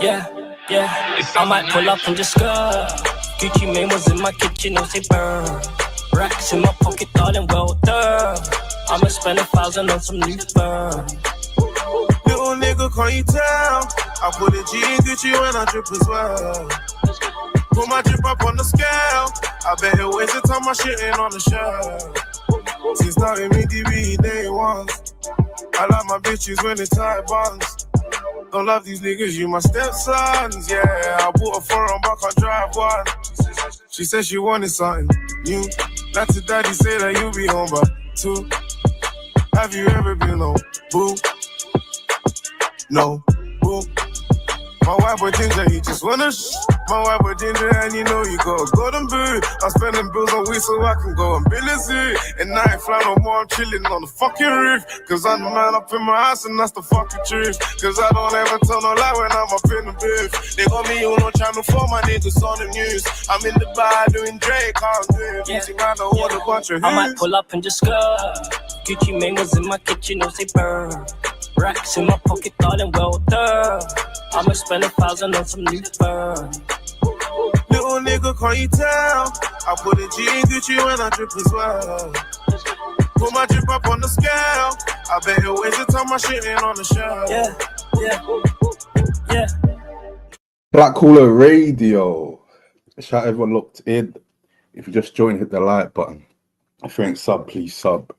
Yeah, I might pull up and just skirt. Gucci Mane was in my kitchen, no say burn. Racks in my pocket, darling, well done. I'ma spend 1,000 on some new fur. Little nigga, can't you tell? I put a G in Gucci when I drip as well. Put my drip up on the scale. I bet it waste the time my shit ain't on the shelf. Since starting me DB day ones. I like my bitches when they tight buns. Don't love these niggas, you my stepsons, yeah. I bought a foreign but I drive one. She said she wanted something new. That's the daddy say that you'll be home by 2. Have you ever been on boo? No, boo. My white boy ginger, he just wanna My white boy ginger, and you know you got a golden boot. I'm spending bills on weed so I can go and build a zoo. And I ain't fly no more, I'm chilling on the fucking roof. Cause I'm the man up in my house and that's the fucking truth. Cause I don't ever tell no lie when I'm up in the booth. They got me on channel 4, my niggas on the news. I'm in the bar doing Drake, I'm doing music, man, I want a bunch of I might pull up and just skirt. Gucci Mane was in my kitchen, no say burn. Racks in my pocket, darling, well done. I'ma spend 1,000 on some new fur. Little nigga, can't you tell? I put a G in Gucci when I drip as well. Put my drip up on the scale. I bet it waste the time my shit ain't on the shelf. Yeah. Black Caller Radio. Shout everyone locked in. If you just joined, hit the like button. If you ain't sub, please sub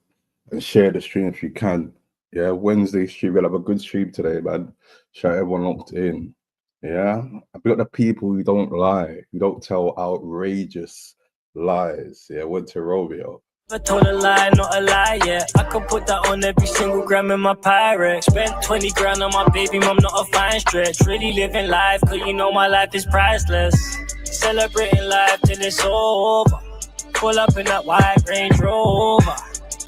and share the stream if you can. Yeah, Wednesday stream. We'll have a good stream today, man. Shout everyone locked in. Yeah, I've got the people who don't lie, who don't tell outrageous lies. Yeah, went to Romeo. I told a lie, not a lie, yeah. I could put that on every single gram in my pirate. Spent 20 grand on my baby mom, not a fine stretch. Really living life, cause you know my life is priceless. Celebrating life till it's over. Pull up in that white Range Rover.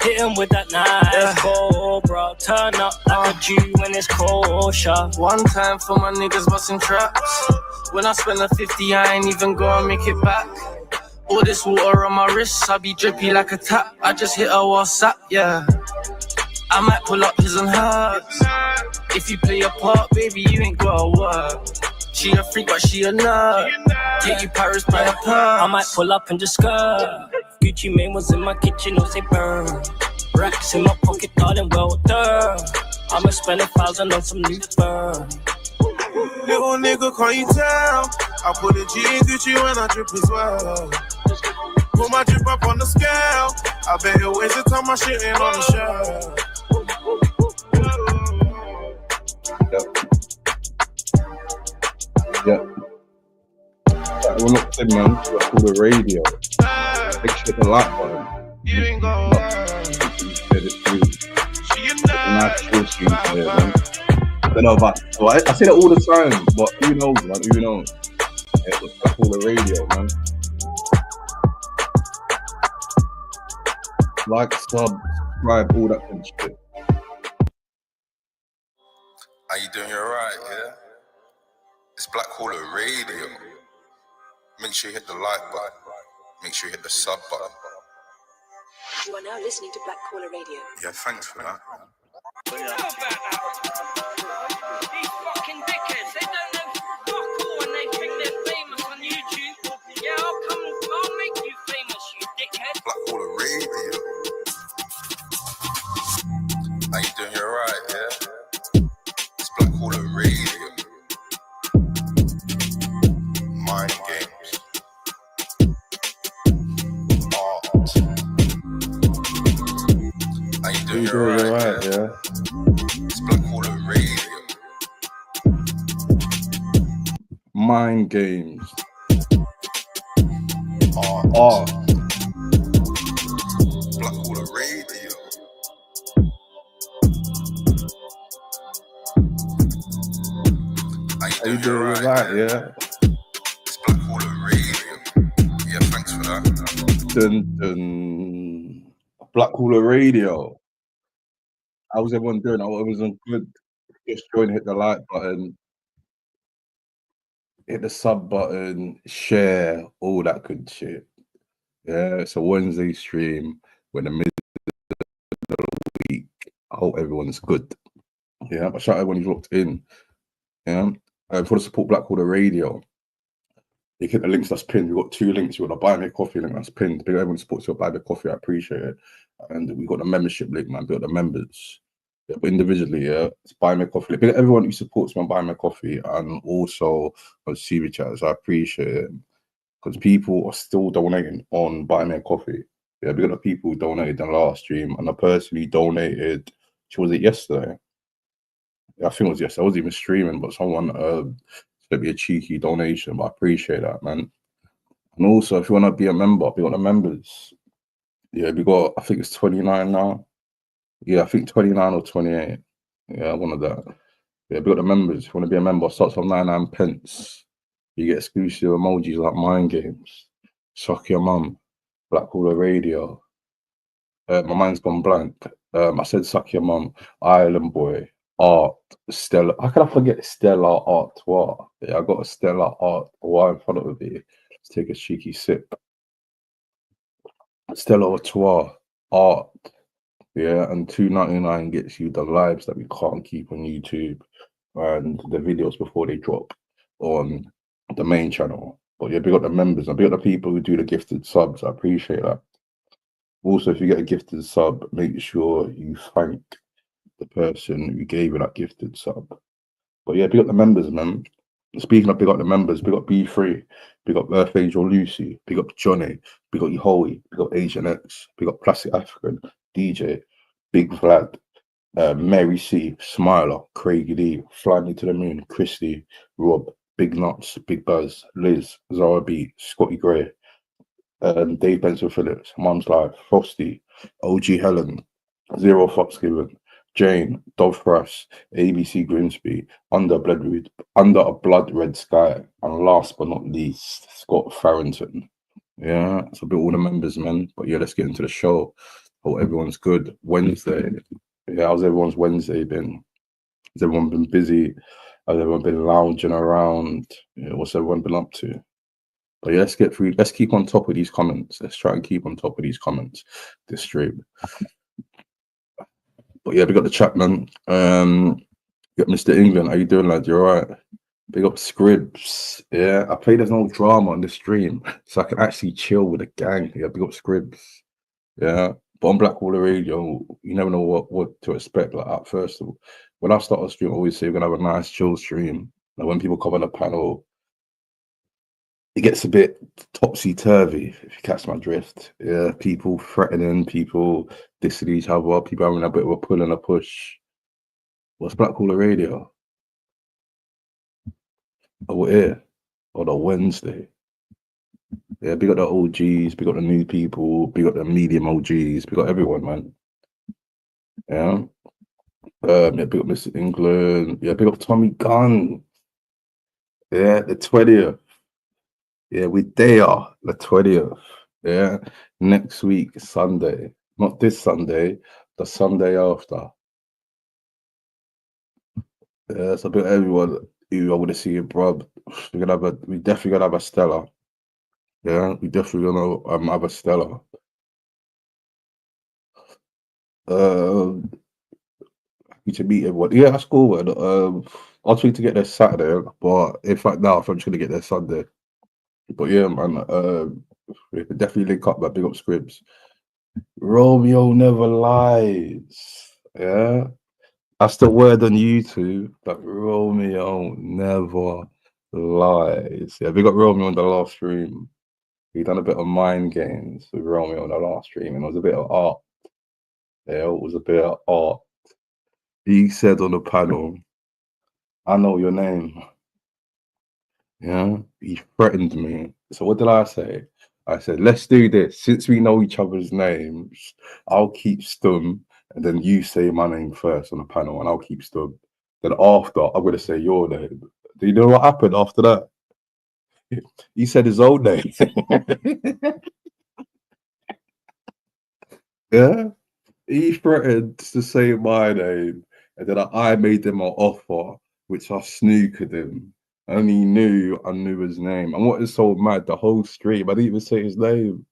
Hit him with that nice Cobra. Turn up like a G when it's kosher. One time for my niggas busting traps. When I spend a 50, I ain't even gonna make it back. All this water on my wrist, I be drippy like a tap. I just hit a WhatsApp, yeah. I might pull up his and hers. If you play a part, baby, you ain't gotta work. She a freak, but she a nerd. Get you Paris by a purse. I might pull up and just skirt. Gucci Mane was in my kitchen, no say burn. Racks in my pocket, darling, well done. I'ma spend 1,000 on some new fur. Little nigga, can't you tell? I put a G in Gucci when I drip as well. Put my drip up on the scale. I bet it waste the time my shit ain't on the shelf. Yep. We're locked in, man. We're called the radio. Make sure the like button. You ain't go Nice chill stream today, man. I don't know if I say that all the time, but who knows, man? Who knows? Yeah, it's called the radio, man. Like, subscribe, all that kind of shit. How you doing? You alright, yeah? It's Black Caller Radio. Make sure you hit the like button. Make sure you hit the sub button. You are now listening to Black Caller Radio. Yeah, thanks for that. What do you know about that? These fucking dickheads, they don't know fuck all when they think they're famous on YouTube. Yeah, I'll make you famous, you dickhead. Black Caller Radio. How you doing? You alright, yeah? It's Black Caller Radio. Mind games. Art. How you doing? You alright, yeah? It's Black Caller Radio. Mind games. Art. Black Caller Radio. How you doing? Right, yeah. It's Black Caller Radio. Yeah, thanks for that. Dun, dun. Black Caller Radio. How's everyone doing? I was on good. Just join, hit the like button, hit the sub button, share, all that good shit. Yeah, it's a Wednesday stream. We're in the middle of the week. I hope everyone's good. Yeah, I shout out everyone who's locked in. Yeah, For the support Black Quarter Radio, you hit the links that's pinned. We've got 2 links. You've got the Buy Me a Coffee link that's pinned. Big everyone supports your Buy Me a Coffee. I appreciate it. And we've got the membership link, man. We've got the members. Yeah, but individually, yeah, it's Buy Me a Coffee. Big everyone who supports me on Buy Me a Coffee and also on CV chats. I appreciate it because people are still donating on Buy Me a Coffee. Yeah, we got the people who donated in the last stream, and the person who donated, was it yesterday? Yeah, I think it was yesterday. I wasn't even streaming, but someone sent me a cheeky donation. But I appreciate that, man. And also, if you want to be a member, we got the members. Yeah, we got, I think it's 29 now. Yeah, I think 29 or 28. Yeah, one of that. Yeah, we got the members. If you want to be a member, starts from 99 pence. You get exclusive emojis like Mind Games, Suck Your Mum, Black Quarter Radio. My mind's gone blank. I said Suck Your Mum, Island Boy, Art, Stella. How can I forget Stella Artois? Yeah, I got a Stella Artois in front of me. Let's take a cheeky sip. Stella Artois, Art. Yeah, and $2.99 gets you the lives that we can't keep on YouTube and the videos before they drop on the main channel. But yeah, we got the members. I got the people who do the gifted subs. I appreciate that. Also, if you get a gifted sub, make sure you thank the person who gave you that gifted sub. But yeah, we got the members, man. Speaking of big up the members, big up B3, big up Earth Angel Lucy, big up Johnny, big up Yehoe, big up Asian X, big up Plastic African, DJ, Big Vlad, Mary C, Smiler, Craig D, Fly Me to the Moon, Christy, Rob, Big Nuts, Big Buzz, Liz, Zara B, Scotty Gray, Dave Benson Phillips, Mum's Life, Frosty, OG Helen, Zero Fox Given, Jane, Dove Russ, ABC Grimsby, Under a Blood Red Sky, and last but not least, Scott Farrington. Yeah, it's a bit all the members, man. But yeah, let's get into the show. Hope everyone's good. Wednesday. Yeah, how's everyone's Wednesday been? Has everyone been busy? Has everyone been lounging around? Yeah, what's everyone been up to? But yeah, let's get through. Let's keep on top of these comments. Let's try and keep on top of these comments this stream. But yeah, we got the chat, man. Got Mr. England. How you doing, lad? You all right? Big up Scribs. Yeah, I pray there's no drama on the stream, so I can actually chill with the gang. Yeah, big up Scribs. Yeah, but on Black Quarter Radio, you never know what to expect. Like at first, when I start a stream, I always say we're gonna have a nice chill stream. Like when people come on the panel, it gets a bit topsy-turvy, if you catch my drift. Yeah, people threatening, people dissing each other, people having a bit of a pull and a push. What's Black Quarter Radio? Oh, we're here on a Wednesday. Yeah, we got the OGs, we got the new people, we got the medium OGs, we got everyone, man. Yeah. Yeah, big up Mr. England. Yeah, big up Tommy Gunn. Yeah, the 20th. Yeah, we there, the 20th. Yeah, next week, Sunday. Not this Sunday, the Sunday after. Yeah, it's a bit everyone who I want to see it, bro. We definitely gonna have a Stella. Yeah, we definitely gonna have a Stella. Happy to meet everyone. Yeah, that's cool, man. I'll try to get there Saturday, but in fact now I'm just gonna get there Sunday. But yeah, man, we can definitely link up, man. Big up Scribs. Romeo never lies. Yeah. That's the word on YouTube, that Romeo never lies. Yeah, we got Romeo on the last stream. We done a bit of mind games with Romeo on the last stream, and it was a bit of art. Yeah, it was a bit of art. He said on the panel, I know your name. Yeah, he threatened me. So what did I say? I said, let's do this. Since we know each other's names, I'll keep Stum, and then you say my name first on the panel, and I'll keep Stum. Then after, I'm going to say your name. Do you know what happened after that? He said his own name. Yeah, he threatened to say my name, and then I made him an offer, which I snookered him. And he knew I knew his name. And what is so mad, the whole stream, I didn't even say his name.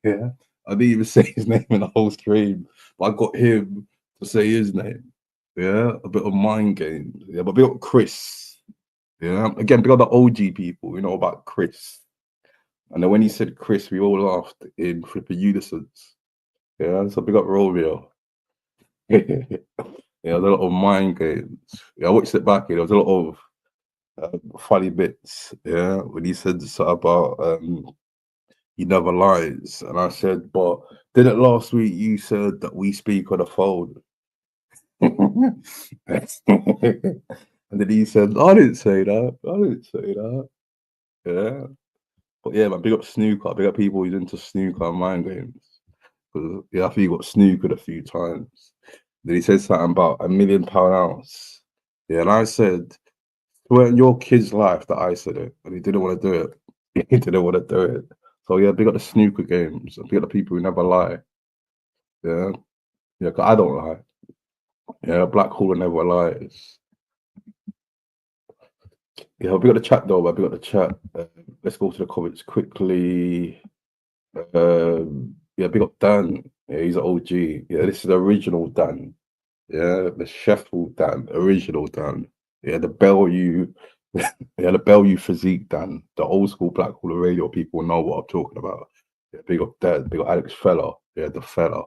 Yeah, I didn't even say his name in the whole stream, but I got him to say his name. Yeah, a bit of mind games. Yeah, but we got Chris. Yeah, again, because the OG people, we know about Chris. And then when he said Chris, we all laughed in flipping unisons. Yeah, so big up Romeo. Yeah, there was a lot of mind games. Yeah, I watched it back. There was a lot of funny bits. Yeah, when he said something about he never lies, and I said, but didn't last week you said that we speak on the phone? And then he said, I didn't say that. I didn't say that. Yeah. But yeah, man, big up snooker. Big up people who's into snooker and mind games. Because yeah, I think he got snookered a few times. Then he said something about £1 million house. Yeah, and I said, well, in your kid's life that I said it, and he didn't want to do it. He didn't want to do it. So yeah, big up the snooker games and big up the people who never lie. Yeah. Yeah, 'cause I don't lie. Yeah, Black Hole never lies. Yeah, we got the chat though, but we got the chat. Let's go to the comments quickly. Yeah, big up Dan. Yeah, he's an OG. Yeah, this is the original Dan. Yeah, the Sheffield Dan, original Dan. Yeah, the Bellevue, yeah, the Bellevue physique Dan. The old school Black Hall Radio people know what I'm talking about. Yeah, big up Dan, big up Alex Fella. Yeah, the fella.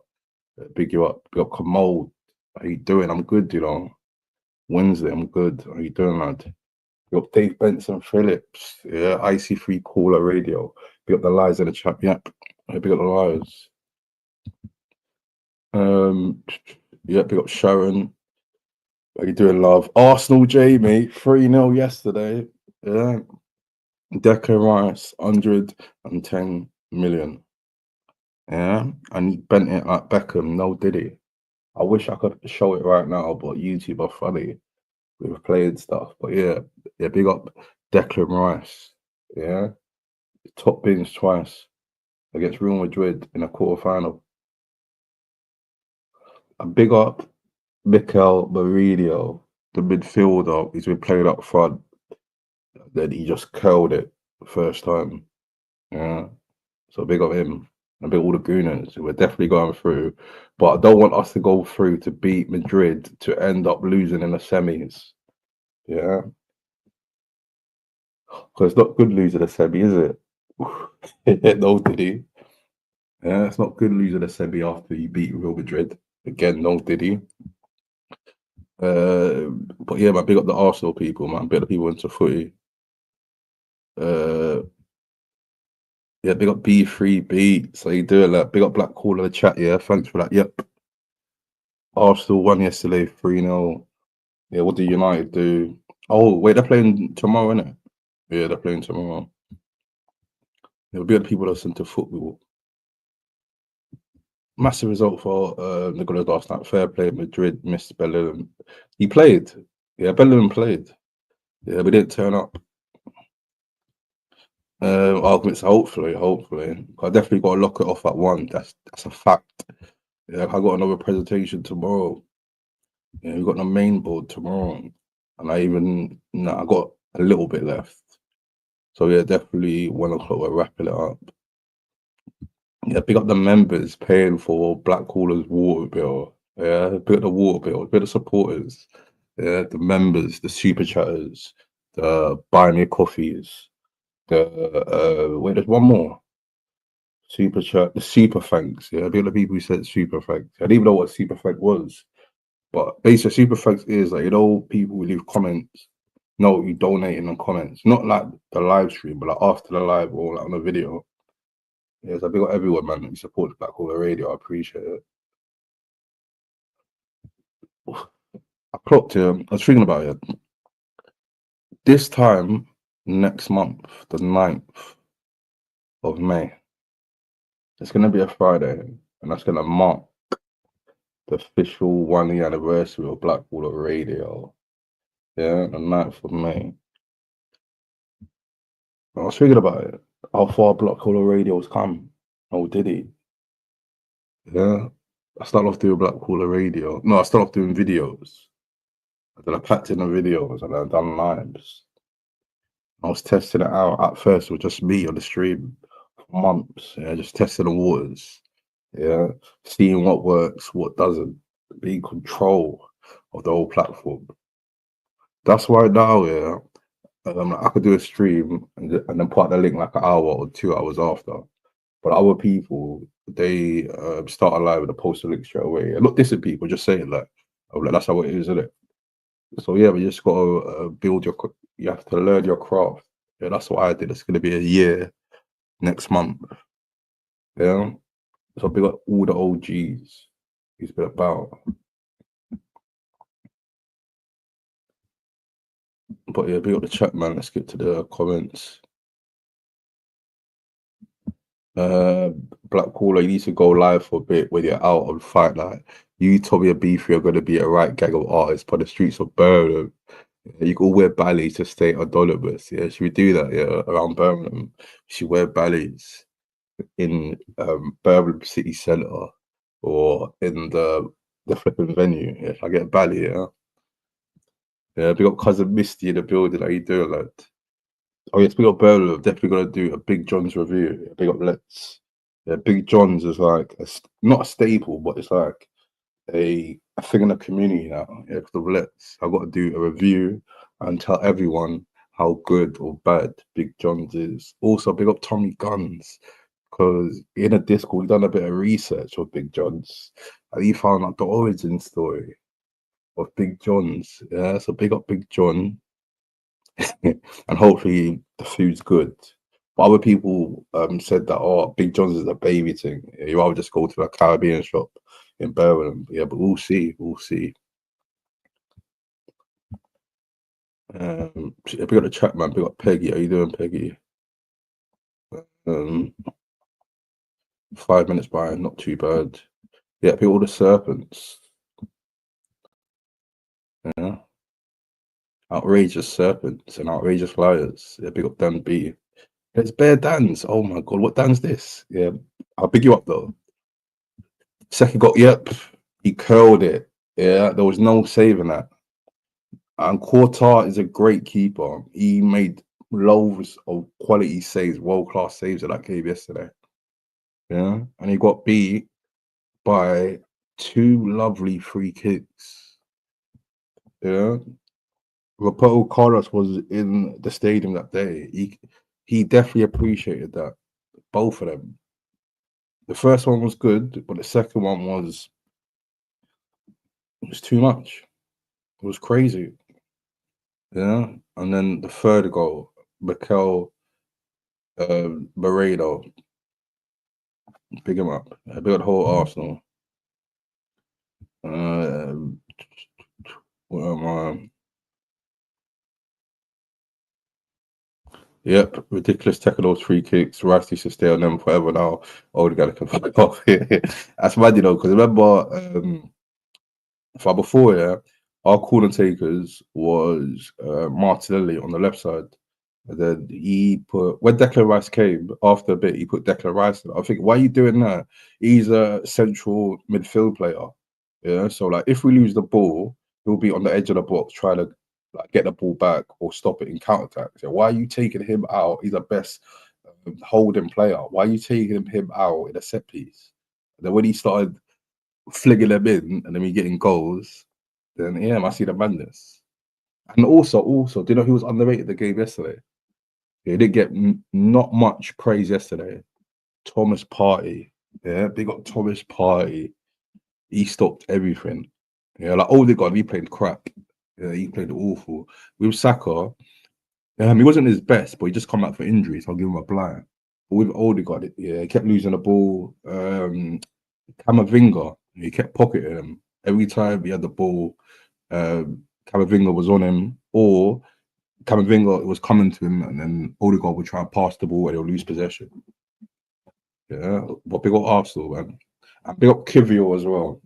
Yeah, big you up, big up Commode. How you doing? I'm good, you know. Wednesday, I'm good. How you doing, lad? Big up Dave Benson Phillips. Yeah, IC3 Caller Radio. Big up the lies in the chat. Yep. Yeah, big up the lies. Yeah, big up Sharon. How you doing, love? Arsenal, Jamie, 3-0 yesterday. Yeah. Declan Rice, 110 million. Yeah. And he bent it like Beckham. No, did he? I wish I could show it right now, but YouTube are funny with playing stuff. But yeah, big up Declan Rice. Yeah. Top bins twice against Real Madrid in a quarterfinal. And big up Mikel Merino, the midfielder. He's been playing up front. Then he just curled it the first time. Yeah. So big up him. And big all the Gooners. We're definitely going through. But I don't want us to go through to beat Madrid to end up losing in the semis. Yeah. Because it's not good losing the semi, is it? No, did he? Yeah, it's not good losing a semi after you beat Real Madrid. Again, no, did he? But yeah, man, big up the Arsenal people, man. Big up the people into footy. Yeah, big up B3B. So you doing that? Big up Black Call in the chat. Yeah, thanks for that. Yep. Arsenal won yesterday 3-0. Yeah, what did United do? Oh, wait, they're playing tomorrow, innit? Yeah, they're playing tomorrow. There'll be other people that listen to football. Massive result for Nicolas last night. Fair play. Madrid missed Bellingham. He played. Yeah, Bellingham played. Yeah, we didn't turn up. Arguments, hopefully. I definitely got to lock it off at 1. That's a fact. Yeah, I got another presentation tomorrow. Yeah, we got the main board tomorrow, and I got a little bit left. So yeah, definitely 1 o'clock we're wrapping it up. Yeah, pick up the members paying for Black Caller's water bill. Yeah, pick up the water bill, pick up the supporters. Yeah, the members, the super chatters, the buy me coffees. Wait, there's one more. Super chat, the super thanks. Yeah, pick up the people who said super thanks. I didn't even know what super thank was. But basically, super thanks is like, people who leave comments. No, you donate in the comments. Not like the live stream, but like after the live or like on the video. Yes, I big up everyone, man, who supports Black Hall Radio. I appreciate it. I clocked it. I was thinking about it. This time next month, the 9th of May, it's going to be a Friday, and that's going to mark the official 1-year anniversary of Black Hall Radio. Yeah, the 9th of May. I was thinking about it. How far Black Hall Radio has come. Oh, did he? Yeah. I started off doing Black Hall Radio. No, I started off doing videos. And then I packed in the videos and I've done lives. I was testing it out. At first, it was just me on the stream for months. Yeah, just testing the waters. Yeah, seeing what works, what doesn't. Be in control of the whole platform. That's why now, yeah, I could do a stream and then put the link like an hour or 2 hours after. But other people, they start a live with a post the link straight away. And not dissing people, just saying like, oh, like that's how it is, isn't it? So yeah, we just got to build your. You have to learn your craft. Yeah, that's what I did. It's going to be a year next month. Yeah, so big up all the OGs. He's been about. But yeah, big up the chat, man. Let's get to the comments. Black Caller, you need to go live for a bit when you're out on Fight Night. You, Tommy, and Beefy are going to be a right gang of artists by the streets of Birmingham. You can wear ballies to stay anonymous. Yeah, should we do that? Yeah, around Birmingham. You should wear ballies in Birmingham City Centre or in the flipping venue. Yeah, if I get a bally, yeah. Yeah, we got cousin Misty in the building. How you doing, lad? Oh yes, big up Birmingham. Definitely gonna do a Big John's review. Big up Let's. Yeah, Big John's is like not a staple, but it's like a thing in the community now. Yeah, because of Let's. I've got to do a review and tell everyone how good or bad Big John's is. Also, big up Tommy Guns, because in a Discord we done a bit of research of Big John's and he found out the origin story of Big John's. Yeah, so big up Big John. And hopefully the food's good. But other people said that, oh, Big John's is a baby thing. You rather just go to a Caribbean shop in Birmingham. Yeah, but we'll see. We'll see. Big up the chat, man. Big up Peggy. How you doing, Peggy? 5 minutes by, not too bad. Yeah, big all the serpents. Yeah. Outrageous serpents and outrageous liars. Yeah, big up Dan B. It's Bear Dan's. Oh my god, what Dan's this? Yeah, I'll big you up though. Second got, yep, he curled it. Yeah, there was no saving that. And Quartar is a great keeper. He made loads of quality saves, world-class saves at that game yesterday. Yeah, and he got beat by 2 lovely free kicks. Yeah. Roberto Carlos was in the stadium that day. He definitely appreciated that. Both of them. The first one was good, but the second one was too much. It was crazy. Yeah. And then the third goal, Mikel Moreno. Big him up. Big up the whole Arsenal. What am I? Yep, ridiculous tackle those free kicks. Rice used to stay on them forever now. Oh, the guy can fuck off. That's mad, you know, because remember, far before, yeah, our corner takers was Martinelli on the left side. And then he put, when Declan Rice came, after a bit, he put Declan Rice in. I think, why are you doing that? He's a central midfield player. Yeah, so like if we lose the ball, he'll be on the edge of the box trying to like get the ball back or stop it in counter attack. So why are you taking him out? He's the best holding player. Why are you taking him out in a set piece? And then when he started flinging them in and then we getting goals, then yeah, I see the madness. And also, do you know who was underrated the game yesterday? He didn't get not much praise yesterday. Thomas Partey. Yeah, big up Thomas Partey. He stopped everything. Yeah, like Odegaard, he played crap. Yeah, he played awful. With Saka, he wasn't his best, but he just come back for injuries. So I'll give him a blind. But with Odegaard, yeah, he kept losing the ball. Camavinga, he kept pocketing him. Every time he had the ball, Camavinga was on him, or Camavinga was coming to him, and then Odegaard would try and pass the ball and he'll lose possession. Yeah, but big up Arsenal, man. And big up Kivior as well.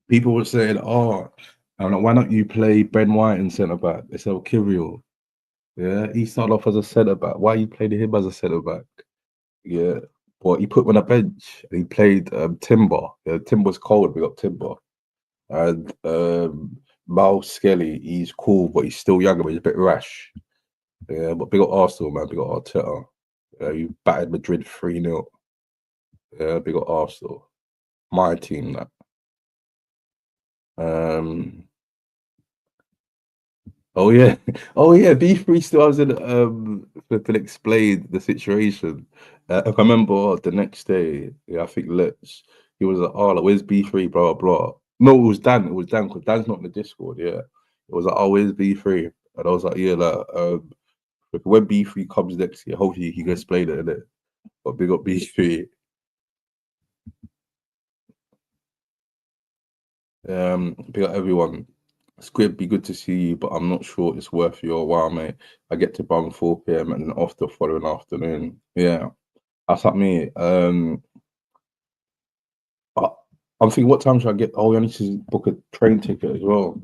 People were saying, oh, why don't you play Ben White in centre back? They said, Kivior. Yeah, he started off as a centre back. Why you played him as a centre back? Yeah, but he put him on a bench and he played Timber. Yeah, Timber's cold, big up Timber. And Mal Skelly, he's cool, but he's still younger, but he's a bit rash. Yeah, but big up Arsenal, man. Big up Arteta. Yeah, you battered Madrid 3-0. Yeah, big up Arsenal. My team, that. Oh yeah, oh yeah. B3 still hasn't flipping explained the situation. I remember the next day, yeah, I think Let's he was like, "Oh, like, where's B3?" Blah blah blah. No, it was Dan. It was Dan because Dan's not in the Discord. Yeah, it was like, "Oh, where's B3?" And I was like, "Yeah, like when B3 comes next year, hopefully he can explain it, innit?" But big up B3. Big up everyone. Squid, be good to see you, but I'm not sure it's worth your while, mate. I get to Brum 4 p.m. and then off the following afternoon. Yeah, that's like me. I, I'm thinking, what time should I get? Oh, I need to book a train ticket as well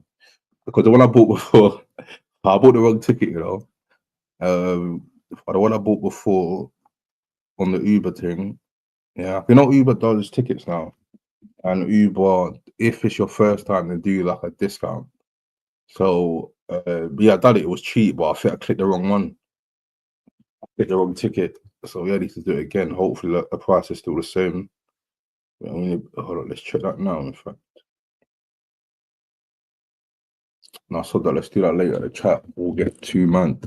because the one I bought before, I bought the wrong ticket. You know, the one I bought before on the Uber thing. Yeah, you know Uber does tickets now, and Uber, if it's your first time, they do like a discount. So yeah, I done it. It was cheap, but I think I clicked the wrong one. Clicked the wrong ticket. So yeah, I need to do it again. Hopefully, the price is still the same. I mean, hold on, let's check that now. In fact, no, so that let's do that later. The chat will get 2 man.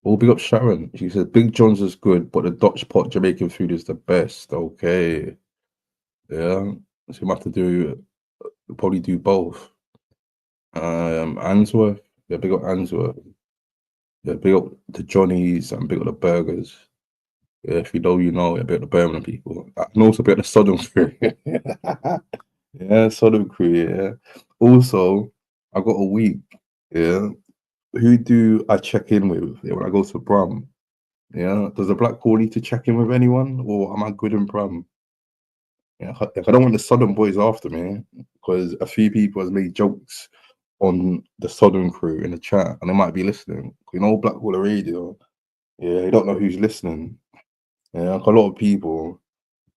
We'll big up Sharon. She said Big John's is good, but the Dutch pot Jamaican food is the best. Okay, yeah. So you might have to do probably do both. Answorth, yeah, big up Answorth. Yeah, big up the Johnnies and big up the burgers. Yeah, if you know, you know. Yeah, big up the Birmingham people. And also big up the Southern crew. Yeah, Southern crew. Yeah. Also, I got a week. Yeah. Who do I check in with when I go to Brum? Yeah. Does the Black Call need to check in with anyone, or am I good in Brum? Yeah. If I don't want the Southern boys after me, because a few people has made jokes on the Southern crew in the chat, and they might be listening. You know, Black Call Radio. Yeah, you don't know who's listening. Yeah, like a lot of people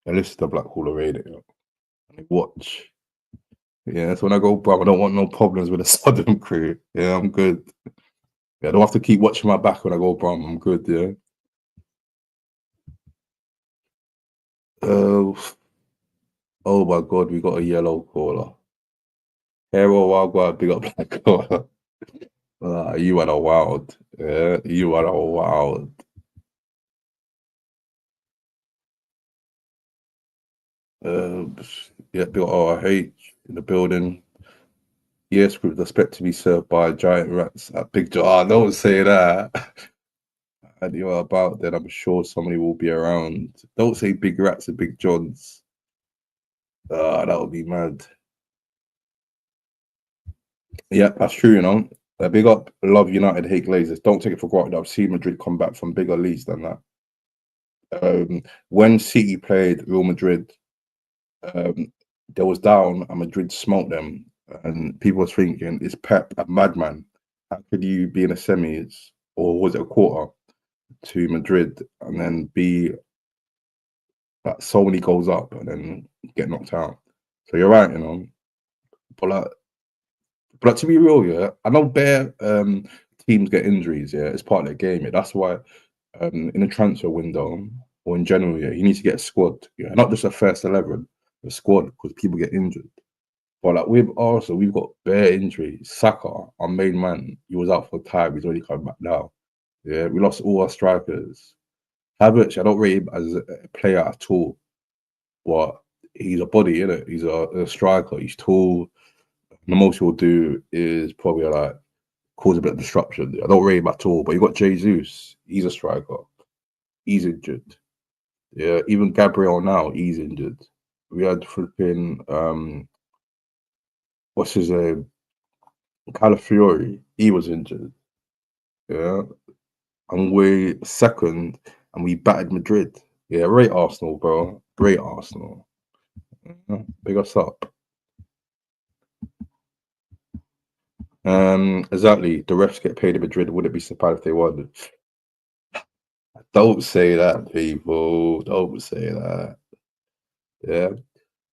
they listen to Black Call Radio and they watch. Yeah, so when I go Brum, I don't want no problems with the Southern crew. Yeah, I'm good. Yeah, I don't have to keep watching my back when I go Brum. I'm good. Yeah. Uh, oh my God, we got a yellow caller. Hero Wagwa, big up Black caller. You are a wild. Yeah, you are a wild. Yeah, big up RH in the building. Yes, with respect to be served by giant rats at Big John. Oh, don't say that. And you're about, then I'm sure somebody will be around. Don't say big rats at Big John's. That would be mad. Yeah, that's true, you know. Big up, love United, hate Glazers. Don't take it for granted. I've seen Madrid come back from bigger leads than that. When City played Real Madrid, they was down and Madrid smoked them. And people was thinking, is Pep a madman? How could you be in a semis, or was it a quarter, to Madrid and then be like so many goals up and then get knocked out? So you're right, you know. But to be real, yeah, I know bare teams get injuries, yeah, it's part of the game. Yeah. That's why in the transfer window or in general, yeah, you need to get a squad, yeah, not just a first 11, a squad, because people get injured. But like with Arsenal, we've got bare injuries. Saka, our main man, he was out for time. He's already coming back now. Yeah, we lost all our strikers. Havertz, I don't rate him as a player at all, but he's a body, innit? He's a striker. He's tall. The most he'll do is probably like cause a bit of disruption. I don't rate him at all. But you got Jesus. He's a striker. He's injured. Yeah, even Gabriel now, he's injured. We had flipping what's his name? Calafiori, he was injured. Yeah. And we're second and we battered Madrid. Yeah, rate Arsenal, bro. Rate Arsenal. Yeah, big us up. Exactly. The refs get paid in Madrid. Would it be surprised if they won? Don't say that, people. Don't say that. Yeah.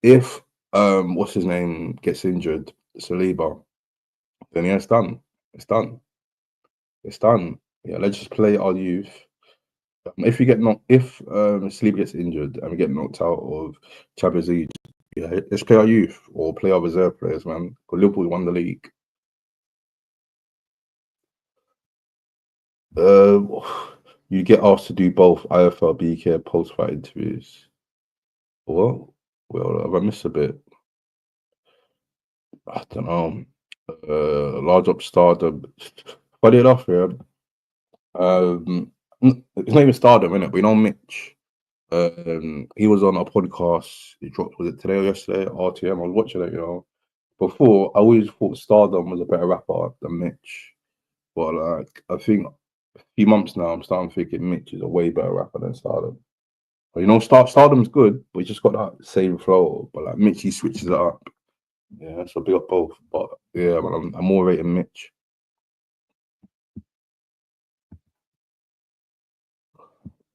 If what's his name gets injured, Saliba, then yeah, it's done. It's done. It's done. Yeah, let's just play our youth. If we get knocked, if Saliba gets injured and we get knocked out of Champions League, Yeah, let's play our youth or play our reserve players, man. Because Liverpool won the league. You get asked to do both IFL, BK, post-fight interviews. Well, have I missed a bit? I don't know. Large up stardom. Funny enough, yeah. It's not even stardom, innit? But you know Mitch. He was on a podcast. He dropped, was it today or yesterday? RTM. I was watching it, you know. Before, I always thought Stardom was a better rapper than Mitch. But like, I think a few months now, I'm starting thinking Mitch is a way better rapper than Stardom. But you know, Stardom's good, but he just got that same flow. But like Mitch, he switches it up. Yeah, so big up both. But yeah, man, I'm more rating Mitch.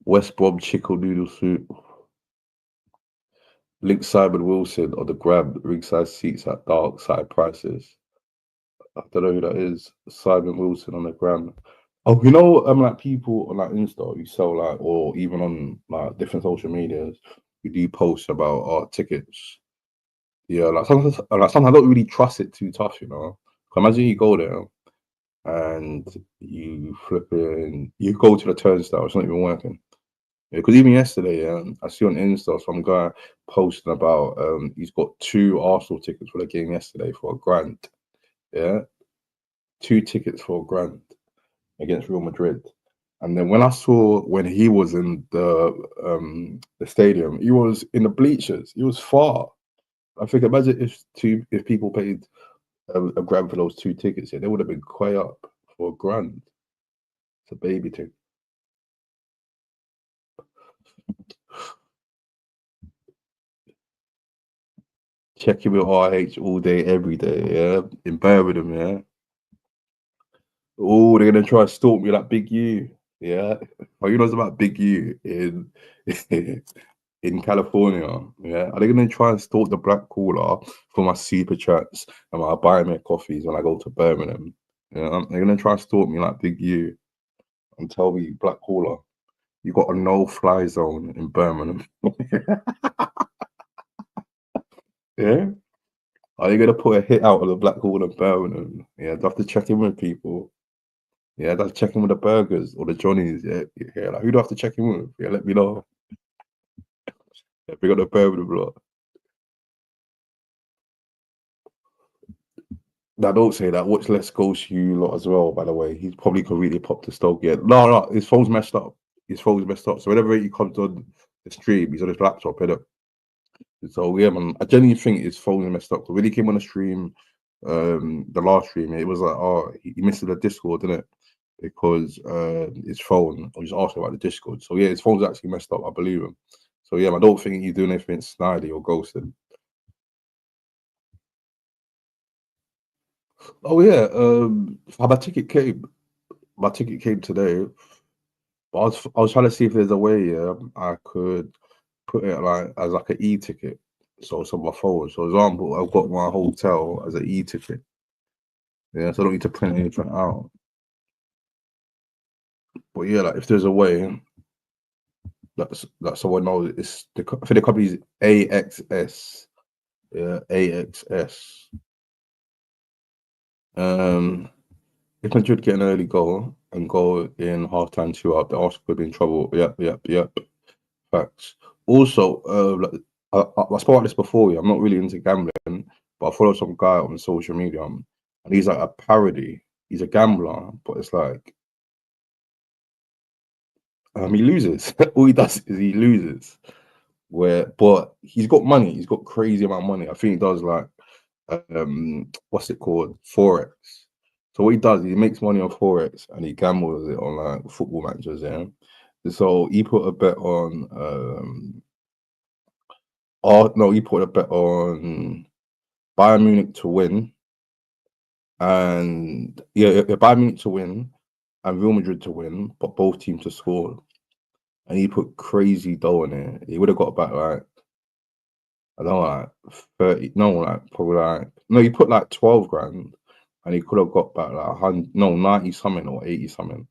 West Brom chickle noodle soup. Link Simon Wilson on the gram, ringside seats at dark side prices. I don't know who that is. Simon Wilson on the gram. Oh, you know, like people on like Insta, you sell like, or even on like different social medias, you do posts about our tickets. Yeah, like sometimes I don't really trust it too tough, you know. Imagine you go there and you flip it and you go to the turnstile, it's not even working. Because even yesterday, I see on Insta some guy posting about he's got 2 Arsenal tickets for the game yesterday for £1,000. Yeah, 2 tickets for £1,000 against Real Madrid. And then when I saw when he was in the stadium, he was in the bleachers. He was far. I think imagine if people paid £1,000 for those 2 tickets, yeah, they would have been quite up for £1,000. It's a baby thing. Checking with RH all day, every day, yeah. In Birmingham, yeah. Oh, they're gonna try to stalk me like Big U, yeah. Oh, you know it's about Big U in in California, yeah. Are they gonna try and stalk the Black Caller for my super chats and my buy me coffees when I go to Birmingham? Yeah, they're gonna try and stalk me like Big U and tell me Black Caller, you got a no-fly zone in Birmingham. Yeah. Are you gonna put a hit out of the Black Caller in Birmingham? Yeah, do I have to check in with people? Yeah, I'd have to check in with the burgers or the Johnnies. Yeah, like who do I have to check in with? Yeah, let me know. Yeah, we got the Birmingham block. Now, don't say that. Watch Let's Go to you lot as well, by the way. He's probably could really pop the Stoke yet. No, his phone's messed up. His phone's messed up. So whenever he comes on the stream, he's on his laptop, innit? So yeah, man, I genuinely think his phone is messed up. Because when he came on the stream, the last stream, it was like, oh, he missed the Discord, didn't it? Because his phone, I was asking about the Discord. So yeah, his phone's actually messed up. I believe him. So yeah, I don't think he's doing anything snidey or ghosting. Oh yeah, my ticket came. My ticket came today. But I was trying to see if there's a way, yeah, I could put it like as like an e-ticket. So it's on my phone. So, for example, I've got my hotel as an e-ticket. Yeah, so I don't need to print anything out. But yeah, like if there's a way that someone knows, it's I think the company's AXS. Yeah, AXS. If Madrid get an early goal and go in half time 2 up, the Arsenal could be in trouble. Yep. Facts. Also, like, I spoke about this before. Yeah, I'm not really into gambling, but I follow some guy on social media, and he's like a parody. He's a gambler, but it's like he loses. All he does is he loses. But he's got money. He's got crazy amount of money. I think he does like what's it called, Forex. So what he does, he makes money on Forex and he gambles it on like football matches. Yeah. So he put a bet on he put a bet on Bayern Munich to win, and Bayern Munich to win and Real Madrid to win, but both teams to score. And he put crazy dough in it. He would have got back like, I don't know, like 30. No, like probably like no. He put like 12 grand, and he could have got back like 100, 90 something or 80 something.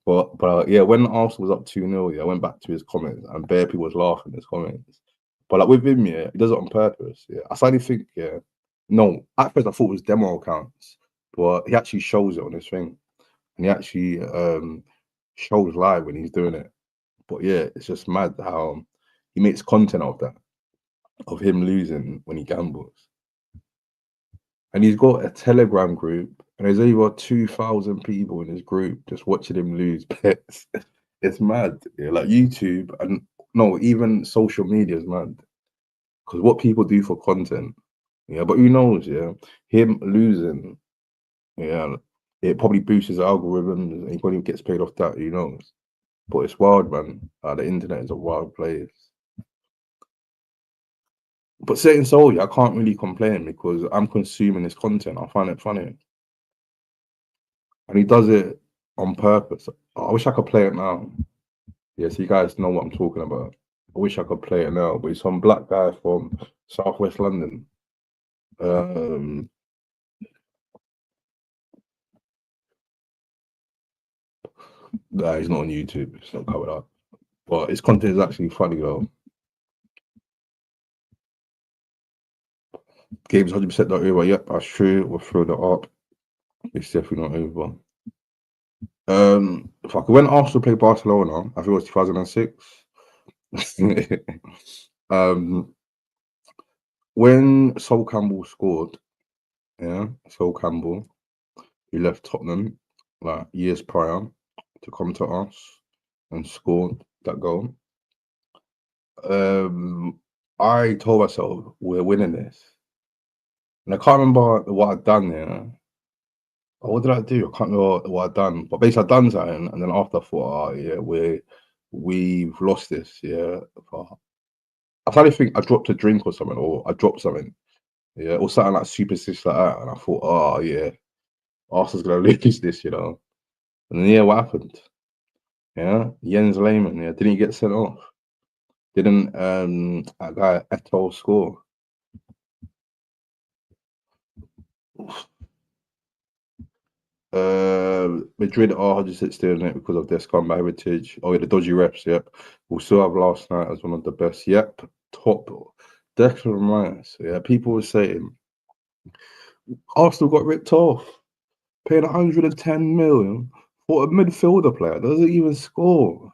but yeah, when Arsenal was up 2-0, I went back to his comments and bare people was laughing in his comments. But like with him, yeah, he does it on purpose. Yeah, I suddenly think, yeah, no, at first I thought it was demo accounts, but he actually shows it on his thing, and he actually shows live when he's doing it. But yeah, it's just mad how he makes content of that, of him losing when he gambles. And he's got a Telegram group, and there's over 2,000 people in his group just watching him lose bets. It's mad. Yeah, like YouTube and no, even social media is mad. Because what people do for content, yeah, but who knows, yeah, him losing, yeah, it probably boosts his algorithms and he probably gets paid off that, who knows. But it's wild, man. The internet is a wild place. But saying so, yeah, I can't really complain because I'm consuming his content. I find it funny. And he does it on purpose. I wish I could play it now. Yeah, so you guys know what I'm talking about. I wish I could play it now, but it's some black guy from Southwest London. Nah, he's not on YouTube. It's not covered up. But his content is actually funny though. Game's 100% not over. Yep, that's true. We'll throw that up. It's definitely not over. Fuck, when Arsenal played Barcelona, I think it was 2006. When Sol Campbell scored, yeah, Sol Campbell, he left Tottenham like years prior to come to us and scored that goal. I told myself we're winning this, and I can't remember what I'd done there. Oh, what did I do? I can't remember what I'd done, but basically I'd done something, and then after I thought, oh yeah, we've lost this, yeah. I finally think I dropped a drink or something, or I dropped something, yeah, or something like superstitious like that, and I thought, oh yeah, Arsenal's gonna lose this, you know. And then yeah, what happened? Yeah, Jens Lehmann, yeah, didn't he get sent off? Didn't that guy Eto'o score? Madrid are 100% still in it because of their scumbag heritage. Oh yeah, the dodgy reps, yep. We'll still have last night as one of the best. Yep, top. Declan Rice, yeah. People were saying Arsenal got ripped off, paying 110 million for a midfielder player that doesn't even score.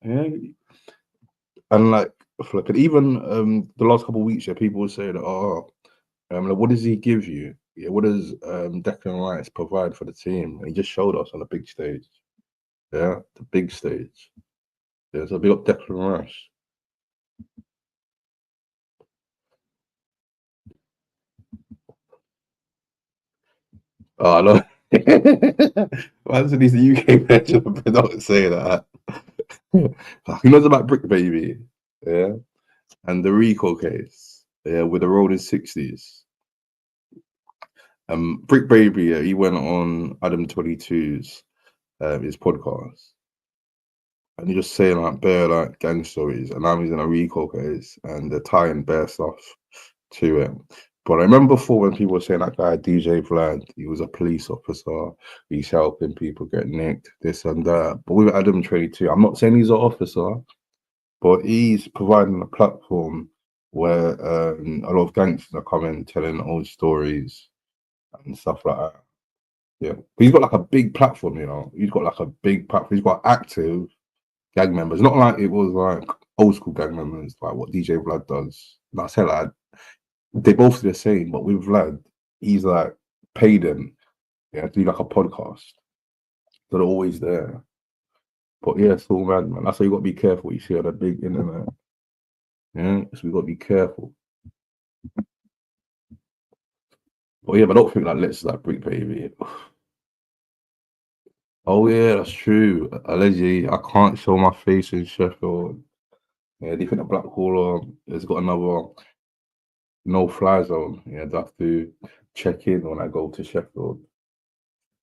Yeah, and like even the last couple of weeks, yeah, people were saying, oh, like, what does he give you? Yeah, what does Declan Rice provide for the team? And he just showed us on the big stage. Yeah, the big stage. Yeah, so big up Declan Rice. Oh no. Imagine he's a UK legend, but not say that. He knows about Brick Baby, yeah, and the Rico case, yeah, with the Rolling 60s. Brick Baby, yeah, he went on Adam 22's his podcast, and he's just saying like bare like gang stories, and now he's in a Rico case, and they're tying bare stuff to it. But I remember before when people were saying that guy DJ Vlad, he was a police officer, he's helping people get nicked, this and that. But with Adam 22, I'm not saying he's an officer, but he's providing a platform where a lot of gangsters are coming, telling old stories and stuff like that. Yeah, but he's got like a big platform, you know. He's got like a big platform. He's got active gang members. Not like it was like old school gang members, like what DJ Vlad does. Like I said, like they both do the same, but with Vlad, he's like paid them, yeah, to do like a podcast. So they're always there. But yeah, it's all mad, man. That's why you got to be careful what you see on the big internet. Yeah, so we got to be careful. But yeah, but I don't think like let's like Brick Baby. Oh yeah, that's true. Allegedly, I can't show my face in Sheffield. Yeah, they think the Black Hall has got another no-fly zone. Yeah, they have to check in when I go to Sheffield.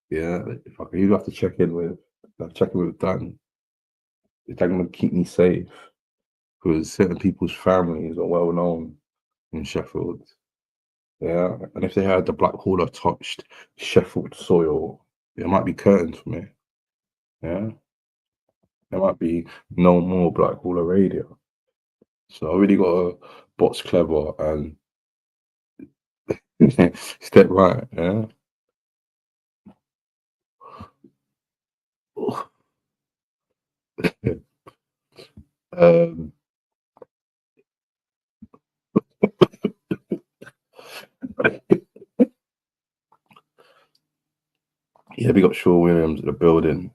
Yeah, if I could, you have to check in with Dan. Is that going to keep me safe? Because certain people's families are well known in Sheffield. Yeah, and if they had the Black Hall touched Sheffield soil, it might be curtains for me. Yeah, there might be no more Black Hall Radio. So I really got to box clever and step right. Yeah. um, yeah, we got Shaw Williams in the building.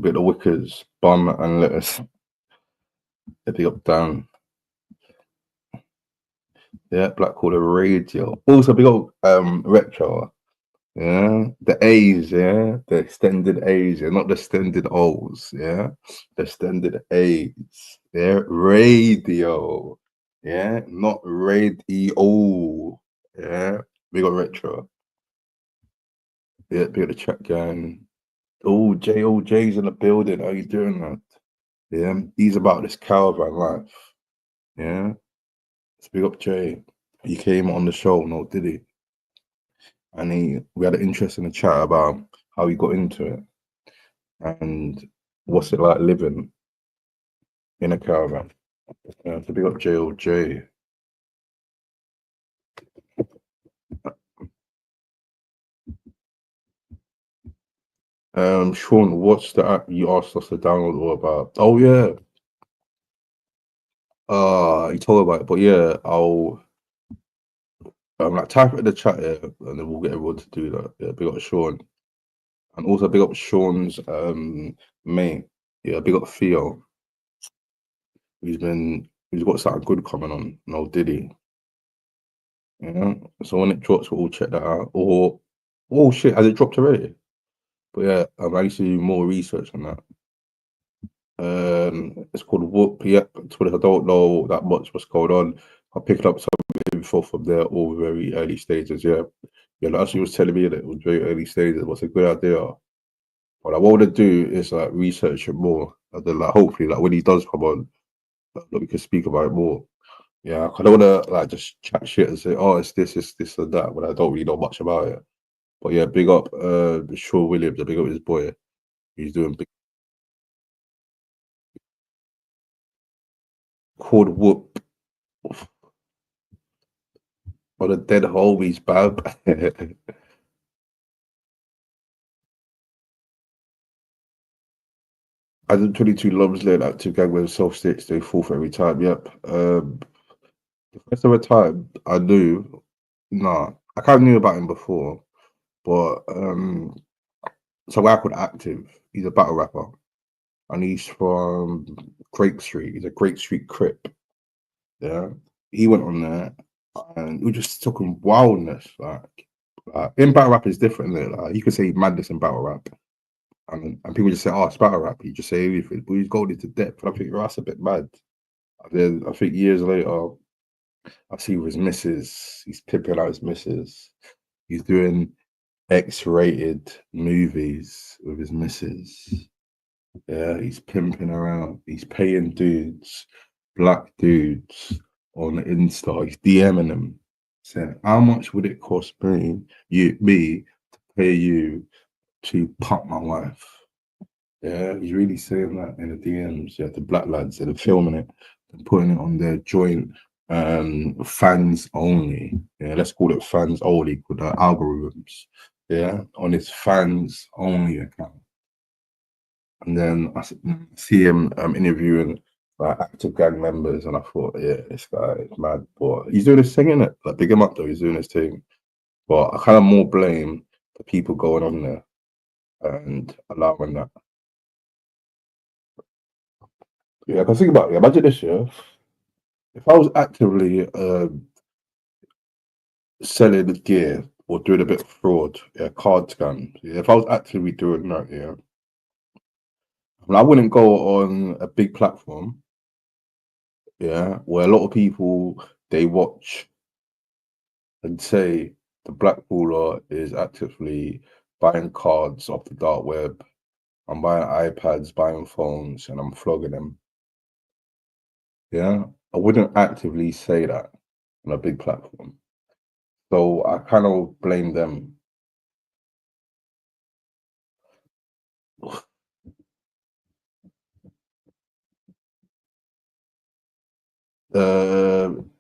Bit the Wickers, Bum and Lettuce. Big up Dan. Yeah, Black Quarter Radio. Also big up Retro. Yeah, the A's, yeah, the extended A's, yeah, not the extended O's, yeah, the extended A's, yeah, radio, yeah, not radio, yeah, we got Retro, yeah, we got the chat gang. Oh, JOJ's in the building, how you doing, that? Yeah, he's about this caravan life, yeah, speak up, Jay. He came on the show, no, did he? And we had an interesting chat about how he got into it. And what's it like living in a caravan? To big up JLJ. Sean, what's the app you asked us to download all about? Oh yeah. You told about it, but yeah, I'll like type it in the chat here and then we'll get everyone to do that. Yeah, big up Sean. And also big up Sean's mate. Yeah, big up Theo. He's got something good coming on. No Diddy. Yeah. So when it drops, we'll all check that out. Or oh shit, has it dropped already? But yeah, I used to do more research on that. It's called Whoop. Yep, to be honest, I don't know that much what's going on. I picked up some info from there, all very early stages. Yeah, yeah. Like she was telling me that it was very early stages. What's a good idea? What I want to do is like research it more, and then like hopefully like when he does come on, that we can speak about it more. Yeah, I don't want to like just chat shit and say, oh, it's this, and that, when I don't really know much about it. But yeah, big up Shaw Williams, big up his boy. He's doing big. Called Whoop on a dead homies, bab. As in 22 Lobs laid out to gang with self stitch, they fall for every time. Yep. The first ever time I knew, nah, I kind of knew about him before, but it's a guy called Active. He's a battle rapper, and he's from Grape Street. He's a Grape Street Crip. Yeah, he went on there, and we were just talking wildness. Like in battle rap is different. Isn't it? Like you could say madness in battle rap, and people just say, "Oh, it's battle rap." You just say everything, but he's going into depth, and I think, "Oh, that's a bit mad." And then I think years later, I see with his missus, he's pimping out his missus. He's doing X-rated movies with his missus. Yeah, he's pimping around. He's paying dudes, black dudes on Insta. He's DMing them, saying, "How much would it cost me to pay you to pump my wife?" Yeah, he's really saying that in the DMs. Yeah, the black lads that are filming it and putting it on their joint fans only. Yeah, let's call it fans only with the algorithms. Yeah, on his fans only account. And then I see him interviewing like active gang members, and I thought, yeah, this guy is mad. But he's doing his thing, innit? Like, big him up though, he's doing his thing. But I kind of more blame the people going on there and allowing that. Yeah, because think about it. Imagine this, yeah. If I was actively selling gear or doing a bit of fraud, yeah, card scams, yeah, if I was actively doing that, yeah, I wouldn't go on a big platform, yeah, where a lot of people they watch and say the blackballer is actively buying cards off the dark web. I'm buying iPads, buying phones, and I'm flogging them. Yeah, I wouldn't actively say that on a big platform. So I kind of blame them.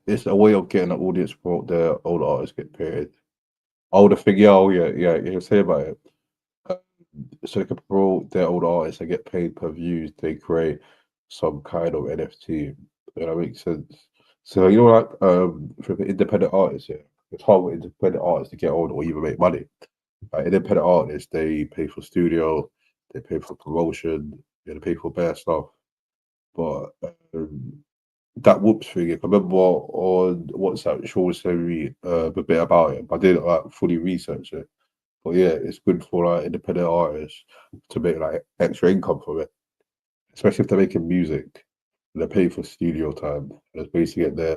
it's a way of getting an audience for the older artists get paid. Older figure, oh yeah, say about it. So they can promote their old artists and get paid per views. They create some kind of NFT. That makes sense. So you know, like for the independent artists, yeah, it's hard with independent artists to get on or even make money. Like independent artists, they pay for studio, they pay for promotion, yeah, they pay for bare stuff. But that whoops thing, I remember on WhatsApp, Sean was telling me a bit about it, but I didn't like fully research it. But yeah, it's good for like independent artists to make like extra income from it, especially if they're making music. They're paying for studio time. That's basically get their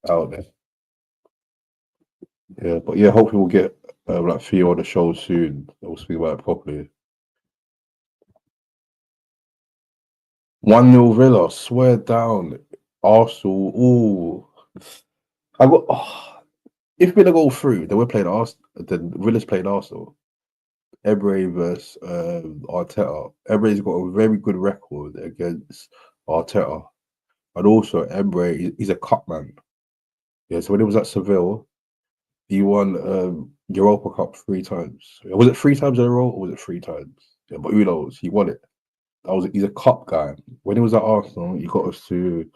out there. Yeah, but yeah, hopefully we'll get like Theo on the show soon. We'll speak about it properly. 1-0 Villa, swear down. Arsenal. Ooh, I got. If Villa go through, then we're playing Arsenal. Then Villa's playing Arsenal. Emery versus Arteta. Emery's got a very good record against Arteta, and also Emery, he's a cup man. Yeah, so when he was at Seville, he won Europa Cup 3 times. Was it 3 times in a row, or was it 3 times? Yeah, but who knows? He won it. He's a cup guy. When he was at Arsenal, he got us to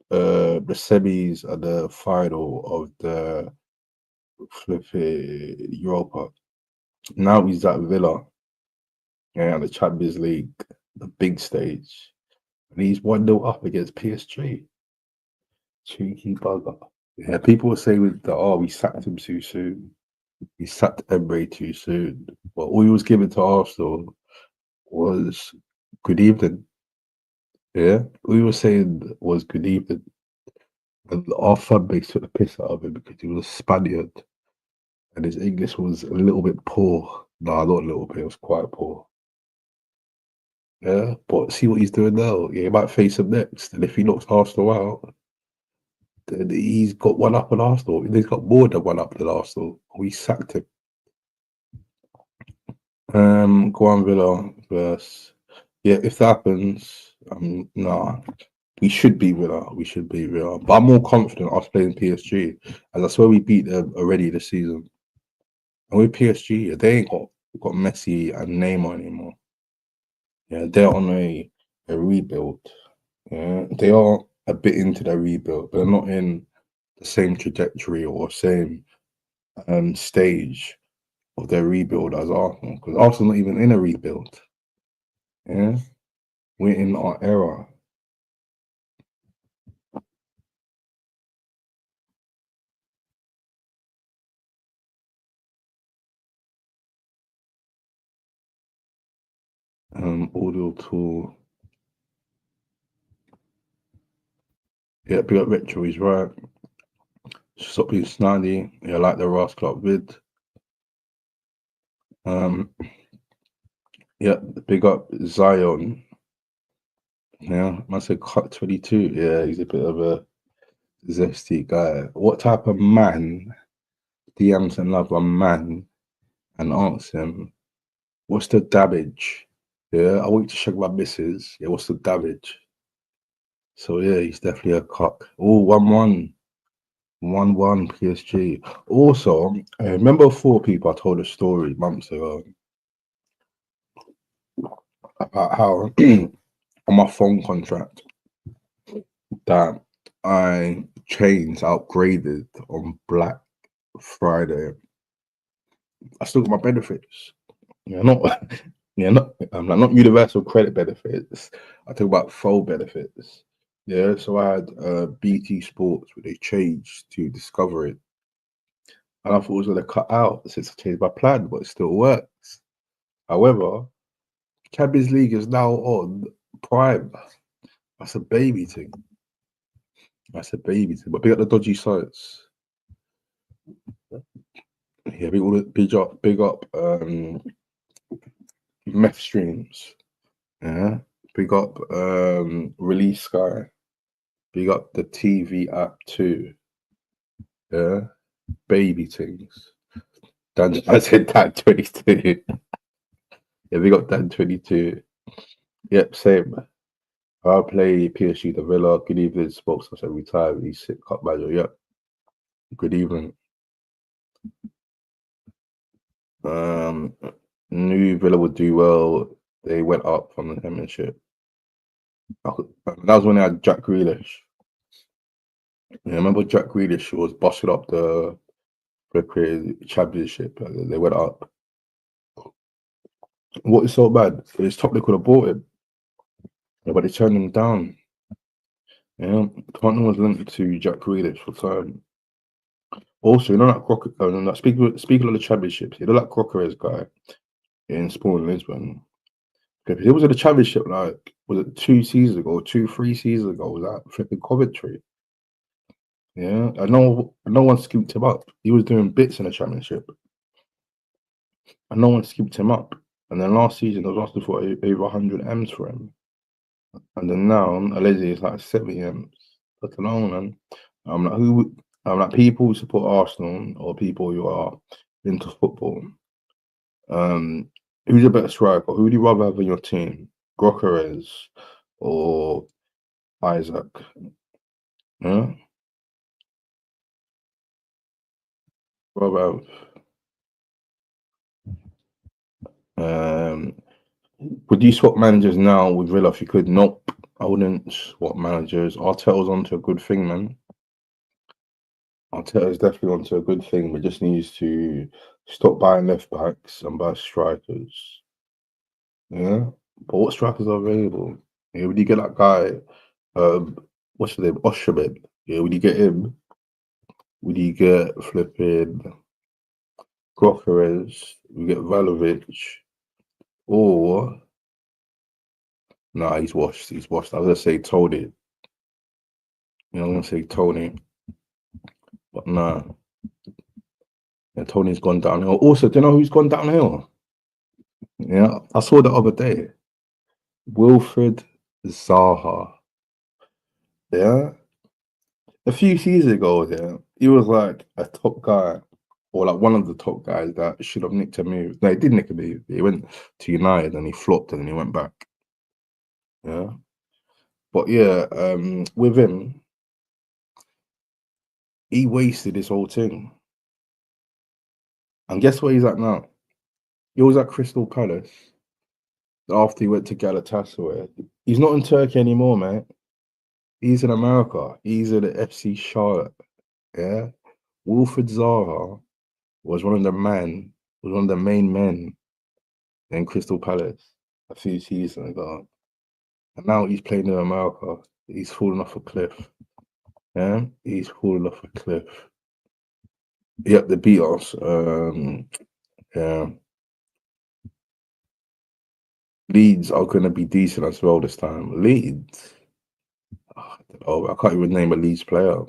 the semis and the final of the flipping Europa. Now he's at Villa, yeah, the Champions League, the big stage, and he's 1-0 up against PSG. Cheeky bugger. Yeah, people were saying that, oh, we sacked him too soon. We sacked Emery too soon. But all he was given to Arsenal was good evening. Yeah, all he was saying was good evening. And our fan base took the piss out of him because he was a Spaniard and his English was a little bit poor. Nah, not a little bit, it was quite poor. Yeah, but see what he's doing now. Yeah, he might face him next. And if he knocks Arsenal out, then he's got one up on Arsenal. He's got more than one up than Arsenal. We sacked him. Guan Villa versus. Yeah, if that happens, nah. We should be Villa. We should be Villa. But I'm more confident us playing PSG. And that's where we beat them already this season. And with PSG, they ain't got Messi and Neymar anymore. Yeah, they're on a rebuild. Yeah, they are a bit into their rebuild, but they're not in the same trajectory or same stage of their rebuild as Arsenal. Because Arsenal not even in a rebuild. Yeah, we're in our era. Audio tool. Yeah, big up Retro, he's right. Stop being snidey. Yeah, like the Ross Club vid. Yeah, big up Zion. Yeah, I said cut 22. Yeah, he's a bit of a zesty guy. What type of man DMs another man and asks him, what's the damage? Yeah, I want you to check my missus. Yeah, what's the damage? So yeah, he's definitely a cock. Oh, 1-1. 1-1 PSG. Also, I remember 4 people I told a story months ago about how on my phone contract that I changed, upgraded on Black Friday. I still got my benefits. Yeah, not not universal credit benefits. I talk about phone benefits. Yeah, so I had BT Sports, where they changed to Discover It. And I thought it was going to cut out since I changed my plan, but it still works. However, Champions League is now on Prime. That's a baby thing. That's a baby thing. But big up the dodgy sites. Yeah, big up meth streams. Yeah. Big up Release Sky. Big up the TV app too. Yeah. Baby things. Dan, I said Dan 22. Yeah, we got Dan 22. Yep, same. I play PSG the Villa. Good evening, spokesman said retired. He's sick cup manager. Yep. Good evening. Knew Villa would do well. They went up from the Championship. That was when they had Jack Grealish. Yeah, remember Jack Grealish was busted up the Championship. They went up. What is so bad? It's top they could have bought him, but they turned him down. Yeah, Tottenham was linked to Jack Grealish for time. Also, you know that Crocker. Speaking of the Championships, you know that Crockeres guy in Sporting Lisbon. If he was in the Championship, like, was it 2 seasons ago, 3 seasons ago? Was that flipping Coventry? Yeah, I know. No one scooped him up. He was doing bits in the Championship, and no one scooped him up. And then last season, I was asking for over 100 M's for him, and then now allegedly it's like 70 M's. I don't know, man. I'm like people who support Arsenal or people who are into football. Who's a better striker? Who would you rather have on your team, Gyökeres or Isaac? Yeah. Rather have. Would you swap managers now with Villa if you could? Nope, I wouldn't swap managers. Arteta's onto a good thing, man. Arteta's definitely onto a good thing, but just needs to stop buying left backs and buy strikers. Yeah, but what strikers are available? Yeah, would you get that guy? What's his name? Oshobin. Yeah, would you get him? Would you get flipping Gyökeres? We get Vlahovic, or nah, he's washed. He's washed. I was gonna say Tony. You know, I'm gonna say Tony, but nah. And Tony's gone downhill. Also, do you know who's gone downhill? Yeah, I saw the other day. Wilfred Zaha. Yeah. A few seasons ago, yeah, he was like a top guy, or like one of the top guys that should have nicked a move. No, he did nick a move. He went to United and he flopped and then he went back. Yeah. But yeah, with him, he wasted his whole thing. And guess where he's at now? He was at Crystal Palace after he went to Galatasaray. He's not in Turkey anymore, man. He's in America. He's at the FC Charlotte. Yeah. Wilfred Zaha was one of the main men in Crystal Palace a few seasons ago. And now he's playing in America. He's fallen off a cliff. Yeah, he's fallen off a cliff. Yep, they beat us. Yeah. Leeds are going to be decent as well this time. Leeds. Oh, I can't even name a Leeds player.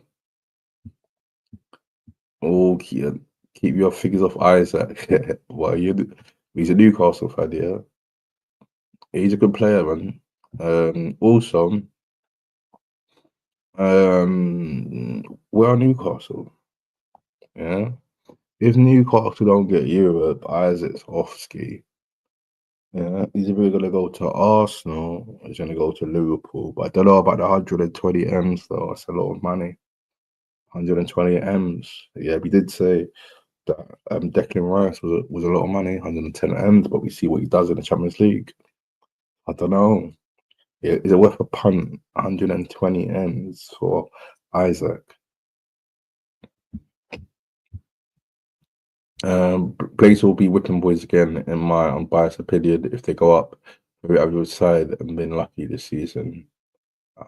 Oh, keep your fingers off Isaac. Well, he's a Newcastle fan, yeah. He's a good player, man. Also, where are Newcastle? Yeah. If Newcastle don't get Europe, Isaac's off ski. Yeah, he's either going to go to Arsenal or he's going to go to Liverpool. But I don't know about the 120 M's, though. That's a lot of money. 120 M's. Yeah, we did say that Declan Rice was a lot of money, 110 M's, but we see what he does in the Champions League. I don't know. Yeah, is it worth a punt? 120 M's for Isaac. Blaze will be whipping boys again, in my unbiased opinion, if they go up every other side and been lucky this season. I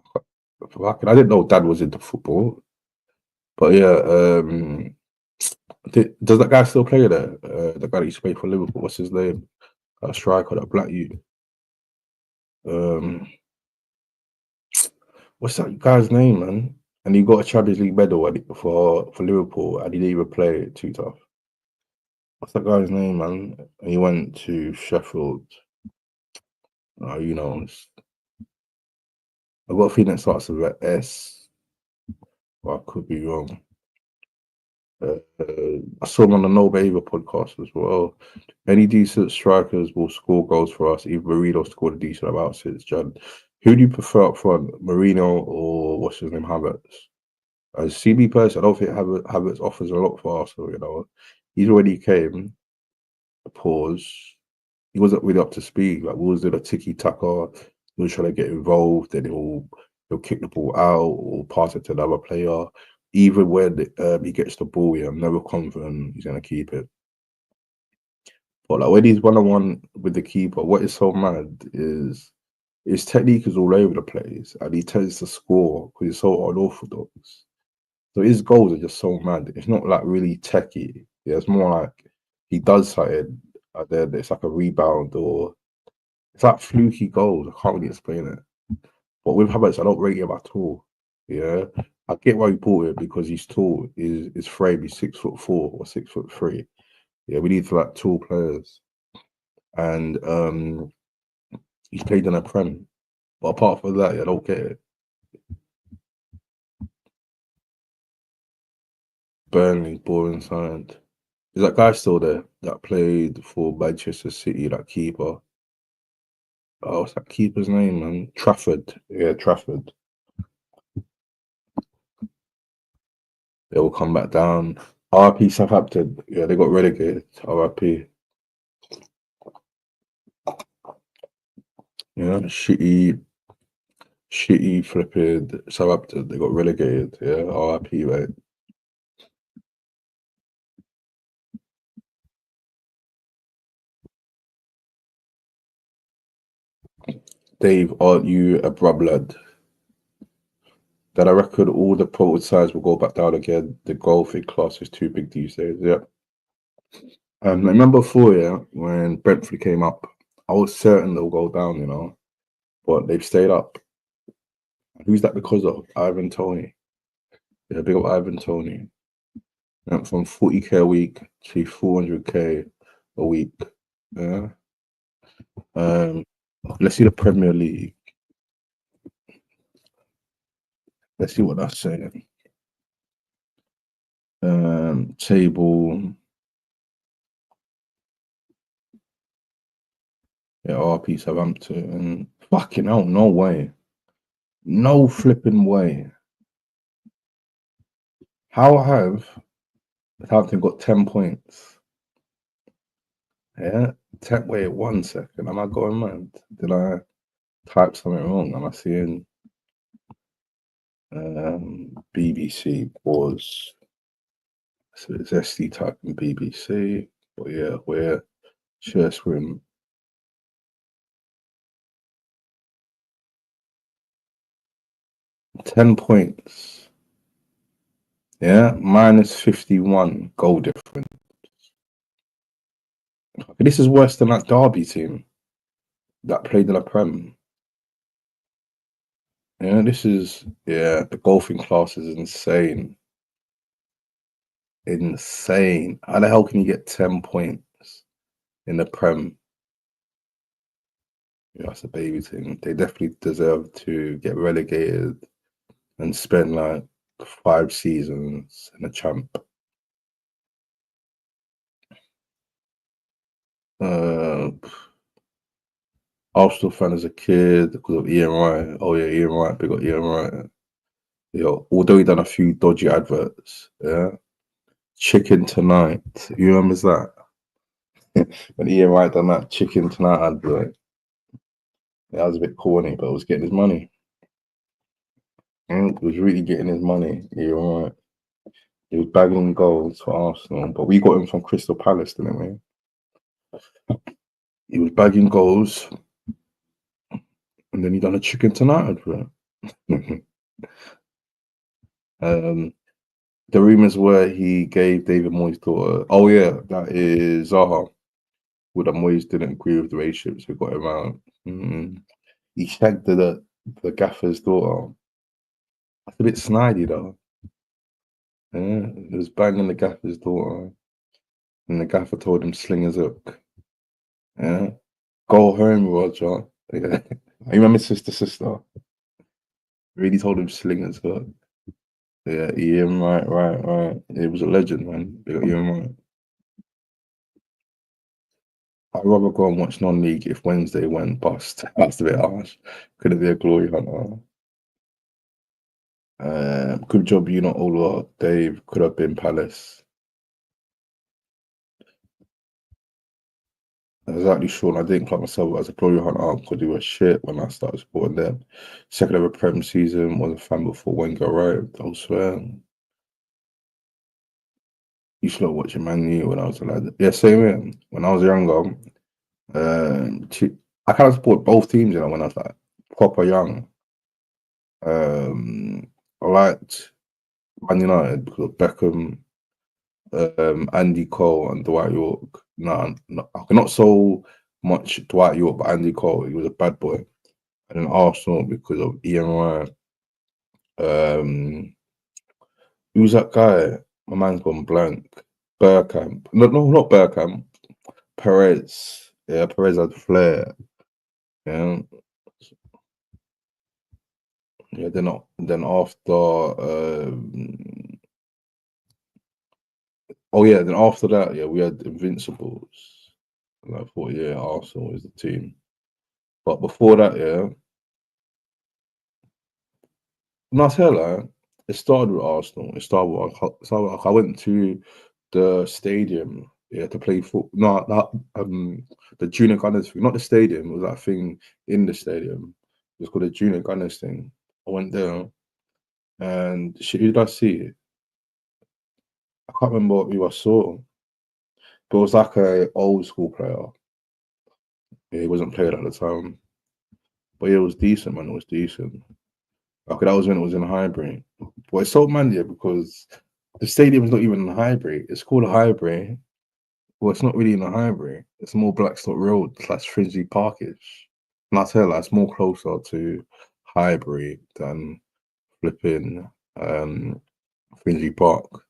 didn't know Dad was into football, but yeah. Does that guy still play there? The guy that used to play for Liverpool, what's his name? That striker, that black youth. What's that guy's name, man? And he got a Champions League medal for Liverpool, and he didn't even play too tough. What's that guy's name, man? And he went to Sheffield. You know, I've got a feeling it starts with an S, but I could be wrong. I saw him on the No Behavior podcast as well. Any decent strikers will score goals for us. Even Burrito scored a decent amount since Jan. Who do you prefer up front, Mourinho or what's his name, Havertz? As CB person, I don't think Havertz offers a lot for Arsenal. You know, he's already came. Pause. He wasn't really up to speed. Like, Wolves did a tiki taka. He was trying to get involved, then he'll kick the ball out or pass it to another player. Even when he gets the ball, yeah, I'm never confident he's gonna keep it. But like when he's 1-on-1 with the keeper, what is so mad is his technique is all over the place, and he tends to score because he's so unorthodox. So his goals are just so mad. It's not like really techie. Yeah, it's more like he does something, and then it's like a rebound, or it's like fluky goals. I can't really explain it. But with Havertz, I don't rate him at all. Yeah, I get why he bought it because he's tall. His frame, he's 6'4" or 6'3". Yeah, we need like tall players, and he's played in a Prem. But apart from that, I don't get it. Burnley, boring side. Is that guy still there that played for Manchester City, that keeper? Oh, what's that keeper's name, man? Trafford. Yeah, Trafford. They will come back down. RIP Southampton. Yeah, they got relegated. RIP. Yeah, shitty flipping Southampton. They got relegated. Yeah, RIP, mate. Dave, aren't you a brub lad? That I reckon all the pro sides will go back down again. The golfing class is too big these days. Yeah. Remember before, yeah, when Brentford came up, I was certain they'll go down, you know, but they've stayed up. Who's that because of? Ivan Toney. Yeah, big up Ivan Toney. Went from 40k a week to 400k a week. Yeah. Let's see the Premier League. Let's see what that's saying. Table. Yeah, RP Southampton. Fucking hell, no way. No flipping way. How have Southampton got 10 points? Yeah, wait 1 second. Am I going mad? Did I type something wrong? Am I seeing BBC was, so it's SD typing BBC, but yeah, we're share screen. $10 points. Yeah, minus 51 goal difference. This is worse than that Derby team that played in the Prem. Yeah, the golfing class is insane. Insane. How the hell can you get 10 points in the Prem? Yeah, that's a baby thing. They definitely deserve to get relegated and spend like 5 seasons in a champ. Arsenal fan as a kid because of Ian Wright. Oh yeah, Ian Wright, big up Ian Wright. Yeah, although he done a few dodgy adverts, yeah. Chicken Tonight. You remember that? When Ian Wright done that Chicken Tonight advert. Yeah, that was a bit corny, but it was getting his money. It was really getting his money. Ian Wright. He was bagging goals for Arsenal, but we got him from Crystal Palace, didn't we? He was bagging goals, and then he done a Chicken Tonight advert. The rumors were he gave David Moyes' daughter. Oh yeah, that is Zaha. Well, that Moyes didn't agree with the relationship, so we got him out. He shagged the gaffer's daughter. That's a bit snidey though. Yeah, he was banging the gaffer's daughter, and the gaffer told him sling his hook. Yeah, go home, Roger. Yeah. I remember sister. Really told him sling his hook. Yeah, Ian, right. He was a legend, man. Big up Ian Wright. I'd rather go and watch non-league if Wednesday went bust. That's a bit harsh. Couldn't be a glory hunter. Good job, you not all Dave. Could have been Palace. Exactly, Sean. I didn't class myself as a glory hunter because they were shit when I started supporting them. Second ever Prem season, was a fan before Wenger arrived. I swear. Used to love watching Man U when I was a lad. Yeah, same here. When I was younger, I kind of support both teams, you know, when I was like proper young. I liked Man United because of Beckham, Andy Cole, and Dwight York. Not so much Dwight York, but Andy Cole. He was a bad boy. And then Arsenal because of Ian Wright. Who's that guy? My man's gone blank. Bergkamp. No, not Bergkamp. Perez. Yeah, Perez had flair. Yeah. Yeah, then after then after that, yeah, we had Invincibles. And I thought, yeah, Arsenal is the team. But before that, yeah. No, I tell you, it started with Arsenal. I went to the stadium, yeah, to play football. No, the Junior Gunners thing, not the stadium. It was that thing in the stadium. It was called the Junior Gunners thing. I went there, and shit, who did I see? I can't remember who I saw, but it was like a old school player. Yeah, he wasn't playing at the time, but yeah, it was decent, man. It was decent. Okay, that was when it was in Highbury. But it's so mad, yeah, because the stadium's not even in Highbury. It's called Highbury. Well, it's not really in the Highbury. It's more Blackstock Road / Finchley Parkish. And I tell you, it's more closer to Highbury than flipping Finchley Park.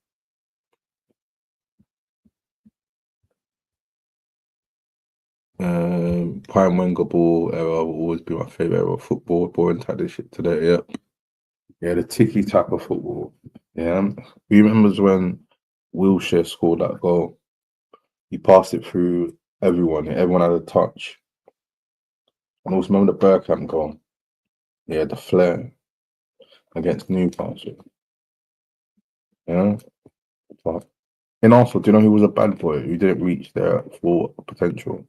Prime Wenger ball era will always be my favourite era of football. Boring tactic shit today, yep. Yeah, the ticky tack of football. Yeah. Who remembers when Wilshere scored that goal? He passed it through everyone. Everyone had a touch. And also remember the Bergkamp goal? Yeah, the flair against Newcastle. Yeah. But in Arsenal, do you know who was a bad boy who didn't reach their full potential?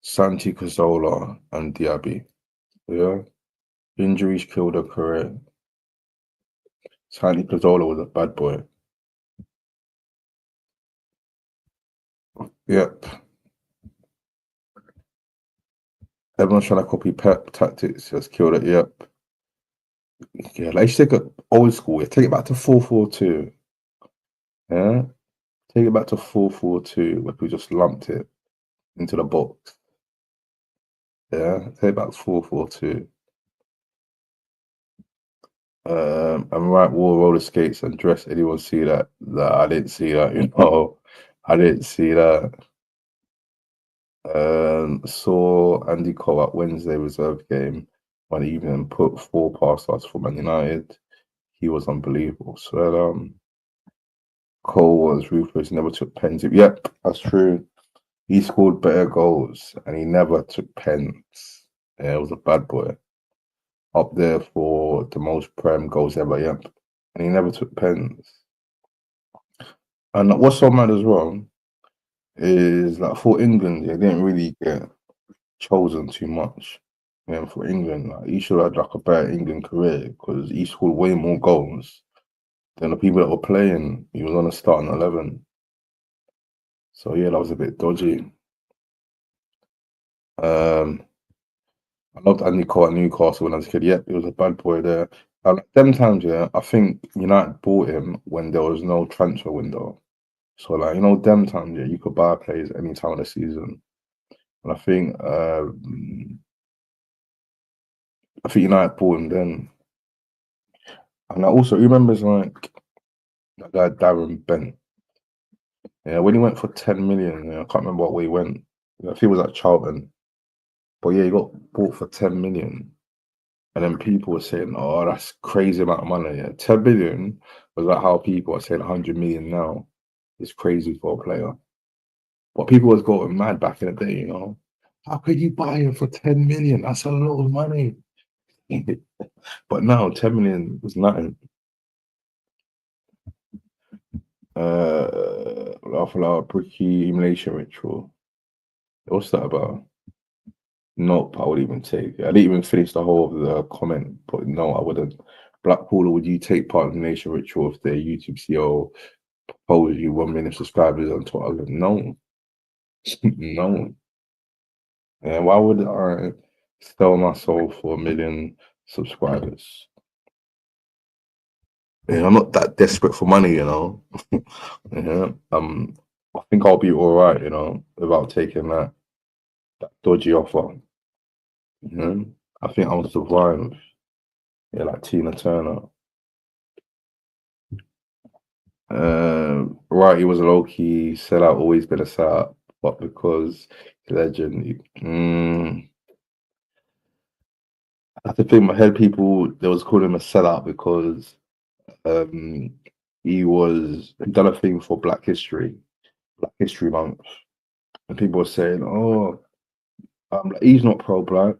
Santi Cazorla and Diaby. Yeah. Injuries killed their career. Santi Cazorla was a bad boy. Yep. Everyone's trying to copy Pep tactics. Just killed it. Yep. Yeah, let's take it old school. Yeah. Take it back to 4-4-2. Yeah. Take it back to 4-4-2, where we just lumped it into the box. Yeah. Take it back to 4-4-2. And right, wore roller skates and dress. Anyone see that? I didn't see that. You know, I didn't see that. Saw Andy Cole at Wednesday reserve game one evening, put 4 past us for Man United. He was unbelievable. So Cole was ruthless, never took pens. Yep, that's true. He scored better goals and he never took pens. Yeah, it was a bad boy. Up there for the most Prem goals ever, yep. And he never took pens. And what's so mad as well is like for England, they didn't really get chosen too much. And for England, like, he should have had like a better England career because he scored way more goals than the people that were playing. He was on a starting 11. So yeah, that was a bit dodgy. I loved Andy Cole at Newcastle when I was a kid. Yep, he was a bad boy there. Them times, yeah, I think United bought him when there was no transfer window. So like, you know, them times, yeah, you could buy players any time of the season. And I think United bought him then. And I also remembers like that guy Darren Bent. Yeah, when he went for 10 million, yeah, I can't remember what way he went. I think it was at Charlton. But yeah, he got bought for 10 million. And then people were saying, oh, that's crazy amount of money. Yeah, 10 million was like how people are saying 100 million now is crazy for a player. But people was going mad back in the day, you know. How could you buy him for 10 million? That's a lot of money. But now 10 million was nothing. Laugh Aloud, Bricky Emulation Ritual. What's that about? Nope, I would even take it. I didn't even finish the whole of the comment, but no, I wouldn't. Blackpool, would you take part in the Nation Ritual if their YouTube CEO proposed you 1 million subscribers on Twitter? No. No. Yeah, why would I sell my soul for 1 million subscribers? Yeah, I'm not that desperate for money, you know. Yeah, I think I'll be all right, you know, without taking that dodgy offer. You know, I think I'll survive. Yeah, like Tina Turner. Right, he was low key sellout, always been a sellout, but because legend. I have to think in my head, people they was calling him a sellout because he done a thing for Black History Month, and people were saying, "Oh, like, he's not pro-black.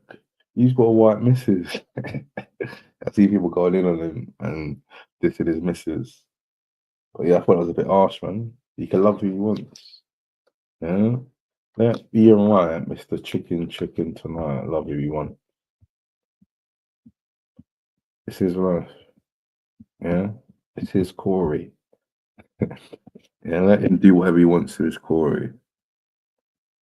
He's got a white missus." I see people going in on him and dissing his missus. But yeah, I thought it was a bit harsh, man. He can love who he wants. Yeah, yeah. Ian White, Mr. Chicken tonight. Love who you want. It's his life. Yeah, it's his Corey. Yeah, let him do whatever he wants to his Corey.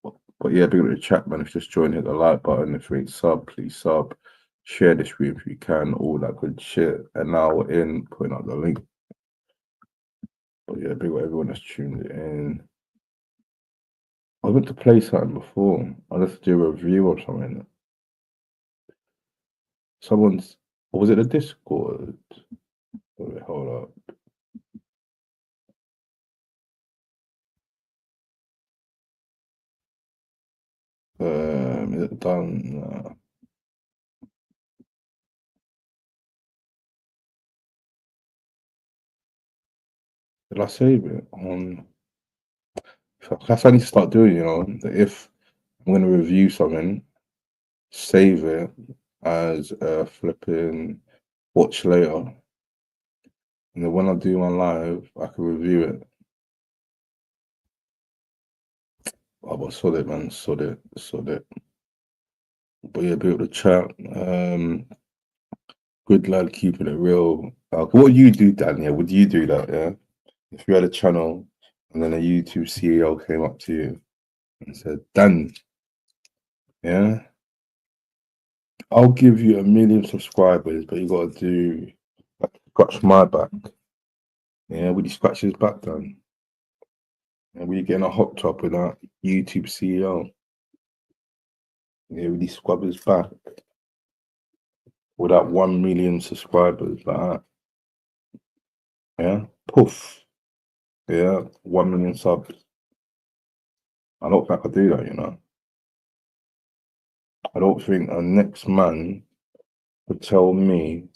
But yeah, big up the chat, man. If you just join, hit the like button. If you ain't sub, please sub. Share the stream if you can, all that good shit. And now we're in, putting out the link. But yeah, big up everyone that's tuned in. I was meant to play something before. I just do a review or something. Or was it a Discord? Wait, hold up. Is it done? Did I save it? That's what I need to start doing, you know. If I'm going to review something, save it as a flipping watch later. And then when I do my live, I can review it. Oh, but sod it, man. Sod it. But yeah, be able to chat. Good lad, keeping it real. What would you do, Dan? Yeah, would you do that? Yeah, if you had a channel and then a YouTube CEO came up to you and said, "Dan, yeah, I'll give you 1 million subscribers, but you got to scratch my back." Yeah, would you scratch his back, Dan? And would you get in a hot tub with that YouTube CEO? Yeah, would he scrub his back with that 1 million subscribers like that? Yeah, poof. Yeah, 1 million subs. I don't think I could do that, you know. I don't think a next man would tell me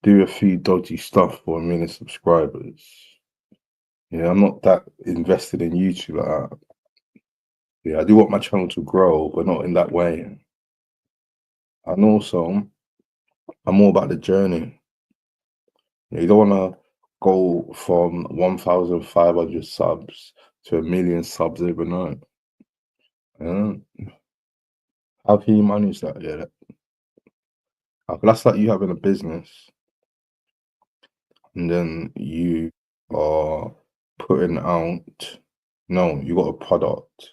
do a few dodgy stuff for 1 million subscribers. Yeah, I'm not that invested in YouTube like that. Yeah, I do want my channel to grow, but not in that way. And also, I'm more about the journey. Yeah, you don't want to go from 1,500 subs to 1 million subs overnight. Yeah. How can you manage that? Yeah, that's like you having a business and then you are putting out, no, you got a product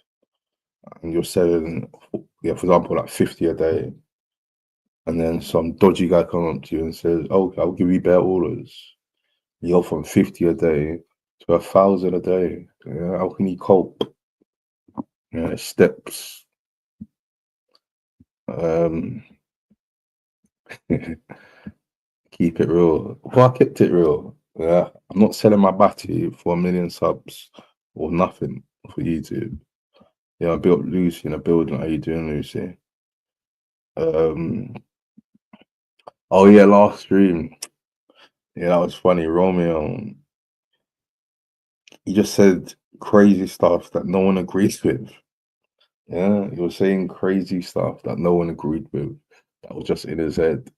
and you're selling, yeah, for example, like 50 a day. And then some dodgy guy comes up to you and says, "Okay, I'll give you better orders." You're from 50 a day to 1,000 a day. Yeah, how can you cope? Yeah, steps. Keep it real. Well, I kept it real. Yeah, I'm not selling my battery for 1 million subs or nothing for YouTube. Yeah, I built Lucy in a building. How you doing, Lucy? Oh yeah, last stream. Yeah, that was funny. Romeo, he just said, crazy stuff that no one agrees with. Yeah, he was saying crazy stuff that no one agreed with. That was just in his head.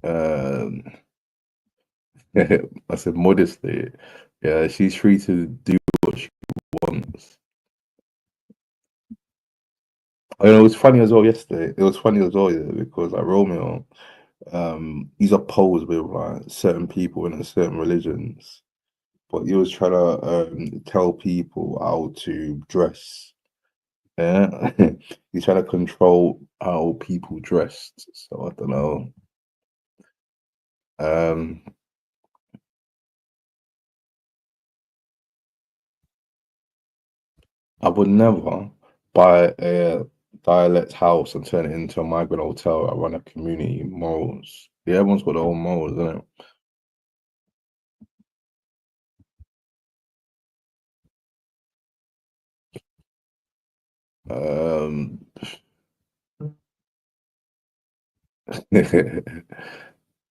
Um, I said modestly. Yeah, she's free to do what she wants. I know it was funny as well yesterday. It was funny as well, yeah, because like Romeo, he's opposed with like certain people in certain religions, but he was trying to tell people how to dress. Yeah, he's trying to control how people dressed. So I don't know. I would never buy a dialect house and turn it into a migrant hotel. I run a community morals. Yeah, everyone's got their own morals, isn't it?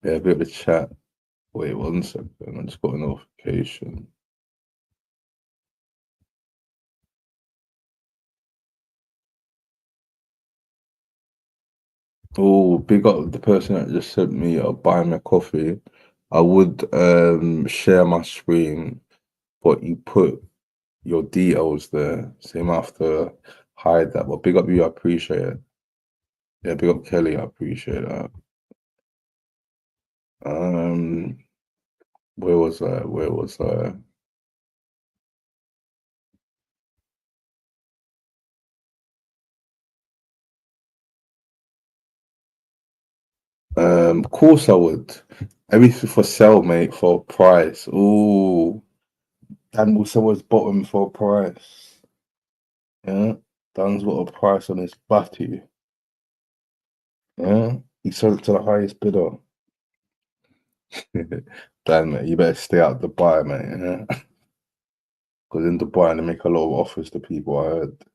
Yeah, a bit of a chat. Wait 1 second. I just got a notification. Oh, big up the person that just sent me a buy me a coffee. I would share my screen, but you put your details there, so you might have to hide that. But big up you, I appreciate it. Yeah, big up Kelly, I appreciate that. Where was I? Where was I? Of course I would. Everything for sale, mate, for a price. Ooh, Dan Wilson was bottom for a price. Yeah, Dan's got a price on his body. Yeah, he sold it to the highest bidder. Dan, mate, you better stay out Dubai, mate. Yeah, because in Dubai they make a lot of offers to people. I heard.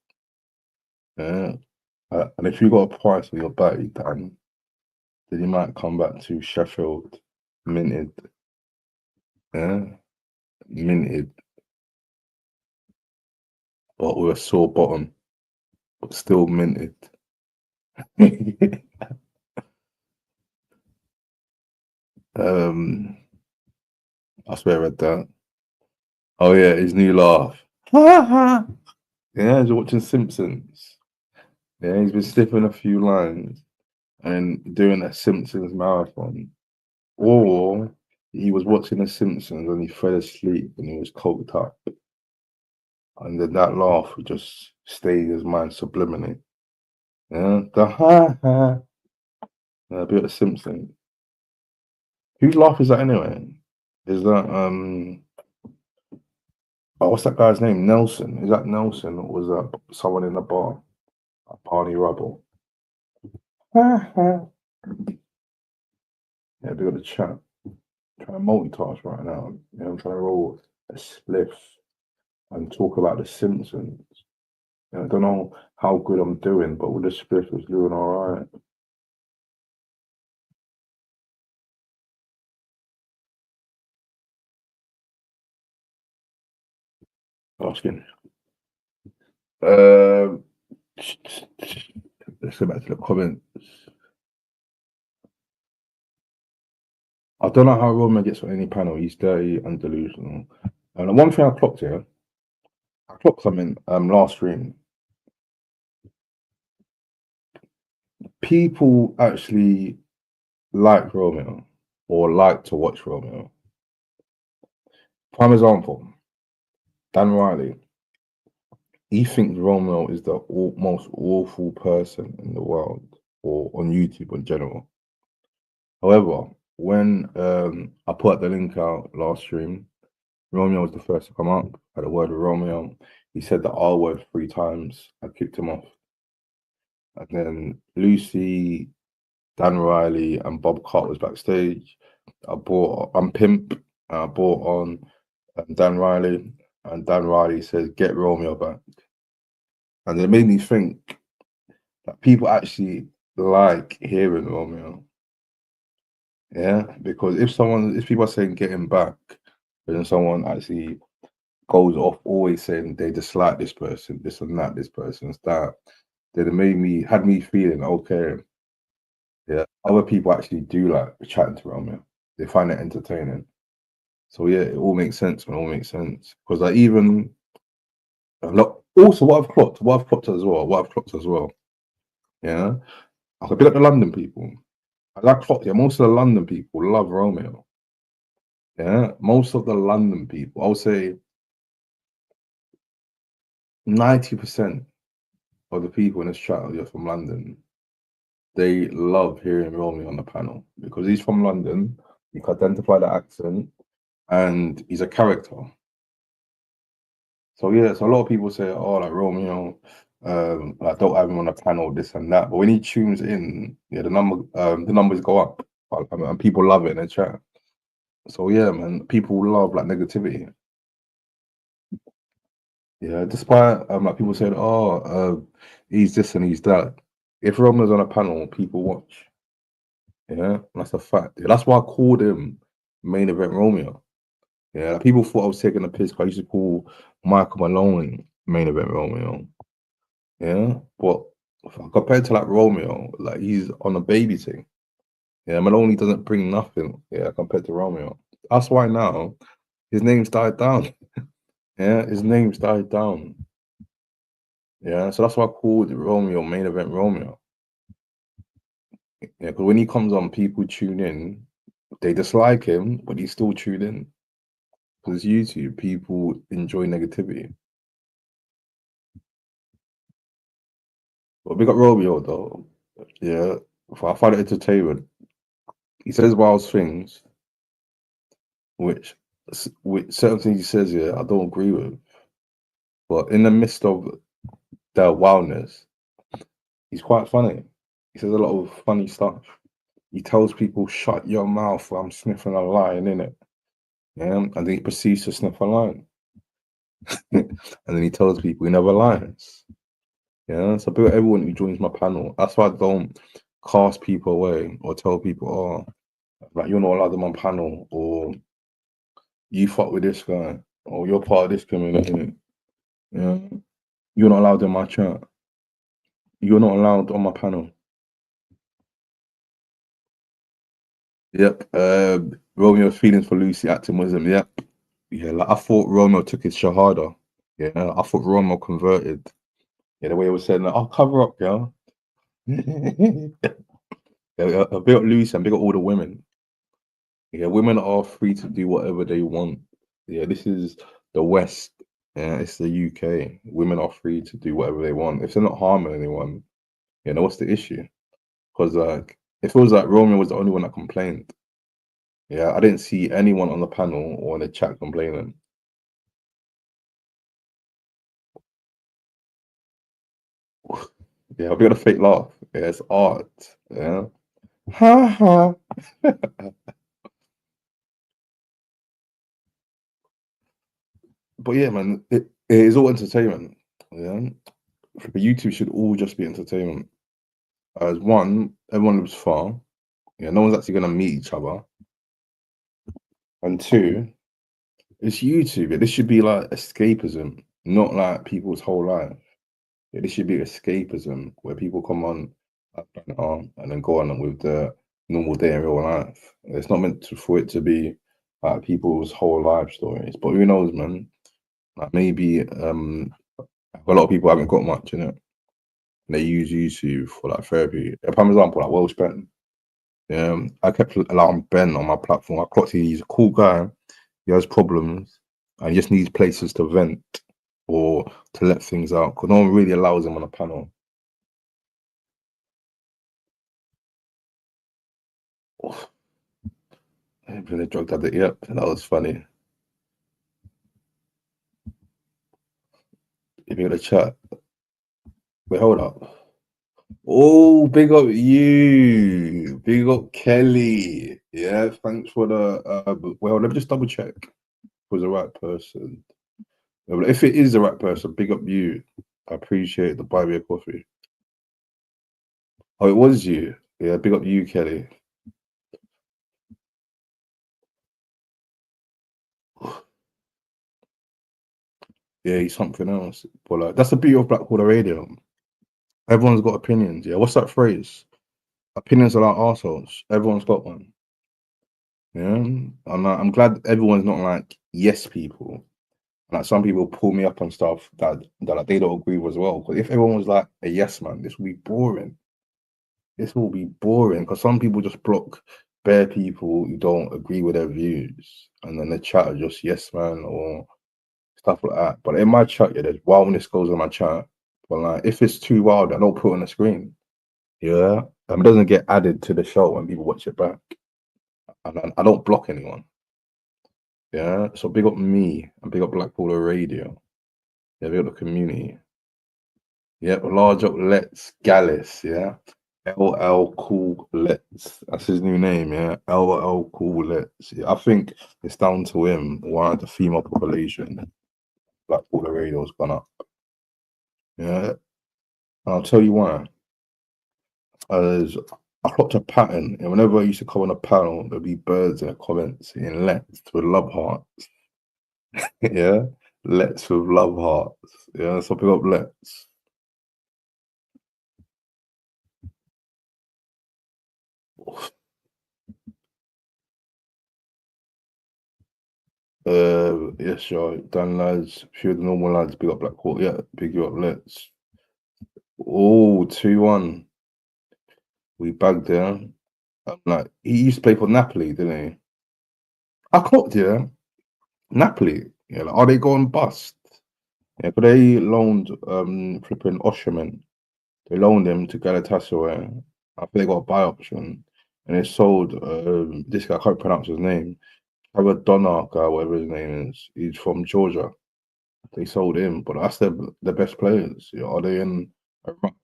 Yeah, and if you got a price on your body, Dan, then you might come back to Sheffield, minted. Yeah, minted, but with a sore bottom, but still minted. I swear I read that. Oh yeah, his new laugh. Yeah, he's watching Simpsons. Yeah, he's been slipping a few lines and doing a Simpsons marathon. Or he was watching the Simpsons and he fell asleep and he was coked up. And then that laugh would just stay in his mind subliminally. Yeah, the ha ha. Yeah, a bit of Simpsons. Whose laugh is that anyway? Is that oh, what's that guy's name? Nelson. Is that Nelson or was that someone in the bar? Barney Rubble. Yeah, we got a chat. I'm trying to multitask right now. You know, I'm trying to roll a spliff and talk about the Simpsons. You know, I don't know how good I'm doing, but with the spliff was doing all right. Asking. Let's go back to the comments. I don't know how Roman gets on any panel. He's dirty and delusional. And one thing I clocked here, I clocked something last stream. People actually like Romeo or like to watch Romeo. Prime example, Dan Riley. He thinks Romeo is the most awful person in the world or on YouTube in general. However, when I put the link out last stream, Romeo was the first to come up. Had a word with Romeo. He said the R word 3 times. I kicked him off. And then Lucy, Dan Riley, and Bob Cart was backstage. I'm Pimp. I brought on Dan Riley, and Dan Riley says, "Get Romeo back." And it made me think that people actually like hearing Romeo. Yeah, because if people are saying get him back, But then someone actually goes off always saying they dislike this person, this and that, this person's that. Then it had me feeling okay. Yeah, other people actually do like chatting to Romeo. They find it entertaining. So yeah, it all makes sense. Man, it all makes sense because like even also what I've clocked as well. Yeah, I could pick up the London people. As I clocked, yeah, most of the London people love Romeo. Yeah, most of the London people, I would say 90% of the people in this chat are from London. They love hearing Romeo on the panel because he's from London. You can identify the accent, and he's a character. So yeah, so a lot of people say, "Oh, like Romeo, like don't have him on the panel, this and that." But when he tunes in, yeah, the numbers go up, and people love it in the chat. So yeah, man, people love like negativity. Yeah, despite like people saying, "Oh, he's this and he's that." If Romeo's on a panel, people watch. Yeah, that's a fact. Yeah, that's why I called him main event Romeo. Yeah, like people thought I was taking a piss. 'Cause I used to call Michael Maloney main event Romeo. Yeah, but compared to like Romeo, like he's on a baby thing. Yeah, Maloney doesn't bring nothing. Yeah, compared to Romeo. That's why now his name's died down. Yeah, his name's died down. Yeah, so that's why I called Romeo main event Romeo. Yeah, because when he comes on, people tune in. They dislike him, but he still tune in. Because YouTube, people enjoy negativity. But big up Romeo though. Yeah, I find it entertainment. He says wild things, which certain things he says, yeah, I don't agree with. But in the midst of the wildness, he's quite funny. He says a lot of funny stuff. He tells people, "Shut your mouth! I'm sniffing a line, innit?" Yeah, and then he proceeds to sniff a line, and then he tells people he never lies. Yeah, so big up everyone who joins my panel. That's why I don't cast people away or tell people, "Oh, like you're not allowed them on panel," or "You fuck with this guy," or "You're part of this community." Yeah, you're not allowed in my chat. You're not allowed on my panel. Yep. Romeo's feelings for Lucy acting wisdom. Yep. Yeah, like I thought Romeo took his shahada. Yeah, I thought Romeo converted. Yeah, the way he was saying, like, "I'll cover up, girl." Yeah, a big up Lucy and big up all the women. Yeah, women are free to do whatever they want. Yeah, this is the West. Yeah, it's the UK. Women are free to do whatever they want. If they're not harming anyone, you know, what's the issue? Because like it feels like Romeo was the only one that complained. Yeah, I didn't see anyone on the panel or in the chat complaining. Yeah, we got a fake laugh. Yeah, it's art. Yeah. Ha ha. But yeah, man, it is all entertainment. Yeah. But YouTube should all just be entertainment. As one, everyone lives far. Yeah, no one's actually gonna meet each other. And two, it's YouTube. Yeah, this should be like escapism, not like people's whole life. Yeah, this should be escapism where people come on and then go on with the normal day in real life. It's not meant for it to be like people's whole life stories. But who knows, man? Like maybe a lot of people haven't got much in it. They use YouTube for like therapy. A prime example, like Welsh Ben. I kept allowing Ben on my platform. I clocked he's a cool guy. He has problems and he just needs places to vent or to let things out because no one really allows him on a panel. Been a drug addict, yep, that was funny. If you're gonna chat, wait, hold up. Oh, big up you, big up Kelly. Yeah, thanks for the. Well, let me just double check. Was the right person. If it is the right person, big up you. I appreciate the buy me a coffee. Oh, it was you. Yeah, big up you, Kelly. yeah, he's something else. But like, that's the beauty of Black Quarter Radio. Everyone's got opinions. Yeah, what's that phrase? Opinions are like arseholes. Everyone's got one. Yeah, I'm glad everyone's not like yes people. Like some people pull me up on stuff that like, they don't agree with as well. Because if everyone was like a yes man, this would be boring. This will be boring because some people just block bare people who don't agree with their views, and then the chat are just yes man or stuff like that. But in my chat, yeah, there's wildness goes in my chat. But like, if it's too wild, I don't put it on the screen. Yeah, it doesn't get added to the show when people watch it back. And I don't block anyone. Yeah, so big up me and big up Black Baller Radio. Yeah, big up the community. Yeah, large up Let's Gallus. Yeah, LL Cool Let's. That's his new name. Yeah, LL Cool Let's. Yeah, I think it's down to him why the female population Black Baller Radio's gone up. Yeah, and I'll tell you why. As I clocked a pattern, and whenever I used to come on a panel, there'd be birds in the comments in Let's with love hearts. Yeah, Let's with love hearts. Yeah, so pick up Let's. Yes, sure. Dan lads, few of the normal lads, big up Black Quarter. Yeah, big you up, Let's. Oh, 2-1. We bagged there. Like he used to play for Napoli, didn't he? I clocked, yeah. Napoli. Yeah, like, are they going bust? Yeah, but they loaned flipping Osherman. They loaned him to Galatasaray. I think they got a buy option. And they sold this guy, I can't pronounce his name. Aradona guy, whatever his name is. He's from Georgia. They sold him, but that's the best players. Yeah, are they in a rut?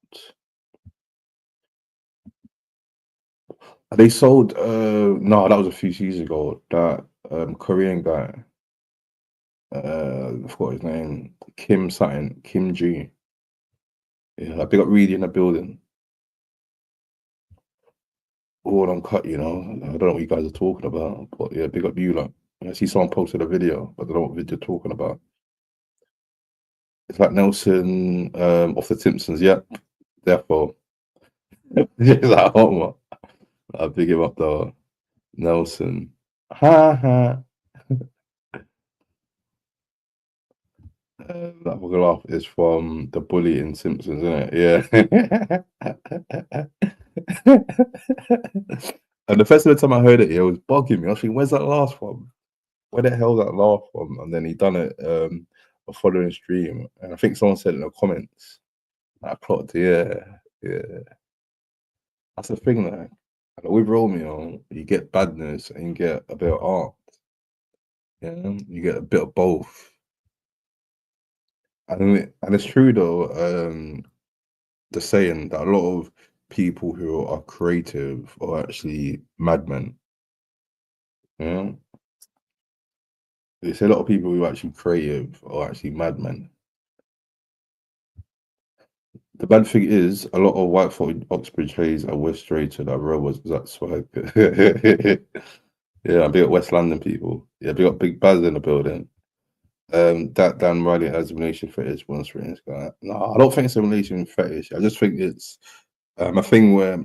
They sold no, that was a few seasons ago. That Korean guy. I forgot his name. Kim something. Kim G. Yeah, I big up Reedy in the building. All uncut, you know. I don't know what you guys are talking about, but yeah, big up you lot. I see someone posted a video, but I don't know what video you're talking about. It's like Nelson off the Simpsons, yep. Therefore, just like Homer. I big him up though. Nelson. Ha ha. That fucking laugh is from the bully in Simpsons, isn't it? Yeah. And the first time I heard it, it was bugging me. I was thinking, where's that laugh from? Where the hell that laugh from? And then he done it a following stream, and I think someone said in the comments, I clocked, yeah. That's the thing, like with Romeo, you get badness and you get a bit of art. Yeah, you get a bit of both. And it's true though, the saying that a lot of people who are creative are actually madmen. Yeah. They say a lot of people who are actually creative are actually madmen. The bad thing is, a lot of white-footed Oxbridge Hayes are West Drayton are robots. That's swag. Yeah, big up West London people. Yeah, big up Big Baz in the building. That Dan Riley has a relation fetish once for this guy. No, I don't think it's a relation fetish. I just think it's a thing where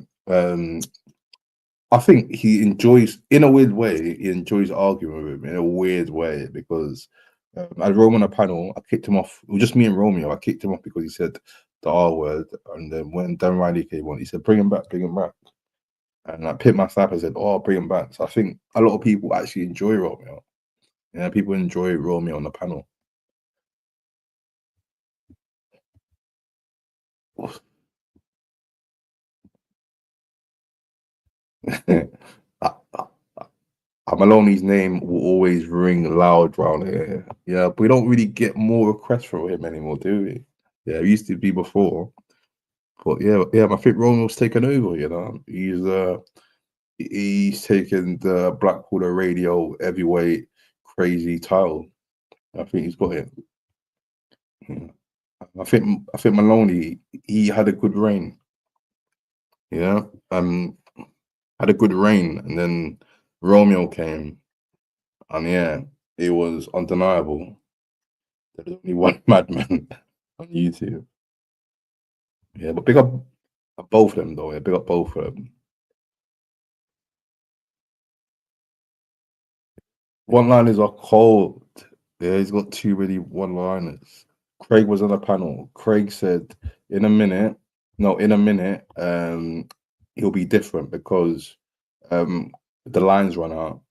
I think he enjoys, in a weird way, he enjoys arguing with him in a weird way because I had Rome on a panel. I kicked him off. It was just me and Romeo. I kicked him off because he said the R word, and then when Dan Riley came on, he said, "Bring him back, bring him back." And I picked my snap and said, "Oh, I'll bring him back." So I think a lot of people actually enjoy Romeo. Yeah, people enjoy Romeo on the panel. Maloney's name will always ring loud around here. Yeah, but we don't really get more requests for him anymore, do we? Yeah, it used to be before. But yeah, I think Romeo's taken over, you know. He's taken the Black Quarter Radio heavyweight crazy title. I think he's got it. Yeah. I think Maloney, he had a good reign. Yeah. Had a good reign, and then Romeo came, and yeah, it was undeniable. There's only one madman on YouTube. Yeah, but big up both of them though. Yeah, big up both of them. One-liners are cold. Yeah, he's got too many one-liners. Craig was on the panel. Craig said, in a minute, he'll be different because the lines run out.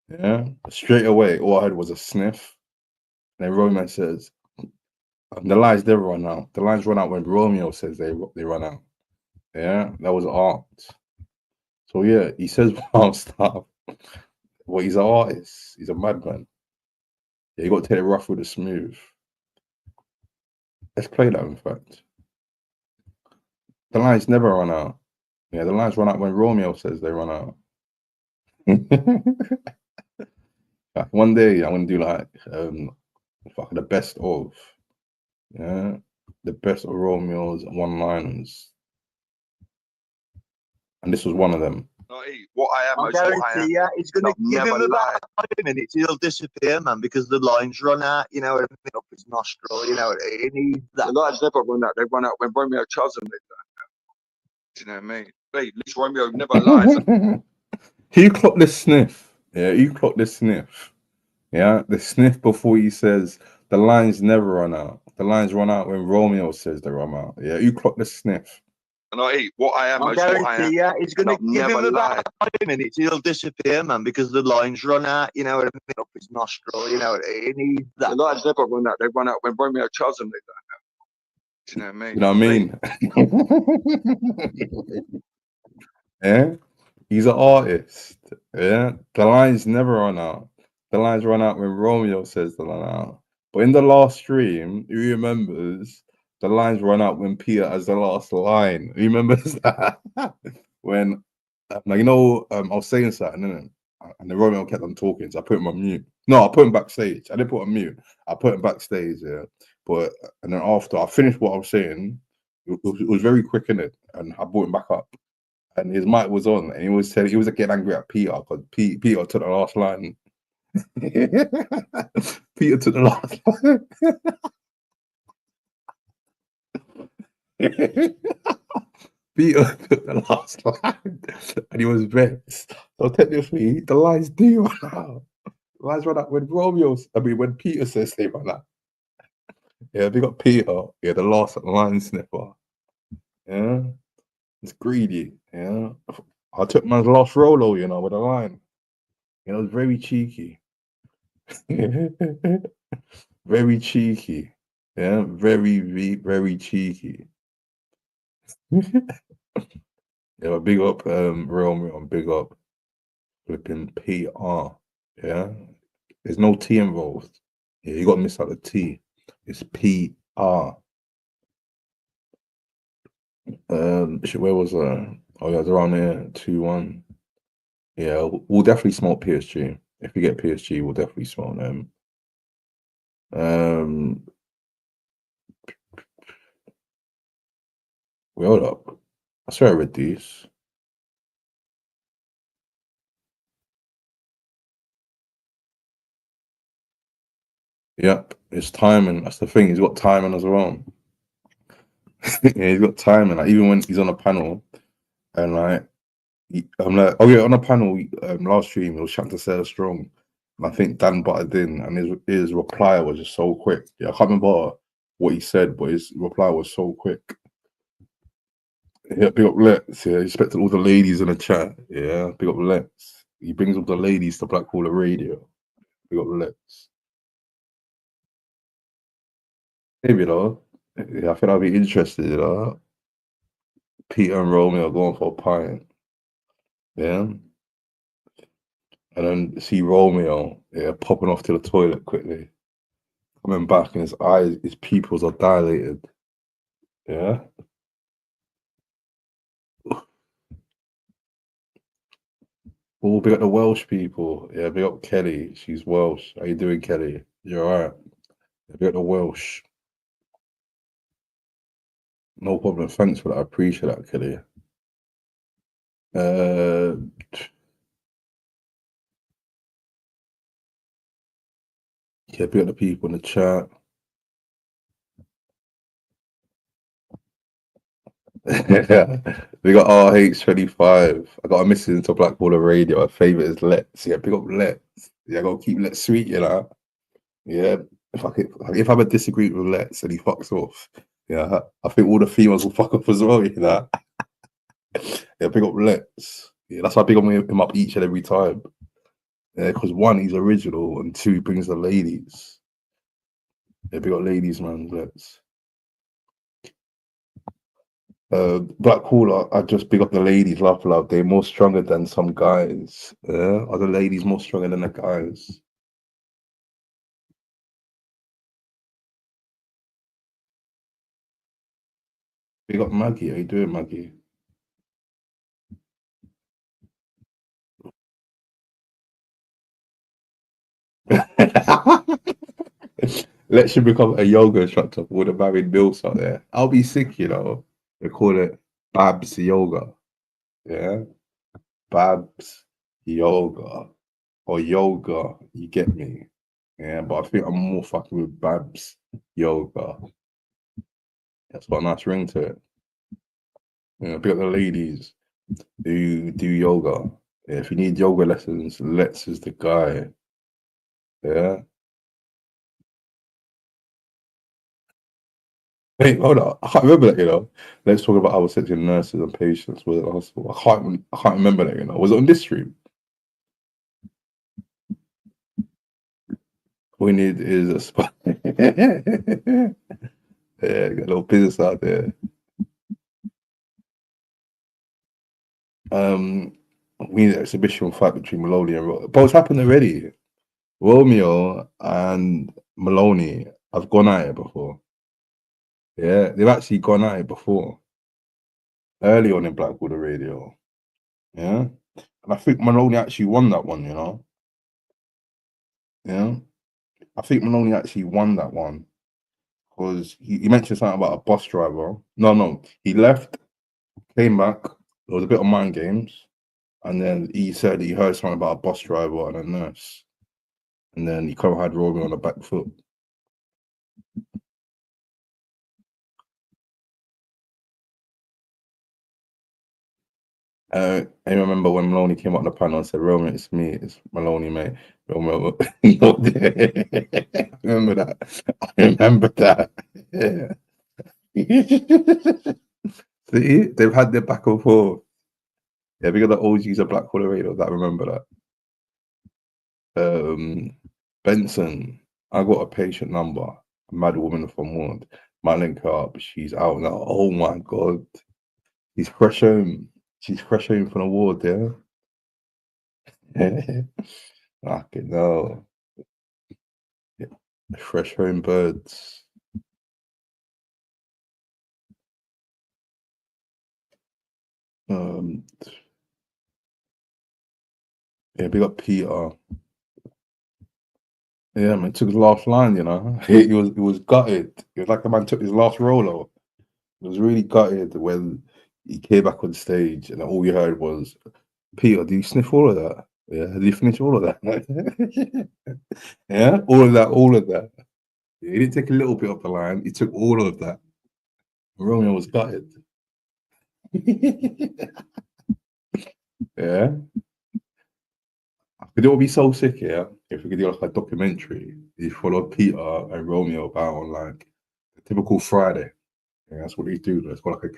Yeah, straight away, all I heard was a sniff. And then Roman says, the lines never run out. The lines run out when Romeo says they run out. Yeah, that was art. So yeah, he says wild stuff. Well, he's an artist. He's a madman. Yeah, you got to take it rough with the smooth. Let's play that, in fact. The lines never run out. Yeah, the lines run out when Romeo says they run out. One day I'm gonna do like the best of, yeah, the best of Romeo's one-liners, and this was one of them. What I am, I is what I am. guarantee you, it's going to I'll give him never lie. about 5 minutes. He'll disappear, man, because the lines run out. You know, everything up his nostril. You know, he needs that. The lights never run out. They run out when Romeo tells them they don't. Do you know what I mean? Hey, at least Romeo never lies. You clock this sniff. Yeah, you clock this sniff. Yeah, the sniff before he says the lines never run out. The lines run out when Romeo says they run out. Yeah, you clock the sniff. And what I am, I is what I am. guarantee you, it's going to I'll give him never about lie. 5 minutes. He'll disappear, man, because the lines run out. You know, everything up his nostril. You know, he needs The that. lights never run out. They run out when Romeo tells them they don't. Do you know what I mean? You know what I mean? Yeah, he's an artist. Yeah, the lines never run out. The lines run out when Romeo says they run out. But in the last stream, who remembers the lines run out when Peter has the last line? Who remembers that? When, I was saying something, innit? And then Romeo kept on talking, so I put him on mute. No, I put him backstage. I didn't put him on mute. I put him backstage, yeah. But and then after I finished what I was saying, it was very quick in it, and I brought him back up. And his mic was on, and he was getting angry at Peter because Peter took the last line. Peter took the last line. Peter took the last line, and he was vexed. So technically, the lines do run out. The lines run out when when Peter says they run out. Yeah, we got Peter. Yeah, the last line sniffer. Yeah, it's greedy. Yeah, I took man's last Rolo, with a line. It was very cheeky. Very cheeky. Yeah, very cheeky. Yeah, big up Romeo and big up flipping PR. Yeah, there's no T involved. Yeah, you got to miss out the T. It's PR. Where was Oh yeah, it's around there. 2-1. Yeah, we'll definitely smoke PSG. If we get PSG, we'll definitely smoke them. Hold up. I swear I read these. Yep, it's timing. That's the thing. He's got timing as well. Yeah, he's got timing. Like, even when he's on a panel, and I'm like, oh yeah, on a panel last stream, he was chatting to Sarah Strong. And I think Dan butted in, and his reply was just so quick. Yeah, I can't remember what he said, but his reply was so quick. Yeah, big up Lex. Yeah, he respected all the ladies in the chat. Yeah, big up Lex. He brings all the ladies to Black Caller Radio. Big up Lex. Maybe though. Yeah, I think I'll be interested. Peter and Romeo going for a pint. Yeah. And then see Romeo, popping off to the toilet quickly. Coming back and his pupils are dilated. Yeah. Oh, big up the Welsh people. Yeah, big up Kelly. She's Welsh. How you doing, Kelly? You alright? Yeah, big up the Welsh. No problem. Thanks for that. I appreciate that, Kelly. Yeah, big up the people in the chat. We got RH25. I got a message into Black Baller Radio. Her favorite is Let's. Yeah, pick up Let's. Yeah, I gotta keep Let's sweet, you know. Yeah. If I'm a disagree with Let's and he fucks off, yeah, I think all the females will fuck off as well, you know. Yeah, pick up Let's. Yeah, that's why I pick him up each and every time. Yeah, because one, he's original, and two, he brings the ladies. Yeah, pick up ladies, man. Let's. Black Cooler, I just pick up the ladies, laugh loud. They're more stronger than some guys. Yeah, are the ladies more stronger than the guys? We got Maggie. How you doing, Maggie? Let's you become a yoga instructor for all the married milfs out there. I'll be sick, you know. They call it Babs Yoga. Yeah, Babs Yoga or yoga. You get me? Yeah, but I think I'm more fucking with Babs Yoga. That's got a nice ring to it. Yeah, pick up the ladies who do yoga. Yeah, if you need yoga lessons, Let's is the guy. Yeah. Wait, hold on. I can't remember that, you know. Let's talk about our sexual nurses and patients with the hospital. I can't remember that, you know. Was it on this stream? All we need is a spot. Yeah, got a little business out there. We need an exhibition fight between Maloney and Romeo. But it's happened already. Romeo and Maloney have gone at it before. Yeah, they've actually gone at it before. Early on in Black Water Radio. Yeah. And I think Maloney actually won that one, you know. Yeah. I think Maloney actually won that one. Because he mentioned something about a bus driver. No, he left, came back. There was a bit of mind games, and then he said he heard something about a bus driver and a nurse, and then he kind of had Romeo on the back foot. I remember when Maloney came up on the panel and said, "Romeo, it's me, it's Maloney, mate." Romeo, I remember that. I remember that. Yeah. See, they've had their back and forth. Yeah, we got the OGs of Black Water Radio that remember that. Benson, I got a patient number, a mad woman from Ward. Might link her up. She's out now. Oh my god. She's fresh home. She's fresh home from the ward, yeah. Fucking no. Yeah. Fresh home birds. Yeah, we got Peter. Yeah, man, took his last line, you know. He was gutted. It was like the man took his last rolo. He was really gutted when he came back on stage and all you heard was, "Peter, do you sniff all of that? Yeah, did you finish all of that?" Yeah, all of that. Yeah, he didn't take a little bit off the line, he took all of that. Romeo was gutted. Yeah. But it would be so sick, yeah, if we could do like a documentary. You follow Peter and Romeo about on like a typical Friday. Yeah, that's what they do. It's got like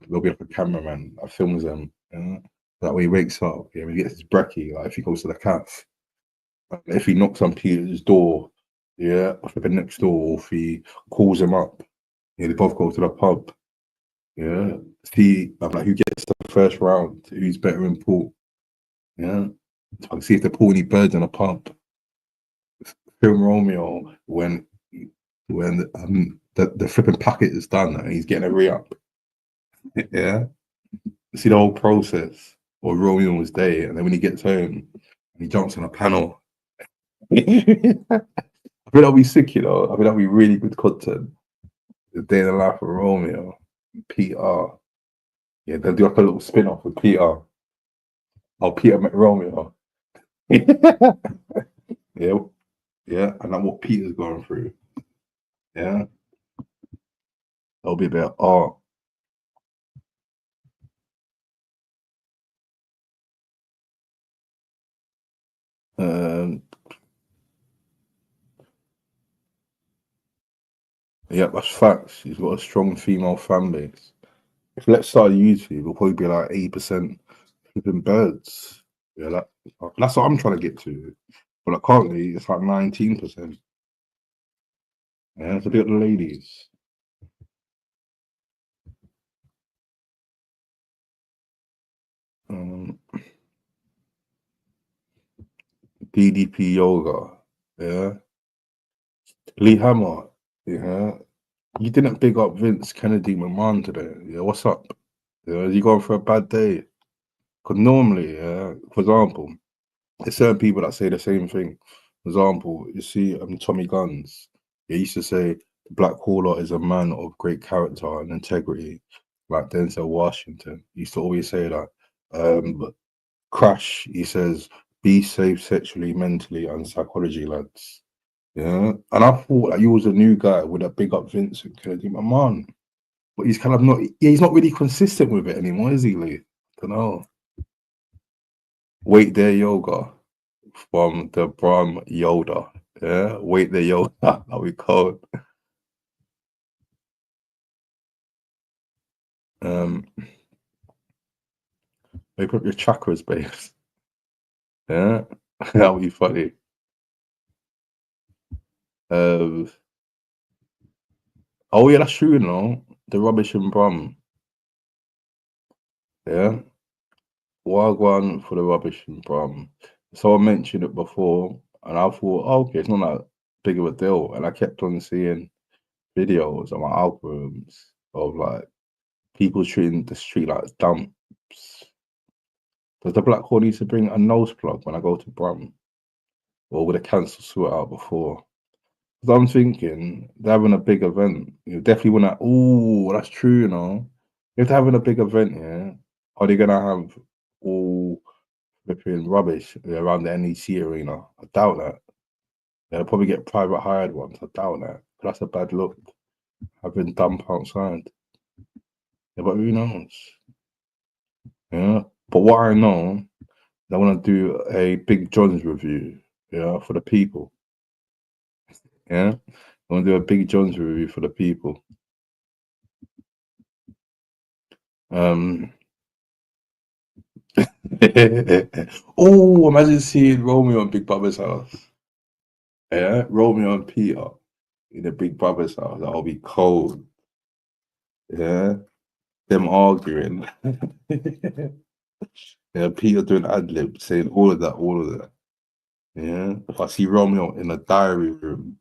there'll be like a cameraman that films them. Yeah? That way he wakes up, yeah, when he gets his brekkie, like if he goes to the cafe, if he knocks on Peter's door, yeah, or the next door, or if he calls him up, yeah, they both go to the pub. Yeah. See like who gets the first round, who's better in pool. Yeah. So see if they pull any birds in a pub. Film Romeo when the flipping packet is done and he's getting a re-up. Yeah. See the whole process. Or Romeo's day, and then when he gets home, he jumps on a panel. I think that'll be sick, you know. I think that'll be really good content. The day in the life of Romeo, Peter. Yeah, they'll do like a little spin-off with Peter. Oh, Peter met Romeo. Yeah, and that's what Peter's going through. Yeah, that'll be a bit of art. Yeah, that's facts. He's got a strong female fan base. If let's start YouTube, it'll probably be like 80% flipping birds. Yeah, that's what I'm trying to get to. But like currently, it's like 19%. Yeah, it's a bit of the ladies. DDP Yoga. Yeah. Lee Hammer. Yeah. You didn't big up Vince Kennedy McMahon today. Yeah, what's up? Yeah, you going for a bad day? Because normally, yeah, for example, there's certain people that say the same thing. For example, you see Tommy Guns. He used to say Black Caller is a man of great character and integrity, like Denzel Washington. He used to always say that. But Crash, he says, be safe sexually, mentally, and psychology, lads. Yeah. And I thought that you was a new guy with a big up Vince and Kennedy McMahon. But he's kind of not, he's not really consistent with it anymore, is he, Lee? Don't know. Wait there, yoga from the Brahm Yoda. Yeah, wait there, Yoda. How we called. Open up your chakras, babes. Yeah, that'll be funny. Oh yeah, that's true, you know. The rubbish and Brum. Yeah. Wagwan for the rubbish and Brum. Someone mentioned it before, and I thought, oh, okay, it's not that big of a deal. And I kept on seeing videos on my algorithms of like people treating the street like dumps. Does the Black Hole need to bring a nose plug when I go to Brum? Or would a cancel sort out before? Because I'm thinking they're having a big event. You definitely want to, oh, that's true, you know. If they're having a big event, yeah, are they going to have all flipping rubbish around the NEC arena? I doubt that. They'll probably get private hired ones. I doubt that. But that's a bad look. Having dump outside. Yeah, but who knows? Yeah. But what I know, I want to do a Big John's review, yeah, for the people. Yeah. I want to do a Big John's review for the people. Oh, imagine seeing Romeo and Big Brother's house. Yeah, Romeo and Peter in the Big Brother's house. That'll be cold. Yeah, them arguing. Yeah, Peter doing ad lib, saying all of that, all of that. Yeah, if I see Romeo in a diary room.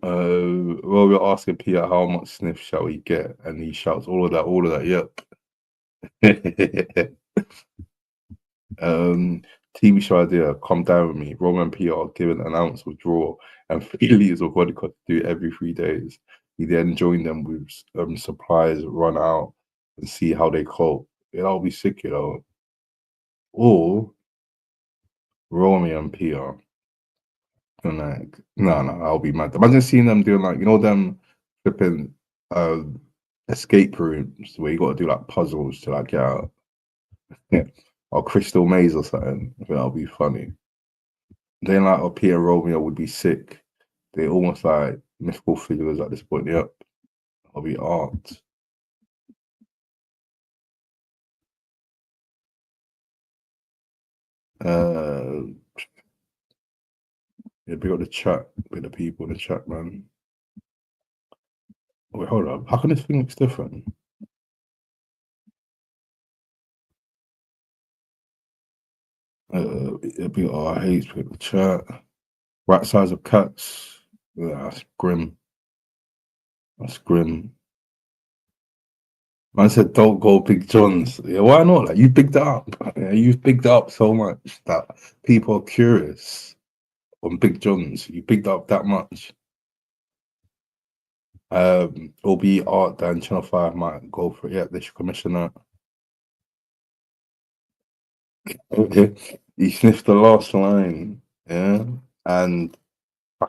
Well, we're asking Peter how much sniff shall he get, and he shouts all of that, yep. TV show idea, come down with me. Roman and Peter are given an ounce of draw and 3 liters of vodka to do every 3 days. He then joined them with supplies run out and see how they cope. It'll be sick, you know. Or Romeo and Peter. And like, no, I'll be mad. Imagine seeing them doing like, you know, them flipping escape rooms where you got to do like puzzles to like get out. Yeah. Or Crystal Maze or something. I think that'll be funny. Then like Peter and Romeo would be sick. They're almost like mythical figures at this point. Yep. That'll be art. Yeah, big up the chat, big the people in the chat, man. Wait, hold up. How can this thing looks different? It'll be RH, big the chat. Right size of cats. Yeah, that's grim. That's grim. Man said, "Don't go Big John's." Yeah, why not? Like you bigged it up. Yeah, you've bigged up so much that people are curious on Big John's. You bigged up that much. It'll be art that Channel 5 might go for it. Yeah, they should commission that. He sniffed the last line, yeah, and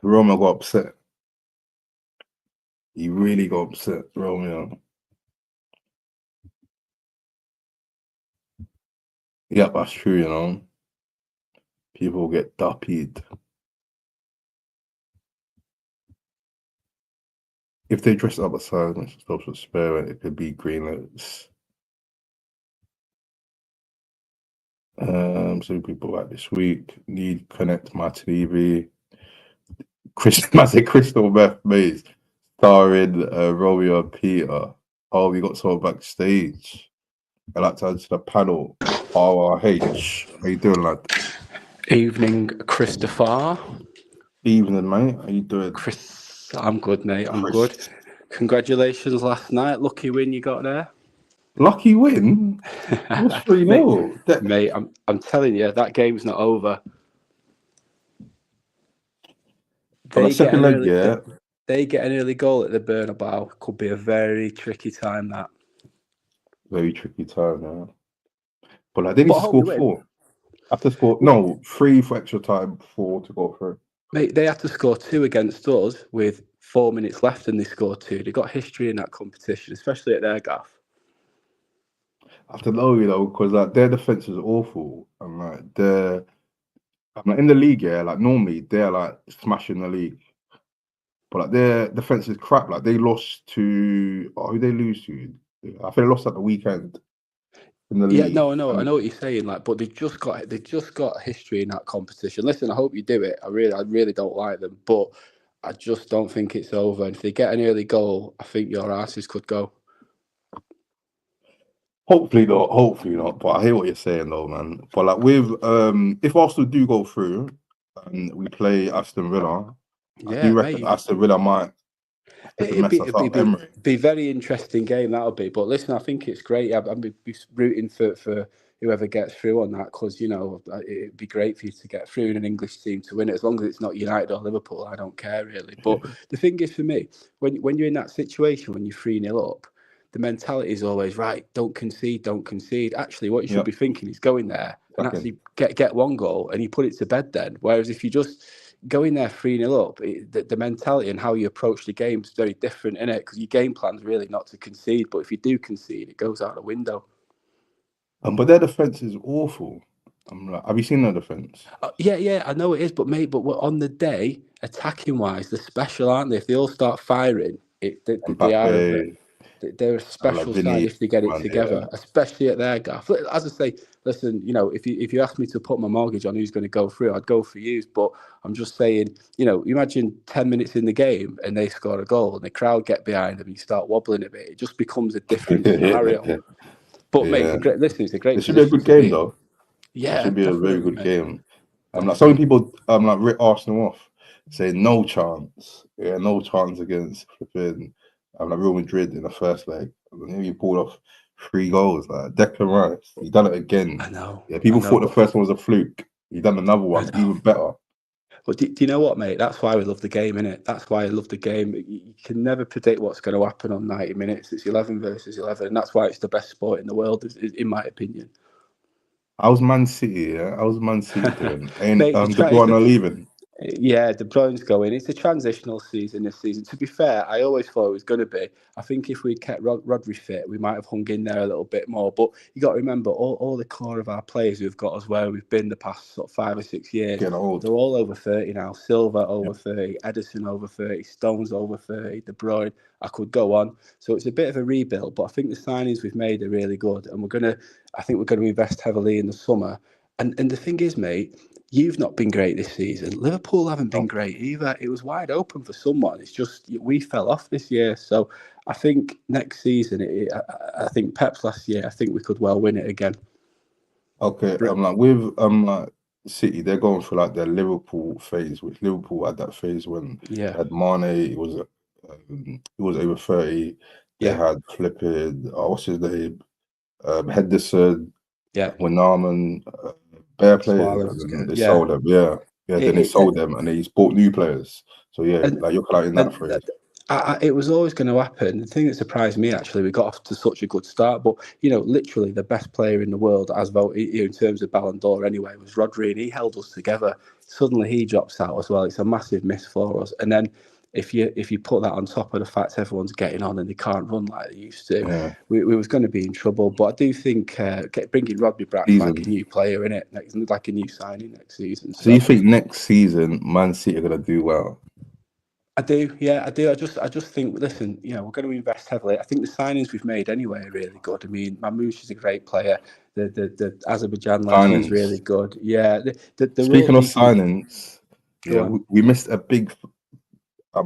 Romeo got upset. He really got upset, Romeo. Yeah, that's true, you know. People get duppied. If they dress up a size and stops with spare, it could be greenlights. So people like this week need connect my TV. Crystal Meth Maze starring Romeo and Peter. Oh, we got someone backstage. I'd like to answer the panel. RRH. How you doing, lad? Evening, Christopher. Evening, mate. How you doing? Chris, I'm good, mate. I'm good. Congratulations last night. Lucky win you got there. Lucky win? What's 3-0? Mate, I'm telling you, that game's not over. They get an early goal at the Bernabeu. Could be a very tricky time, that. Very tricky time, yeah. But like, they need to score 4. After score, 3 for extra time, 4 to go through. Mate, they had to score 2 against us with 4 minutes left, and they scored 2. They got history in that competition, especially at their gaff. I have to know, because like their defense is awful, and like in the league, yeah, like normally they're like smashing the league, but like their defense is crap. Like they lost to who they lose to? I think they lost at the weekend. In the league. I know what you're saying. Like, but they just got history in that competition. Listen, I hope you do it. I really don't like them, but I just don't think it's over. And if they get an early goal, I think your asses could go. Hopefully not. But I hear what you're saying, though, man. But like with if Arsenal do go through and we play Aston Villa, I do reckon Aston Villa might. It'd be a very interesting game, that'll be. But listen, I think it's great. I'd be rooting for whoever gets through on that, because it'd be great for you to get through in an English team to win it. As long as it's not United or Liverpool, I don't care really. But the thing is, for me, when you're in that situation, when you're 3-0 up, the mentality is always right. Don't concede. Actually, what you should be thinking is go in there and actually get 1 goal, and you put it to bed then. Whereas if you just go in there 3-0 up, the mentality and how you approach the game is very different, innit? Because your game plan's really not to concede, but if you do concede, it goes out the window. But their defense is awful. I'm like, have you seen their defense? Yeah, I know it is, but mate, we're on the day, attacking wise, they're special, aren't they? If they all start firing, they're a special side if they get it together, especially at their gaff. As I say, listen, if you ask me to put my mortgage on who's going to go through, I'd go for you. But I'm just saying, imagine 10 minutes in the game and they score a goal and the crowd get behind them and you start wobbling a bit. It just becomes a different scenario. But mate, it's a great. It should be a good game, though. Yeah, it should be a very good game. Like so many people, like rip Arsenal off, saying no chance. Yeah, no chance against flipping. Like Real Madrid in the first leg. And then he pulled off 3 goals. Like Declan Rice, he done it again. I know. Yeah, people thought the first one was a fluke. He done another one, even better. But do you know what, mate? That's why we love the game, innit? That's why I love the game. You can never predict what's going to happen on 90 minutes. It's 11 versus 11, and that's why it's the best sport in the world, in my opinion. How's Man City? Yeah, how's Man City doing? Ain't Mate, De Bruyne leaving? Yeah, De Bruyne's going. It's a transitional season this season. To be fair, I always thought it was going to be. I think if we'd kept Rodri fit, we might have hung in there a little bit more. But you got to remember, all the core of our players who've got us where we've been the past sort of 5 or 6 years, they're all over 30 now. Silva over 30, Edison over 30, Stones over 30, De Bruyne. I could go on. So it's a bit of a rebuild, but I think the signings we've made are really good, and I think we're going to invest heavily in the summer. And the thing is, mate, you've not been great this season. Liverpool haven't been great either. It was wide open for someone. It's just we fell off this year. So I think next season, I think Pep's last year, I think we could well win it again. Okay, with City, they're going for like their Liverpool phase, which Liverpool had that phase when they had Mane, it was over 30. They had flipping, what's his name? Henderson, Wijnaldum, bare players, and they sold them. Then they sold them and they bought new players. So like you're kind of in that phrase. It was always going to happen. The thing that surprised me, actually, we got off to such a good start. But literally the best player in the world, as voted in terms of Ballon d'Or anyway, was Rodri, and he held us together. Suddenly he drops out as well. It's a massive miss for us. And then if you put that on top of the fact everyone's getting on and they can't run like they used to, Yeah. we was going to be in trouble. But I do think bringing Rodney back Season. like a new player, in it, like a new signing next season. So you think next season Man City are gonna do well? I do, yeah, I do. I just think, listen, we're going to invest heavily. I think the signings we've made anyway are really good. I mean, Mamouche is a great player. The Azerbaijan lad, he's really good. Yeah. Speaking of signings, we missed a big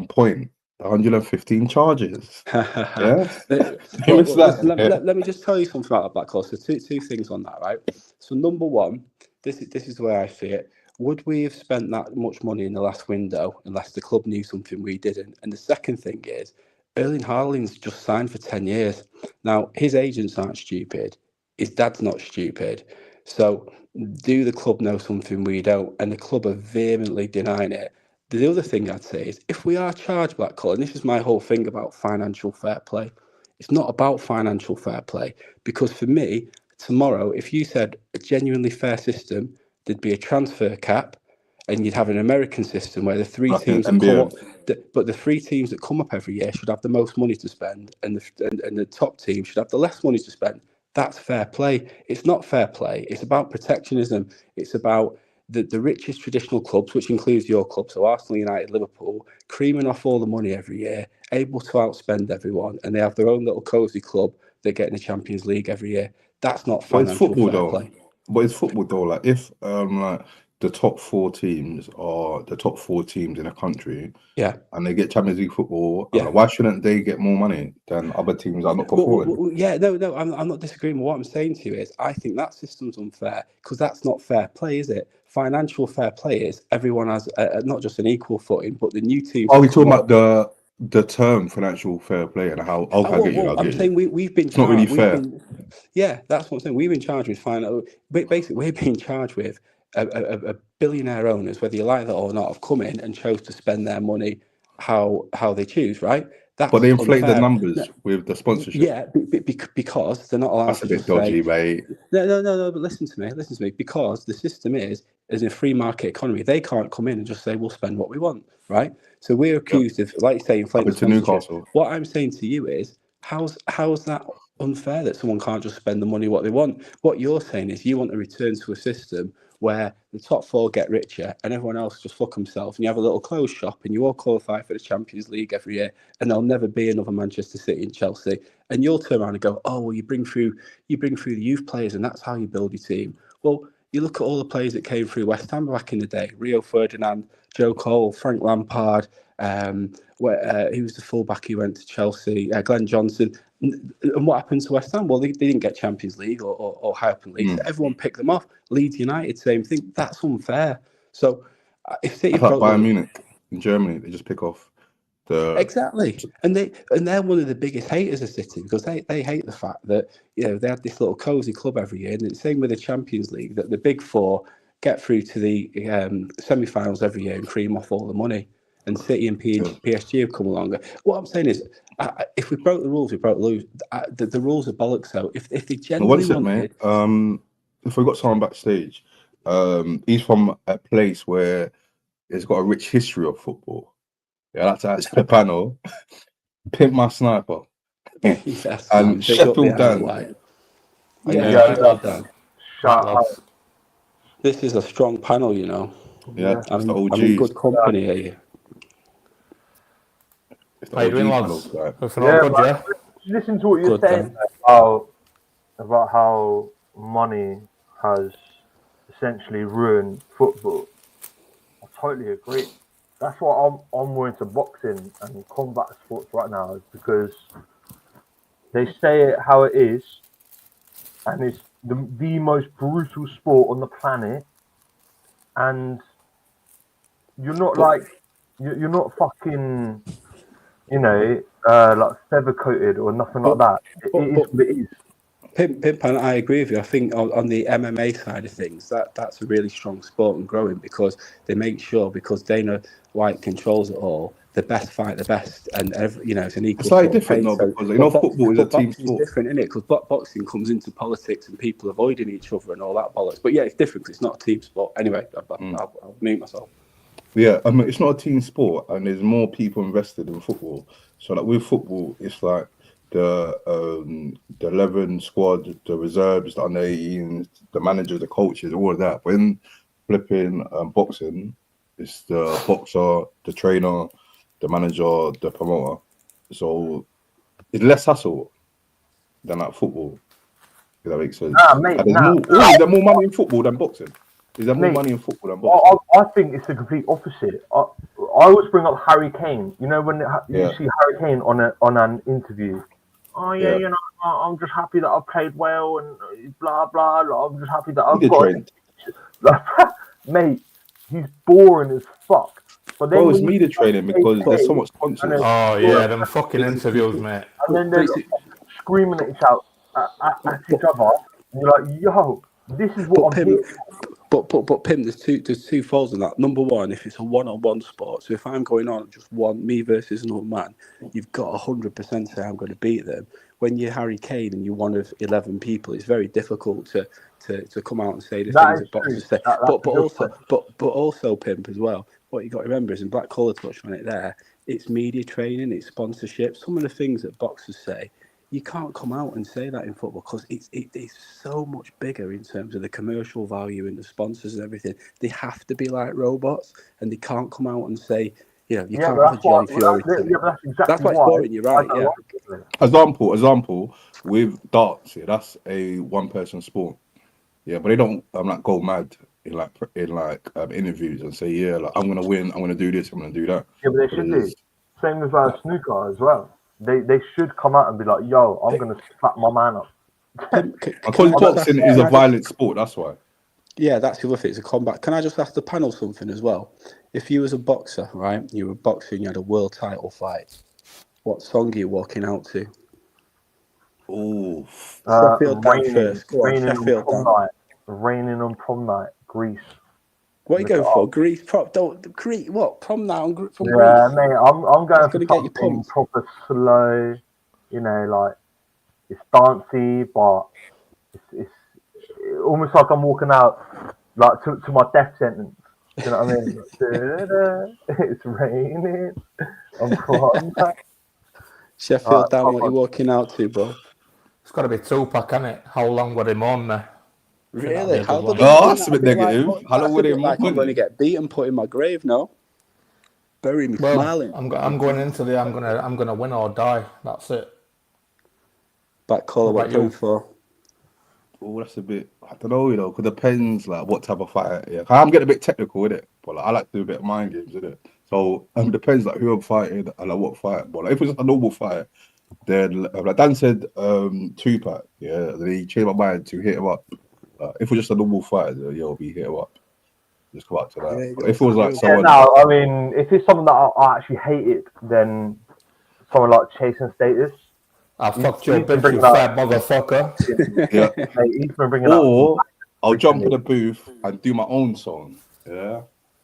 point. 115 charges. Yeah. Let me just tell you something about Black Horse. So two things on that, right? So number one, this is the way I see it. Would we have spent that much money in the last window unless the club knew something we didn't? And the second thing is, Erling Haaland's just signed for 10 years. Now, his agents aren't stupid. His dad's not stupid. So do the club know something we don't? And the club are vehemently denying it. The other thing I'd say is, if we are charged Black Collar, and this is my whole thing about financial fair play, it's not about financial fair play. Because for me, tomorrow, if you said a genuinely fair system, there'd be a transfer cap, and you'd have an American system where the three teams that come up, but the three teams that come up every year should have the most money to spend, and the top team should have the less money to spend. That's fair play. It's not fair play. It's about protectionism. It's about the richest traditional clubs, which includes your club, so Arsenal, United, Liverpool, creaming off all the money every year, able to outspend everyone, and they have their own little cosy club that get in the Champions League every year. That's not financial fair play. But it's football though. Like if like the top 4 teams are the top 4 teams in a country, and they get Champions League football, why shouldn't they get more money than other teams that are not performing? No, I'm not disagreeing. But what I'm saying to you is, I think that system's unfair because that's not fair play, is it? Financial fair play is everyone has not just an equal footing, but the new teams. Are we talking about the term financial fair play and how? I'm saying we've been. It's not really fair. That's what I'm saying. We've been charged with basically, we're being charged with a billionaire owners, whether you like that or not, have come in and chose to spend their money how they choose, right? That's but they inflate unfair. the numbers with the sponsorship. Yeah, because they're not allowed That's to a bit just dodgy, say, mate. No, but listen to me. Because the system is a free market economy. They can't come in and just say, we'll spend what we want, right? So we're accused of, like you say, inflating sponsorship. Newcastle. What I'm saying to you is, how's that unfair that someone can't just spend the money what they want? What you're saying is you want to return to a system where the top 4 get richer and everyone else just fuck themselves, and you have a little clothes shop and you all qualify for the Champions League every year, and there'll never be another Manchester City and Chelsea. And you'll turn around and go, oh, well, you bring through the youth players and that's how you build your team. Well, you look at all the players that came through West Ham back in the day: Rio Ferdinand, Joe Cole, Frank Lampard, he was the fullback who went to Chelsea, Glenn Johnson. And what happened to West Ham? Well, they didn't get Champions League or high up in leagues. Everyone picked them off. Leeds United, same thing. That's unfair. So if City Bayern Munich in Germany, they just pick off the exactly, and they're one of the biggest haters of City because they hate the fact that they had this little cozy club every year, and it's the same with the Champions League, that the big 4 get through to the semi-finals every year and cream off all the money. And City and PSG have come along. What I'm saying is, if we broke the rules, we broke the rules. The rules are bollocks. So if they genuinely wanted, if we got someone backstage, he's from a place where it's got a rich history of football. Yeah, that's ask the panel. Pimp my sniper. Yes, and Sheffield Dan. Shut up. This is a strong panel, Yeah, I'm in good company here. How you doing, lads? Listen to what you're saying about how money has essentially ruined football. I totally agree. That's why I'm more into boxing and combat sports right now, is because they say it how it is, and it's the most brutal sport on the planet, and you're not you're not fucking, like feather coated or nothing like that. It is what it is. Pimp, and I agree with you. I think on the MMA side of things, that's a really strong sport and growing, because they make sure, because Dana White controls it all, the best fight the best, and it's an equal. It's like different though, because football is a team sport. It's different, isn't it? Because boxing comes into politics and people avoiding each other and all that bollocks. But yeah, it's different because it's not a team sport. Anyway, I'll mute myself. Yeah, I mean, it's not a team sport, and there's more people invested in football. So, like with football, it's like the 11 squad, the reserves, the under 18s, the managers, the coaches, all of that. When flipping boxing, it's the boxer, the trainer, the manager, the promoter. So it's less hassle than like football. If that makes sense. Mate, Is there more money in football than boxing? Is there more money in football than boxing? I think it's the complete opposite. I always bring up Harry Kane. You know, when you see Harry Kane on an interview, you know, I'm just happy that I played well and blah blah. I'm just happy that I've got. Mate, he's boring as fuck. But then it's media training because there's so much sponsors. Oh yeah, them fucking interviews, mate. And then they're screaming at each other. And you're like, yo, this is what I'm here. But Pim, there's two folds in that. Number one, if it's a one-on-one sport, so if I'm going on just me versus another man, you've got 100% say I'm going to beat them. When you're Harry Kane and you're one of 11 people, it's very difficult to come out and say the things that boxers say. But also, Pimp, as well, what you got to remember is, and Black Collar touched on it there, it's media training, it's sponsorship. Some of the things that boxers say, you can't come out and say that in football because it's so much bigger in terms of the commercial value and the sponsors and everything. They have to be like robots, and they can't come out and say, you know, you can't have a Johnny Fury. That's why it's boring. You're right. Yeah. Example with darts. Yeah, that's a one-person sport. Yeah, but they don't. Go mad in interviews and say, yeah, like I'm gonna win. I'm gonna do this. I'm gonna do that. Yeah, but they should do. Same with snooker as well. They should come out and be like, yo, I'm going to slap my man up. Because boxing is a violent sport, that's why. Yeah, that's the other thing. It's a combat. Can I just ask the panel something as well? If you was a boxer, right, you were boxing, you had a world title fight, what song are you walking out to? Oh, Sheffield down first. Go on, Sheffield down. Raining on prom night, Greece. What are you going for? Greece? What? Prom night from Greece? Yeah, mate, I'm going for something proper slow. You know, like it's dancey, but it's almost like I'm walking out like to my death sentence. You know what I mean? It's raining. I'm crying. Sheffield down. What are you walking out to, bro? It's got to be Tupac, isn't it? How long would him on there? Really? That's a bit negative. How long would him? I'm going to get beaten, put in my grave. No, bury me smiling. I'm going into the. I'm gonna win or die. That's it. Black Collar, what you for? Oh, that's a bit. I don't know, you know, because it depends like what type of fighter. Yeah, I'm getting a bit technical with it, but like, I like to do a bit of mind games with it. So it depends like who I'm fighting and like what fight. But like, if it's a normal fight, then like Dan said, Tupac. Yeah, then he changed my mind to hit him up. If we're just a normal fight, you'll be hit him up. Just come out to that. Yeah, if it was like someone, I mean, if it's something that I actually hated, then someone like Chasing Status. I fucked your bitch, you fat motherfucker. Yeah. Or I'll jump in the booth and do my own song. Yeah.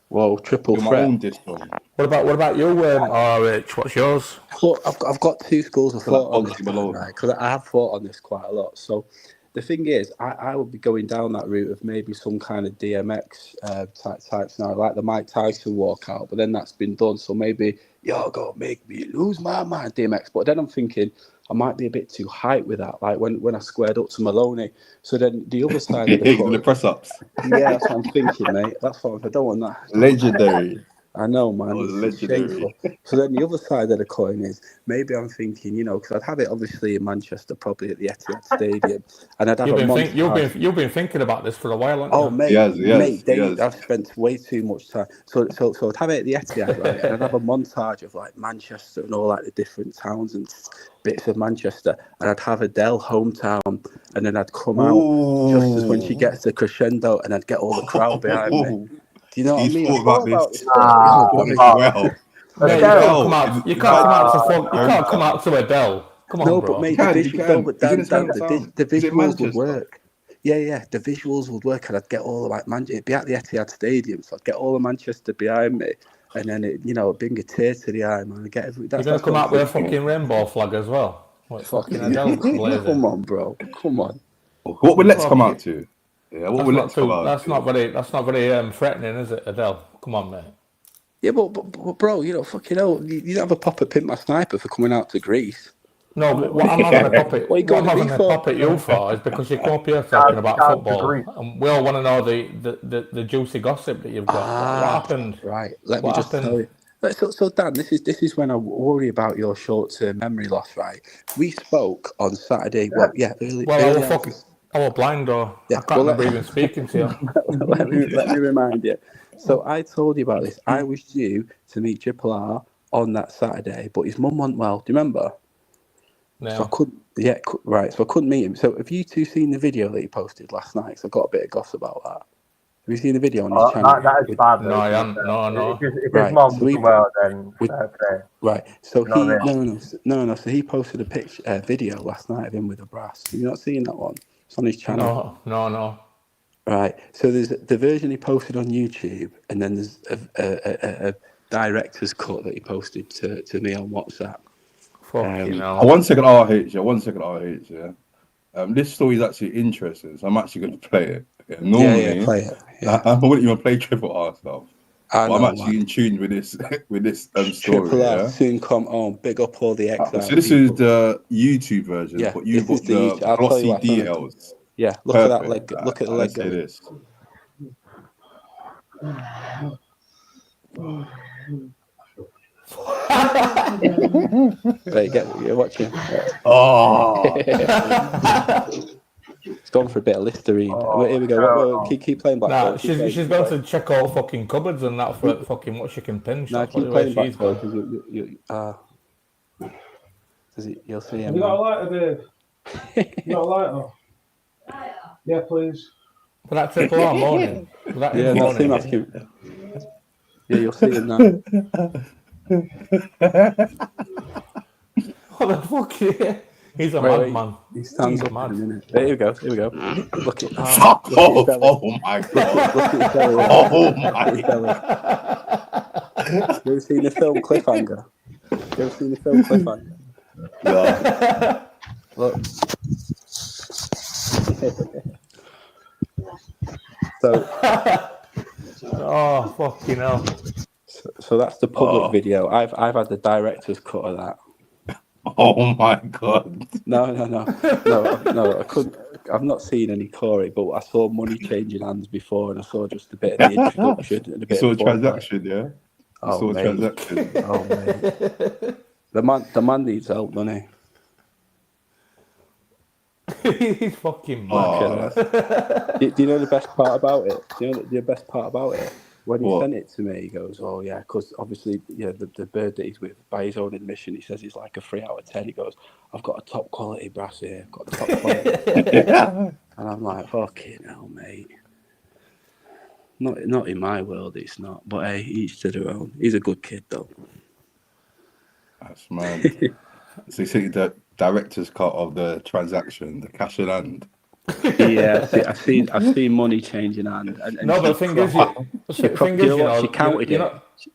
Whoa, triple threat. My own diss song. What about you, RH? What's yours? Look, I've got two schools of thought on this, right? Because I have thought on this quite a lot. So the thing is, I would be going down that route of maybe some kind of DMX type scenario, like the Mike Tyson walkout. But then that's been done, so maybe y'all gonna make me lose my mind, DMX. But then I'm thinking I might be a bit too hyped with that, like when I squared up to Maloney. So then the other side of the coin, the press ups. Yeah, that's what I'm thinking, mate. That's what I don't want that. Legendary. I know, man. It's shameful. So then the other side of the coin is maybe I'm thinking, you know, because I'd have it obviously in Manchester, probably at the Etihad Stadium, and I'd have you've been thinking about this for a while, haven't you? Oh, mate, mate, I've spent way too much time. So I'd have it at the Etihad, right? And I'd have a montage of like Manchester and all like the different towns and bits of Manchester, and I'd have Adele hometown, and then I'd come out just as when she gets the crescendo, and I'd get all the crowd behind me. Do you know what I mean? You can't come out to Adele. Come on, no, bro. But mate, the visuals would work. Yeah, the visuals would work, and I'd get all like it'd be at the Etihad Stadium, so I'd get all of Manchester behind me, and then it'd bring a tear to the eye, man. You're gonna come out with a fucking rainbow flag as well. What fucking Adele? Come on, bro. Come on. What would Let's come out to? Yeah, what would Let's come out? That's not very threatening, is it, Adele? Come on, mate. Yeah, but bro, you know, fucking hell, you don't have a pop at Pimp My Sniper for coming out to Greece. No, but what I'm having a pop at, What are you going to me for? pop at you for is because you come up here talking about football, and we all want to know the juicy gossip that you've got. What happened? Right, let me just tell you. So Dan, this is when I worry about your short-term memory loss, right? We spoke on Saturday. Well, yeah, early. I was blind, or I can't remember even speaking to you. let me remind you. So I told you about this. I was due to meet Triple R on that Saturday, but his mum wasn't well. Do you remember? No. So I couldn't. Yeah, right. So I couldn't meet him. So have you two seen the video that he posted last night? So I got a bit of gossip about that. Have you seen the video on his channel? That is bad. No, I haven't. No. If his mum wasn't well, then right. So you know no. So he posted a video last night of him with a brass. Have you not seen that one? It's on his channel. No. Right. So there's the version he posted on YouTube, and then there's a director's cut that he posted to me on WhatsApp. One second, RH. Yeah. This story is actually interesting, so I'm actually going to play it. Yeah, normally, play it. Yeah. I wouldn't even play Triple R stuff. I'm actually in tune with this story. Triple R soon come on. Big up all the XR. So this is the YouTube version, Yeah, but you've this got is the I'll tell you glossy what, details. Yeah, look at that Perfect. leg. Look at the leg. Let's say this. Right, you're watching. Oh. It's gone for a bit of Listerine. Here we go. Keep playing back. Nah, she's going to check all fucking cupboards and that for fucking what she can pinch. No, keep playing back. You'll see him. You got a lighter, babe? You got a lighter? Yeah, please. For that Triple R morning. That's him asking. Yeah, you'll see him now. What the fuck? Yeah. He's a madman. He stands up mad. in a minute. Here we go. Look at Oh my god. Look at his belly. Oh my god. You ever seen the film Cliffhanger? Yeah. Look. Oh fucking hell. So that's the public video. I've had the director's cut of that. Oh my god. No. I couldn't. I've not seen any Corey, but I saw money changing hands before, and I saw just a bit of the introduction and a bit. You saw of a transaction, yeah. Oh, transaction. Oh mate. The man needs help, doesn't he? He's fucking mad. Do you know the best part about it? Do you know the best part about it? When he sent it to me, he goes, "Oh yeah," because obviously, the bird that he's with, by his own admission, he says he's like a 3 out of 10. He goes, "I've got a top quality brass here. I've got top quality," and I'm like, "Fucking hell, mate." Not in my world, it's not. But hey, each to their own. He's a good kid, though. That's mad. So you see the director's cut of the transaction, the cash in hand. Yeah, I've seen money changing hand. And no, but the thing is, she counted it.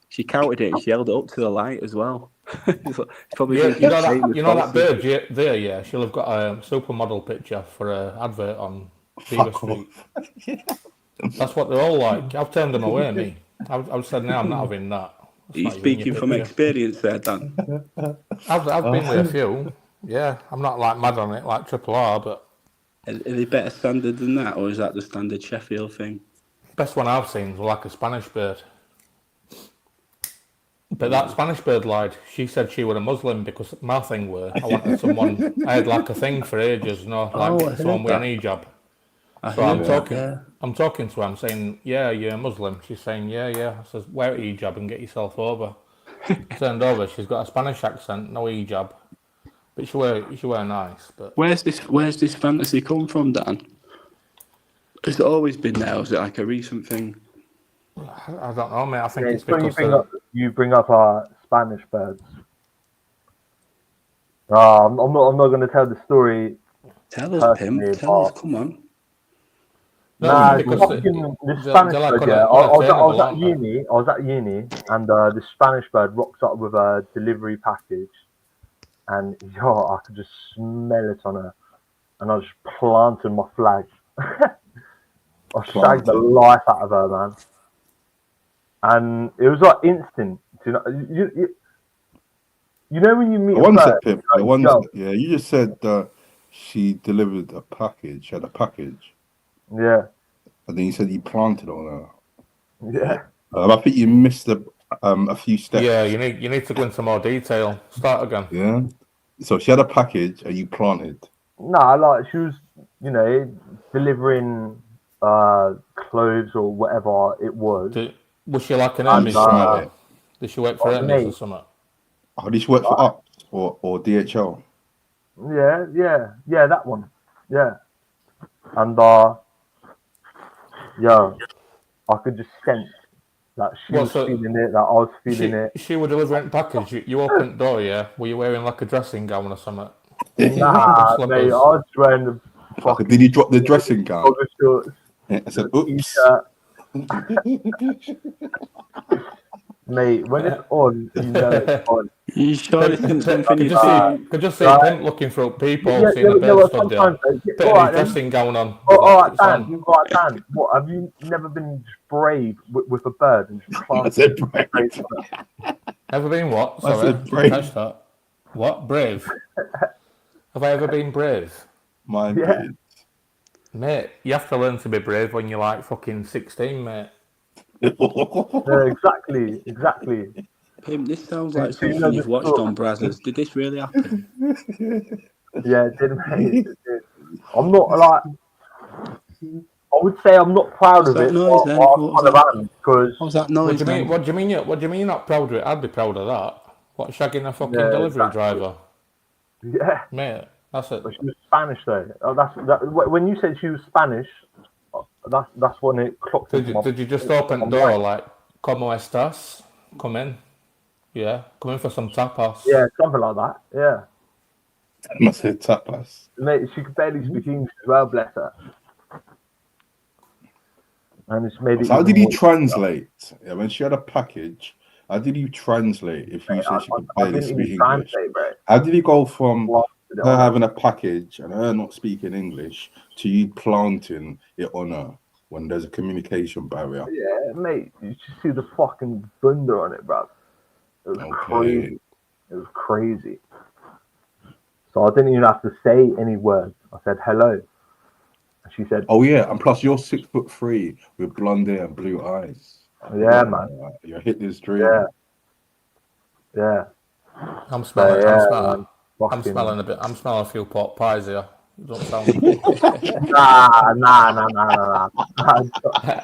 She counted it and she held it up to the light as well. Probably you know that bird there, yeah. She'll have got a supermodel picture for an advert on Beaver Street. That's what they're all like. I've turned them away, me. I've said, no, I'm not having that. Are you speaking from experience there, Dan? I've been with a few. Yeah, I'm not like mad on it like Triple R, but. Are they better standard than that, or is that the standard Sheffield thing? Best one I've seen was like a Spanish bird. But that Spanish bird lied. She said she was a Muslim because my thing were, I wanted someone, I had like a thing for ages, someone with an hijab. So I'm talking to her, I'm saying, yeah, you're a Muslim. She's saying, yeah. I says, wear a hijab and get yourself over. Turned over, she's got a Spanish accent, no hijab. But she were nice. But where's this fantasy come from, Dan? Has it always been there, or is it like a recent thing? I don't know, mate. I think it's when because you bring up our Spanish birds. I'm not going to tell the story. Tell us, Pim. Tell us. Come on. Nah, the Spanish bird. Yeah, I was at uni, and the Spanish bird rocks up with a delivery package. And I could just smell it on her, and I was just planting my flag. I shagged the life out of her, man. and it was like instant. You know, you know when you meet a One bird, sec, Pip. like, One yo, sec. Yeah, you just said that she delivered a package. She had a package, yeah, and then you said you planted on her. yeah. I think you missed a few steps. Yeah, you need to go into more detail. Start again. Yeah. So she had a package, and you planted. Nah, like she was, you know, delivering clothes or whatever it was. Was she like an And, Hermes driver? Did she work for Hermes or mate, something? Oh, did she work for Up or DHL? yeah, that one, yeah. And yeah, I could just sense that she was feeling it, that I was feeling it. She was delivering package. You opened the door, yeah? Were you wearing like a dressing gown or something? Nah, mate, I was wearing the fucking. Did you drop the dressing gown? Shorts, I said, oops. Mate, when it's on, you know it's on. You sure this isn't something you could just see him looking through people, seeing the bird stood there. Putting his dressing gown on. Alright, Dan. What, have you never been just brave with a bird and just I said brave. Ever been what? I Sorry, said brave. catch that. What? Brave? Have I ever been brave? Yeah. Mate, you have to learn to be brave when you're like fucking 16, mate. Yeah, exactly. Pim, this sounds like something you've watched on Brazzers. Did this really happen? Yeah, it did, mate. It did. I'm not like. I would say I'm not proud of it. Noise, then? What was that noise? What do you mean you're not proud of it? I'd be proud of that. What, shagging a fucking delivery driver? Yeah, mate. That's it. But she was Spanish though. When you said she was Spanish, that's when it clocked. Did you just open the door like, "Como estás? Come in." Yeah, come in for some tapas. Yeah, something like that. Yeah. I must say tapas. Mate, she could barely speak English as well, bless her. And it's made it. So how did you translate? Yeah, when she had a package, how did you translate if you said she could barely speak English? How did you go from her having a package and her not speaking English to you planting it on her when there's a communication barrier? Yeah, mate, you should see the fucking thunder on it, bro. It was crazy. It was crazy. So I didn't even have to say any words. I said hello. And she said, "Oh yeah, and plus you're 6'3" with blonde hair and blue eyes." Yeah, man. You hit this dream. Yeah. I'm smelling. I'm smelling a bit. I'm smelling a few pork pies here. It don't sound. Nah.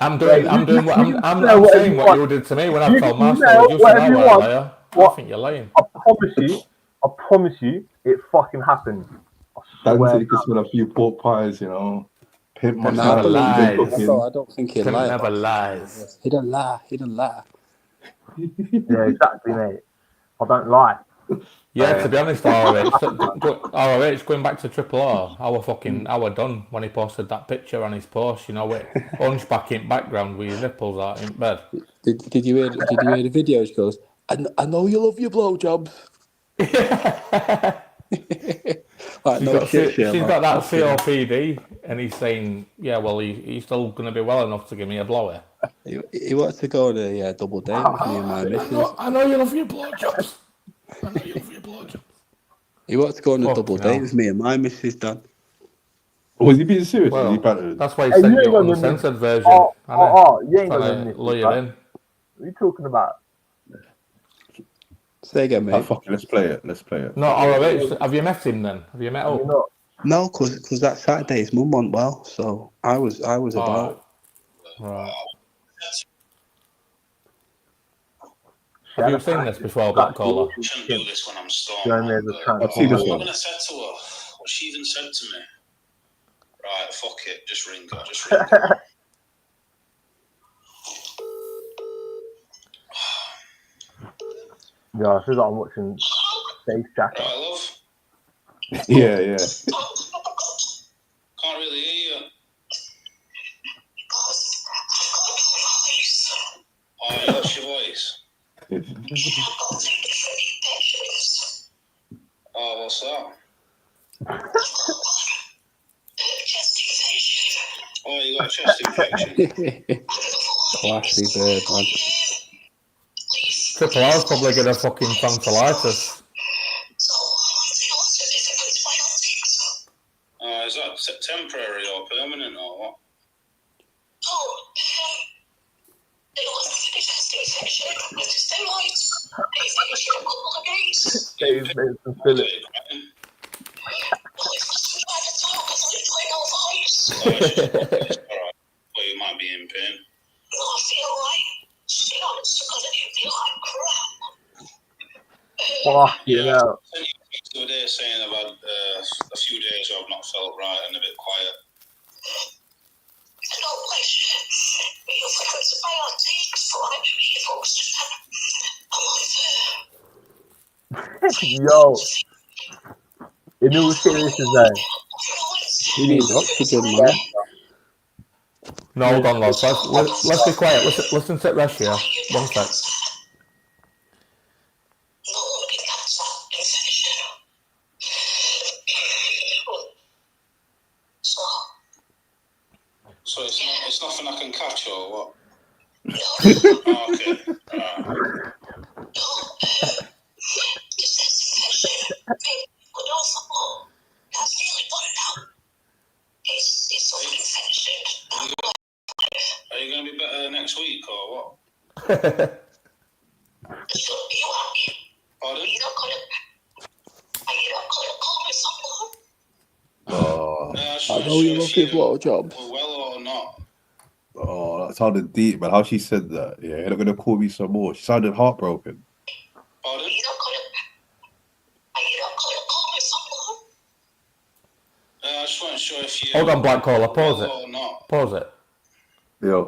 I'm saying what you did to me when I told Marcel just an hour earlier. I think you're lying. I promise you, it fucking happened. I swear. You could smell a few pork pies, you know. Pimp must I have don't think he'd lie. Never lies. He don't lie. Yeah, exactly, mate. I don't lie. Yeah, to be honest, ROH, going back to Triple R, our done when he posted that picture on his post, you know, with hunchback in background with his nipples out in bed. Did you hear the video? She goes, I know you love your blowjobs. She's got that COPD, and he's saying, yeah, well, he's still going to be well enough to give me a blower. He wants to go on a double date with me and my missus. I know you love your blowjobs. He wants to go on a double date with me and my missus, Dan. Was he being serious? Well, that's why he Hey, sent you you ain't an gonna uncensored version. You ain't gonna miss lure it, you right? in. What are you talking about? Say again, mate. Let's play it. No, ROH, have you met him then? Have you met up? No, because that Saturday his mum wasn't well, so I was about. Right. Have you seen this before, Black Caller? I shouldn't do this when I'm storming. I've seen this one. When I said to her, what she even said to me, right, fuck it, just ring her. Yeah, I feel like I'm watching Space Jacket. Right, love. Yeah. Can't really hear you. Oh, you lost your voice. Oh, what's that? Oh, you got a chest infection. Classy bird, man. Triple R's probably get a fucking tonsillitis. Is that temporary or permanent or what? Dave's made some Philip. Alright. Well, you might be in pain. Fuck you know. The other day saying I've had a few days where I've not felt right and a bit quiet. Yo. You know what's serious is that? You need oxygen, man. No, hold on, lads. Let's be quiet. Listen to it, rest here. One sec. So it's nothing I can catch or what? Oh, okay. Are you going to be better next week or what? Pardon? Oh, I know you love your blowjobs. Well or not? oh, that sounded deep, man. How she said that? Yeah, you're not gonna call me some more. She sounded heartbroken. Pardon? I just wasn't sure if you... Hold on, Black Caller. Pause well or it. not. Pause it. Yo,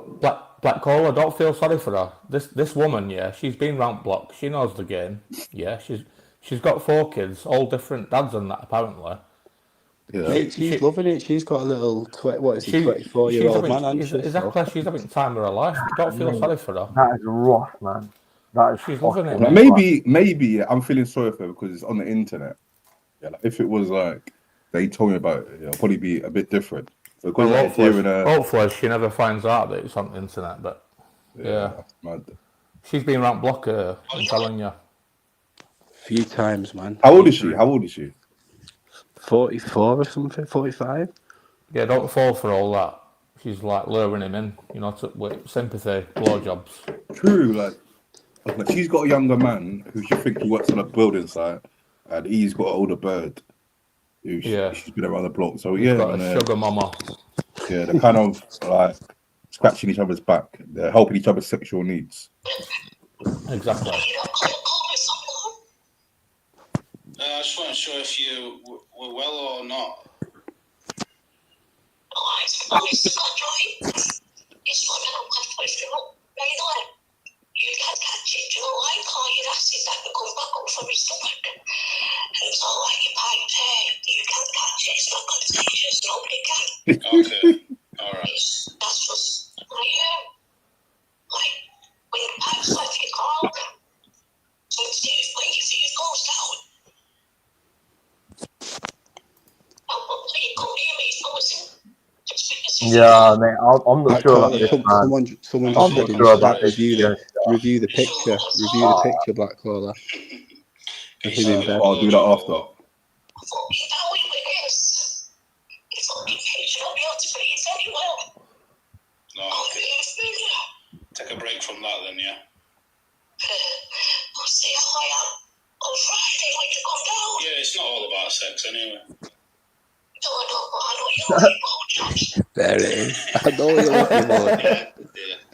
Black Caller, don't feel sorry for her. This woman, yeah, she's been round block. She knows the game. Yeah, she's got 4 kids, all different dads and that apparently. yeah. She's loving it. She's got a little 24-year-old man, hasn't she? Exactly, she's having the time of her life. Don't feel sorry for her. That is rough, man. That is She's loving it, But man. maybe yeah, I'm feeling sorry for her because it's on the internet. Yeah, like, if it was like they told me about it, it'll probably be a bit different. Because Well, like, hearing her, hopefully she never finds out that it's on the internet, but yeah. mad. She's been round block, I'm telling you. Few times, man. How old is she? How old is she? 44 or something, 45. Yeah, don't fall for all that. She's like luring him in, you know, with sympathy, blowjobs. True, like she's got a younger man who she thinks works on a building site, and he's got an older bird who she's been around the block. So He's got a sugar mama. Yeah, they're kind of like scratching each other's back. They're helping each other's sexual needs. Exactly. I just wasn't sure if you were well or not. Okay, all right. That's just like when the pipes left your car. So it's when you see it goes down. Yeah, mate, I'm not sure about this, man. Someone I'm just not said sure about this. review the picture. Review the picture, Black Caller. Of him in bed. I'll do that after. No, okay. Take a break from that then, yeah. Yeah, it's not all about sex anyway. There it is. I know you're looking for it.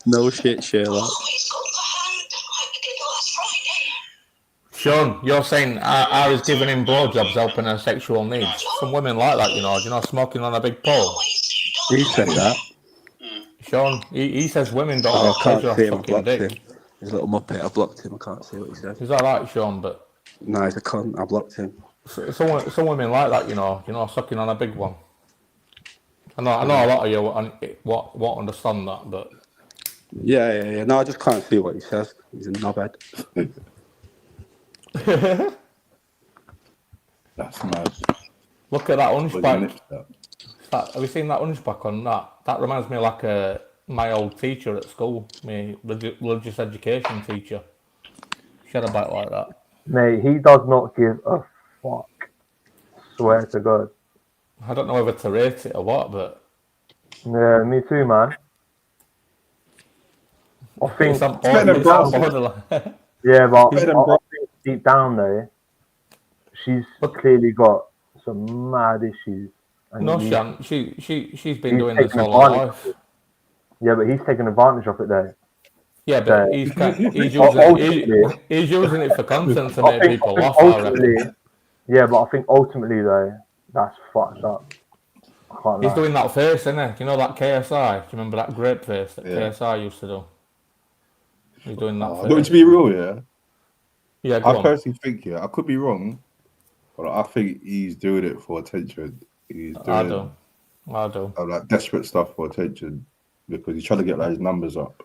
No shit, Sherlock. Sean, you're saying I was giving him blowjobs helping her sexual needs. Some women like that, you know, smoking on a big pole. Who said that? Sean, he says women don't I have can't pleasure see off him. I fucking blocked dick. him. His little muppet. I blocked him. I can't see what he said. Is that right, Sean? But no, he's a cunt. I blocked him. Some women like that, you know, sucking on a big one. I know a lot of you won't understand that, but Yeah. No, I just can't see what he says. He's a knobhead. That's mad. Look at that hunchback. Have you seen that hunchback on that? That reminds me like my old teacher at school, my religious education teacher. Get a bite like that. Mate, he does not give a fuck. Swear to God. I don't know whether to rate it or what, but Yeah, me too, man. I think it's on borderline. Yeah, but I think deep down though, she's clearly got some mad issues. And No, she's been doing this all her life. Yeah, but he's taking advantage of it though. Yeah, but he's using it for content to make people laugh. Yeah, but I think ultimately though, that's fucked up. He's doing that face, isn't he? You know that KSI? Do you remember that grape face that KSI used to do? He's doing that face. Going to be real, yeah? Yeah, I personally think, I could be wrong, but I think he's doing it for attention. He's doing I do. Like desperate stuff for attention because he's trying to get like his numbers up.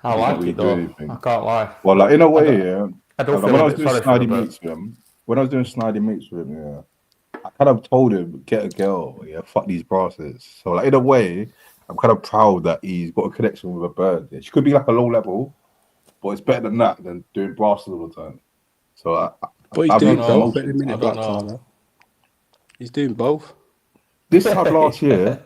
I like it though. I can't lie. Well, like in a way, I don't when feel I was doing snidey mates with him, I kind of told him, get a girl, fuck these brasses. So like in a way, I'm kind of proud that he's got a connection with a bird. She could be like a low level, but it's better than that than doing brasses all the time. So but he's doing both at the minute, Black Tyler. He's doing both. This time last year,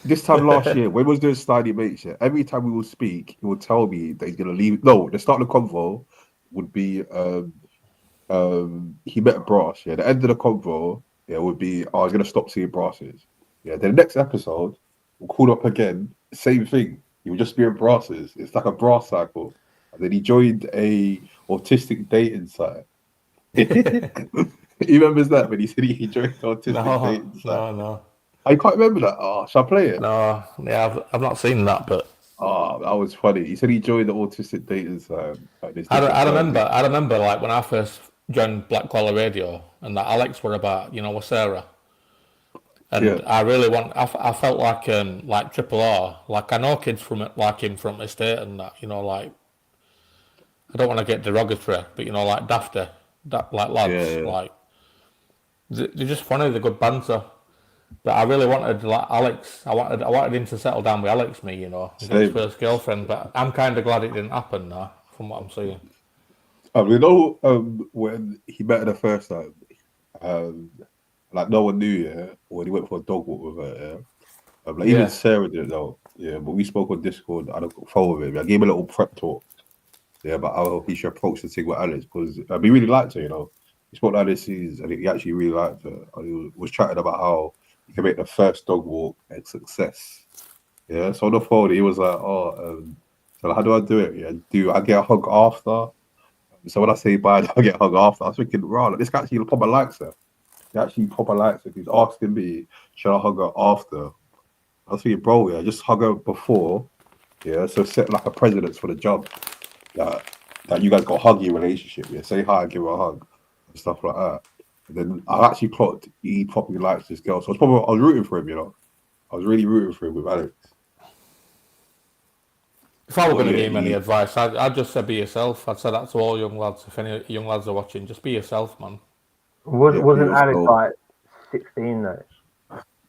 when we was doing snidey mates, every time we would speak, he would tell me that he's gonna leave. No, the start of the convo would be he met a brass. Yeah, the end of the convo, would be I was gonna stop seeing brasses. Yeah, then the next episode, we'll call up again, same thing. He would just be in brasses. It's like a brass cycle. And then he joined a autistic dating site. He remembers that when he said he joined an autistic dating site. No. I can't remember that. Oh, shall I play it? No, yeah, I've not seen that, but that was funny. He said he joined the autistic dating site. I remember like when I first joined Black Collar Radio and that Alex were about, with Sarah. And I really I felt like Triple R, like I know kids from it, like him from estate and that, like I don't want to get derogatory, but like dafty, like lads, like they're just funny, they're good banter. But I really wanted like Alex. I wanted him to settle down with Alex, his first girlfriend. But I'm kind of glad it didn't happen now, from what I'm seeing. When he met her the first time, like no one knew, when he went for a dog walk with her, even Sarah didn't know, but we spoke on Discord. I don't follow him. I gave him a little prep talk, about how he should approach the thing with Alex because he really liked her, He spoke to Alex and he actually really liked her. And he was chatting about how he can make the first dog walk a success. Yeah, so on the phone he was like, so how do I do it? Yeah, do I get a hug after? So when I say bye, I get a hug after. I was thinking, right, this guy actually proper likes her. He actually proper likes her. He's asking me, should I hug her after? I was thinking, bro, just hug her before. Yeah, so set like a precedence for the job. That you guys got a huggy relationship. Yeah, say hi, give her a hug, and stuff like that. And then I actually clocked he probably likes this girl. So I was rooting for him, I was really rooting for him with Alex. If I were going to give him any advice, I'd just say be yourself. I'd say that to all young lads. If any young lads are watching, just be yourself, man. Wasn't Alex like 16 though?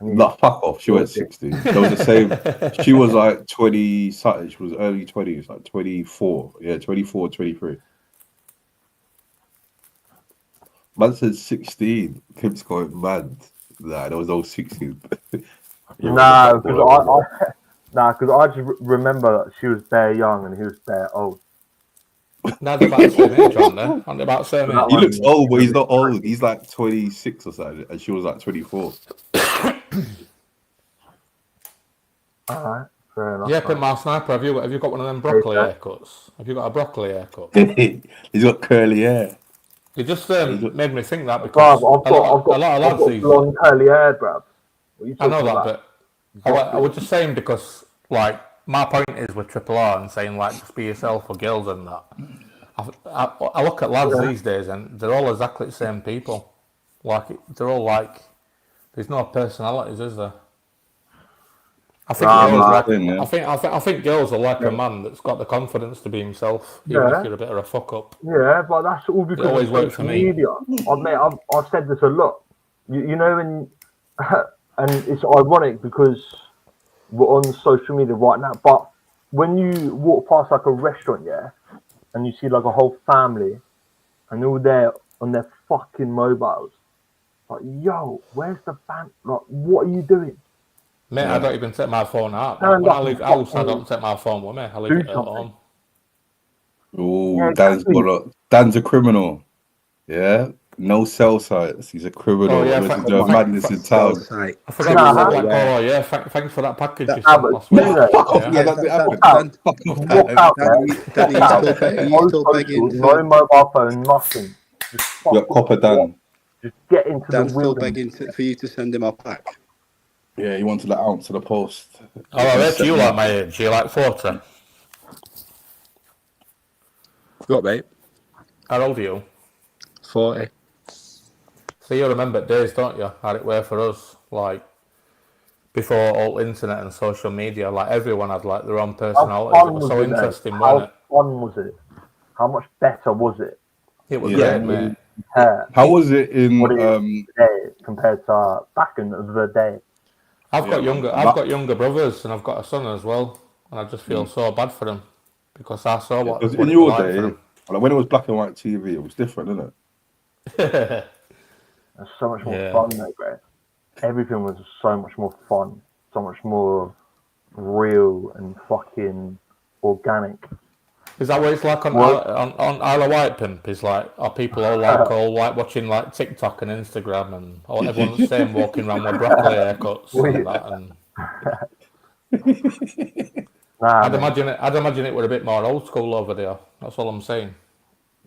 No, fuck off. She was 16. That was the same. She was like 20 something. She was early 20s, like 24. Yeah, 24, 23. Man said 16. Kim's going mad. Nah, there was no 16. Nah, because I just remember that she was bare young and he was bare old. Now they're about the same age, aren't they? Aren't they about the same age? He looks old, but he's not old. He's like 26 or something, and she was like 24. Alright, fair enough. Yeah, Pimp My Sniper, have you got one of them broccoli haircuts? Have you got a broccoli haircut? He's got curly hair. It just made me think that because I've got blonde curly hair, bruv. I know that, but I was just saying because, like, my point is with Triple R and saying, like, just be yourself for girls and that. I look at lads these days and they're all exactly the same people. Like, they're all like, there's no personalities, is there? I think girls are like a man that's got the confidence to be himself, even if you're a bit of a fuck up. Yeah, but that's all because it always works for me. Media. I've said this a lot. You know, and it's ironic because we're on social media right now. But when you walk past like a restaurant, and you see like a whole family, and they're all there on their fucking mobiles. Like, yo, where's the band? Like, what are you doing? Mate, I don't even take my phone out. Stand When I up leave and the house, I fucking don't take my phone with me. I leave do it at something. home. Oh, Yeah, Dan's exactly. Dan's a criminal. Yeah, no cell sites. He's a criminal. Oh yeah, Listen to a madness in town. Site. I forgot to say Nah, Black Caller. Yeah, thanks for that package you Ah, sent but last week. seriously, Fuck off, Yeah. Dan. That's it Dan, happened. walk out. Dan, fuck You off, can walk Dan. out, Dan, yeah. Dan, Walk out. are you No still begging social, no for mobile phone, nothing. Just You're fucking copper Dan. walk. Just get into Dan the still wilderness. begging for you to send him our pack? Yeah, he wanted the ounce of the post. Oh, I bet you like my age. You like 40? What, mate? How old are you? 40. So you remember days, don't you? How it were for us, like before all internet and social media. Like everyone had like their own How personalities. It fun was was so it, though? interesting, wasn't it? How fun was it? How much better was it? It was Yeah. great, mate. How was it What it in is today compared to back in the day? I've got Yeah, younger brothers, and I've got a son as well, and I just feel so bad for them because I saw what because it in was your like for day, them. like when it was black and white TV, it was different, isn't it? It's so much more Yeah. fun, though, bro. Everything was so much more fun, so much more real and fucking organic. Is that what it's like on Isle of Wight, Pimp? Is like, are people all like watching like TikTok and Instagram and everyone's the same walking around with broccoli haircuts and that? And Nah, I'd man. imagine it were a bit more old school over there. That's all I'm saying.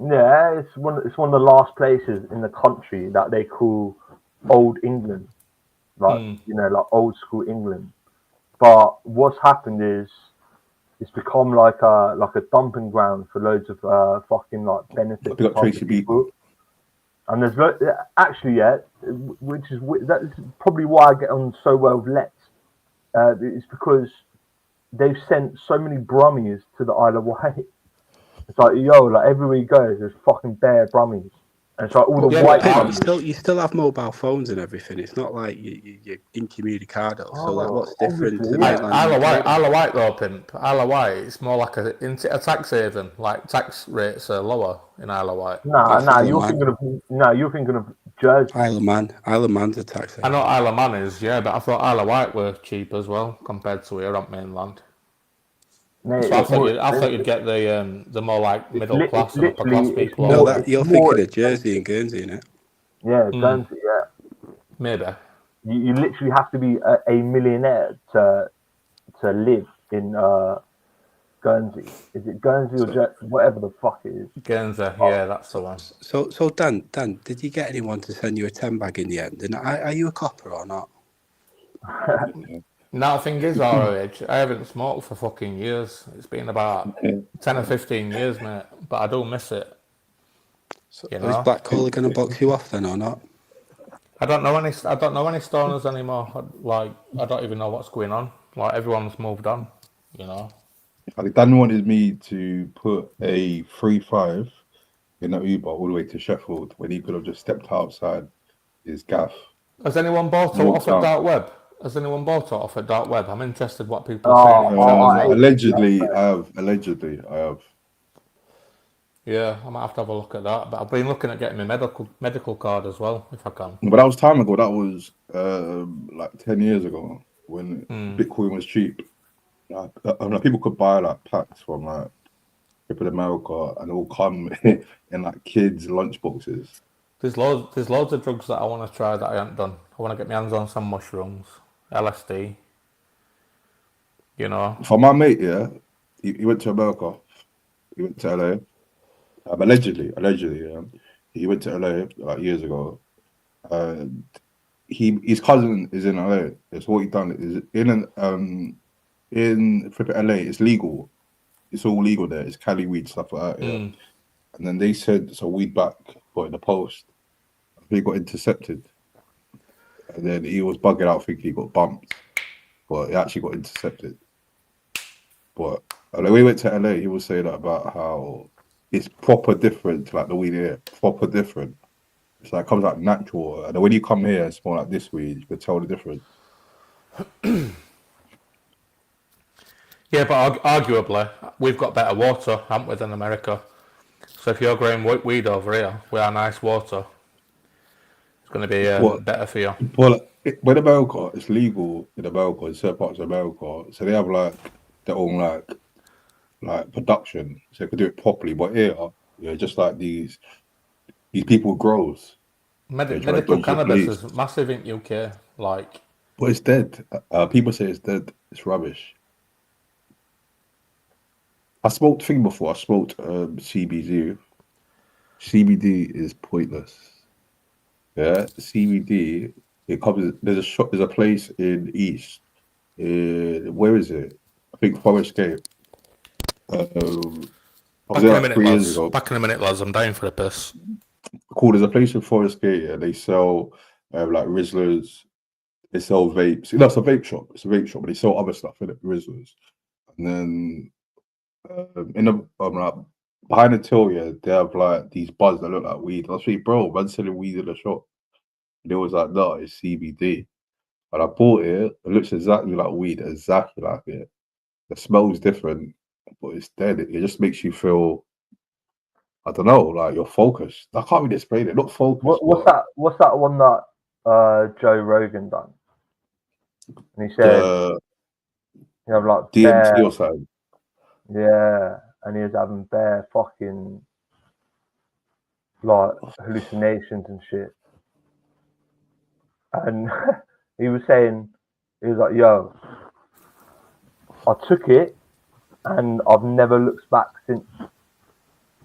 Yeah, it's one of the last places in the country that they call old England, like like old school England. But what's happened is it's become like a dumping ground for loads of fucking like benefit Big up Tracy people. And there's actually, that's probably why I get on so well with Let's. It's because they've sent so many Brummies to the Isle of Wight. It's like, yo, like everywhere you go, there's fucking bare Brummies. And it's like all the white Brummies. You still have mobile phones and everything. It's not like you're incommunicado. So like, what's different to mainland Isle UK? of Wight though, Pimp. Isle of Wight, it's more like a tax haven. Like tax rates are lower in Isle of Wight. Nah, you're thinking of Jersey. Isle of Man's a tax haven. I know Isle of Man is, yeah, but I thought Isle of Wight were cheap as well compared to here on mainland. Mate, So I thought you'd get the more like middle class and upper class people. No, you're thinking of Jersey and Guernsey, innit? Yeah, Guernsey, yeah. Maybe. You literally have to be a millionaire to live in Guernsey. Is it Guernsey or Jersey? Whatever the fuck it is. Guernsey, yeah, that's the one. So Dan, did you get anyone to send you a 10 bag in the end? And are you a copper or not? Now the thing is, ROH, I haven't smoked for fucking years. It's been about 10 or 15 years, mate. But I do miss it. So is Black Caller going to box you off then or not? I don't know any stoners anymore. Like, I don't even know what's going on. Like, everyone's moved on, you know. Like Dan wanted me to put a 3.5 in the Uber all the way to Sheffield when he could have just stepped outside his gaff. Has anyone bought it off at Dark Web? Has anyone bought it off at Dark Web? I'm interested what people are saying. Allegedly, I have. Yeah, I might have to have a look at that. But I've been looking at getting my medical card as well, if I can. But that was time ago. That was like 10 years ago when Bitcoin was cheap. People could buy like packs from like Trip in America and it will come in like kids' lunch boxes. There's loads of drugs that I want to try that I haven't done. I want to get my hands on some mushrooms, LSD. You know. For my mate, yeah, he went to America. He went to LA. Allegedly, yeah. He went to LA like years ago. His cousin is in LA. That's what he done. Is in LA. It's legal. It's all legal there. It's Cali weed, stuff like that. Yeah. And then they said so weed back, but in the post, he got intercepted. And then he was bugging out, thinking he got bumped, but he actually got intercepted. But when we went to LA, he was saying that about how it's proper different to like the weed here, proper different. It's like it comes out natural, and when you come here and smell like this weed, you can tell the difference. Yeah, but arguably, we've got better water, haven't we, than America? So if you're growing weed over here with our nice water, it's going to be better for you. Well, when America, it's legal in America, in certain parts of America, so they have like their own like production, so they can do it properly. But here, just like these people grows. Medical cannabis is massive in UK. Like, but it's dead. People say it's dead. It's rubbish. I smoked thing before. I smoked CBD. CBD is pointless. Yeah, CBD. It comes. There's a shop. There's a place in East. Where is it? I think Forest Gate. Back in a minute, lads. I'm dying for a piss. Cool. There's a place in Forest Gate. Yeah, they sell like Rizzlers. They sell vapes. No, it's a vape shop. It's a vape shop, but they sell other stuff in it, Rizzlers. And then in the like, behind the till, yeah, they have like these buds that look like weed. I was like, bro, man, selling weed in the shop. And it was like, no, it's CBD. And I bought it. It looks exactly like weed, exactly like it. The smell's different, but it's dead. It just makes you feel, I don't know, like you're focused. I can't really explain it. Not focused. What's that one that Joe Rogan done? And he said, you have like DMT or something. Yeah, and he was having bare fucking like hallucinations and shit. And he was like, yo, I took it and I've never looked back since.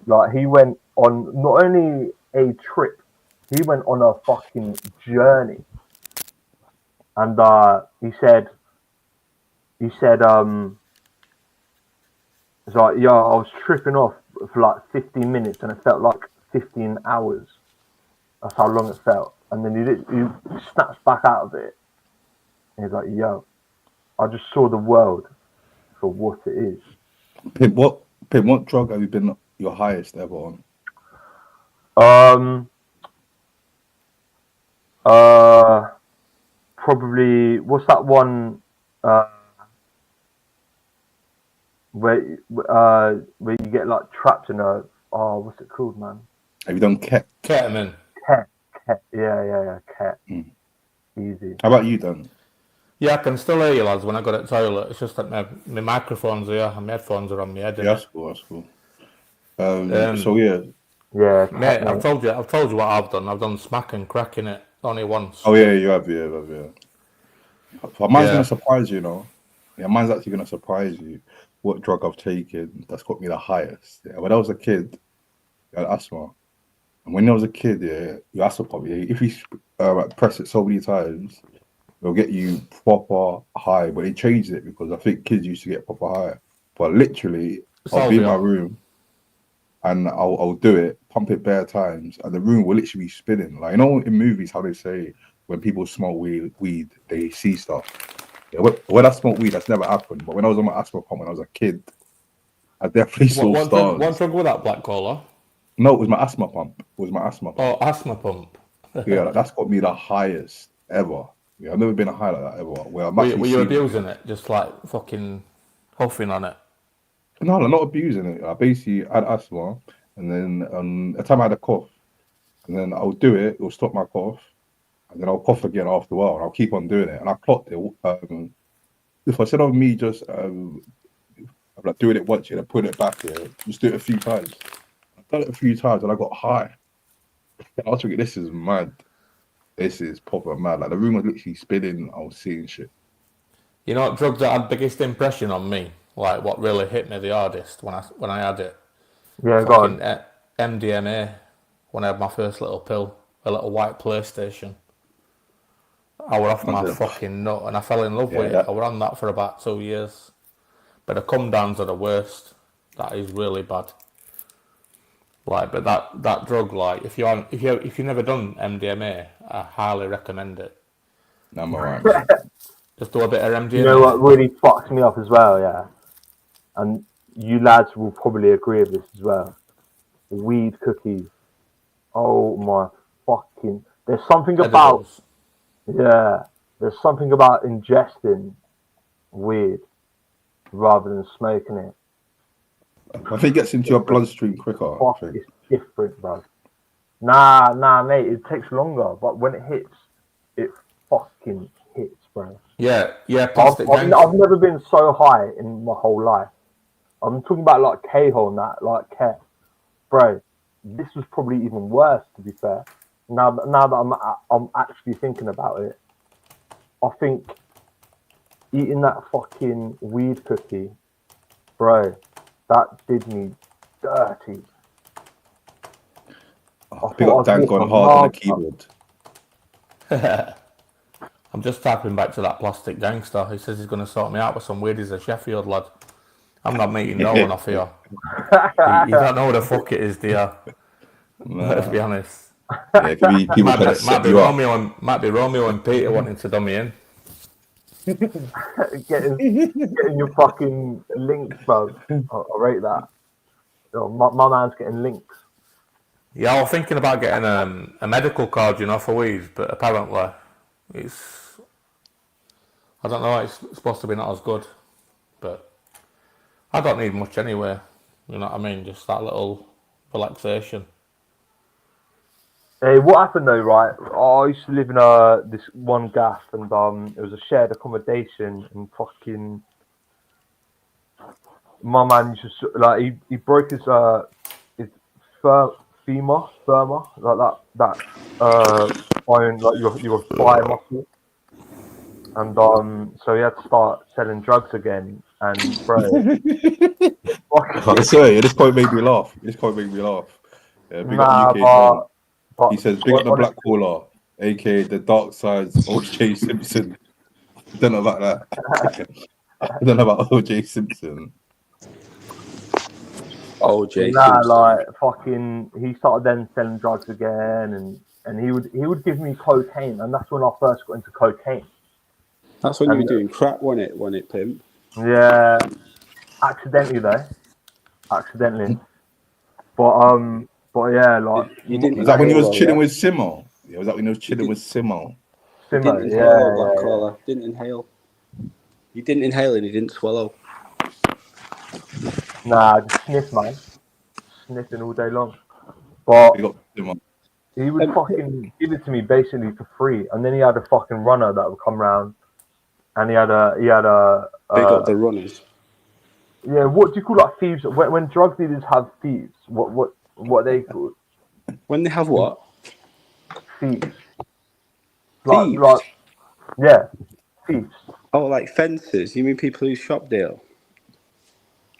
Like, he went on not only a trip, he went on a fucking journey. And he said, it's like, yo, I was tripping off for like 15 minutes and it felt like 15 hours. That's how long it felt. And then he snaps back out of it. And he's like, yo, I just saw the world for what it is. Pim, what drug have you been your highest ever on? Probably, what's that one where you get like trapped in a, what's it called, man? Have you done ketamine? Ket. Yeah, ket. Easy. How about you, Dan? Yeah, I can still hear you, lads, when I got at the toilet. It's just that my microphone's here and my headphones are on my head. Yeah, that's cool. So yeah, mate, I've told you what I've done. I've done smack and crack in it only once. Oh yeah, you have, yeah. But mine's gonna surprise you, Yeah, mine's actually gonna surprise you. What drug I've taken that's got me the highest. Yeah, when I was a kid, I had asthma, and when I was a kid, your asthma pump. Yeah, if you press it so many times, it'll get you proper high. But they changed it because I think kids used to get proper high. But literally, I'll be in my room and I'll do it, pump it bare times, and the room will literally be spinning. Like, in movies how they say when people smell weed, they see stuff. Yeah, when I smoke weed, that's never happened. But when I was on my asthma pump when I was a kid, I definitely saw stars. What drug was that, Black Cola? No, it was my asthma pump. Oh, asthma pump. Yeah, that's got me the highest ever. Yeah, I've never been a high like that ever. Where were you abusing it? Just like fucking huffing on it? No, I'm not abusing it. I basically had asthma, and then a time I had a cough, and then I'll do it. It'll stop my cough, and then I'll cough again after a while, and I'll keep on doing it. And I clocked it. If I said of me just like doing it once, and put it back here, just do it a few times. I've done it a few times, and I got high. I was thinking, this is mad. This is proper mad. Like, the room was literally spinning. I was seeing shit. You know what drugs that had biggest impression on me? Like, what really hit me the hardest when I had it? Yeah, go on. MDMA. When I had my first little pill, a little white PlayStation. I was off my fucking nut, and I fell in love with it. I was on that for about 2 years. But the come downs are the worst. That is really bad. Like, but that drug, like, if you've never done MDMA, I highly recommend it. No, I'm alright. Just do a bit of MDMA. You know what really fucks me up as well, yeah? And you lads will probably agree with this as well. Weed cookies. Oh my fucking... There's something about... Yeah. There's something about ingesting weed rather than smoking it. I think it gets into your bloodstream quicker. different, bro. Nah, mate. It takes longer, but when it hits, it fucking hits, bro. Yeah, plastic I've never been so high in my whole life. I'm talking about like K-hole and that, like K. Bro, this was probably even worse, to be fair. Now that I'm actually thinking about it, I think eating that fucking weed cookie, bro, that did me dirty. I think got Dan going hard on the keyboard. I'm just tapping back to that plastic gangster. He says he's going to sort me out with some weed. He's a Sheffield lad. I'm not meeting no one off here. You don't know what the fuck it is, do you? Let's be honest. Yeah, might be Romeo and Peter wanting to dumb me in. getting your fucking links, bro. I rate that. Oh, my man's getting links. Yeah, I was thinking about getting a medical card, for weed, but apparently it's, I don't know, it's supposed to be not as good, but I don't need much anyway, you know what I mean, just that little relaxation. Hey, what happened though, right? I used to live in this one gaff, and it was a shared accommodation, and fucking my man used to, like, he broke his femur, like that iron, like your thigh muscle, and so he had to start selling drugs again, and bro, I swear, this point made me laugh. Yeah, big up UK. But he says, big up the Black Caller, aka the Dark Side's O.J. Simpson. I don't know about that. I don't know about O.J. Simpson. O.J. Simpson. Like fucking, he started then selling drugs again, and he would give me cocaine, and that's when I first got into cocaine. That's when you were doing crack, wasn't it, Pimp? Yeah, accidentally though. But yeah, like you didn't. Was that when you was chilling with Simo? Yeah, was that when you was chilling with Simo? Didn't inhale, Didn't inhale. You didn't inhale and you didn't swallow. Nah, just sniff, man. Sniffing all day long. But he would fucking give it to me basically for free, and then he had a fucking runner that would come round, and he had a. Big up the runners. Yeah, what do you call like thieves? When drug dealers have thieves, what are they called? When they have what? Thieves. Like, yeah, thieves. Oh, like fences? You mean people who shop deal?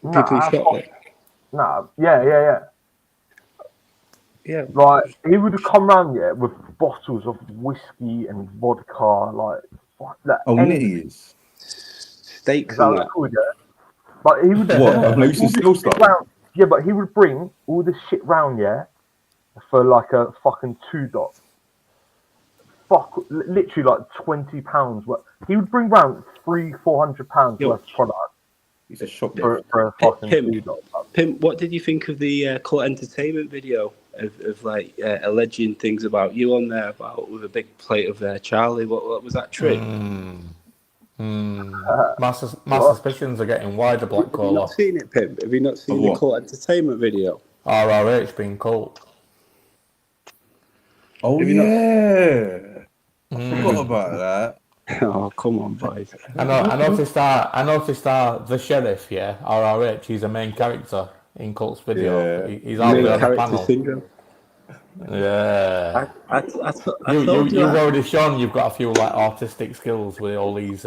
People who shop deal? Nah, yeah. Yeah. Like, he would come round, with bottles of whiskey and vodka, like nitties. Steaks and that. Called, yeah? But he would yeah, but he would bring all this shit round, for like a fucking $2. Literally like £20 worth. He would bring round £400 worth of product. He's a shop for a fucking $2. Pimp, what did you think of the Cult Entertainment video of like alleging things about you on there, about with a big plate of Charlie? What was that true? My suspicions are getting wider, Black Caller. Have you not seen it, Pimp? Have you not seen the Cult Entertainment video? RRH being cult. Oh, yeah. I forgot about that. Oh, come on, boys. I noticed that the sheriff, RRH, he's a main character in Cult's video. Yeah. He's out there on the panel. Syndrome. Yeah. You've already shown you've got a few like artistic skills with all these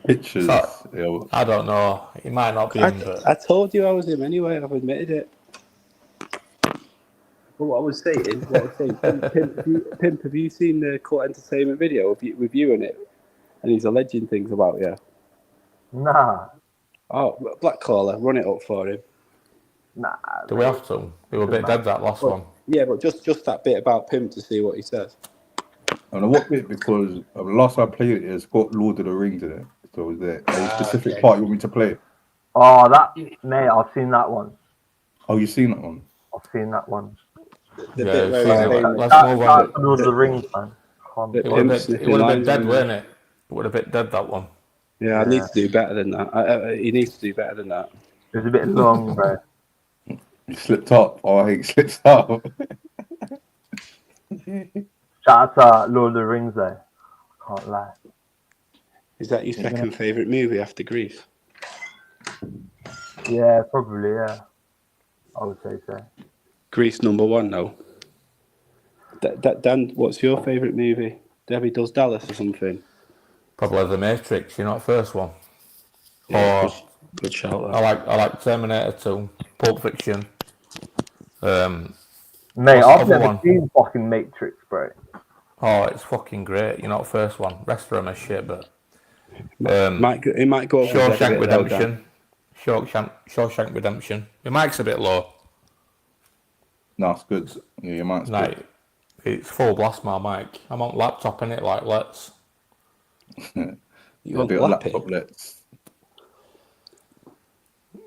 pictures. So, I don't know. It might not be him, but I told you I was him anyway. I've admitted it. But what I was saying, Pimp, have you seen the Cult Entertainment video with you in it? And he's alleging things about you. Nah. Oh, Black Caller, run it up for him. Nah. Do we have to? We were a bit dead that last one. Yeah, but just that bit about Pimp to see what he says. I don't know what bit, because the last time I played it, it's got Lord of the Rings in it. So is there a specific part you want me to play? Oh, mate, I've seen that one. Oh, you've seen that one? I've seen that one. Let's move on. Lord of the Rings, man. It would have been dead, wouldn't it? It would have been dead, that one. Yeah, I need to do better than that. He needs to do better than that. It was a bit long, bro. He slipped up. Oh, he slips up. Shout out to Lord of the Rings, though. Can't lie. Is that your second favourite movie after Grease? Yeah, probably, yeah. I would say so. Grease number one, though. Dan, what's your favourite movie? Debbie Does Dallas or something? Probably The Matrix, you know, the first one. Yeah, Or good shout. I like Terminator 2, Pulp Fiction. Mate, I've never seen fucking Matrix, bro. Oh, it's fucking great. You know, the first one. Rest of them are shit, but it might go over Shawshank Redemption. Shawshank Redemption. Your mic's a bit low. No, it's good. Yeah, your mic's good. It's full blast, my mic. I'm on laptop in it, like let's. You a bit of laptop let's.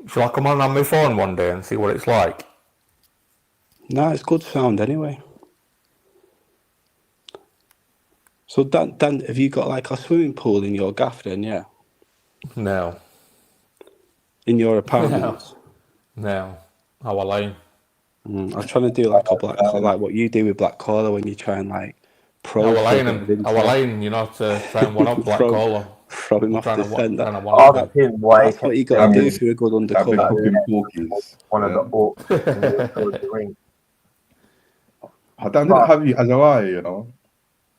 Shall I come on my phone one day and see what it's like? No, it's good sound anyway. So Dan, have you got like a swimming pool in your gaff then? Yeah. No. In your apartment? No. Our lane. I was trying to do like a black collar, like what you do with Black Collar when you try and like Our lane, you know, to try and one up Black Collar. Throw him off the fence. Ask him why. That's what you got to do if you're a good undercover. One of the orcs in the Lord of the Rings. I don't have you as a liar, you know.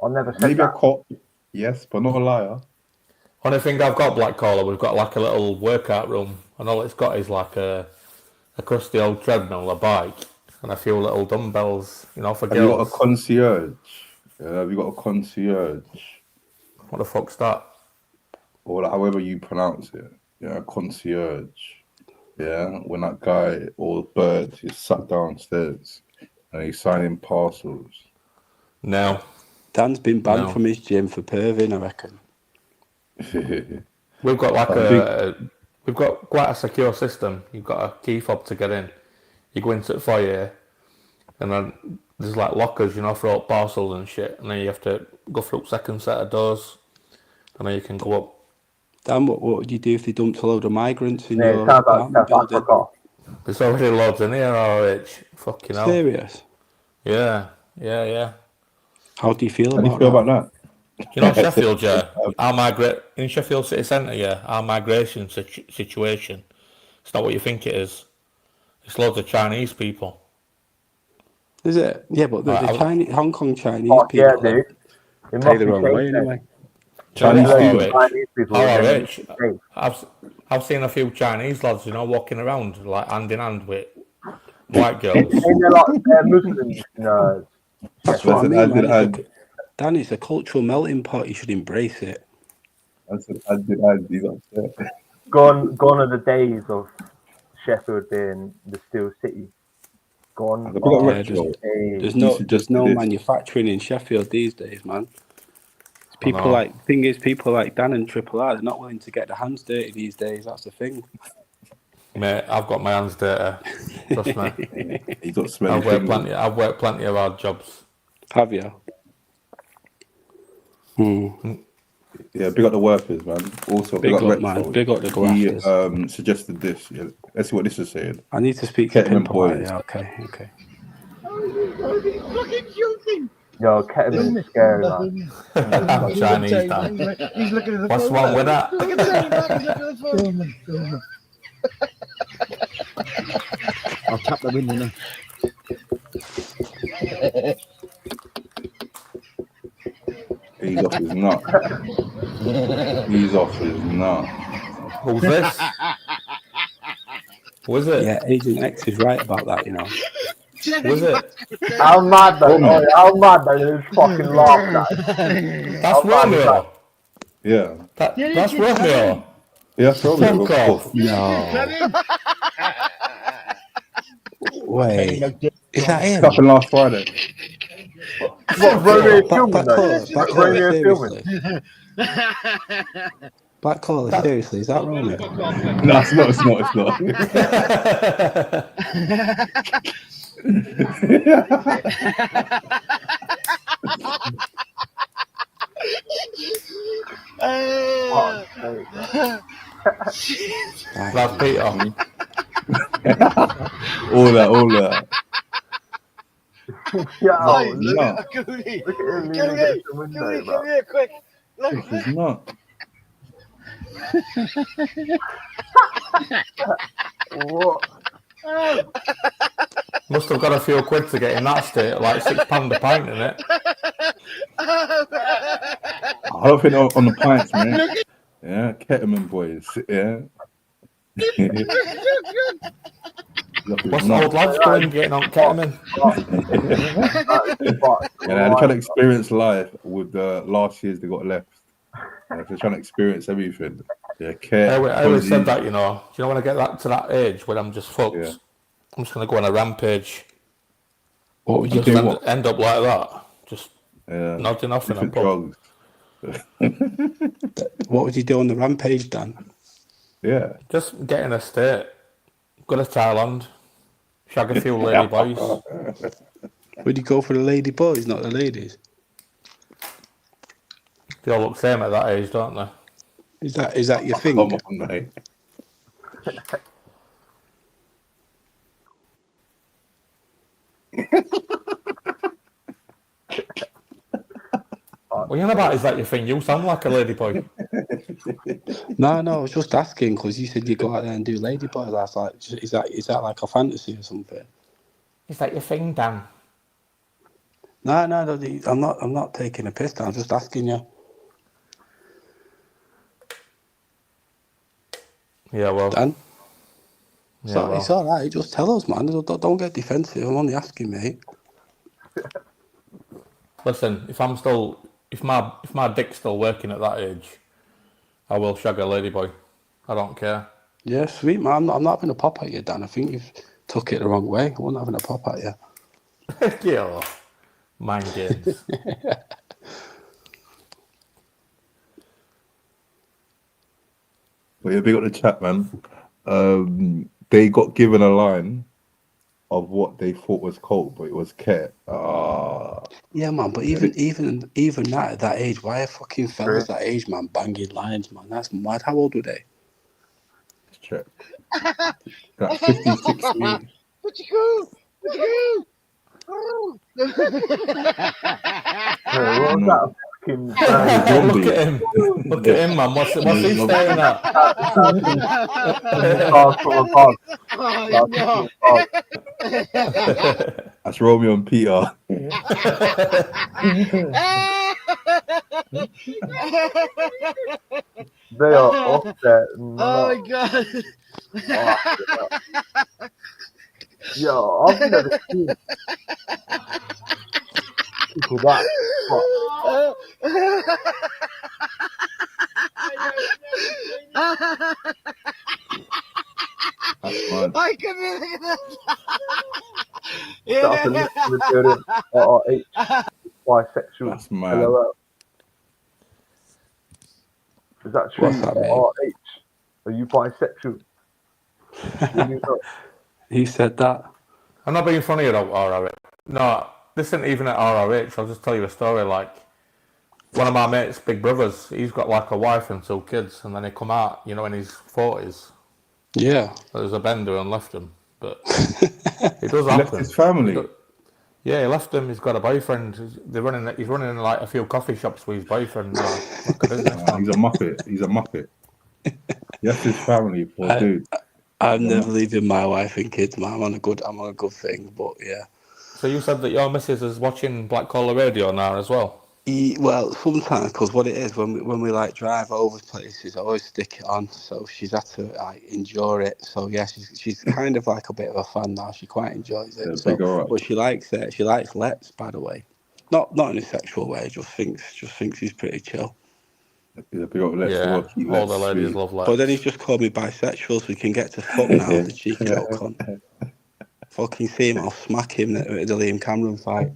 I never said Maybe that. a cop, yes, but not a liar. Only thing I've got Black Collar, we've got like a little workout room, and all it's got is like a crusty old treadmill, a bike, and a few little dumbbells, you know, for girls. Have you got a concierge? Yeah, have you got a concierge? What the fuck's that? Or however you pronounce it. Yeah, concierge. Yeah, when that guy or bird is sat downstairs and he's signing parcels. No. Dan's been banned from his gym for perving, I reckon. We've got like we've got quite a secure system. You've got a key fob to get in. You go into the foyer, and then there's like lockers, you know, for all parcels and shit. And then you have to go through second set of doors, and then you can go up. Dan, what would you do if they dumped a load of migrants in Yeah, your it sounds like apartment building? Africa. There's already loads in here, RH. Fucking hell. Serious? Yeah. How do you feel How do you about feel that? about that? You know, Sheffield, yeah. In Sheffield City Centre, yeah, our migration situation, it's not what you think it is. It's loads of Chinese people. Is it? Yeah, but the Chinese, Hong Kong Chinese Oh, people yeah, dude. It pay must the be wrong safe way then. anyway. Chinese people. I've seen a few Chinese lads, you know, walking around like hand in hand with white girls. Ain't they like Muslims? No. That's what I mean, man. Dan, it's a cultural melting pot. You should embrace it. Gone are the days of Sheffield being the steel city. Gone. There's no manufacturing in Sheffield these days, man. People like Dan and Triple R, they're not willing to get their hands dirty these days. That's the thing. Mate, I've got my hands dirty. Trust me. You got smelly I've worked plenty of hard jobs. Have you? Yeah, big up the workers, man. Also, Big up, Retro. man. Big up the grafters. He suggested this. Yeah. Let's see what this is saying. I need to speak to Kettman Pimp boys. about it. Yeah, okay. Fucking joking. Yo, Kettman's scary, man. I'm Chinese, Dan. He's looking at the What's phone. wrong with that? Look at the same back, he's looking at the phone. I'll tap the window now. He's off his nut. He's off his nut. Who's this? Was it? Yeah, Agent X is right about that, you know. Was it? How mad that? How mad that is fucking laugh at. That's Romeo. Yeah. That's Romeo. Yeah, that's Romeo. Fuck off. No. Wait, is that him? Happened last Friday. What, Romeo filming though? Romeo filming? Black Collar, seriously, is that Romeo? No, it's not. That's Peter. all that. Yeah, Oh, look no. at Cooley. Look at him leaning against the window, Come here, quick. Look. He's not. What? Must have got a few quid to get in that state, like £6 a pint in it. I don't think on the pints, man. Yeah, Ketamine boys. Yeah. What's the old lads doing getting on ketamine? Yeah, they're trying to experience life with the last years they got left. They're trying to experience everything. Yeah, I always said that, you know. Do you know when I get that to that age when I'm just fucked? Yeah. I'm just going to go on a rampage. What would you just do? End up like that? Just nodding off in a pub. What would you do on the rampage, Dan? Yeah. Just get in a state. Go to Thailand. Shag a few lady boys. Would you go for the lady boys, not the ladies? They all look same at that age, don't they? Is that your thing? Come on, mate. What are you on about? Is that your thing? You sound like a lady boy. No, I was just asking because you said you go out there and do lady boys. I was like, is that like a fantasy or something? Is that your thing, Dan? No, I'm not taking a piss. I'm just asking you. Yeah, well, Dan. Yeah, It's all right. Just tell us, man. Don't get defensive. I'm only asking, mate. Listen, if my dick's still working at that age, I will shag a ladyboy. I don't care. Yeah, sweet, man. I'm not having a pop at you, Dan. I think you've took it the wrong way. I wasn't having a pop at you. Yeah, mind games. Well, yeah, big up the chat, man. They got given a line of what they thought was cold, but it was Ket. Yeah, man. But even that at that age, why are fucking fellas that age, man, banging lines, man? That's mad. How old were they? Let's check. Like 50, 60. Where'd you go? What was that fucking Look at him. Look at him, man. What's he staring at? That's Romeo and Peter. They are offset. Oh my god. Yo, I've never seen people that. That's fun. I can look at that. Bisexual. That's mad. LOL. Is that true? What's that mean? RH. Are you bisexual? He said that. I'm not being funny about RRH. No, this isn't even at RRH. I'll just tell you a story. Like, one of my mates' big brothers, he's got like a wife and 2 kids, and then he come out, you know, in his 40s. Yeah. There's a bender and left him. But it does He happen. left his family. Yeah, he left him. He's got a boyfriend. He's running like a few coffee shops with his boyfriend. Like a business. He's a muppet. He left his family, poor dude. I'm never leaving my wife and kids, man. I'm on a good thing, but yeah. So you said that your missus is watching Black Collar Radio now as well? Well, sometimes, because what it is, when we like drive over places, I always stick it on, so she's had to like endure it. So yeah, she's kind of like a bit of a fan now. She quite enjoys it. So, but she likes it. She likes Let's, by the way, not in a sexual way. Just thinks he's pretty chill. Yeah, all the ladies love Let's. But then he's just called me bisexual, so we can get to fuck now. The cheeky little cunt. Fucking see him, I'll smack him at the Liam Cameron fight.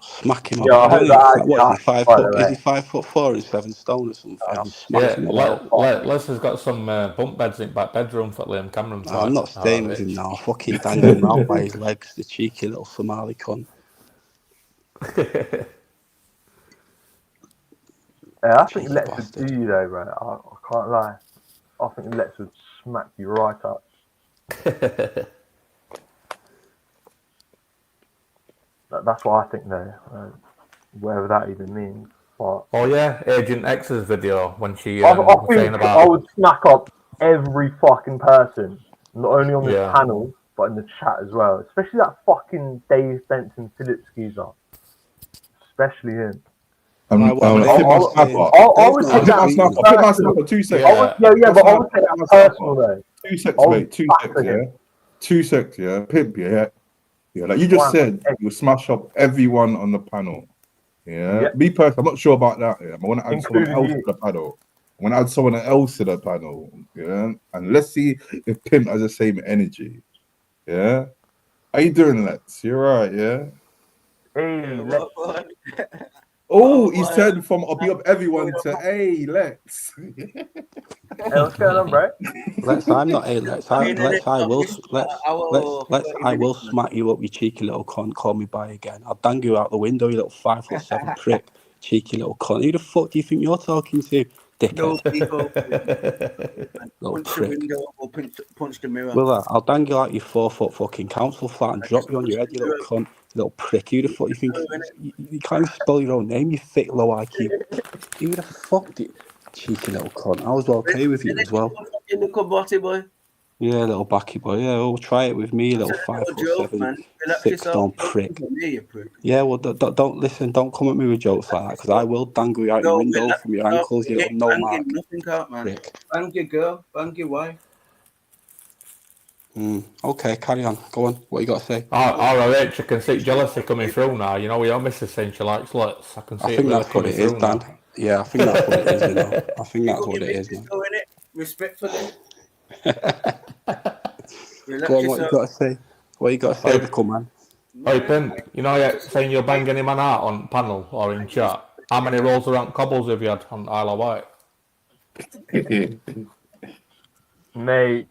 Smack him Yeah, up. I heard that. What is he, 5 foot? Is he 5'4" and 7 stone or something? I'll smack him up. Les has got some bunk beds in back bedroom for Liam Cameron. No, I'm not staying with him now. Fucking dangling him out by his legs, the cheeky little Somali cunt. Yeah, I think Lex would do you though, bro. I can't lie. I think Lex would smack you right up. That's what I think though, whatever that even means. But Oh yeah, Agent X's video when she I was saying think about. I would smack up every fucking person, not only on this Yeah. panel, but in the chat as well. Especially that fucking Dave Benson Phillips geezer. Especially him. I hit my snapper. I would say I hit my that snapper. personal. Hit my snapper 2 seconds. Yeah, but I would say that personal though. 2 seconds, I would mate. 2 back seconds, him. yeah. 2 seconds, yeah. Pimp, yeah. Yeah, like you just Wow. said, you smash up everyone on the panel. Yeah. Yep. Me personally, I'm not sure about that. Yeah. I want to add someone Including else you. to the panel. I want to add someone else to the panel. Yeah. And let's see if Pimp has the same energy. Yeah. How you doing, Lex? You're right, yeah. Hey, let's Oh, he said from I'll be up everyone to hey, Lex. Hey, what's going on, bro? Lex, I'm not a Lex. I will smack you up, you cheeky little cunt. Call me by again. I'll dang you out the window, you little 5'7" prick, cheeky little cunt. Who the fuck do you think you're talking to, dickhead? Little prick. Punch the mirror. Well, I'll dang you like your 4 foot fucking council flat and drop you on your head, you little cunt, you little prick. Who the fuck you think? You can't even spell your own name, you thick low IQ. Who the fuck do you? Cheeky little cunt. I was okay with you as well. In the body boy. Yeah, little backy boy. Yeah, oh, try it with me, little 5'7", 6 stone prick. Yeah, well, don't listen. Don't come at me with jokes like that, because I will dangle you out your window from your ankles, you little no mark Nothing out, man. prick. Bang your girl, bang your wife. Okay, carry on. Go on. What you got to say? ROH, I can see jealousy coming through now. You know, your missus saying she likes Lutz. I can see I think that's what it is, Dan. Yeah, I think that's what it is. You know, I think that's what it is, man. Respectfully. Go on. What you got to say? What you got to say, come man? Hey, Pimp, you know, you're saying you're banging him man out on panel or in chat. How many rolls around cobbles have you had on Isle of Wight? Mate,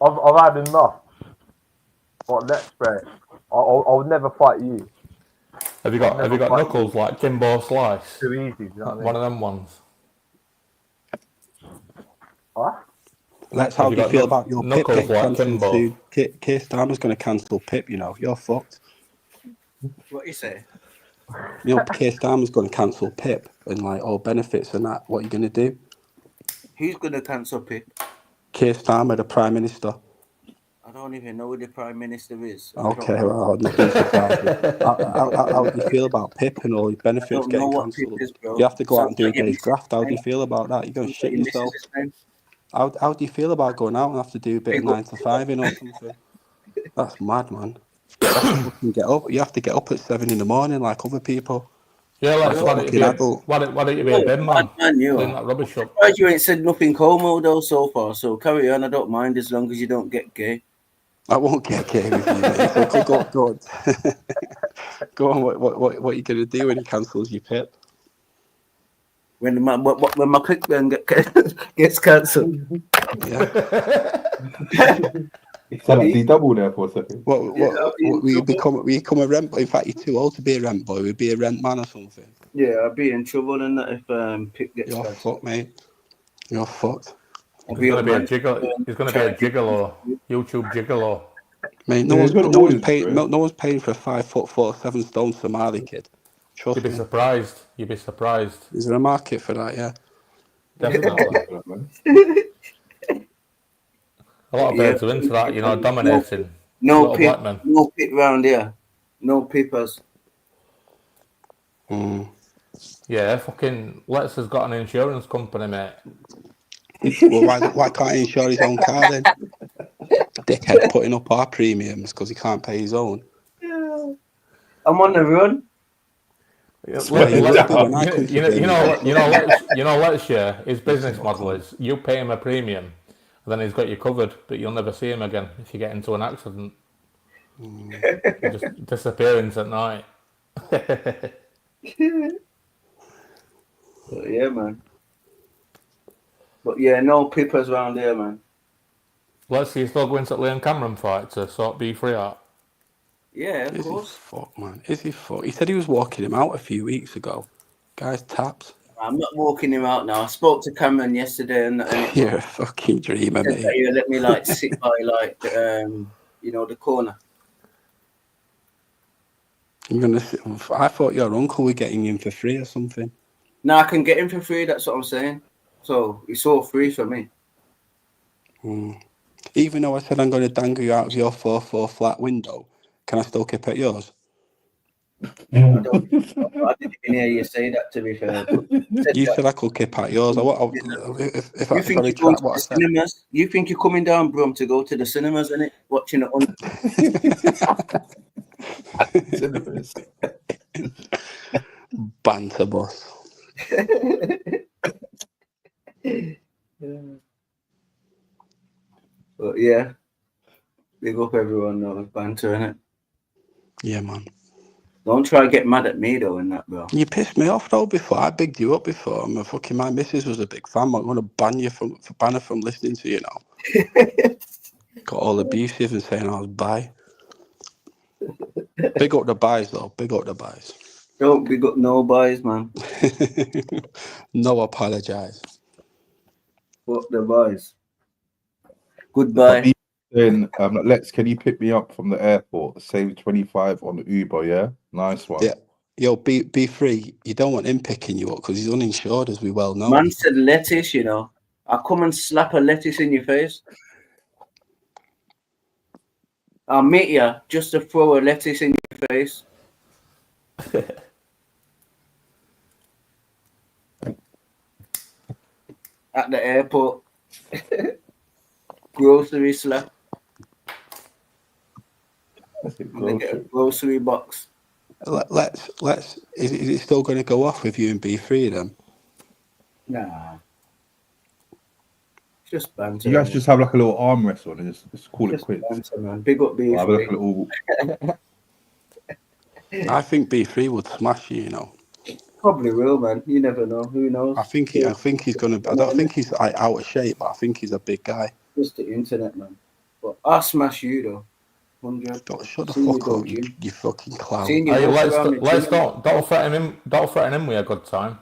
I've had enough. But let's break. I would never fight you. Have you got knuckles like Kimbo Slice? Too easy, you know what I mean? One of them ones. What? Let's how do you feel about your Pip knuckles getting like cancelled Kimbo? soon? Keir Starmer's going to cancel Pip, you know. You're fucked. What you say? You know, Keir Starmer's going to cancel Pip and like all benefits and that. What are you going to do? Who's gonna cancel Pip? Keir Starmer, the Prime Minister. I don't even know who the Prime Minister is. Okay, well, I'm not being surprised. How do you feel about Pip and all his benefits don't know getting what Pip cancelled? is, bro. You have to go out and do a Sounds like day's your graft. How do you missus' feel about that? You're going to shit yourself. name. How do you feel about going out and have to do a bit of 9 to 5 in or something? That's mad, man. You have to fucking get up. You have to get up at 7 in the morning like other people. Yeah, like, Like a why don't fucking adult. you be a bin man? You Clean that rubbish up. surprised you ain't said nothing homo though so far. So carry on. I don't mind as long as you don't get gay. I won't get gay with you, mate. So go on. Go on. What are you gonna do when he cancels your Pip? When my click then gets cancelled. Yeah. It's like D double there for a second. What we become a rent boy? In fact, you're too old to be a rent boy. We'd be a rent man or something. Yeah, I'd be in trouble and that if Pip gets You're cancelled. fucked, mate. You're fucked. He's going to be a gigolo, YouTube gigolo. Mate, no one's paying for a 5'4", 7 stone Somali kid. Trust You'd be me. surprised. You'd be surprised. Is there a market for that? Yeah. Definitely. A lot of birds are into that, you know, dominating. No little black men. Pip, no Pip round here. No Pippers. Yeah, fucking Lex has got an insurance company, mate. Well, why can't he insure his own car then? Dickhead putting up our premiums because he can't pay his own. I'm on the run. Lex, yeah, his business model is you pay him a premium, and then he's got you covered, but you'll never see him again if you get into an accident. You just disappearance at night. Yeah, man. But yeah, no Pippers around here, man. Let's see, he's still going to Liam Cameron fight to sort B3 out. Yeah, of Is course. he fuck, man? Is he fuck? He said he was walking him out a few weeks ago. Guy's tapped. I'm not walking him out now. I spoke to Cameron yesterday, and You're a fucking dreamer, said that mate. he'll let me like sit by like the corner. You're gonna. I thought your uncle was getting him for free or something. No, I can get him for free. That's what I'm saying. So it's all free for me. Even though I said I'm going to dangle you out of your 4-4 flat window, can I still keep at yours? I didn't even hear you say that. To be fair, You said I could keep at yours. If you I think you're going to the cinemas? You think you're coming down, Brum, to go to the cinemas, innit? Watching it on. Cinemas. Banter boss. But yeah, big up everyone though with banter, innit? Yeah, man. Don't try to get mad at me though in that, bro. You pissed me off though before. I bigged you up before. My missus was a big fan. I'm going to ban her from listening to you now. Got all abusive and saying I was bi. Big up the buys though. Big up the buys. Don't big up no buys, man. No apologise. Fuck the buys. Goodbye. Then Lex, can you pick me up from the airport? Save 25 on the Uber, yeah? Nice one. Yeah. Yo, be free. You don't want him picking you up because he's uninsured, as we well know. Man said lettuce, you know. I'll come and slap a lettuce in your face. I'll meet you just to throw a lettuce in your face. At the airport. Grocery slap. Get a grocery box. Let's. Is it still going to go off with you and B3 then? Nah. Just banter. You guys just have like a little arm wrestle and just call it quits. Banter, man. Big up B3. Have like a little... I think B3 would smash you, you know. Probably will, man. You never know. Who knows? I think he's going to. I don't think he's out of shape, but I think he's a big guy. Just the internet, man. But I'll smash you though. 100. Don't shut the fuck up, you fucking clown. Hey, let's don't threaten him with a good time.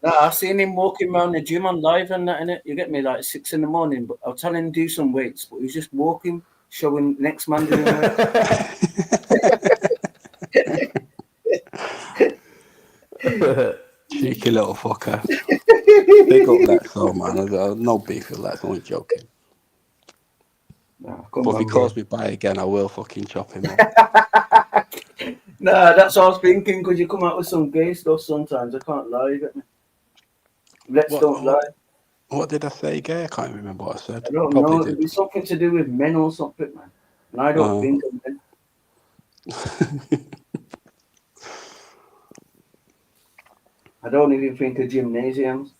Nah, I've seen him walking around the gym on live and that, innit? You get me, like 6 a.m. But I'll tell him to do some weights, but he's just walking, showing next man doing it. Cheeky little fucker. Big up Lex, though, man. No beef with Lex, only joking. Nah, but if he calls me by again, I will fucking chop him up. Nah, that's what I was thinking, because you come out with some gay stuff sometimes. I can't lie, you get me? Don't lie. What did I say, gay? I can't remember what I said. I don't know. It'd be something to do with men or something, man. And I don't think of men. I don't even think of gymnasiums.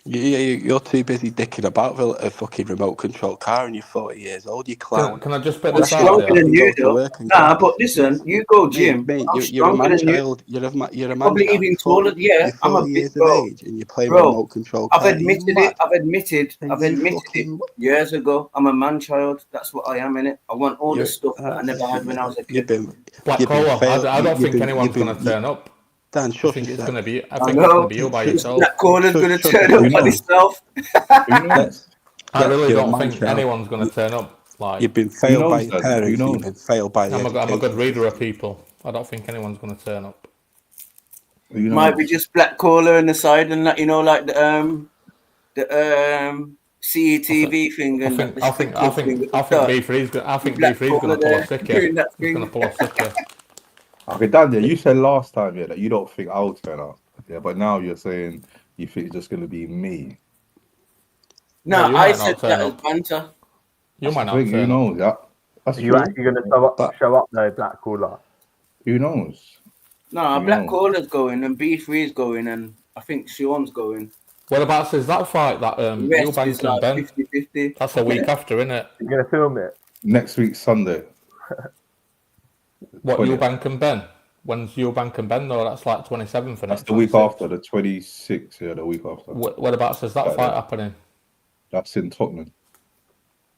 You're too busy dicking about with a fucking remote control car and you're 40 years old, you clown. Can I just spit this out? Stronger than you, though. Nah, but listen, you go gym. Mate, I'm you're a man than child. You're a man Probably child. even taller. Yeah, You're I'm a 40 big years bro. of age and you're playing with a remote control car. I've admitted it. I've admitted fucking... it years ago. I'm a man child. That's what I am, innit? I want all the stuff that I never had when I was a kid. Black Cola, I don't think anyone's going to turn up. Dan, I think it's going to be. I think know. it's going to be you by yourself. Black Coala's going to turn up by himself. I really don't think anyone's going to turn up. Like you've been failed by your parents. You've been failed by. I'm a good reader of people. I don't think anyone's going to turn up. Might be just Black Cola on the side and that, you know, like the CETV thing. And I think B3's going to pull a sticker. He's going to pull a sticker. Okay, Daniel, you said last time, that you don't think I'll turn up. Yeah, but now you're saying you think it's just going to be me. No, I said that as banter. You might not turn Who knows? Yeah, that's Are you actually going to show up though, Black Cola? Who knows? No, Black Coala's going and B3's going and I think Sean's going. Whereabouts is that fight? That Eubank and Ben? 50-50. That's a week after, isn't it? You're going to film it? Next week, Sunday. What, Eubank and Ben? When's Eubank and Ben though? That's like 27th. That's the week after, the 26th. Yeah, the week after. Whereabouts is that fight happening? That's in Tottenham.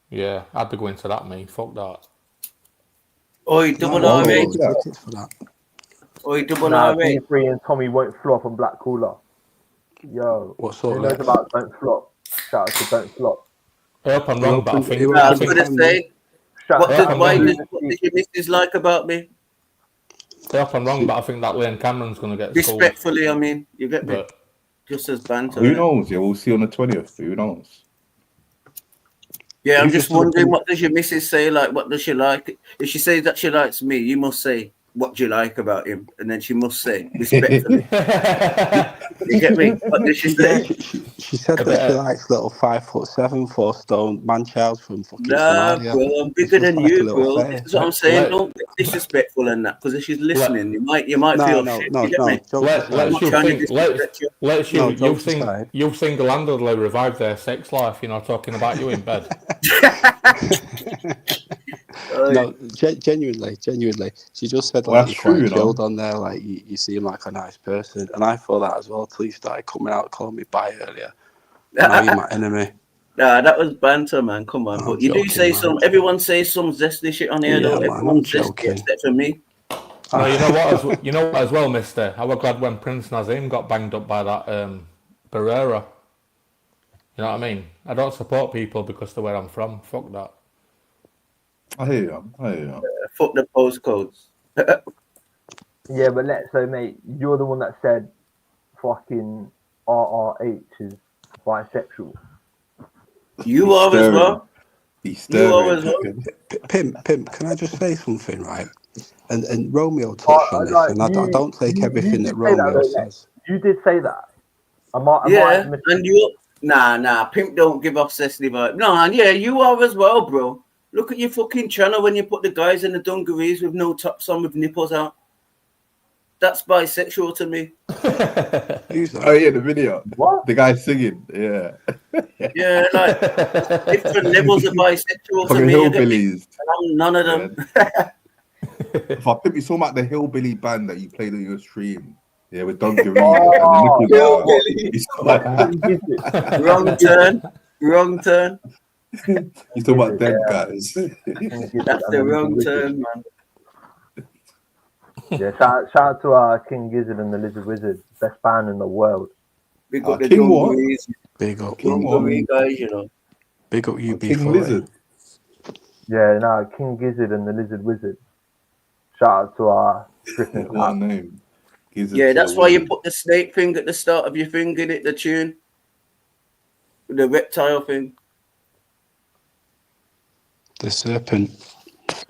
Yeah, I'd be going to that, me. Fuck that. Oi, double R, mate. Or he double Nah, R8? B3 and Tommy won't flop on Black Cooler. Yo, What sort who of knows Lex? about Don't Flop? Shout out to Don't Flop. I hope I'm He wrong, but I opened- think he Nah, I was opened gonna Camden. say, Shout what out does to why Camden. does what does your missus like about me? I hope I'm wrong, but I think that Lane Cameron's going to get schooled. Respectfully, I mean, you get me? But Just as banter. Who innit? knows? Yeah, we'll see on the 20th. Who knows? Yeah, I'm You just just look wondering, at- what does your missus say? Like, what does she like? If she says that she likes me, you must say, what do you like about him? And then she must say, respectfully. You get me? What does she say? She said that she likes little 5'7", 4 stone man child from fucking Nah, Somalia. bro, I'm bigger It's just than like a you, little bro. face. This is what I'm saying. Let- Don't get disrespectful and that, because if she's listening, you might feel shit. You get me? Jokes let's aside. you trying to think disrespect you. let's No, you've jokes seen aside. you've single-handedly revived their sex life. You know, talking about you in bed. No, genuinely. She just said Well, like that's you're true, quite you know. chilled on there, like you seem like a nice person, and I thought that as well till you started coming out calling me bi earlier. Now you're my enemy. Nah, that was banter, man. Come on, I'm but you do joking, say man. some. Everyone says some zesty shit on here, Yeah, though. man, Everyone's I'm zesty joking. except for me. No, you know what as well, Mister. I was glad when Prince Nazim got banged up by that Barrera. You know what I mean? I don't support people because of where I'm from. Fuck that. I hear you. Fuck the postcodes. Yeah, but so mate, you're the one that said fucking RRH is bisexual. You are as well. He's You are as staring. well. Pimp, can I just say something, right? And Romeo touched on this, and I don't take everything that Romeo says. You did say that. Yeah, and you, nah, Pimp don't give off Cecily vibe. No, and yeah, you are as well, bro. Look at your fucking channel when you put the guys in the dungarees with no tops on with nipples out. That's bisexual to me. Oh yeah, the video. What? The guy singing. Yeah. Yeah, like different levels of bisexual to Fucking me. You get me? hillbillies. And I'm none of them. If I think you saw about the hillbilly band that you played on your stream, yeah, with dungarees Oh, and the hillbilly. nipples. Wrong turn. Wrong turn. You talk about them guys. That's the wrong turn, man. Yeah, shout out to King Gizzard and the Lizard Wizard, best band in the world. We got the King what? dungarees. Big up, Dungaree guys, you know. big up UB40. King Lizard. Yeah, no, King Gizzard and the Lizard Wizard. Shout out to our Griffin What a name. Gizzard Yeah, to that's a why you wizard. put the snake thing at the start of your thing, in it, the tune. The reptile thing. The serpent.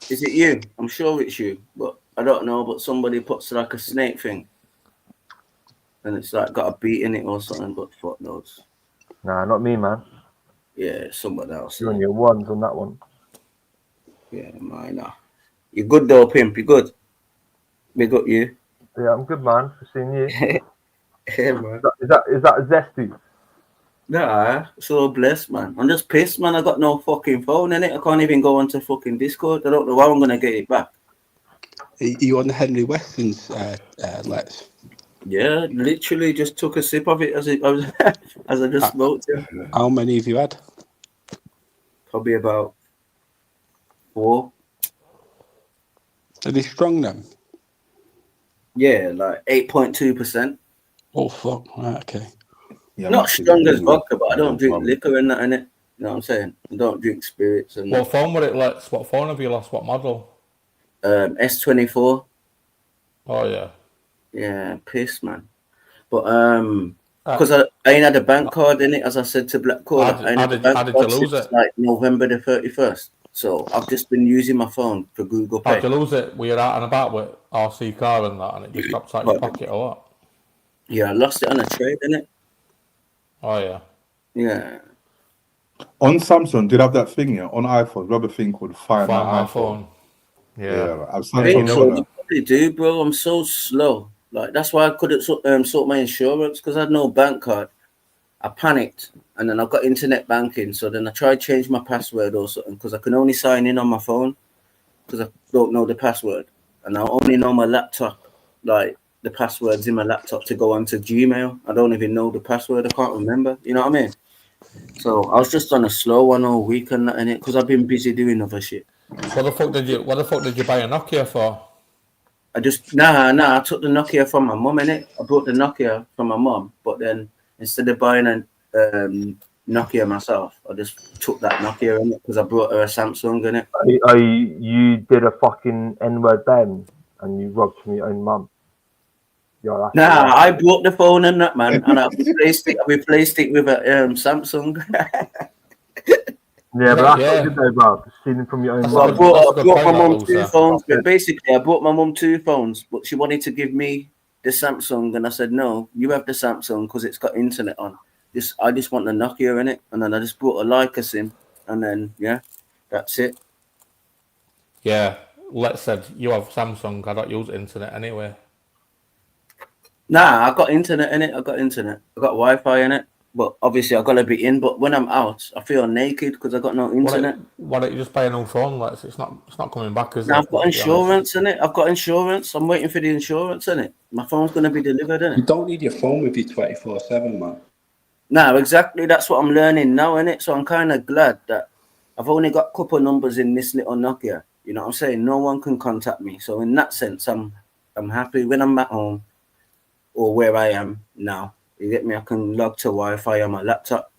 Is it you? I'm sure it's you, but I don't know. But somebody puts like a snake thing, and it's like got a beat in it or something. But fuck knows. Nah, not me, man. Yeah, someone else. You're on your ones on that one. Yeah, minor. You're good though, Pimp. You're good. Big up you. Yeah, I'm good, man. For seeing you. Yeah, man. Is that zesty? Nah, so blessed, man. I'm just pissed, man. I got no fucking phone in it. I can't even go onto fucking Discord. I don't know how I'm gonna get it back. Are you on Henry Weston's Let's? Yeah, literally just took a sip of it as I just smoked it. How many have you had? Probably about 4. Are they strong then? Yeah, like 8.2%. Oh fuck! Right, okay. Yeah, Not massive. strong as vodka, but I don't drink Problem. liquor and that in it. You know what I'm saying? I don't drink spirits and What phone were it, Lex? What phone have you lost? What model? S24. Oh yeah. Yeah, piss, man. But because I ain't had a bank card in it, as I said to Black Caller. I ain't had a bank how did card you lose since it? like November the 31st. So I've just been using my phone for Google Pay. How'd you lose it? Were you out and about with RC car and that, and it just dropped out your pocket or what? Yeah, I lost it on a trade, innit? Oh yeah. Yeah. On Samsung, did have that thing, yeah? On iPhone, rubber thing called Find Find My My iPhone. Phone. Yeah. I've I ain't Samsung sure got you probably do, bro. I'm so slow. Like that's why I couldn't sort my insurance because I had no bank card. I panicked, and then I got internet banking. So then I tried to change my password or something because I can only sign in on my phone because I don't know the password, and I only know my laptop, like the passwords in my laptop to go onto Gmail. I don't even know the password. I can't remember. You know what I mean? So I was just on a slow one all week and that in it because I've been busy doing other shit. What the fuck did you buy a Nokia for? I just I took the Nokia from my mum, innit? I brought the Nokia from my mum, but then instead of buying a Nokia myself, I just took that Nokia in it because I brought her a Samsung in it. You did a fucking N-word then, and you robbed from your own mum. Yeah, I brought the phone and that, man, and I replaced it with a Samsung. Yeah, but that's not good though, bro. Stealing from your own So mum. I brought my mum 2 phones, but basically I bought my mum 2 phones, but she wanted to give me the Samsung, and I said no, you have the Samsung because it's got internet on. I just want the Nokia in it, and then I just brought a Leica SIM, and then that's it. Yeah, Lex said you have Samsung. I don't use internet anyway. Nah, I got internet in it. I got Wi-Fi in it. But obviously, I gotta be in. But when I'm out, I feel naked because I got no internet. Why don't you just buy a new phone? Lex? It's not coming back, is it? I've got insurance in it. I've got insurance. I'm waiting for the insurance in it. My phone's gonna be delivered in it. You don't need your phone with you 24/7, man. No, exactly. That's what I'm learning now, innit? So I'm kind of glad that I've only got a couple of numbers in this little Nokia. You know what I'm saying? No one can contact me. So in that sense, I'm happy when I'm at home or where I am now. You get me? I can log to Wi-Fi on my laptop.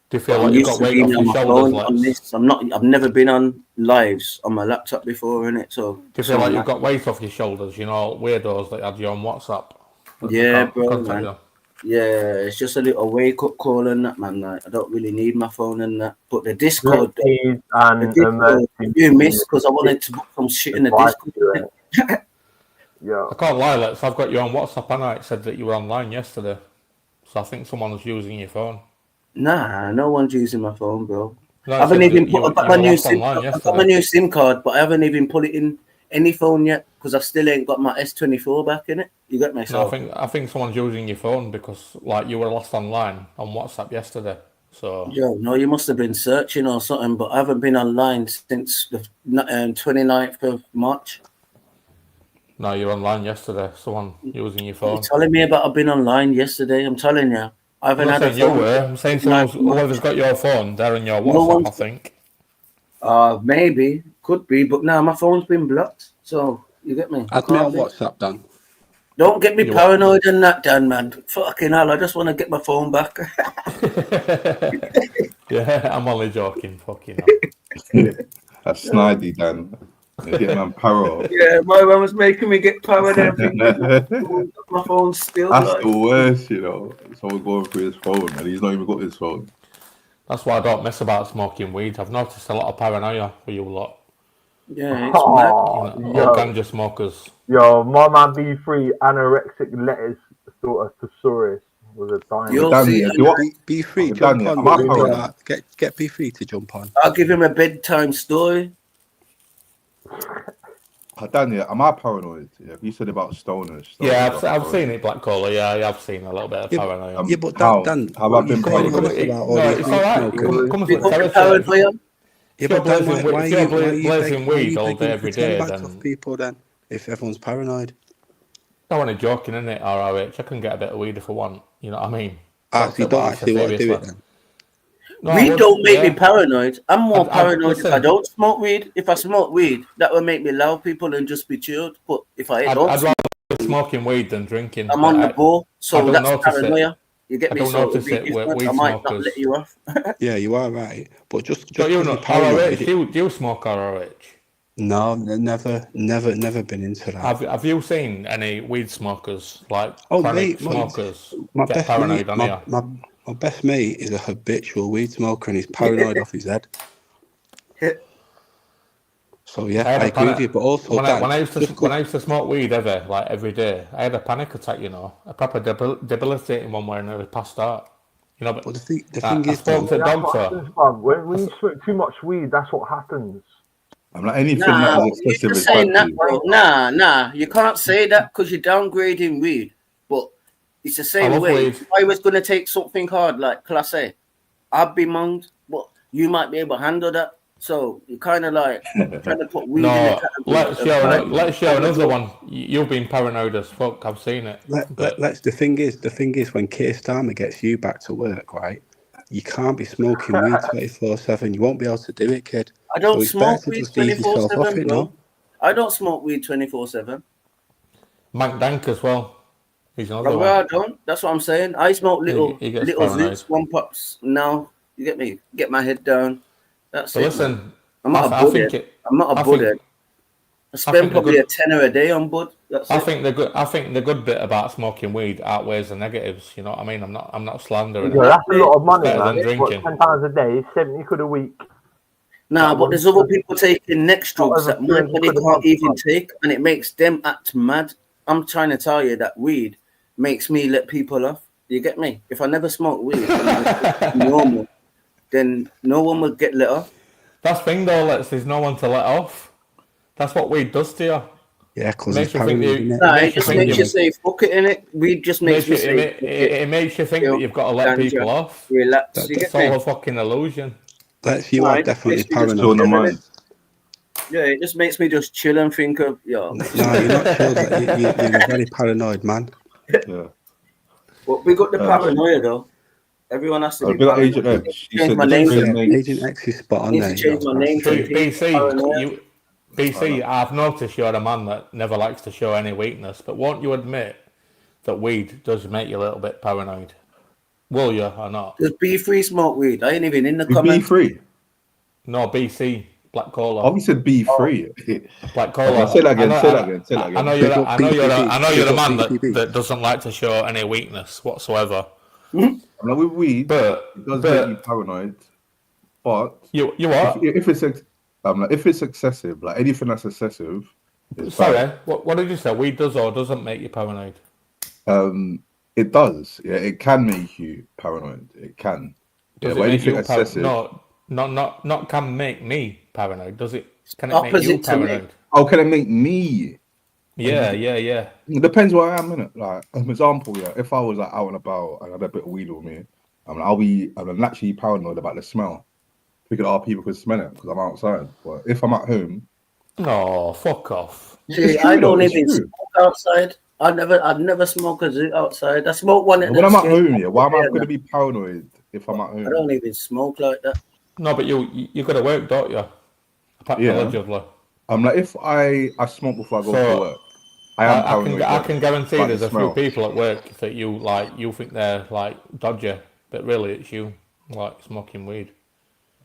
Do you feel like you've got weight off your shoulders? I've never been on lives on my laptop before, innit? So do you feel like you've got weight off your shoulders? You know, weirdos that had you on WhatsApp. Yeah, bro, man. Yeah, it's just a little wake up call and that, man. Like, I don't really need my phone and that. But the Discord, you missed because I wanted to put some shit in the Discord. Yeah. I can't lie, Lex. I've got you on WhatsApp, and it said that you were online yesterday. So I think someone was using your phone. Nah, no one's using my phone, bro. No, I haven't even put. I've got my new SIM yesterday. card, but I haven't even put it in any phone yet because I still ain't got my S24 back in it. You got me? No, I think someone's using your phone because like you were lost online on WhatsApp yesterday. So no, you must have been searching or something, but I haven't been online since the 29th of March. No, you're online yesterday. Someone using your phone. You're telling me about I've been online yesterday. I'm telling you. I haven't had a phone. I'm saying whoever's got your phone, they're on your WhatsApp, I think. Maybe. Could be. But now my phone's been blocked. So, you get me? Add me on WhatsApp, Dan. Don't get me paranoid in that, Dan, man. Fucking hell, I just want to get my phone back. Yeah, I'm only joking. Fucking hell. That's snidey, Dan. You get man paro. Yeah, my one was making me get paranoid. My phone's still. That's the worst, you know. Someone going through his phone and he's not even got his phone. That's why I don't mess about smoking weed. I've noticed a lot of paranoia for you lot. Yeah, it's mad. You know, all ganja smokers. Yo, my man B3 anorexic lettuce sort of thesaurus was a dying. B3, jump on. Get B3 to jump on. I'll give him a bedtime story. Daniel, am I paranoid? Yeah, you said about stoners. Yeah, I've seen it, Black Caller. Yeah, I've seen a little bit of paranoia. Yeah, but Dan, have I been paranoid? It's all right. You come from territory. Yeah, but Dan, why are you blazing weed all day, every day? Then people, then, if everyone's paranoid. I want to joking, innit? ROH, I can get a bit of weed if I want. You know what I mean? You don't actually want to do it then. No, weed don't make me paranoid. I'm more paranoid if I don't smoke weed. If I smoke weed, that will make me love people and just be chilled. But if I'd rather be smoking weed than drinking. I'm on the ball, so that's paranoia. You get me? I don't notice it with weed I might smokers. not let you off. Yeah, you are right. But just you know, ROH, do you smoke ROH? No, never been into that. Have you seen any weed smokers, like smokers, get paranoid on here? My best mate is a habitual weed smoker and he's paranoid off his head. So yeah, I agree with you. But also, when I used to smoke weed every day, I had a panic attack. You know, a proper debilitating one where I nearly passed out. You know, but the thing is, spoke to the doctor. When you smoke too much weed, that's what happens. I'm like anything that is excessive is saying that, bro. Nah, you can't say that because you're downgrading weed. But it's the same way. If I was going to take something hard like Class A, I'd be munged, but you might be able to handle that. So you're kind of like trying to put weed in the category. Let's share another one. You've been paranoid as fuck. I've seen it. The thing is, when Keir Starmer gets you back to work, right? You can't be smoking weed 24/7. You won't be able to do it, kid. I don't smoke weed 24/7, bro. I don't smoke weed 24/7. Mank Dank as well. He's another But one. I don't. That's what I'm saying. I smoke little He gets little paranoid. zoots, one pops now. You get me? Get my head down. That's But it. listen, man. I'm not a I think budhead. it. I'm not a I think- budhead. I I spend think the probably good- a tenner a day on bud. That's I it. think the good bit about smoking weed outweighs the negatives. You know what I mean? I'm not slandering. Yeah, it. that's a lot of money, Better man. than What, drinking. £10 a day, 70 quid a week. Nah, but there's other people taking next drugs over that my 300 body quid a can't month, even man. take, and it makes them act mad. I'm trying to tell you that weed makes me let people off. You get me? If I never smoke weed, normal, then no one would get let off. That's the thing though, there's no one to let off. That's what weed does to you. Yeah, because Makes it's you think paranoid, you- innit? Nah, makes it you just think makes you- you say fuck it, innit? Weed just makes me say fuck It makes you think that you've got to let ganja, people off. relax. You It's get me? all a fucking illusion. You Nah, are it just definitely makes me just paranoid. on the chill, mind. innit? Yeah, it just makes me just chill and think of yo. No, you're not chilled. Like, you're a very paranoid man. Yeah. But we got the paranoia though. Everyone has to be Big up paranoid. Agent X. You Change said my the name same to name. Agent X is spot on need there. to change my name to BC, I've noticed you're a man that never likes to show any weakness, but won't you admit that weed does make you a little bit paranoid? Will you or not? Does B3 smoke weed? I ain't even in the Is comments. B3? No, BC, Black Cola. Oh, we said B3. Black Cola. Say that again. I know- Say that again. Say that I know again. you're. I know you're. I know you're a Big up man BPB. that doesn't like to show any weakness whatsoever. I'm like, with weed, But it does make you paranoid. But you what? if it's if it's excessive, like anything that's excessive, is Sorry, bad. what did you say? Weed does or doesn't make you paranoid? It does. Yeah, it can make you paranoid. It can. Yeah, Does but it make anything you excessive. not can make me paranoid. Does it? Can it make you Opposite to me. paranoid? Oh, can it make me? Yeah. It depends where I am in it. Like, an example, yeah. If I was like out and about and I had a bit of weed with me, I'm naturally paranoid about the smell. Because people could smell it because I'm outside. But if I'm at home, No, fuck off. See, It's true I don't though, it's even true. smoke outside. I'd never smoke a zoo outside. I smoke one at when I'm the at home, skate yeah, why am I park. going to be paranoid if I'm at home? I don't even smoke like that. No, but you got to work, don't you? Yeah. Allegedly. I'm like, if I smoke before I go So, to work, I am I paranoid. can guarantee about there's the a few smell. people at work that you think they're like dodgy, but really it's you like smoking weed.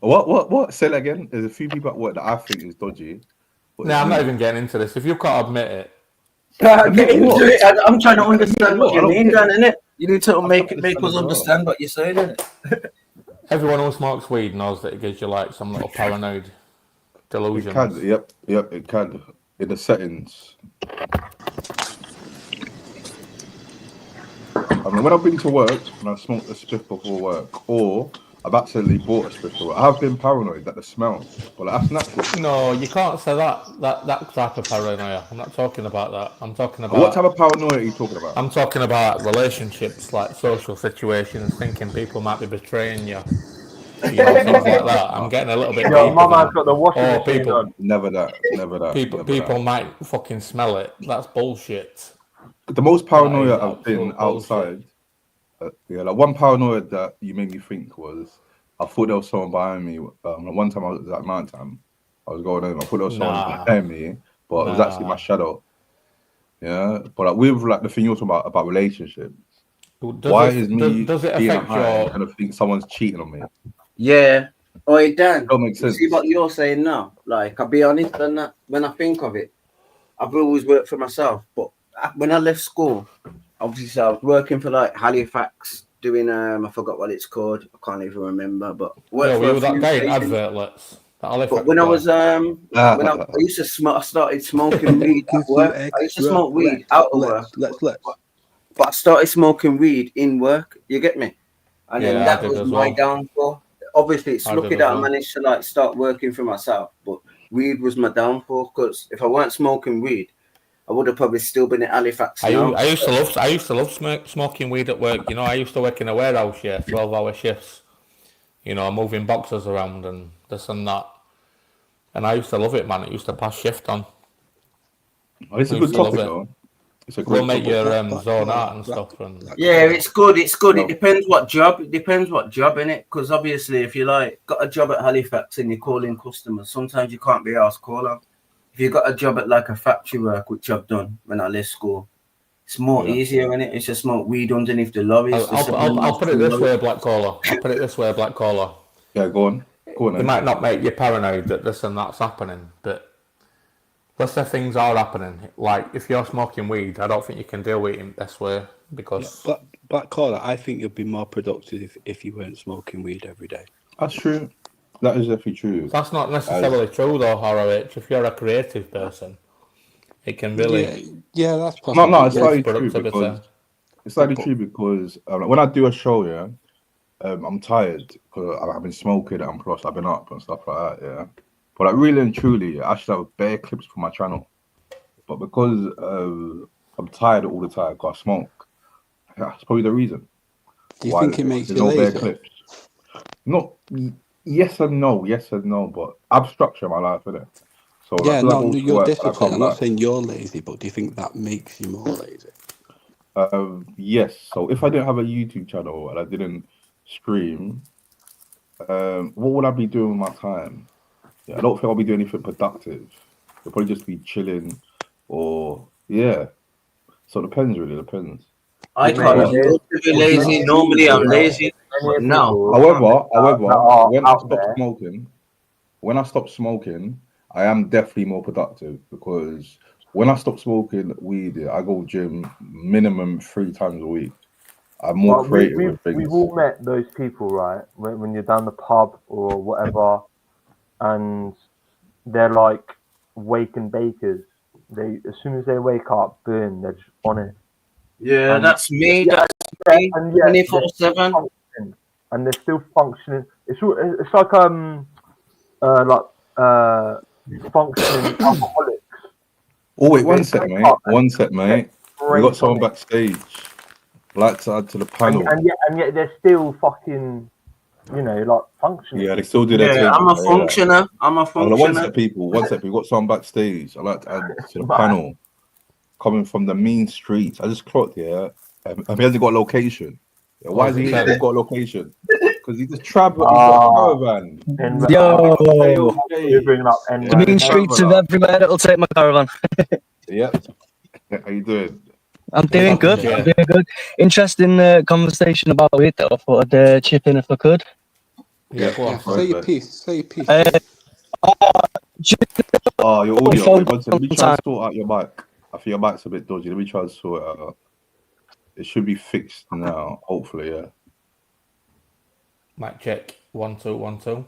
What? Say that again. There's a few people at work that I think is dodgy. No, I'm not even getting into this. If you can't admit it, Get into what? it. I'm trying to understand what I you don't mean, get Dan, innit? You need to can't make us understand as well. understand what you're saying, innit? everyone who smokes weed knows that it gives you like some little paranoid It delusions. can. Yep. It can. In the settings. I mean, when I've been to work and I've smoked a spliff before work, or I've accidentally bought a spliff for work, I've been paranoid that the smell. But like, that's natural. No, you can't say that type of paranoia. I'm not talking about that. I'm talking about What type of paranoia are you talking about? I'm talking about relationships, like social situations, thinking people might be betraying you. You know, things like that. I'm getting a little bit Yo, deeper my than man's that. got the washing Or machine people, on. Never that. people might fucking smell it. That's bullshit. The most paranoia That is I've been absolute bullshit. outside. Like one paranoia that you made me think was I thought there was someone behind me. One time I was at night time, I was going home. I thought there was someone Nah. behind me, but it was actually my shadow. Yeah, but like with like the thing you're talking about relationships, Does why it- is me does it being affect high your- kind of think someone's cheating on me? Yeah. Oh, Dan, Don't make you sense. see what you're saying now? Like, I'll be honest, when I think of it, I've always worked for myself. But when I left school, obviously I was working for like Halifax, doing I forgot what it's called. I can't even remember. But worked Yeah, for were a you that few guy in stations. advertlets? But when I was when I used to smoke, I started smoking weed at work. I used to smoke weed out of work. But I started smoking weed in work. You get me? And Yeah, then I that did was as my well. downfall. Obviously, it's I lucky did that as I well. managed to like start working for myself. But weed was my downfall because if I weren't smoking weed, I would have probably still been at Halifax now. I used to love smoking weed at work. You know, I used to work in a warehouse, 12-hour shifts. You know, moving boxes around and this and that. And I used to love it, man. It used to pass shift on. Oh, it's a I good used to love topic, it. though. It's a Will great make topic. your zone out and stuff. And Yeah, it's good. It's good. No. It depends what job. It depends what job, innit? Because obviously, if you like got a job at Halifax and you're calling customers, sometimes you can't be asked call out. If you got a job at like a factory work, which I've done when I left school, It's more easier, innit? It's to smoke weed underneath the lorries. I'll put it this way, Black Caller. I'll put it this way, Black Caller. Yeah, go on. Go on. It might not make you paranoid that this and that's happening, but let's say things are happening. Like, if you're smoking weed, I don't think you can deal with it this way because... Yeah, Black Caller, I think you'd be more productive if you weren't smoking weed every day. That's true. That is definitely true. That's not necessarily true, though, ROH. If you're a creative person, it can really... Yeah, that's possible. No, it's slightly true because... It's slightly true because when I do a show, yeah, I'm tired because I've been smoking and plus I've been up and stuff like that, yeah. But like really and truly, I should have bare clips for my channel. But because I'm tired all the time because I smoke, that's probably the reason. Do you think it makes you lazy? Bare clips. No, yes and no, but I have structure in my life, innit? So yeah, no, you're disciplined. I'm not saying you're lazy, but do you think that makes you more lazy? Yes. So if I didn't have a YouTube channel and I didn't stream, what would I be doing with my time? Yeah, I don't think I'll be doing anything productive. It'll probably just be chilling or yeah. So it depends, really depends. I can't be lazy. Normally I'm lazy. No. However, when I stop smoking, I am definitely more productive because when I stop smoking weed, I go gym minimum 3 times a week. I'm more creative with things. We've all met those people, right? When you're down the pub or whatever, and they're like wake and bakers. They as soon as they wake up, boom, they're just on it. Yeah, and that's me. That's me. 24/7, and they're still functioning. It's like functioning alcoholics. Oh wait, one sec, mate. We got someone backstage. Like to add to the panel, and yet they're still fucking, like functioning. Yeah, they still do their thing. I'm a functioner. I'm a functioner. One sec, people. We've got someone backstage. I like to add to the panel. Coming from the mean streets. I just clocked here. He hasn't got a location. Yeah, why has he got a location? Because he's just traveling. Caravan. Yo, you're bringing up the mean streets of everywhere. It'll take my caravan. Yep. How you doing? I'm doing good. I'm doing good. Interesting conversation about it, though. I thought I'd chip in if I could. Yeah, say your piece. Your audio. Let me try and sort out your mic. I think your mic's a bit dodgy. Let me try and sort it out. It should be fixed now, hopefully, yeah. Mic check. 1 2 1 2.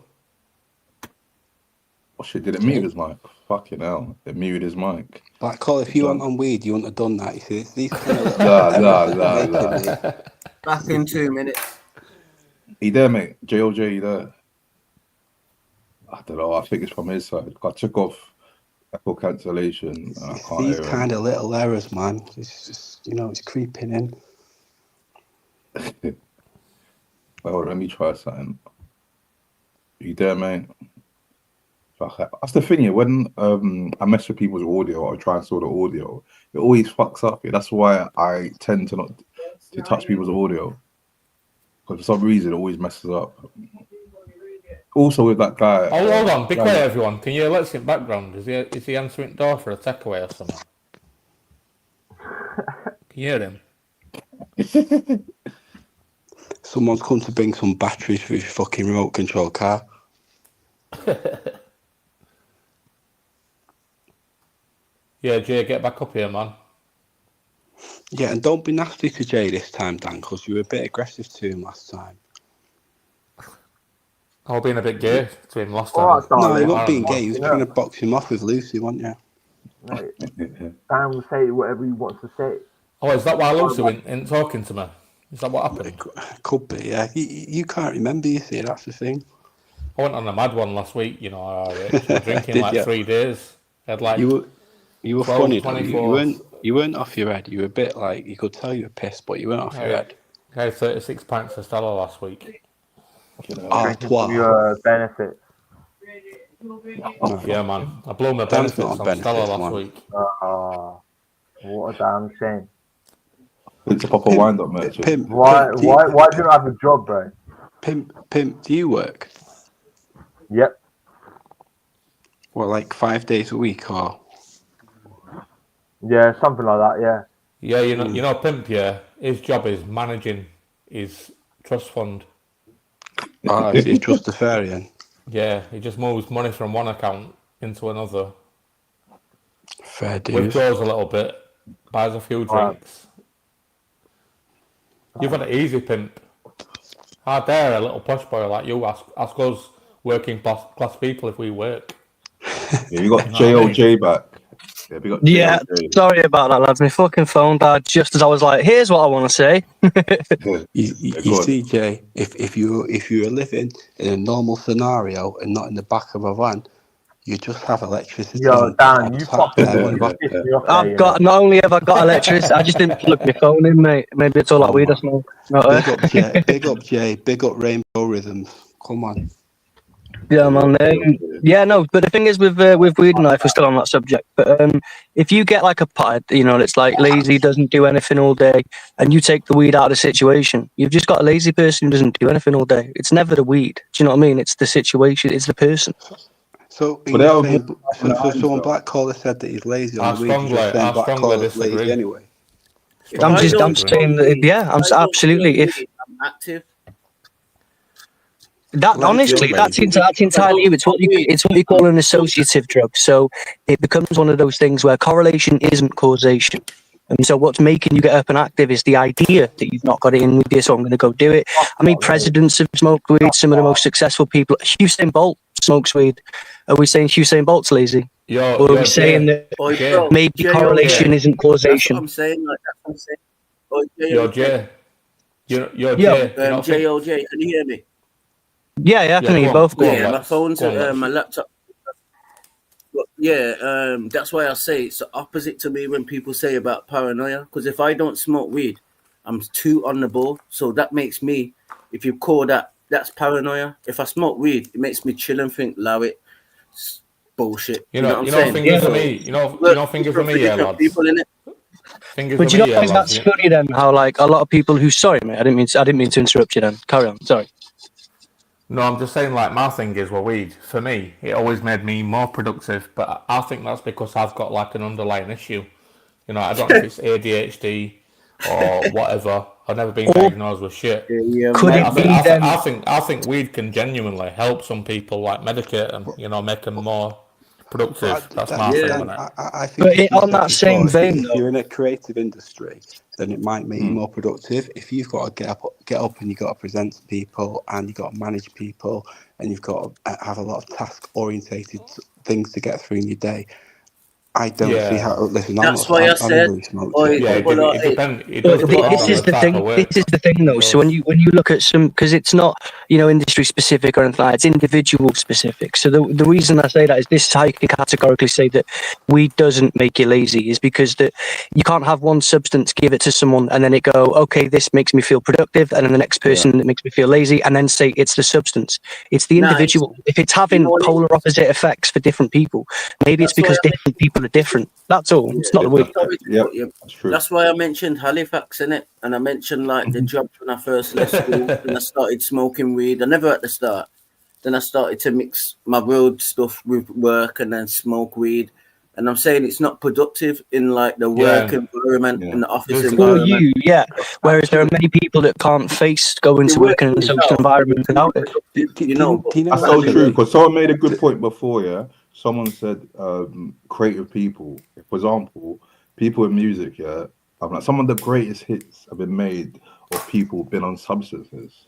Oh shit, did it mute his mic? Fucking hell. It muted his mic. Black Call, if you weren't on weed, you wouldn't have done that. You see, these kind of Nah. Back in 2 minutes. You there, mate? JOJ, you there? I don't know. I think it's from his side. I took off echo cancellation. And I can't these hear kind of little errors, man. It's just, it's creeping in. Well, let me try something. You there, mate? That's the thing, yeah. When I mess with people's audio or try and sort the audio, it always fucks up. Yeah? That's why I tend to not to touch people's audio. Because for some reason, it always messes up. Also with that guy. Oh, hold on. Be quiet, everyone. Can you let's get background? Is he answering the door for a takeaway or something? Can you hear him? Someone's come to bring some batteries for his fucking remote control car. Yeah, Jay, get back up here, man. Yeah, and don't be nasty to Jay this time, Dan, because you were a bit aggressive to him last time. I was being a bit gay to him last time. No, he wasn't being gay. He was trying to box him off with Lucy, wasn't you? Dan will say whatever he wants to say. Oh, is that why Lucy isn't talking to me? Is that what happened? It could be, yeah. You can't remember, you see, that's the thing. I went on a mad one last week, I was drinking like 3 days. I had like you were 12, funny, 24. You weren't off your head. You were a bit like, you could tell you were pissed, but you weren't off your head. I had 36 pints of Stella last week. Your benefits. Yeah, man. I blew my benefits on Stella last week. What a damn shame. It's a proper wind-up, mate. Pimp, why do you have a job, bro? Pimp, do you work? Yep. What, like 5 days a week, or? Yeah, something like that, yeah. Yeah, you know, Pimp. Yeah, his job is managing his trust fund. He's Trustafarian. Yeah, he just moves money from one account into another. Fair dues. Withdraws a little bit, buys a few drinks. You've got it easy, Pimp. How dare a little posh boy like you ask us working class people if we work? Yeah, you got JOJ back. Yeah, we got JOJ. Sorry about that, lads. My fucking phone died just as I was like, here's what I want to say. You see, Jay, if you were living in a normal scenario and not in the back of a van, you just have electricity. Yo, Dan, you fucking I've got, not only have I got electricity, I just didn't plug my phone in, mate. Maybe it's all that weed I smoke. Big up Jay, big up Rainbow Rhythms. Come on. Yeah, man. Yeah, no, but the thing is with weed and life, we're still on that subject. But if you get like a pod, you know, it's like lazy, doesn't do anything all day, and you take the weed out of the situation, you've just got a lazy person who doesn't do anything all day. It's never the weed. Do you know what I mean? It's the situation. It's the person. So, so when Black Caller said that he's lazy on the weed, you're saying Black Caller's lazy anyway. I'm saying that, yeah, I'm absolutely. If I'm active. That honestly, that's entirely you. It's what you call an associative drug. So it becomes one of those things where correlation isn't causation. And so what's making you get up and active is the idea that you've not got it in with you, so I'm going to go do it. I mean, presidents have smoked weed. Some of the most successful people. Usain Bolt smokes weed. Are we saying Usain Bolt's lazy? Or are we saying that maybe correlation isn't causation? That's what I'm saying. Like, that's what I'm saying. Yo, Jay. You're Jay. J-O-J, can you hear me? Yeah, I can hear you both. Yeah, my phone's my laptop. Yeah, that's why I say it's the opposite to me when people say about paranoia. Because if I don't smoke weed, I'm too on the ball. So that makes me, if you call that's paranoia. If I smoke weed, it makes me chill and think, allow it. It's bullshit. You know fingers for me. You know fingers for me, yeah, lads. People in it. But you know, that's funny then. How like a lot of people who, sorry, mate, I didn't mean to interrupt you. Then carry on. Sorry. No, I'm just saying, like, my thing is, well, weed, for me, it always made me more productive, but I think that's because I've got, like, an underlying issue. You know, I don't know if it's ADHD or whatever. I've never been diagnosed with shit. I think weed can genuinely help some people, like, medicate them, you know, make them more productive. That's my thing. I think on that same vein, if you're in a creative industry, then it might make you more productive. If you've got to get up and you've got to present to people and you've got to manage people and you've got to have a lot of task-orientated things to get through in your day, I don't see how. Listen, that's why I said. This is the thing, though. So when you look at some, because it's not, you know, industry specific or anything like that, it's individual specific. So the reason I say that is this is how you can categorically say that weed doesn't make you lazy is because that you can't have one substance, give it to someone, and then it go, okay, this makes me feel productive, and then the next person it makes me feel lazy, and then say it's the substance. It's the individual. If it's having polar opposite effects for different people, maybe it's because different people are different. That's all. It's not the weed. That's true. That's why I mentioned Halifax in it, and I mentioned like the jobs when I first left school and I started smoking weed. I never at the start. Then I started to mix my road stuff with work and then smoke weed. And I'm saying it's not productive in like the work environment, in the office environment. Whereas there are many people that can't face going to work in a social environment without it. That's so true. Because someone made a good point before, yeah. Someone said creative people, for example, people in music, like some of the greatest hits have been made of people who've been on substances.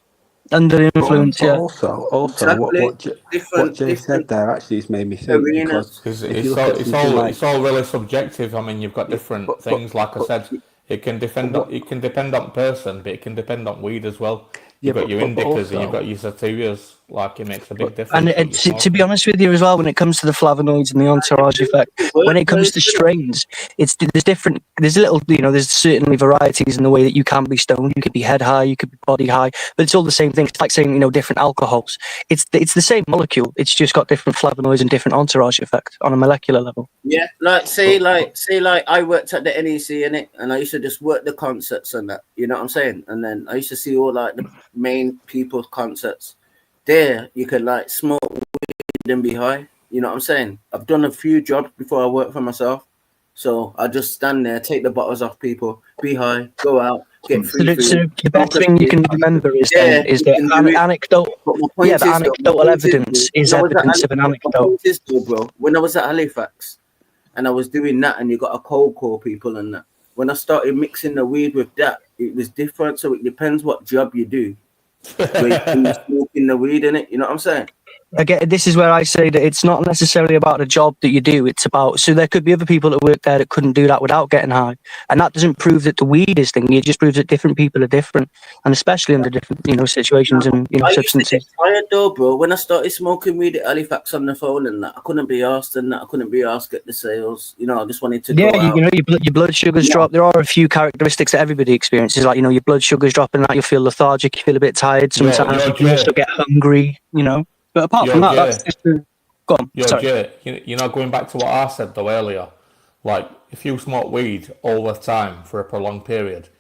Under influence, Also, what Jay said there actually has made me think because it's all really subjective. I mean, you've got different things. Like I said, it can depend on person, but it can depend on weed as well. You've got your indicas and you've got your sativas. Like, it makes a big difference. And to be honest with you as well, when it comes to the flavonoids and the entourage effect, when it comes to strains, there's different. There's there's certainly varieties in the way that you can be stoned. You could be head high, you could be body high, but it's all the same thing. It's like saying different alcohols. It's the same molecule. It's just got different flavonoids and different entourage effect on a molecular level. Yeah, like say I worked at the NEC in it, and I used to just work the concerts and that. You know what I'm saying? And then I used to see all like the main people's concerts. There, you could like smoke weed and be high. You know what I'm saying? I've done a few jobs before I worked for myself, So I just stand there, take the bottles off people, be high, go out, get free food. So the best thing you can remember is that anecdotal. Yeah, but anecdotal evidence is evidence of an anecdote. Bro, when I was at Halifax, and I was doing that, and you got a cold call people and that. When I started mixing the weed with that, it was different. So it depends what job you do. When you're smoking the weed in it, you know what I'm saying? Again, this is where I say that it's not necessarily about the job that you do. It's about, so there could be other people that work there that couldn't do that without getting high. And that doesn't prove that the weed is thing. It just proves that different people are different. And especially under different, situations and, substances. I used to get tired though, bro. When I started smoking weed at Halifax on the phone and that, I couldn't be asked and that. I couldn't be asked at the sales. I just wanted to go out. Your blood sugars drop. There are a few characteristics that everybody experiences. Like, your blood sugars drop and that you'll feel lethargic, you feel a bit tired. Sometimes you can also get hungry, But apart from that, that's just go on. Sorry. Jay, going back to what I said though earlier, like if you smoke weed all the time for a prolonged period,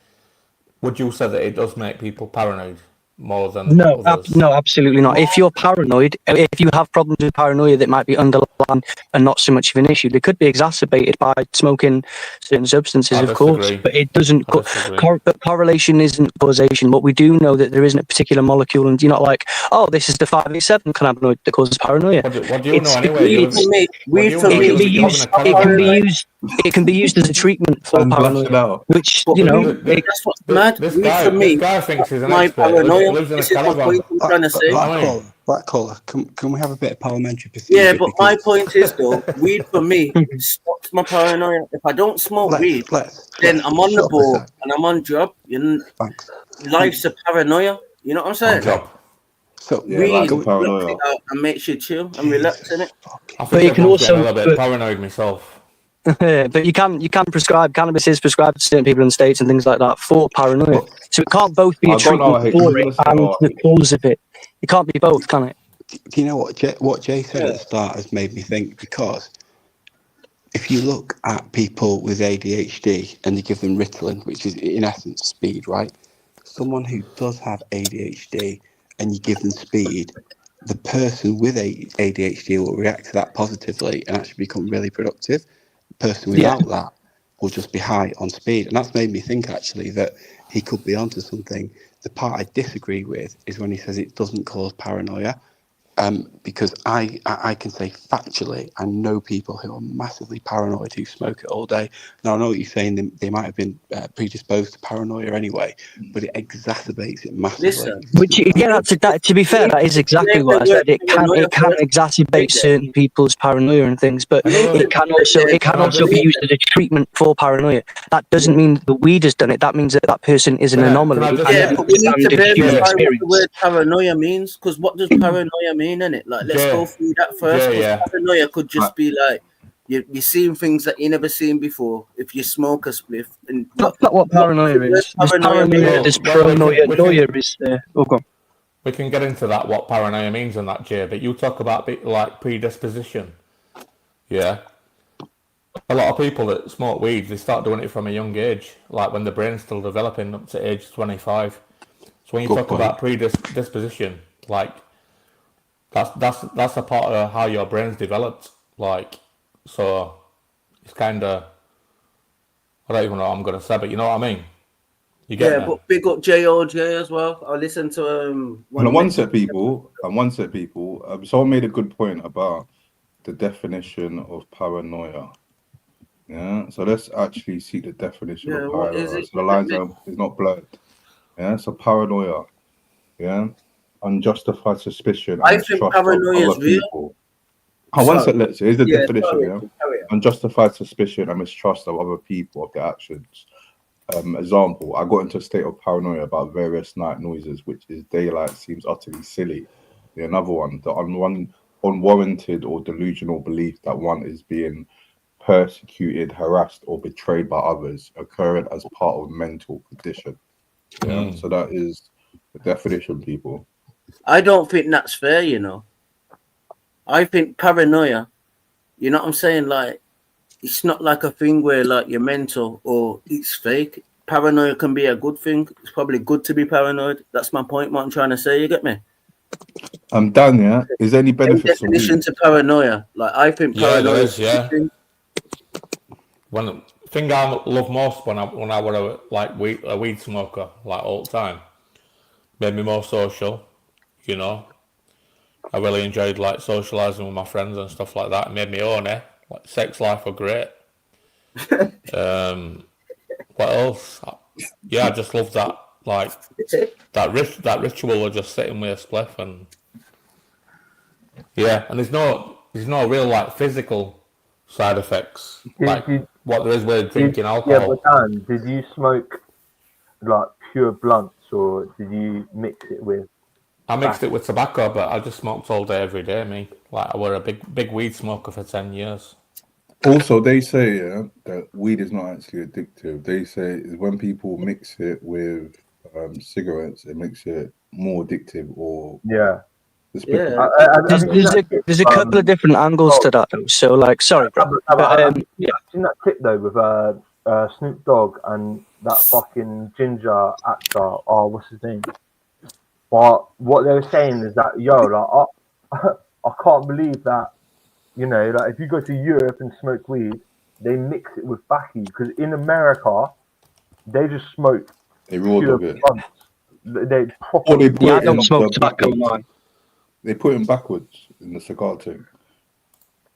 would you say that it does make people paranoid more than others? No, absolutely not. If you're paranoid, if you have problems with paranoia that might be underlying and not so much of an issue, they could be exacerbated by smoking certain substances, of course. But it doesn't. But correlation isn't causation. But we do know that there isn't a particular molecule, and you're not like, oh, this is the 5-HT7 cannabinoid that causes paranoia. What do you know anyway? It can be used as a treatment for paranoia, which that's what's mad. This guy thinks he's an expert. Lives in a caravan. Trying to say. Black Caller, can we have a bit of parliamentary procedure? Yeah, but my point is though, weed for me stops my paranoia. If I don't smoke weed, then I'm on the board and I'm on job. Life's a paranoia. You know what I'm saying? So weed blocks it out and makes you chill and relax in it. I think you can also a little bit paranoid myself. But you can prescribe, cannabis is prescribed to certain people in the States and things like that for paranoia. So it can't both be a treatment for it and the cause of it. It can't be both, can it? Do you know what Jay said at the start has made me think? Because if you look at people with ADHD and you give them Ritalin, which is in essence speed, right? Someone who does have ADHD and you give them speed, the person with ADHD will react to that positively and actually become really productive. The person without that will just be high on speed. And that's made me think actually that he could be onto something. The part I disagree with is when he says it doesn't cause paranoia. Because I can say factually, I know people who are massively paranoid who smoke it all day. Now, I know what you're saying, they might have been predisposed to paranoia anyway, but it exacerbates it massively. To be fair, that is exactly what I said. It can exacerbate certain people's paranoia and things, but it can also be used as a treatment for paranoia. That doesn't mean the weed has done it. That means that person is an anomaly. Yeah, but we need to verify what the word paranoia means, because what does paranoia mean in it? Like, let's go through that first. Paranoia could just be like you're seeing things that you never seen before. If you smoke a spliff, and that's not what paranoia is. There's paranoia. We can get into that, what paranoia means and that, Jay. But you talk about like predisposition. Yeah, a lot of people that smoke weed, they start doing it from a young age, like when the brain's still developing up to age 25. So when you talk about predisposition, like that's a part of how your brain's developed. Like, so it's kind of, I don't even know what I'm gonna say, but you know what I mean. You get me? But big up JOJ as well. I listened to one set people. Someone made a good point about the definition of paranoia. Yeah, so let's actually see the definition of paranoia. So the lines is not blurred. Yeah, so paranoia. Yeah. Unjustified suspicion and mistrust of other people. One sec, let's see. Here's the definition. Unjustified suspicion and mistrust of other people of their actions. Example: I got into a state of paranoia about various night noises, which is daylight seems utterly silly. Another one: the unwarranted or delusional belief that one is being persecuted, harassed, or betrayed by others, occurring as part of a mental condition. So that is the definition, people. I don't think that's fair, I think paranoia, you know what I'm saying? Like, it's not like a thing where like you're mental or it's fake. Paranoia can be a good thing. It's probably good to be paranoid. That's my point, what I'm trying to say. You get me? I'm done, yeah? Is there any benefits definition to paranoia? Like, I think paranoia is thing I love most when I was a weed smoker, like all the time, made me more social. You know, I really enjoyed like socializing with my friends and stuff like that. It made me own it. Like sex life were great. What else? Yeah, I just love that. Like that ritual of just sitting with a spliff and yeah, and there's no real like physical side effects what there is with drinking alcohol. Yeah, but Dan, did you smoke like pure blunts or did you mix it with? I mixed it with tobacco, but I just smoked all day, every day. Me, like I were a big weed smoker for 10 years. Also, they say that weed is not actually addictive. They say when people mix it with cigarettes, it makes it more addictive. Or there's a couple of different angles to that though. So like, sorry, bro. I've seen that clip though with Snoop Dogg and that fucking ginger actor. Oh, what's his name? But what they were saying is that I can't believe that. You know, like if you go to Europe and smoke weed, they mix it with baccy because in America, they just smoke. They raw dog it. They properly. I don't smoke tobacco, man. They put him backwards in the cigar thing.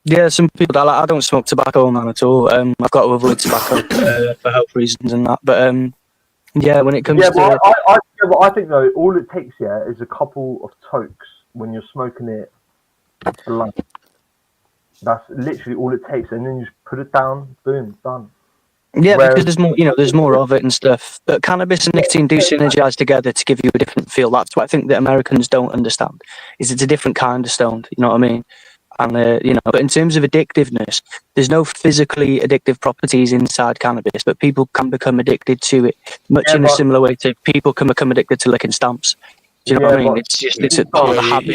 Yeah, some people that like, I don't smoke tobacco, man, at all. I've got to avoid tobacco for health reasons and that. But yeah, when it comes to I think though, all it takes is a couple of tokes when you're smoking it blunt. That's literally all it takes, and then you just put it down, boom, done. Yeah, because there's more, there's more of it and stuff. But cannabis and nicotine do synergize together to give you a different feel. That's what I think that Americans don't understand. Is it's a different kind of stoned. You know what I mean? And but in terms of addictiveness, there's no physically addictive properties inside cannabis, but people can become addicted to it, much in a similar way to people can become addicted to licking stamps. Do you know what I mean? It's a part of the habit.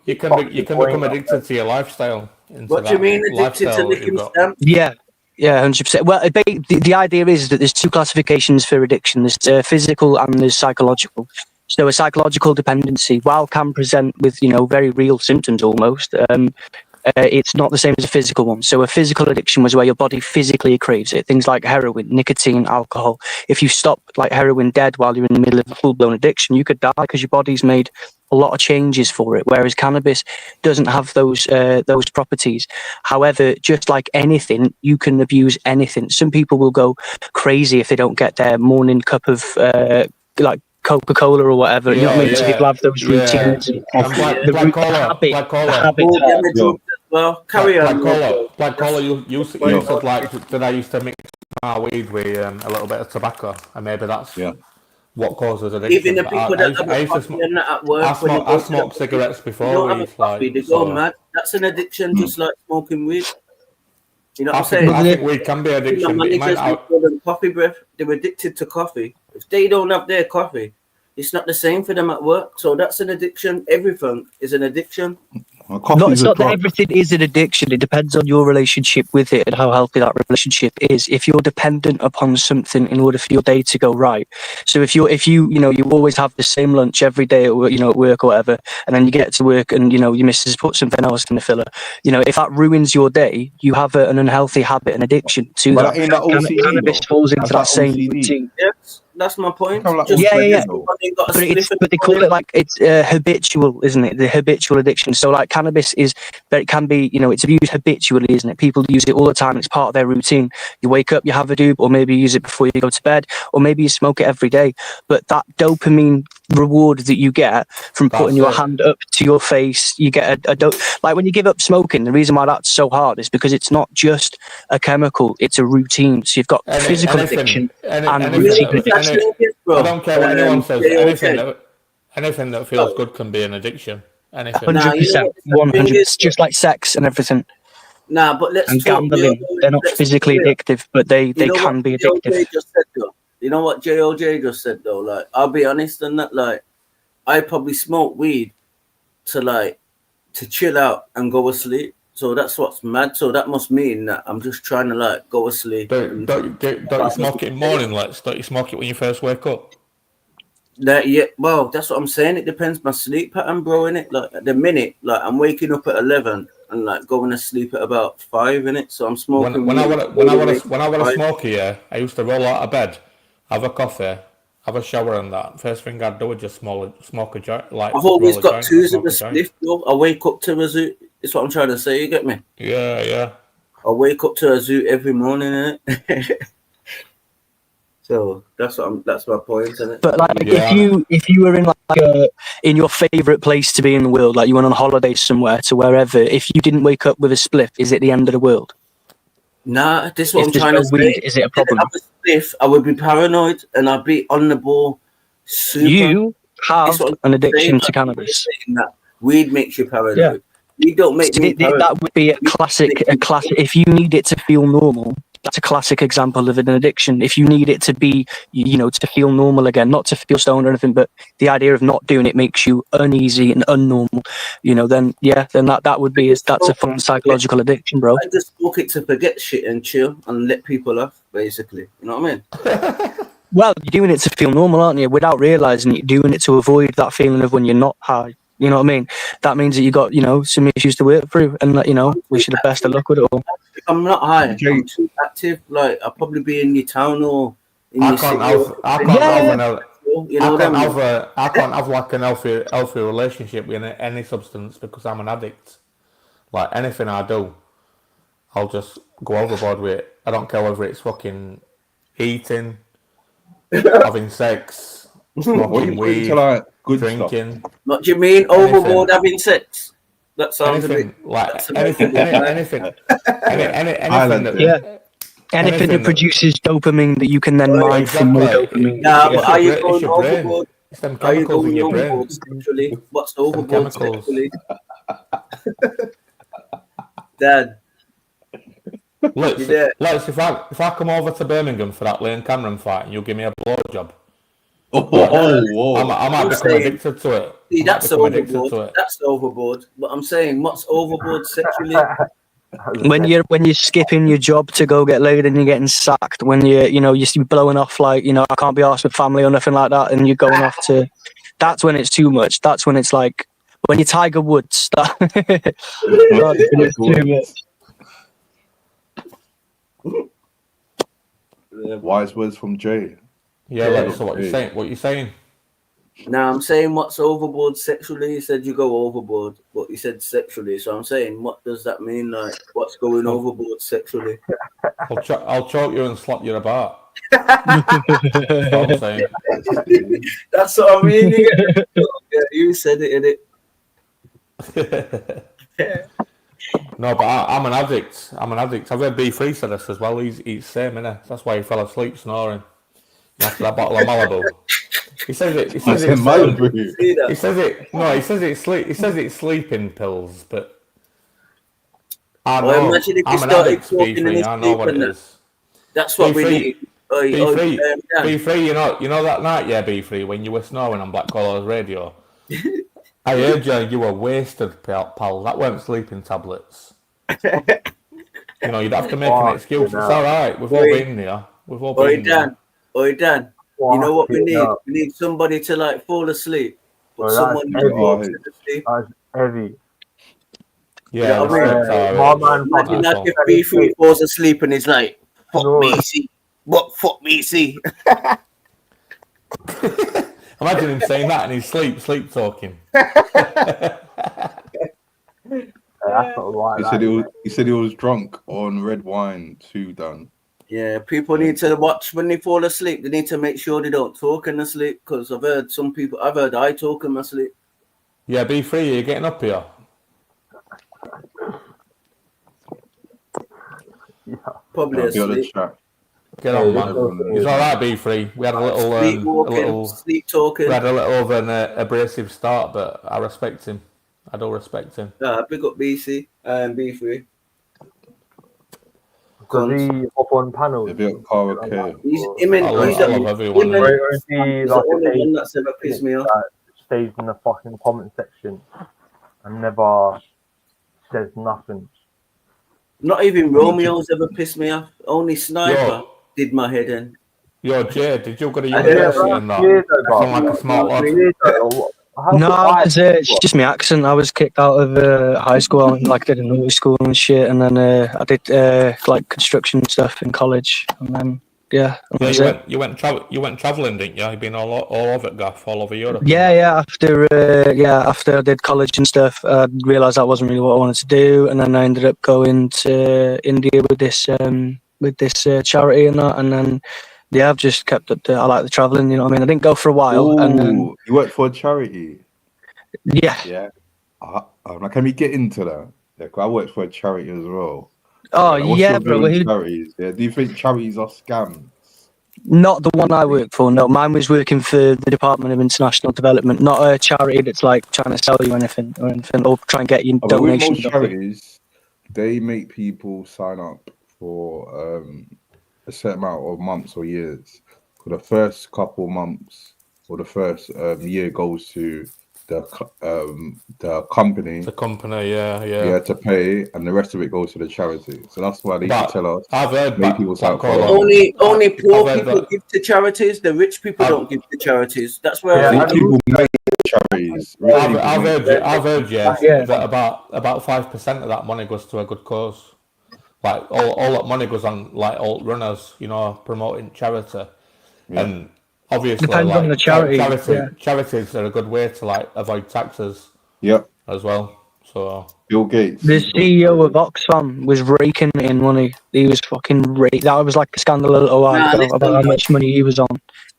You can become addicted to your lifestyle. What do you mean addicted to licking stamps? Yeah, 100%. Well, the idea is that there's two classifications for addiction. There's physical and there's psychological. So a psychological dependency, while can present with, very real symptoms almost, it's not the same as a physical one. So a physical addiction was where your body physically craves it. Things like heroin, nicotine, alcohol. If you stop like heroin dead while you're in the middle of a full-blown addiction, you could die because your body's made a lot of changes for it. Whereas cannabis doesn't have those properties. However, just like anything, you can abuse anything. Some people will go crazy if they don't get their morning cup of like Coca-Cola or whatever. You know what I mean? So people have those routines. Well, carry on. Black Cola, you said like that I used to mix my weed with a little bit of tobacco, and maybe that's what causes addiction. Even the people that have coffee and that at work, I smoked cigarettes before. They go mad. That's an addiction, just like smoking weed. You know what I'm saying? I think weed can be addiction. Coffee breath. They're addicted to coffee. If they don't have their coffee, it's not the same for them at work. So that's an addiction. Everything is an addiction. It's not that everything is an addiction. It depends on your relationship with it and how healthy that relationship is. If you're dependent upon something in order for your day to go right, so if you always have the same lunch every day at work or whatever, and then you get to work and your missus put something else in the filler, if that ruins your day, you have an unhealthy habit and addiction to that. Cannabis falls into that same routine. Yes, that's my point. But they call it like it's habitual, isn't it? The habitual addiction. So like cannabis it can be, it's abused habitually, isn't it? People use it all the time. It's part of their routine. You wake up, you have a doob, or maybe you use it before you go to bed, or maybe you smoke it every day. But that dopamine reward that you get from putting your hand up to your face, you get like when you give up smoking. The reason why that's so hard is because it's not just a chemical; it's a routine. So you've got physical addiction and routine addiction. I don't care what anyone says. Anything that feels good can be an addiction. 100%, 100%, just like sex and everything. Nah, but let's and gambling. They're not physically addictive, but they can be addictive. You know what JOJ just said though? Like, I'll be honest on that. Like, I probably smoke weed to chill out and go to sleep. So that's what's mad. So that must mean that I'm just trying to go to sleep. Don't you smoke it in the morning? Don't you smoke it when you first wake up? Well, that's what I'm saying. It depends my sleep pattern, bro. Innit? Like at the minute, I'm waking up at 11 and like going to sleep at about 5 in it. So I'm smoking. When I want to smoke here, I used to roll out of bed, have a coffee, have a shower, and that. First thing I'd do is just smoke a joint. Like I've always got twos in the spliff, though. I wake up to a zoot. That's what I'm trying to say. You get me? Yeah. I wake up to a zoot every morning, innit? So that's my point, isn't it? But like, if you were in in your favorite place to be in the world, like you went on holiday somewhere to wherever, if you didn't wake up with a spliff, is it the end of the world? Nah, this is what If I'm there's trying no to weed, say. is it a problem? If I have a spliff, I would be paranoid and I'd be on the ball. Super. You have That's what I'm an addiction saying, to like, cannabis. that weed makes you paranoid. Yeah. Weed don't make me paranoid. That would be a classic. If you need it to feel normal, that's a classic example of an addiction. If you need it to be, to feel normal again, not to feel stoned or anything, but the idea of not doing it makes you uneasy and unnormal, then that would be that's a fun psychological addiction, bro. I just smoke it to forget shit and chill and let people off, basically. You know what I mean? Well, you're doing it to feel normal, aren't you? Without realizing you're doing it to avoid that feeling of when you're not high. You know what I mean? That means that you got, some issues to work through, and that, wish you the best of luck with it all. If I'm not high, I'm too active. Like I'll probably be in your town or in your city. I can't have like an healthy relationship with any substance because I'm an addict. Like anything I do, I'll just go overboard with it. I don't care whether it's fucking eating, having sex, smoking weed, drinking. What do you mean overboard having sex? That sounds anything anything that produces dopamine that you can then mine from more dopamine. Nah, but are you going overboard? Are you going overboard sexually? What's overboard sexually? Dad. Look, if I come over to Birmingham for that Lane Cameron fight and you give me a blowjob, I might become addicted to it. See, that's overboard. That's overboard. But I'm saying, what's overboard sexually? When you're skipping your job to go get laid and you're getting sacked, when you're blowing off like I can't be arsed with family or nothing like that, and you're going off to, that's when it's too much. That's when it's like when you're Tiger Woods. It's too much. Wise words from Jay. Yeah, so what you saying? Now I'm saying what's overboard sexually. You said you go overboard, but you said sexually. So I'm saying, what does that mean? Like, what's going overboard sexually? I'll choke you and slap you about. That's what I'm saying. That's what I mean. You said it, innit? No, but I'm an addict. I've heard B3 said this as well. He's the same, innit? That's why he fell asleep snoring after that bottle of Malibu. He says it's sleeping pills, but I know. Imagine if I'm an addict, B3. I know what it is. That's what we need. B3, you know that night, B3, when you were snoring on Black Collar's radio. I heard you were wasted, pal. That weren't sleeping tablets. You'd have to make an excuse. It's all right. We've all been there. Dan. You know what we need? We need somebody to like fall asleep. But someone to sleep. That's heavy. Yeah, imagine that if B3 falls asleep and he's like, fuck me, see. What fuck me, see? Imagine him saying that and he's sleep talking. He said he was drunk on red wine too, Dan. Yeah, people need to watch when they fall asleep. They need to make sure they don't talk in their sleep, because I've heard I talk in my sleep. Yeah, B3, you're getting up here. Probably asleep. Get on, man. He's all right, B3. We had a little sleep talking. We had a little of an abrasive start, but I respect him. I do respect him. Big up BC and B3. Does he hop on panels? He's the only one that's ever pissed me off. Stays in the fucking comment section and never says nothing. Not even Romeo's ever pissed me off. Only Sniper did my head in. Yo, Jay, did you go to university and that? Sound like a smart lad. No, it's just my accent. I was kicked out of high school. I like did a naughty school and shit, and then I did like construction stuff in college, and then yeah. You went traveling, didn't you? You've been all over it, Gaff, all over Europe. Yeah. After I did college and stuff, I realised that wasn't really what I wanted to do, and then I ended up going to India with this charity and that, and then. Yeah, I've just kept up I like the travelling, you know what I mean? I didn't go for a while. And then, you worked for a charity? Yeah. Yeah. Can we get into that? Yeah, 'cause I worked for a charity as well. Oh, yeah, bro. Charities? Yeah. Do you think charities are scams? Not the one I work for, no. Mine was working for the Department of International Development, not a charity that's like trying to sell you anything or try and get you donations. Most charities, they make people sign up for a certain amount of months or years. For the first couple months or the first year goes to the company. The company, yeah, to pay, and the rest of it goes to the charity. So that's why they tell us. I've heard only poor people give to charities. The rich people don't give to charities. That's where people make charities. I've heard that about 5% of that money goes to a good cause. Like all that money goes on like alt runners, you know, promoting charity, and obviously depends on the charity. Charities are a good way to like avoid taxes. Yep. As well. So Bill Gates, the CEO of Oxfam, was raking in money. He was fucking that was like a scandal a little while ago about how much money he was on.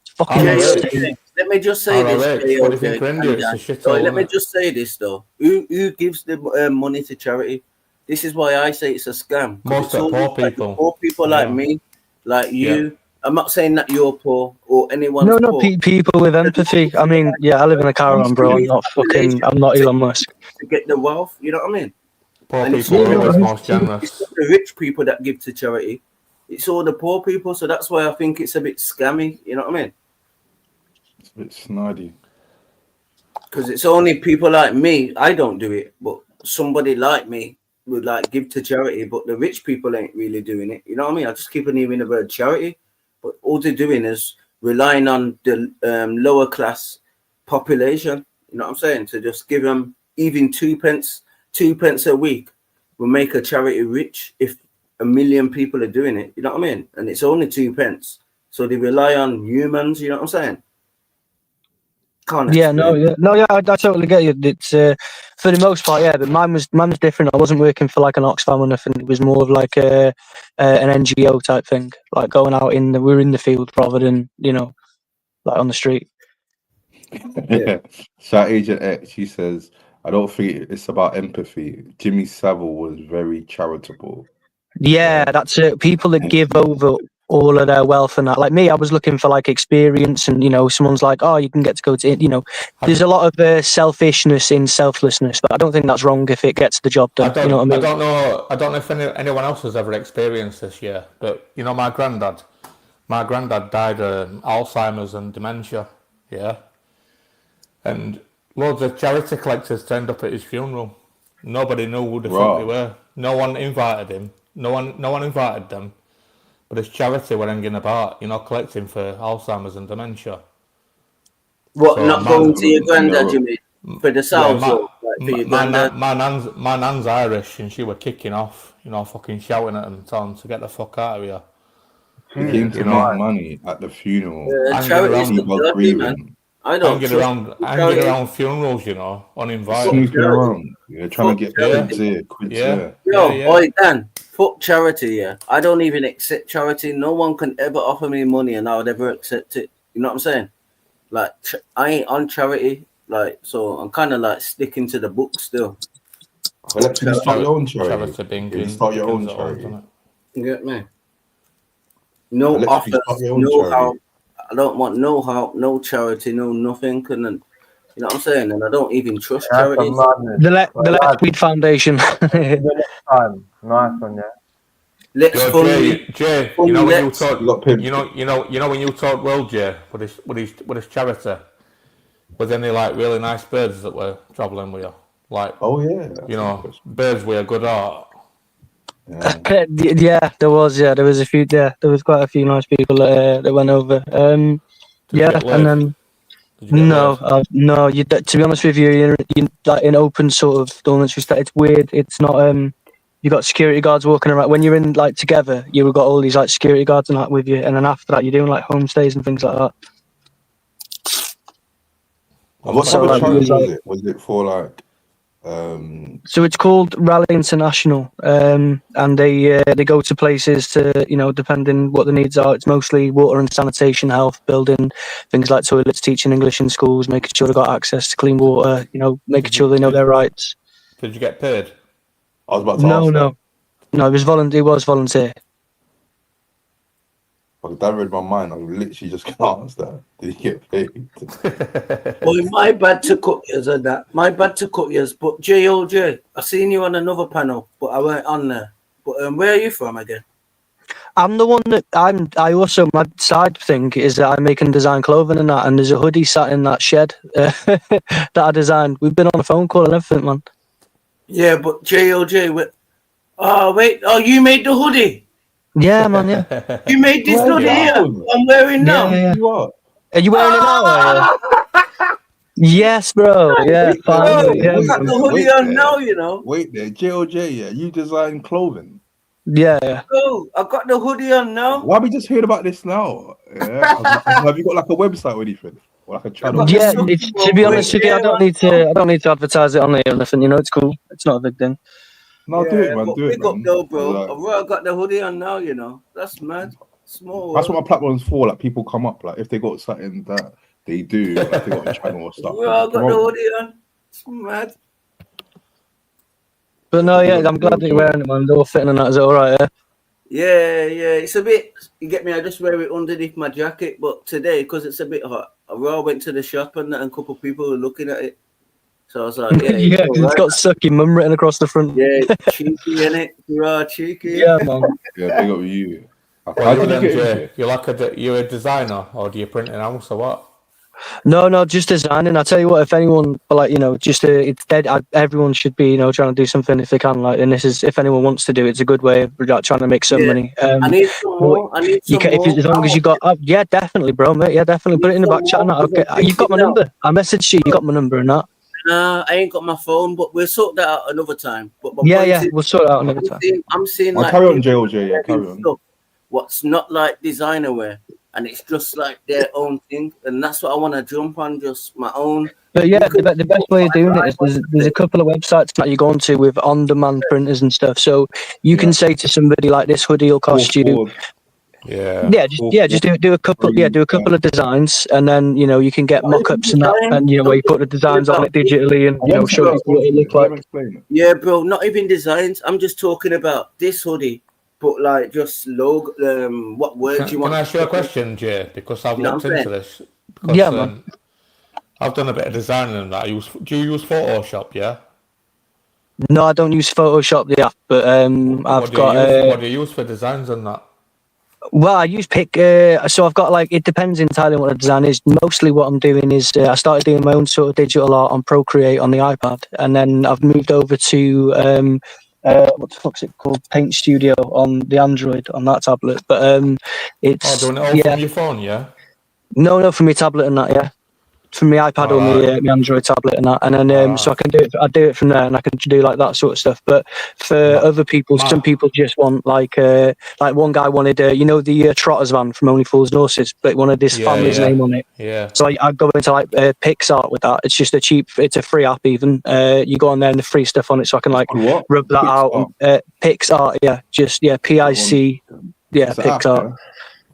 It's fucking insane. Let me just say this. Let me just say this though. Who gives the money to charity? This is why I say it's a scam. Most of poor people. Poor people like me, like you. Yeah. I'm not saying that you're poor or anyone. No, people with empathy. I mean, I live in a caravan, bro. I'm not Elon Musk. To get the wealth, you know what I mean? Poor people are always most generous. It's not the rich people that give to charity. It's all the poor people. So that's why I think it's a bit scammy. You know what I mean? It's a bit snidey. Because it's only people like me. I don't do it, but somebody like me would like give to charity, but the rich people ain't really doing it. You know what I mean? I just keep on hearing the word charity, but all they're doing is relying on the lower class population. You know what I'm saying? To just give them even 2 pence a week will make a charity rich if 1 million people are doing it. You know what I mean? And it's only 2 pence, so they rely on humans. You know what I'm saying? I totally get you. It's for the most part, but mine was different. I wasn't working for like an Oxfam or nothing. It was more of like an NGO type thing, like going out we're in the field rather than like on the street. Shout Agent X. She says, "I don't think it's about empathy. Jimmy Savile was very charitable." Yeah, that's it. People that give over all of their wealth and that. Like me, I was looking for like experience, and someone's like, "Oh, you can get to go to." There's a lot of selfishness in selflessness, but I don't think that's wrong if it gets the job done. You know what I mean? I don't know if anyone else has ever experienced this year, but my granddad died of Alzheimer's and dementia. Yeah, and loads of charity collectors turned up at his funeral. Nobody knew who the fuck they were. No one invited him. No one invited them. But his charity were hanging about, collecting for Alzheimer's and dementia. What, so not going to your granddad, you mean? For the south? My nan's Irish, and she were kicking off, fucking shouting at him, telling him to get the fuck out of here. He came to make money at the funeral. Hanging around funerals, uninvited. Snooping around, trying to get quids here. Oi, Dan, fuck charity, I don't even accept charity. No one can ever offer me money and I would ever accept it. You know what I'm saying? Like, I ain't on charity, so I'm kind of like sticking to the book still. Well, let's start your own charity. Start your own charity. You get me? No offers, no help. I don't want no help, no charity, no nothing. And then, you know what I'm saying? And I don't even trust charities. The Let's Weed Foundation. Nice one, yeah. Jay, when you talk well, Jay, with his charity, was any like really nice birds that were travelling with you? Like, birds with a good heart. Yeah, there was a few. Yeah, there was quite a few nice people that went over. And then No, no. To be honest with you, you're like in open sort of dormitory state. It's weird. It's not. You got security guards walking around when you're in like together. You've got all these like security guards and like with you, and then after that, you're doing like homestays and things like that. What type of challenge was it? Was it for like? So it's called Rally International, and they go to places to, depending what the needs are. It's mostly water and sanitation, health, building things like toilets, teaching English in schools, making sure they've got access to clean water. Making sure they know their rights. Did you get paid? I was about to ask. No. It was volunteer. That read my mind. I literally just asked that. Did he get paid? Boy, my bad to cut yours and that. My bad to cut yours. But JOJ, I seen you on another panel, but I weren't on there. But where are you from again? I'm the one that I also, my side thing is that I make and design clothing and that, and there's a hoodie sat in that shed that I designed. We've been on a phone call and everything, man. Yeah, but JOJ, you made the hoodie? Yeah, man, yeah. You made this hoodie here? I'm wearing now. Yeah. Are you wearing it now? Yes, bro. Yeah, finally. I got the hoodie on now, Wait there, JOJ, yeah. You design clothing? Yeah. Oh, I got the hoodie on now. Why we just hearing about this now? Yeah. Have you got like a website or anything? Or like a channel? Yeah, to be honest with you, I don't need to advertise it on there or nothing. It's cool. It's not a big thing. No, do it, man. Do it, man. Up though, bro. I got the hoodie on now, That's mad. Small. That's what my platform's for. Like, people come up, like, if they got something that they do, like, they got a channel or stuff. Well, I got the hoodie on. It's mad. But no, yeah, I'm glad that you're wearing it, man. They're all fitting and that. Is it all right? Yeah. It's a bit. You get me? I just wear it underneath my jacket. But today, because it's a bit hot, I went to the shop and a couple of people were looking at it. So I was like, yeah, it's got sucky mum written across the front. Yeah, cheeky, innit? You are cheeky. Yeah, man. Yeah, big up you. You're a designer, or do you print an house or what? No, just designing. I tell you what, if anyone, it's dead. Everyone should be, trying to do something if they can. Like, and this is, if anyone wants to do it, it's a good way of trying to make some money. I need some more. As long as you got, yeah, definitely, bro, mate. Yeah, definitely. Put it in the back chat. And that. Okay, you've got my number. I messaged you. You got my number and that. Nah, I ain't got my phone, but we'll sort that out another time. But we'll sort it out another time. I'm seeing like carry on, JOJ. Yeah, carry on. What's not like designer wear, and it's just like their own thing, and that's what I want to jump on, just my own. But yeah, the best way of doing it is there's a couple of websites that you go onto with on-demand printers and stuff. So you can say to somebody like, this hoodie will cost you. Just do a couple of designs, and then you can get mock-ups and that, and where you put the designs on it digitally, and show people what it looks like. Yeah, bro, not even designs. I'm just talking about this hoodie, but like just logo. What words you want? Can I ask you a question, Jay? Because I've looked into this. Because, man. I've done a bit of designing and that. Do you use Photoshop? Yeah. No, I don't use Photoshop, the app, but what do you use for designs and that? Well, I use Pick, so I've got it depends entirely on what the design is. Mostly what I'm doing is I started doing my own sort of digital art on Procreate on the iPad, and then I've moved over to what the fuck's it called, Paint Studio on the Android on that tablet. But it's doing it all from your phone, yeah? No, from my tablet and that, yeah. From my iPad or my Android tablet and that, and then so I can do it. I do it from there, and I can do like that sort of stuff. But for other people, some people just want like one guy wanted the Trotters van from Only Fools and Horses, but wanted this family's name on it. Yeah. So I go into like PixArt with that. It's just it's a free app even. You go on there and the free stuff on it, so I can like rub that out. PixArt, PIC, PixArt.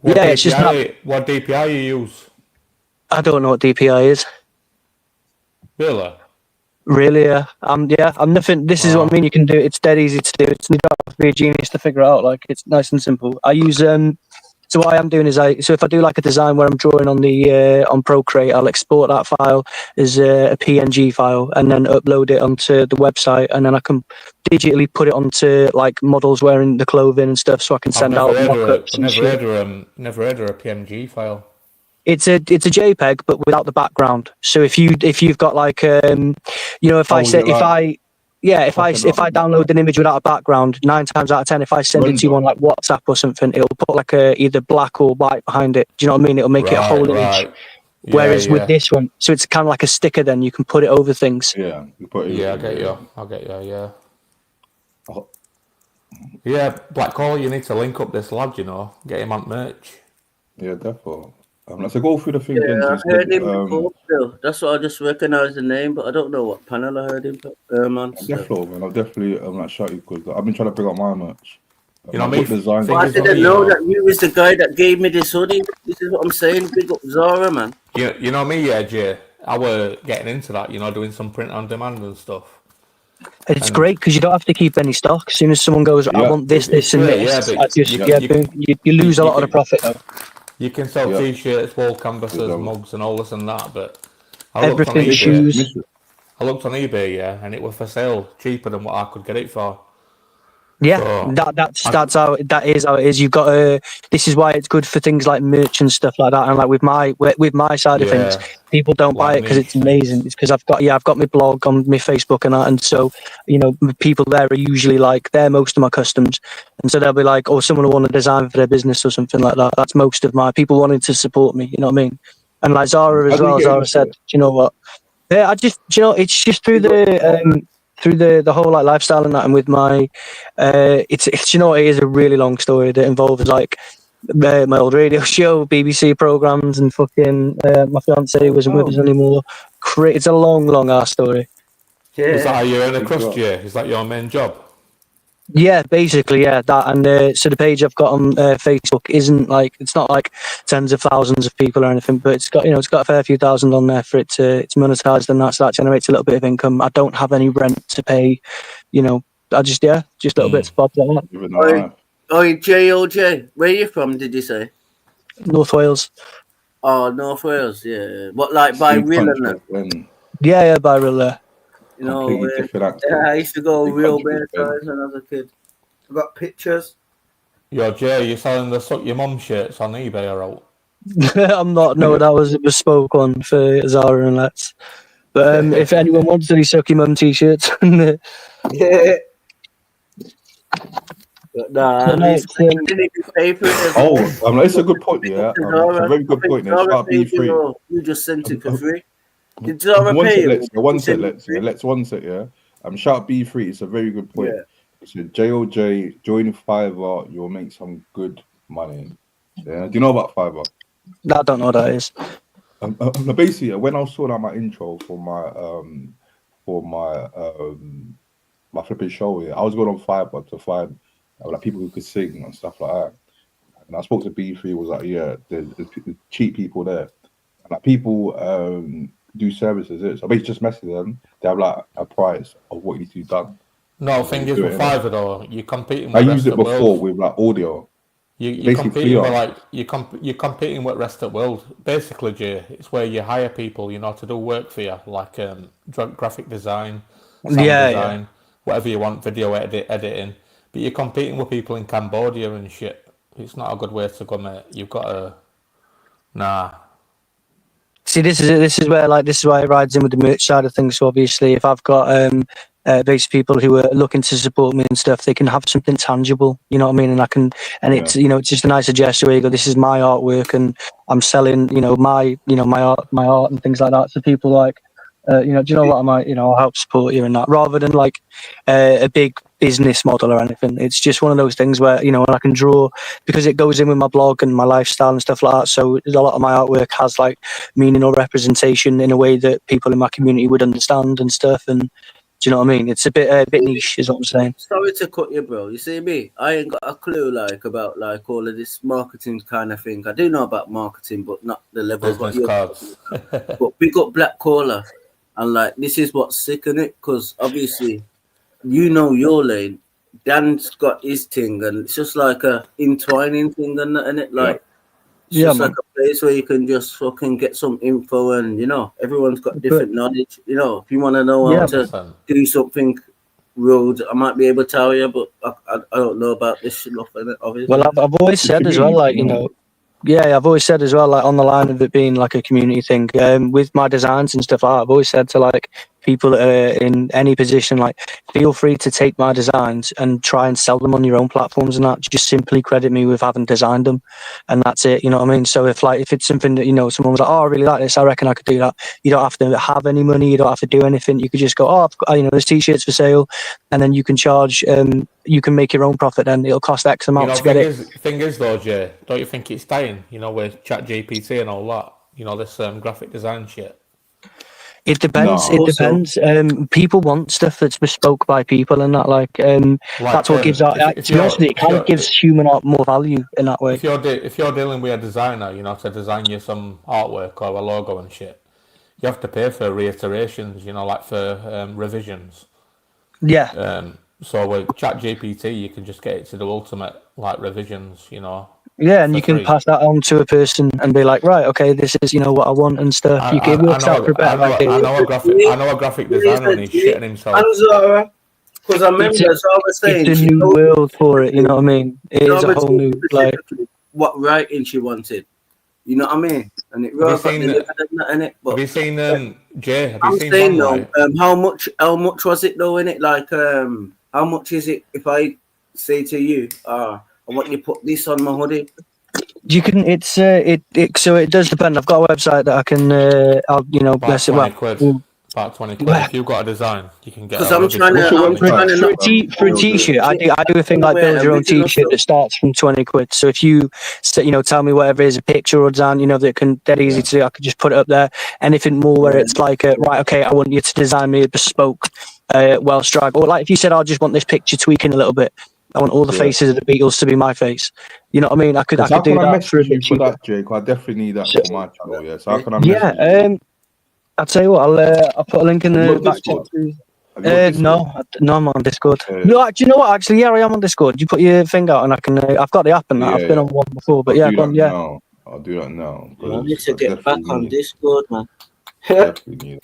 It's just what DPI you use. I don't know what DPI is. Really, yeah. I'm nothing. This is what I mean. You can do it. It's dead easy to do. You don't have to be a genius to figure it out. Like, it's nice and simple. I use So what I am doing is if I do like a design where I'm drawing on the on Procreate, I'll export that file as a PNG file and then upload it onto the website, and then I can digitally put it onto like models wearing the clothing and stuff, so I can send out mock-ups. Never heard of a PNG file. It's a JPEG, but without the background. So if you've got like if I download an image without a background, 9 times out of 10, if I send it to you on like WhatsApp or something, it'll put like either black or white behind it. Do you know what I mean? It'll make it a whole image. Whereas with this one, so it's kind of like a sticker. Then you can put it over things. Yeah, you put it. Yeah, I get you. Yeah. Yeah, Black Caller, you need to link up this lad. You know, get him on merch. Yeah, definitely. Let's go through the thing. Yeah, I heard him before. Still, that's what I just recognise the name, but I don't know what panel I heard him on. Definitely, man. I'll definitely like shout you because I've been trying to bring up my merch. You know me. I didn't know that you was the guy that gave me this hoodie. This is what I'm saying. Big up Zara, man. You know me, yeah, Jay. I were getting into that. You know, doing some print on demand and stuff. It's great because you don't have to keep any stock. As soon as someone goes, I want this, this, and this, you lose a lot of the profit though. You can sell T-shirts, wall canvases, mugs, and all this and that, but everything, shoes. I looked on eBay, yeah, and it was for sale cheaper than what I could get it for. Yeah, that's how that is how it is. You've got to. This is why it's good for things like merch and stuff like that. And like with my side of things, people don't buy it because it's amazing. It's because I've got my blog on my Facebook and that, and so people there are usually like they're most of my customs, and so they'll be like, oh, someone will want to design for their business or something like that. That's most of my people wanting to support me. You know what I mean? And like Zara as well. Zara said, do you know what? Yeah, it's just through the whole like lifestyle and that, and with my it's it is a really long story that involves like my old radio show, BBC programs, and fucking my fiance wasn't with us anymore. It's a long ass story. Is that how you earn a crust, yeah? Is that your main job? Yeah, basically, yeah, that. And so the page I've got on Facebook isn't like, it's not like tens of thousands of people or anything, but it's got a fair few thousand on there for it's monetized, and so that generates a little bit of income. I don't have any rent to pay, I just little bits of bobs like that. JOJ, where are you from, did you say? North Wales. Oh, North Wales, yeah. What, like by real and that? Yeah, by real there. I used to go real bear size when I was a kid. I got pictures. Yo, Jay, you're selling the Suck Your Mum shirts on eBay, or out? I'm not. No, that was a bespoke one for Zara and Let's. But if anyone wants any Suck Your Mum t-shirts, yeah. It's a good point. Yeah, it's a very good point. You just sent it for free. Did Zara pay you? One set. Yeah. Shout B3. It's a very good point. Yeah. So JOJ, join Fiverr. You'll make some good money. Yeah. Do you know about Fiverr? I don't know what that is. Basically, when I was sorting out my intro for my flipping show, I was going on Fiverr to find like people who could sing and stuff like that. And I spoke to B3. Was like, yeah, there's cheap people there. And like people do services. So basically just message them. They have like a price of what needs to be done. No, thing is with Fiverr though, you're competing with I used it before with like audio. You're competing with like you're competing with rest of the world. Basically, Jay, it's where you hire people, to do work for you, like graphic design, sound design, whatever you want, video editing. But you're competing with people in Cambodia and shit. It's not a good way to go, mate. You've got to See, this is why it rides in with the merch side of things. So obviously, if I've got basically people who are looking to support me and stuff, they can have something tangible. You know what I mean? And I can, and it's it's just a nicer gesture where you go, this is my artwork, and I'm selling my art and things like that. So people like, do you know what, I might I'll help support you in that, rather than like a big business model or anything. It's just one of those things where and I can draw, because it goes in with my blog and my lifestyle and stuff like that. So a lot of my artwork has like meaning or representation in a way that people in my community would understand and stuff. And do you know what I mean? It's a bit niche, is what I'm saying. Sorry to cut you, bro. You see me? I ain't got a clue about all of this marketing kind of thing. I do know about marketing, but not the level of business cards. But we got Black Caller, and this is what's sick in it, because obviously your lane. Dan's got his thing, and it's just like a entwining thing, and it it's just like a place where you can just fucking get some info, and everyone's got different knowledge. If you want to know how to do something rude, I might be able to tell you, but I don't know about this stuff, obviously. Well, I've always said as well, I've always said as well, on the line of it being like a community thing, with my designs and stuff like that, I've always said to people that are in any position, like, feel free to take my designs and try and sell them on your own platforms and that. Just simply credit me with having designed them, and that's it. You know what I mean? So if it's something that, you know, someone was like, oh, I really like this, I reckon I could do that. You don't have to have any money. You don't have to do anything. You could just go, oh, I've got, you know, there's t-shirts for sale, and then you can charge. You can make your own profit, and it'll cost X amount to get it. Thing is though, Jay, don't you think it's dying? You know, with ChatGPT and all that. You know, this graphic design shit. It depends. No. It depends. People want stuff that's bespoke by people, and that, like that's what gives art. To be honest with you, it kind of gives human art more value in that way. If you're dealing with a designer, you know, to design you some artwork or a logo and shit, you have to pay for reiterations. You know, like for revisions. Yeah. So with ChatGPT, you can just get it to the ultimate like revisions. You know. Yeah, and you can pass that on to a person and be like, right, okay, this is, you know, what I want and stuff. It works out for better. I know a graphic designer and he's shitting himself. Because I remember Zara saying it's a new world for it, you know what I mean? It is a whole new, like, what writing she wanted. You know what I mean? And it Have you seen Jay? Have you seen saying though, how much was it though in it? Like how much is it if I say to you, I want you to put this on my hoodie? You can. It's so it does depend. I've got a website that I can. I'll, you know, bless it. About 20 quid. If you've got a design, you can get. Because I'm trying to. For a t-shirt, I do a thing like build your own t-shirt that starts from 20 quid. So if you, you know, tell me whatever it is, a picture or design, you know, that can dead easy to do, I could just put it up there. Anything more where it's like, right, okay, I want you to design me a bespoke Welsh drag, or like if you said, I just want this picture tweaking a little bit. I want all the faces of the Beatles to be my face. You know what I mean? I could do that for a bit cheaper. That, Jake? I definitely need that for my channel. Yeah. So how can I? I'll tell you what. I'll put a link in the back chat. No, I'm on Discord. No, do you know what? Actually, yeah, I am on Discord. You put your thing out, and I can. I've got the app and that. I've been on one before, but I'll do that now. I need to get back on Discord, man. Definitely need it.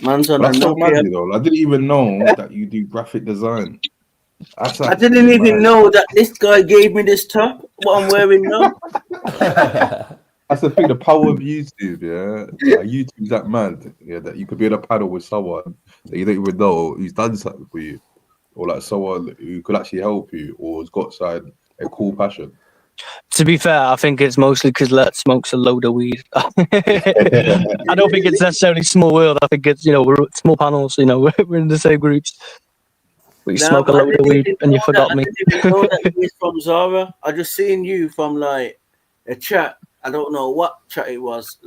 Man's on That's so mad, though. I didn't even know that you do graphic design. I didn't even know that this guy gave me this top, what I'm wearing now. That's the thing, the power of YouTube, yeah. Like, YouTube's that mad, yeah, that you could be in a panel with someone that you don't even know who's done something for you, or like someone who could actually help you, or has got a cool passion. To be fair, I think it's mostly because Let smokes a load of weed. I don't think it's necessarily small world. I think it's, you know, we're small panels, you know, we're in the same groups. You smoke a load of weed and you forgot me. I didn't even know that you was from Zara. I just seen you from like a chat. I don't know what chat it was.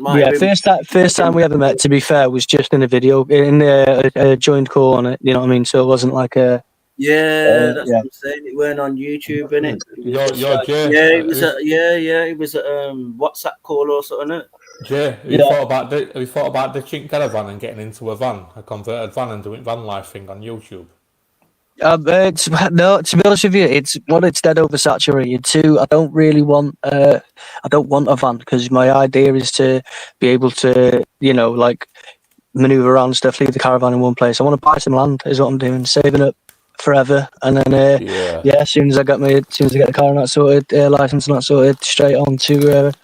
First time we ever met, to be fair, was just in a video, in a joined call on it. You know what I mean? So it wasn't like a. Yeah, that's what I'm saying. It weren't on YouTube, innit? Jay. Yeah, it was it was a WhatsApp call or something. Jay, have you thought about the Chink Caravan and getting into a converted van and doing van life thing on YouTube? No, to be honest with you, it's dead oversaturated. Two, I don't really want a van, because my idea is to be able to, you know, like maneuver around stuff, leave the caravan in one place. I want to buy some land, is what I'm doing, saving up forever, and then as soon as I get the car and that sorted, license and that sorted, straight onto the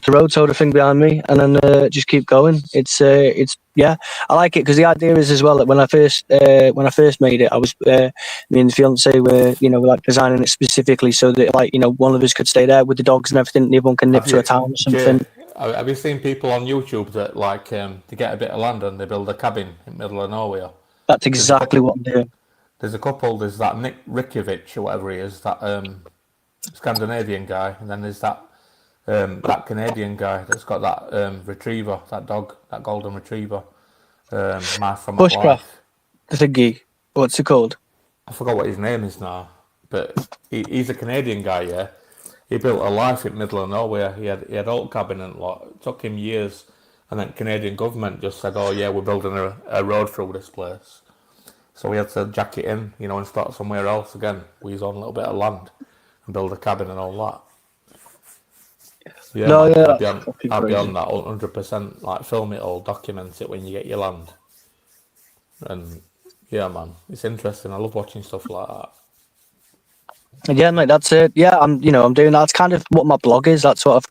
road, tow the thing behind me, and then just keep going. It's I like it because the idea is as well that when I first made it, I was me and the fiance were, you know, like designing it specifically so that, like, you know, one of us could stay there with the dogs and everything, and the other one can nip to a town or something. Have you seen people on YouTube that like to get a bit of land and they build a cabin in the middle of nowhere? That's exactly what I'm doing. There's a couple. There's that Nick Rikovich or whatever he is, that Scandinavian guy, and then there's that Canadian guy that's got that retriever, that dog, that golden retriever. Bushcraft, the thingy. What's it called? I forgot what his name is now, but he's a Canadian guy. Yeah, he built a life in the middle of nowhere. He had old cabin and lot. It took him years, and then Canadian government just said, "Oh yeah, we're building a road through this place." So we had to jack it in, you know, and start somewhere else again. We was on a little bit of land and build a cabin and all that. Yeah, I'd be on that 100%. Like, film it all, document it when you get your land. And yeah, man, it's interesting. I love watching stuff like that. Yeah, mate, that's it. Yeah, I'm doing that. That's kind of what my blog is. That's what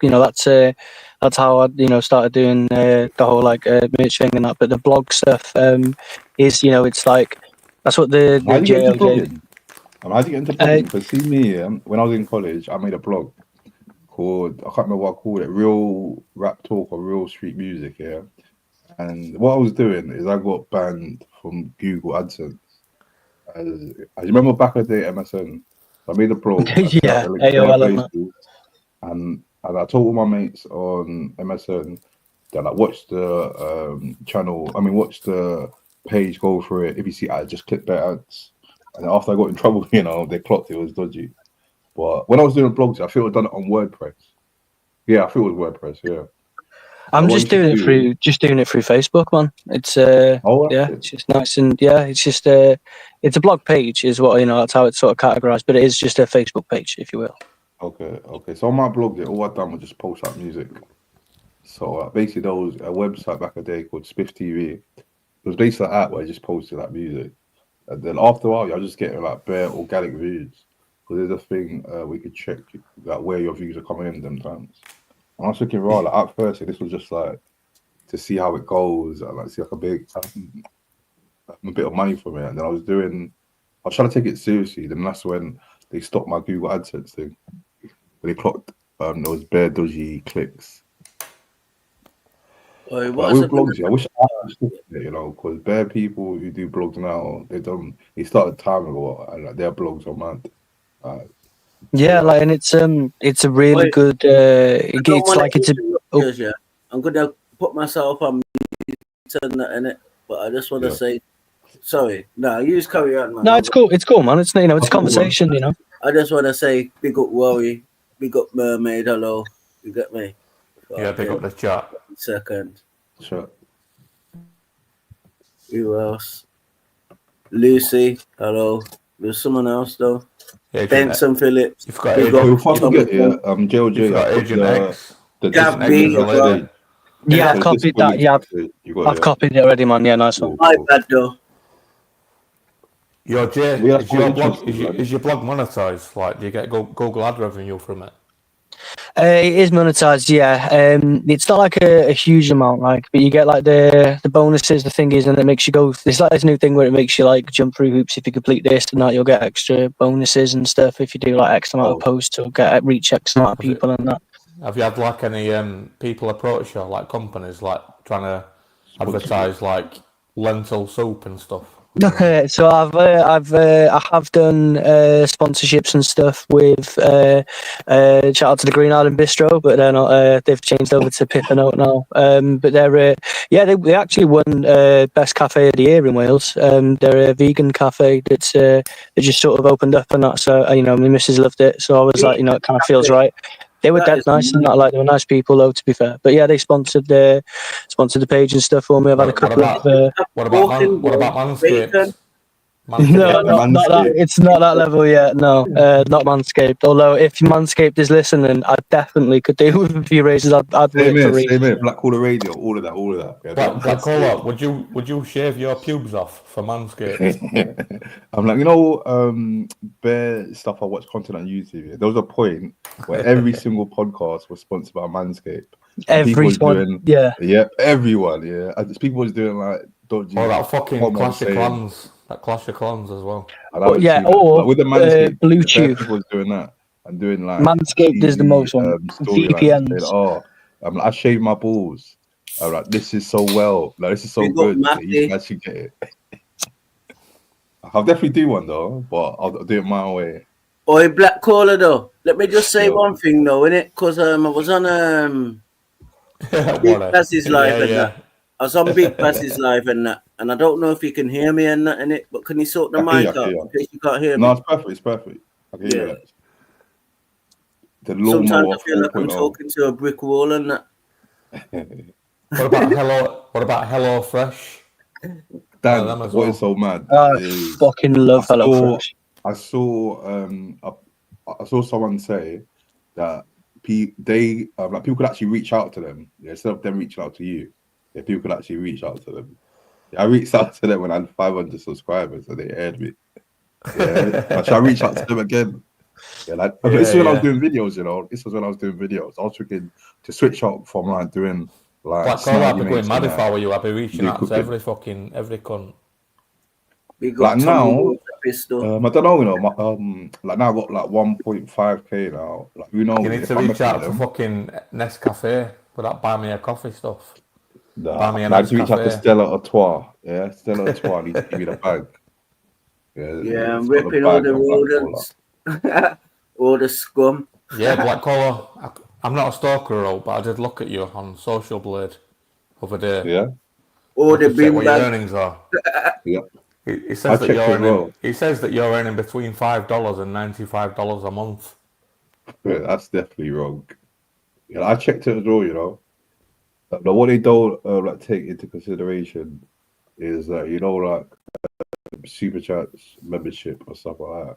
that's how I started doing the whole like merch thing and that. But the blog stuff is it's like that's what the How do you get into JLJ. blogging? How do you get into blogging? Because see me, when I was in college, I made a blog called, I can't remember what I called it, Real Rap Talk or Real Street Music, yeah. And what I was doing is I got banned from Google AdSense. I remember back in the day, MSN. I made a blog. Yeah, AOL. And I told all my mates on MSN that I watched the watch the page, go through it. If you see ads, just click their ads. And after I got in trouble, they clocked it was dodgy. But when I was doing blogs, I feel I'd done it on WordPress. Yeah, I feel it was WordPress. Yeah. I'm just doing it through Facebook, man. It's it's just nice and it's just it's a blog page, is what that's how it's sort of categorized, but it is just a Facebook page, if you will. Okay. So on my blog, all I've done was just post up music. So basically, there was a website back in the day called Spiff TV. It was basically an app where I just posted that music, and then after a while, I was just getting like bare organic views. Because there's a thing we could check like where your views are coming in them times. And I was thinking, right, like at first, this was just like to see how it goes and like see like a bit of money from it. And then I was trying to take it seriously. Then that's when they stopped my Google AdSense thing. When they clocked, there was bare dodgy clicks. With blogs, I wish I understood it, because bare people who do blogs now, they started time ago, and like, their blogs are mad. And it's a really good. I'm gonna put myself on mute in it, but I just want to say, sorry. No, you just carry on, man. No, it's cool. It's cool, man. It's it's a conversation, I just want to say, big up Worry, big up Mermaid. Hello, you get me? Yeah, big up the chat. Second. Sure. Who else? Lucy. Hello. There's someone else though. Yeah, Benson Phillips. You've got JLJ. You've got Agent X. Yeah, I've copied that. Yeah, I've copied it already, man. Yeah, nice one. My bad though. Is your blog monetized? Like, do you get Google ad revenue from it? It is monetized, yeah. It's not like a huge amount, but you get like the bonuses, the thing is, and it makes you go. There's like this new thing where it makes you like jump through hoops. If you complete this and that, you'll get extra bonuses and stuff. If you do like X amount of posts, you'll reach X amount of people and that. Have you had like any people approach you, like companies, like trying to advertise like lentil soup and stuff? So I have done sponsorships and stuff with shout out to the Green Island Bistro, but they're not. They've changed over to Pippinote now. But they're they actually won best cafe of the year in Wales. They're a vegan cafe that's they just sort of opened up and that. So my missus loved it. So I was like, it kind of feels right. They were dead nice and that, like they were nice people though, to be fair. But yeah, they sponsored the page and stuff for me. I've had a couple of. What about Manscaped? No, not that. It's not that level yet. No, not Manscaped. Although if Manscaped is listening, I definitely could do with a few races. I'd work for Reece. Black Caller Radio, all of that. Yeah, Black Caller, would you shave your pubes off for Manscaped? I'm like, bare stuff I watch content on YouTube. There was a point where every single podcast was sponsored by Manscaped. Everyone, everyone, yeah. And people was doing like dodgy. Oh, that fucking Clash of Clans. That Clash of Clans as well. Or with the Manscaped, Bluetooth. People was doing that and doing like Manscaped is the most one. VPNs. I shave my balls. I'm like, this is so well. Like, this is so good. You can actually get it. I'll definitely do one though, but I'll do it my way. Oi, Black Caller though. Let me just say one thing though, innit? Because I was on Big Bass's live and that. I was on Big Bass's live and that, and I don't know if you can hear me and that in it, but can you sort the mic out in case you can't hear me? No, it's perfect. It's perfect. I can hear it. Sometimes I feel like I'm talking to a brick wall and that. What about Hello Fresh? Dan, what is so mad? I fucking love Hello Fresh. I saw someone say that people could actually reach out to them instead of them reaching out to you. Yeah, people could actually reach out to them. I reached out to them when I had 500 subscribers and they aired me. Yeah, should I reach out to them again? Yeah, like this is when I was doing videos. You know, this was when I was doing videos. I was thinking to switch up from like doing like. Black Collar, I'd be going mad if I were you. I'd be reaching out to every cunt. Like now, I don't know, you know, like now I got like 1.5k now. Like you know, you need to reach out to fucking Nescafe with that buy me a coffee stuff. Buy me a Nescafe. Reach out to Stella Artois. Yeah, Stella Artois needs to give me the bag. Yeah, I'm ripping all the rodents, all the scum. Yeah, Black Collar. I'm not a stalker, but I did look at you on Social Blade other day. Yeah. All the big what your earnings are. Yeah. He says that you're earning. He says that you're earning between $5 and $95 a month. Yeah, that's definitely wrong. Yeah, I checked it as well. You know, but what they don't like take into consideration is that you know like Super Chats membership or stuff like that.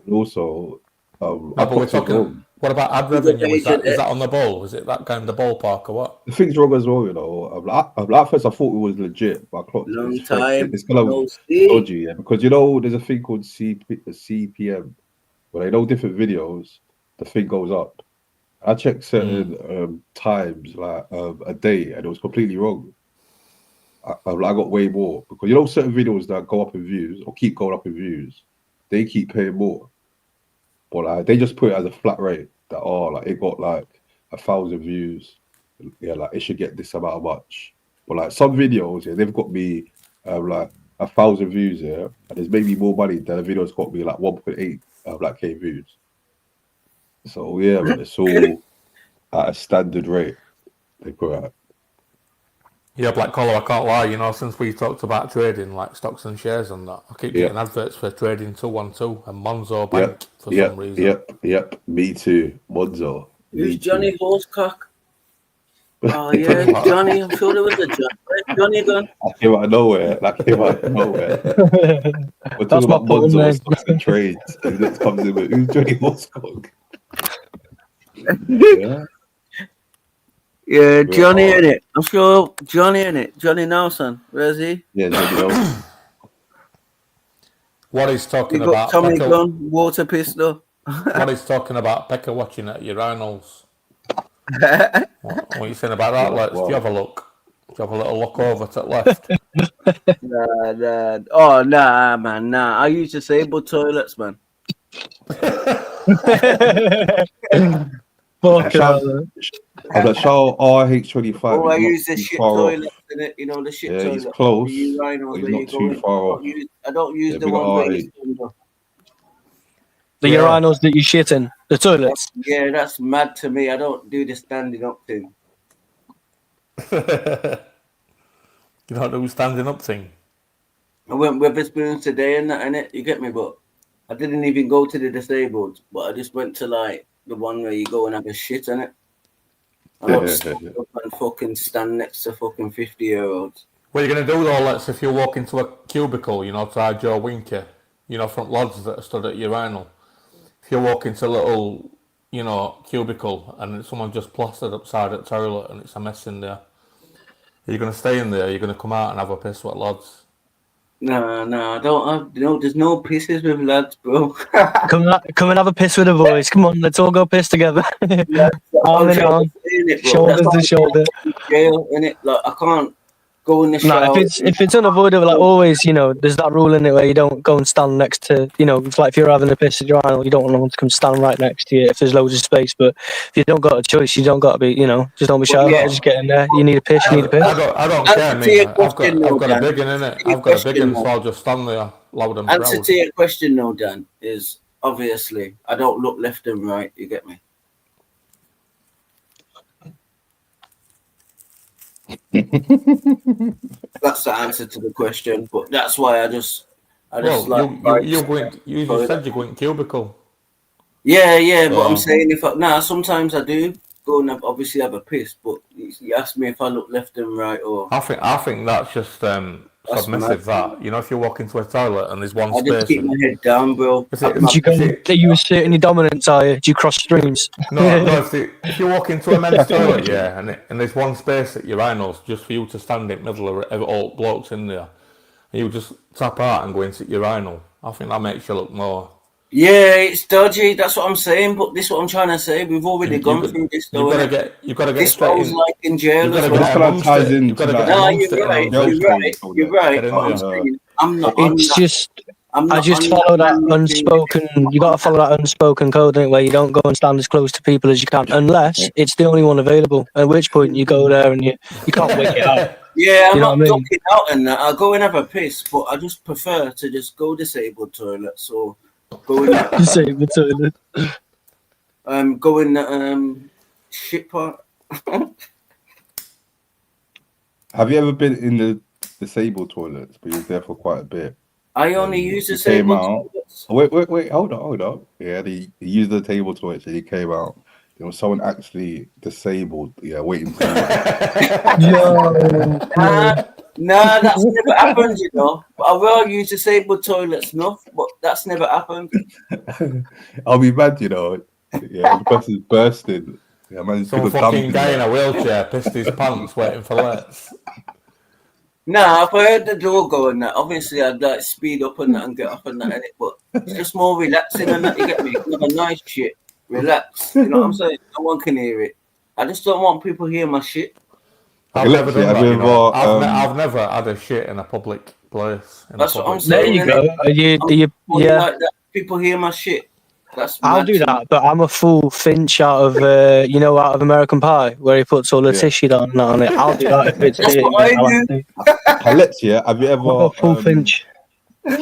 And also, but we're talking. What about ad revenue? Is that on the ball? Is it that kind of the ballpark or what? The thing's wrong as well, you know. At first I thought it was legit, but I clocked it's kind of dodgy, yeah. Because you know, there's a thing called CPM, where they know different videos, the thing goes up. I checked certain times, like a day, and it was completely wrong. I got way more because you know certain videos that go up in views or keep going up in views, they keep paying more. But like, they just put it as a flat rate that like it got like 1,000 views, yeah, like it should get this amount much. But like some videos, yeah, they've got me like 1,000 views, yeah, and there's maybe more money than a video's got me like 1.8 like K views. So yeah, but it's all at a standard rate they put out. Yeah, Black Collar, I can't lie, you know, since we talked about trading, like stocks and shares and that, I keep getting adverts for trading 212 and Monzo Bank for some reason. Yep, me too, Monzo. Who's Johnny Horsecock? Oh yeah, Johnny, I'm sure there was a Johnny. Where's Johnny gone? That came out of nowhere, We're talking about Monzo stocks and trades, and this comes in with, who's Johnny Horsecock? Yeah. Yeah, Johnny in it. I'm sure Johnny in it. Johnny Nelson. Where is he? Yeah, Johnny Nelson. What he's talking You got about. Tommy gun, water pistol. What he's talking about, Pekka watching at urinals. What are you saying about that? Let's do you have a look? Do you have a little look over to the left? Nah. Oh, nah, man, nah. I use disabled toilets, man. I'm like, show RH25. Oh, I use the shit toilet, innit? You know, the shit toilet. He's close. The urinals He's where not you too go far off. I don't use the one where you stand up. The urinals that you shit in, the toilets. Yeah, that's mad to me. I don't do the standing up thing. You don't do standing up thing? I went Wetherspoons today and that, innit? You get me? But I didn't even go to the disabled, but I just went to like the one where you go and have a shit in it. I don't stand up and fucking stand next to fucking 50-year-olds. What are you going to do though, let's if you walk into a cubicle, you know, try Joe Winker, you know, front lads that are stood at urinal. If you walk into a little, you know, cubicle and someone just plastered upside the toilet and it's a mess in there, are you going to stay in there? Are you going to come out and have a piss with lads? Nah, I don't have, there's no pisses with lads, bro. Come and have a piss with the boys. Come on, let's all go piss together. Arm in arm, shoulder to shoulder. Jail, innit? Like, I can't go in the shower. No, if it's unavoidable, like always, you know, there's that rule in it where you don't go and stand next to, you know, it's like if you're having a piss at your urinal, you don't want anyone to come stand right next to you if there's loads of space. But if you don't got a choice, you don't got to be, you know, just don't be shy. Just get in there. You need a piss, you need a piss. I don't care, mate. I've got a big one in it. I've got a big one, so I'll just stand there loud and proud. Answer to your question, though, Dan, is obviously I don't look left and right. You get me? That's the answer to the question, but that's why I just you said you're going cubicle. Yeah, but I'm saying sometimes I do go and obviously have a piss, but you ask me if I look left and right or. I think that's just submissive. That you know, if you walk into a toilet and there's one I space. just keep my head down, bro. Do you asserting your dominance? Are you? Do you cross streams? No. If you walk into a men's toilet, and there's one space at urinals just for you to stand in the middle of all blokes in there, and you just tap out and go into urinal. I think that makes you look more. Yeah, it's dodgy. That's what I'm saying. But this is what I'm trying to say. We've already gone through this. You've got to get this straight was in. like in jail You've as got to well. get amongst ties it. into You've got to that. get No, amongst you're it. right. Now, You're right. You're right. Get in But I'm there. saying, I'm not on It's that. just, I'm I not just on follow that man thing. unspoken. You got to follow that unspoken code, innit, where you don't go and stand as close to people as you can, unless it's the only one available. At which point you go there and you can't wait it out. Yeah, I'm You know not what I mean? ducking out and that. I'll go and have a piss, but I just prefer to just go disabled toilet. So go in that. Disabled toilet. Go in that shit part. Have you ever been in the disabled toilets? But you was there for quite a bit. I only use He came disabled out. toilets. Wait, hold on. Yeah, he used the table toilet and he came out. There was someone actually disabled, waiting for Nah, that's never happened, you know. But I will use disabled toilets, no, but that's never happened. I'll be mad, you know. Yeah, the person's bursting. Yeah, man, Some fucking guy in a wheelchair pissed his pants waiting for lets. Nah, if I heard the door go and that, obviously I'd like speed up and that and get up and that, innit? But it's just more relaxing and that, you get me? Have a nice shit. Relax. You know what I'm saying? No one can hear it. I just don't want people hearing my shit. I've never done that, you know. I've never had a shit in a public place. That's what I'm saying. There you go. Yeah. Yeah. Like that. People hear my shit. That's I'll mad do to me. that, but I'm a full Finch out of out of American Pie, where he puts all the tissue on it. I'll do that if it's That's what I do. Alexia, have you ever full Finch?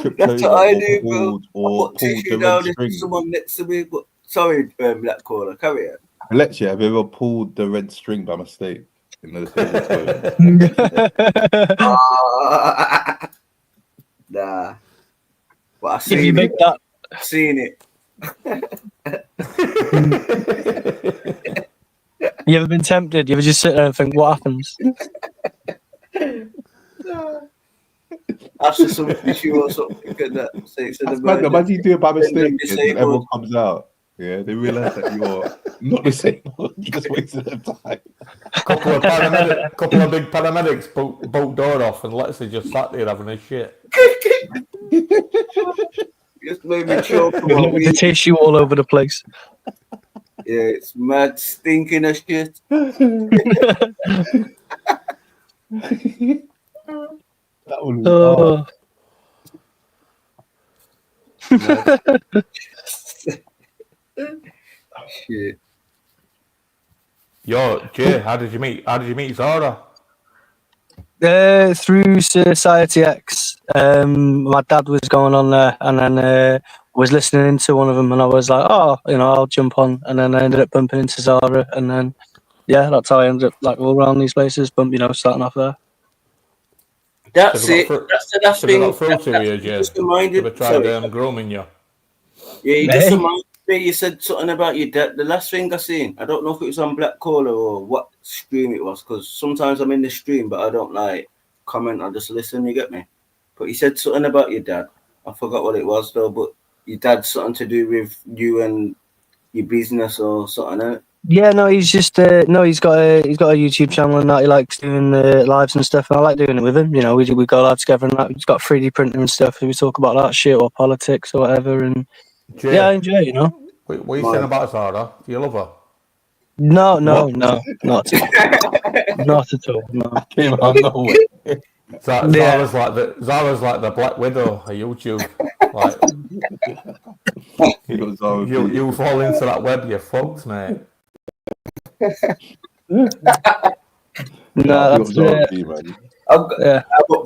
tripped That's over what I or do, bro. pulled I or put pulled the tissue red down if string? someone next to me. But sorry, black caller, carry on. Alexia, have you ever pulled the red string by mistake in the disabled toilet? Nah. But I If seen you make it. that, Seen it. you ever been tempted? You ever just sit there and think, what happens? After some tissue or something, and that. Say it's in the Man, imagine you do it by mistake and disabled. everyone comes out. Yeah, they realise that you're not disabled. You just wasted their time. Couple of big paramedics bolt door off and Lexi just sat there having a shit. Just made me choke. With the tissue all over the place. Yeah, it's mad stinking of shit. That one Oh. Shit. Yo, Jay, how did you meet Zara? Through Society X. My dad was going on there, and then was listening to one of them, and I was like, oh, I'll jump on, and then I ended up bumping into Zara, and then that's how I ended up like all around these places, starting off there. That's it. That's the last thing. Just reminded. Have tried grooming you? Yeah, you just reminded me. You said something about your dad. The last thing I seen, I don't know if it was on Black Caller or what stream it was, because sometimes I'm in the stream, but I don't like comment. I just listen. You get me? But you said something about your dad. I forgot what it was though. But your dad's something to do with you and your business or something, isn't it? Yeah, no, he's just he's got a YouTube channel and that he likes doing lives and stuff, and I like doing it with him. We go live together and that. He's got 3D printer and stuff, and we talk about that shit or politics or whatever. And Jay, I enjoy it. What are you saying about Zara? Do you love her? No, not at all. No. Came out of nowhere. Zara's like the Black Widow of YouTube. Like you fall into that web, you're fucked, mate. No, that's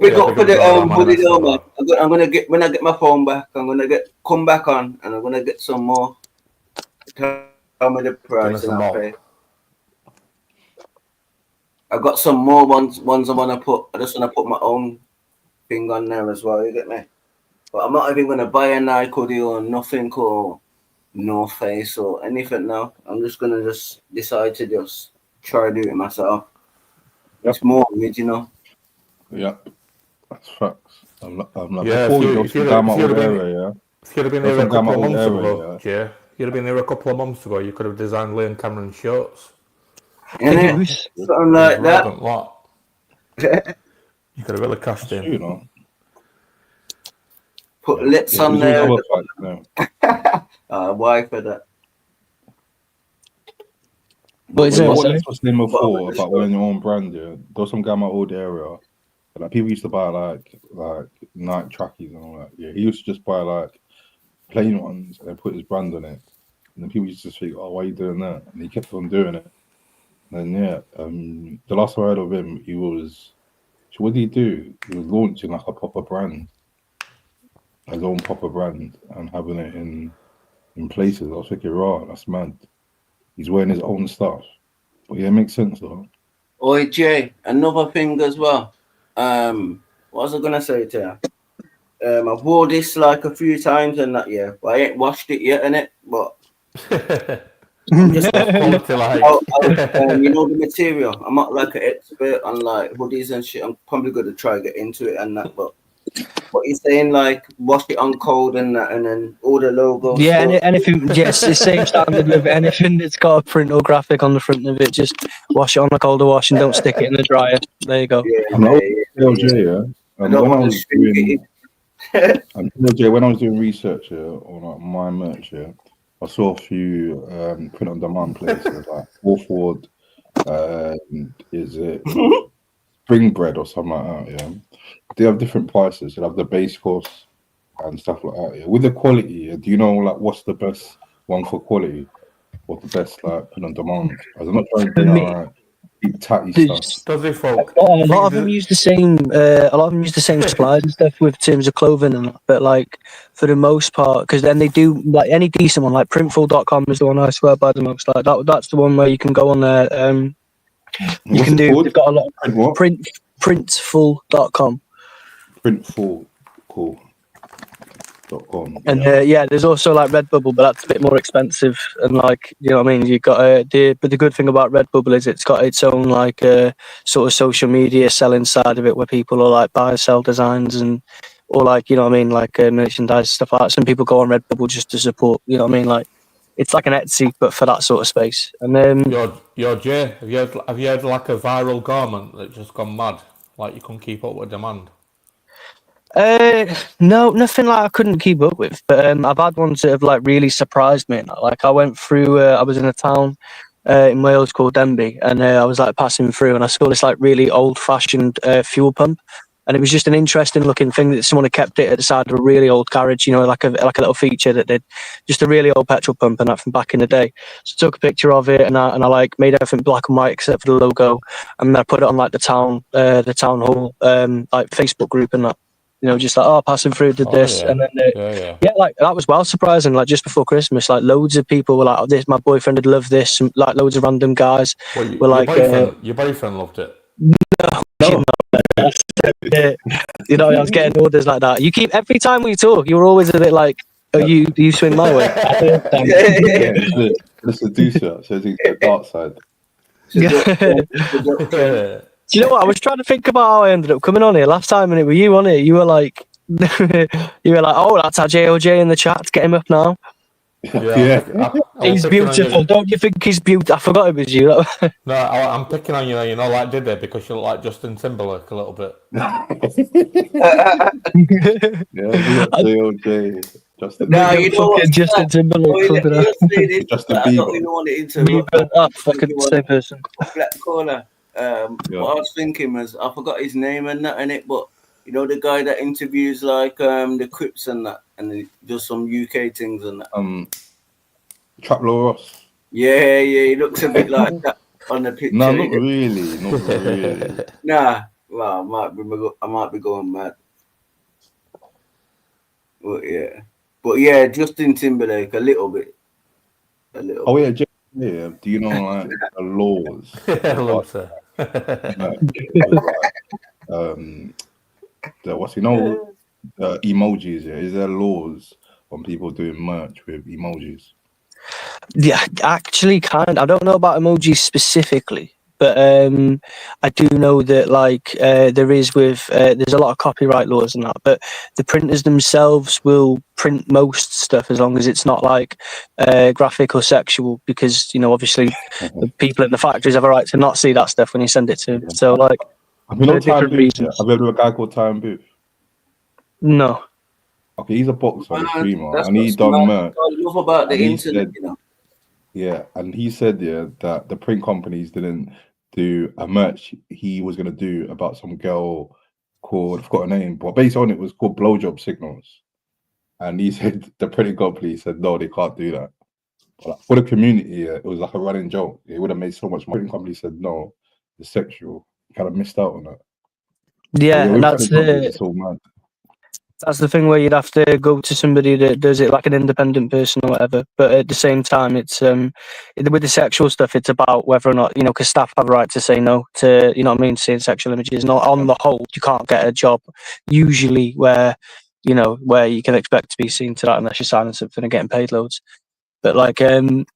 Big up for the Woody though, man. I'm gonna get when I get my phone back. I'm gonna come back on, and I'm gonna get some more. Tell me the price and I'll pay. I got some more ones I wanna put. I just wanna put my own thing on there as well. You get me? But I'm not even gonna buy a Nike hoodie or nothing or North Face or anything now. I'm just gonna decide to just try to do it myself. It's more original. Yeah, that's facts. I'm like, yeah, if you'd have been there a couple of months ago, Jay, you'd have been there a couple of months ago, you could have designed Lane Cameron shirts. Something like that. Lot. You could have really cashed in. Put lips on there. Why for that? What is it? What Sorry? I was saying before about wearing your own brand, yeah. There was some guy in my old area, and like people used to buy like Nike trackies and all that. Yeah, he used to just buy like plain ones and then put his brand on it. And then people used to think, "Oh, why are you doing that?" And he kept on doing it. And yeah, the last time I heard of him, he was. So what did he do? He was launching like a proper brand, his own proper brand, and having it in places. I was thinking, "Raw, that's mad." He's wearing his own stuff. But yeah, it makes sense though. Oi, Jay, another thing as well. What was I gonna say to you? I've wore this like a few times and that, yeah, but I ain't washed it yet, innit? But I'm just you know the material. I'm not like an expert on like hoodies and shit. I'm probably gonna try to get into it and that, but what you're saying, like wash it on cold and that, and then all the logos. Yeah, anything. Yes, the same standard with anything that's got a print or graphic on the front of it. Just wash it on a colder wash and don't stick it in the dryer. There you go. I'm LJ, when I was doing research on like, my merch, I saw a few print on demand places like Wolford, is it Spring Bread or something like that, yeah. They have different prices. They have the base course and stuff like that. Yeah. With the quality, do you know like what's the best one for quality? What's the best like print on demand? I'm not trying to bring out like big tatty stuff. Does it, folk? A lot of them use the same. A lot of them use the same supplies and stuff with terms of clothing and that. But like for the most part, because then they do like any decent one, like Printful.com is the one I swear by the most. Like that's the one where you can go on there. You can do. They've got a lot of Printful.com. Printful.com. And yeah, there's also like Redbubble, but that's a bit more expensive. And like, you know what I mean? You got but the good thing about Redbubble is it's got its own like sort of social media selling side of it, where people are like buy, sell designs and or like, you know what I mean, like merchandise stuff like that. Some people go on Redbubble just to support, you know what I mean, like it's like an Etsy but for that sort of space. And then Yo, Jay, have you had like a viral garment that just gone mad? Like you couldn't keep up with demand? No, nothing like I couldn't keep up with, but I've had ones that have like really surprised me. Like I went through, I was in a town in Wales called Denbigh, and I was like passing through, and I saw this like really old-fashioned fuel pump, and it was just an interesting looking thing that someone had kept it at the side of a really old garage, you know, like a little feature that did just a really old petrol pump and that from back in the day. So I took a picture of it, and I like made everything black and white except for the logo, and then I put it on like the town hall like Facebook group and that. You know, just like, passing through, did this. Yeah. And then, yeah, like, that was well surprising. Like, just before Christmas, like, loads of people were like, oh, this, my boyfriend would love this. And, like, loads of random guys were like... Your boyfriend loved it? No. You know, I was getting orders like that. You keep, every time we talk, you were always a bit like, oh, you swing my way. It's a seducer, so it's the dark side. Do you know what? I was trying to think about how I ended up coming on here last time, and it was you on it. You were like, oh, that's our JOJ in the chat. Get him up now. Yeah. He's beautiful. Don't you think he's beautiful? I forgot it was you. No, I'm picking on you, like did they? Because you look like Justin Timberlake a little bit. JOJ. Justin. No, you know what? Justin Timberlake. Justin Bieber. You don't want it into fucking same person. Black Corner. What I was thinking was, I forgot his name and that in it, but you know the guy that interviews like the Crips and that, and he does some UK things and that. Traplow Ross. Yeah, he looks a bit like that on the picture. No, not really. Nah, well, I might be going mad. But yeah, Justin Timberlake a little bit. Oh yeah, do you know like the laws? Hello, sir. Emojis? Yeah, is there laws on people doing merch with emojis? Yeah, actually, kind. I don't know about emojis specifically, but I do know that like there is with there's a lot of copyright laws and that, but the printers themselves will print most stuff as long as it's not like graphic or sexual, because you know obviously the people in the factories have a right to not see that stuff when you send it to them. So like, have you heard of a guy called Time Booth? No. okay, he's a boxer and a Man, streamer, that's and he what's done mad. merch. I love about the And he internet, said, you know. yeah, and he said, yeah, that the print companies didn't do a merch he was gonna do about some girl called, I forgot her name, but based on it was called Blowjob Signals. And he said the printing company said no, they can't do that. But like, for the community, yeah, it was like a running joke. It would have made so much money. The company said no, it's sexual. Kind of missed out on that. Yeah, But and with that's printing companies, the it's all mad. that's the thing where you'd have to go to somebody that does it like an independent person or whatever. But at the same time, it's with the sexual stuff, it's about whether or not, you know, because staff have a right to say no to, you know what I mean, seeing sexual images. And on the whole, you can't get a job usually where, you know, where you can expect to be seen to that unless you're signing something and getting paid loads. But like,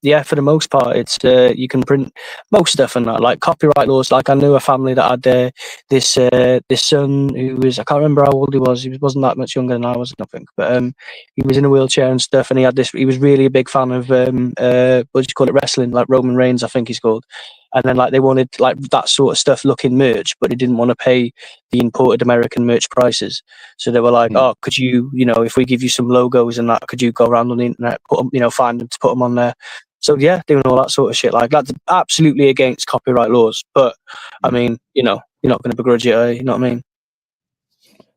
yeah, for the most part, it's you can print most stuff and that. Like copyright laws. Like I knew a family that had this son who was, I can't remember how old he was. He wasn't that much younger than I was, I think. But he was in a wheelchair and stuff, and he had this. He was really a big fan of what do you call it, wrestling, like Roman Reigns, I think he's called. And then like they wanted like that sort of stuff looking merch, but they didn't want to pay the imported American merch prices. So they were like, "Oh, could you, you know, if we give you some logos and that, could you go around on the internet, put them, you know, find them to put them on there?" So yeah, doing all that sort of shit. Like that's absolutely against copyright laws. But I mean, you know, you're not going to begrudge it, you know what I mean?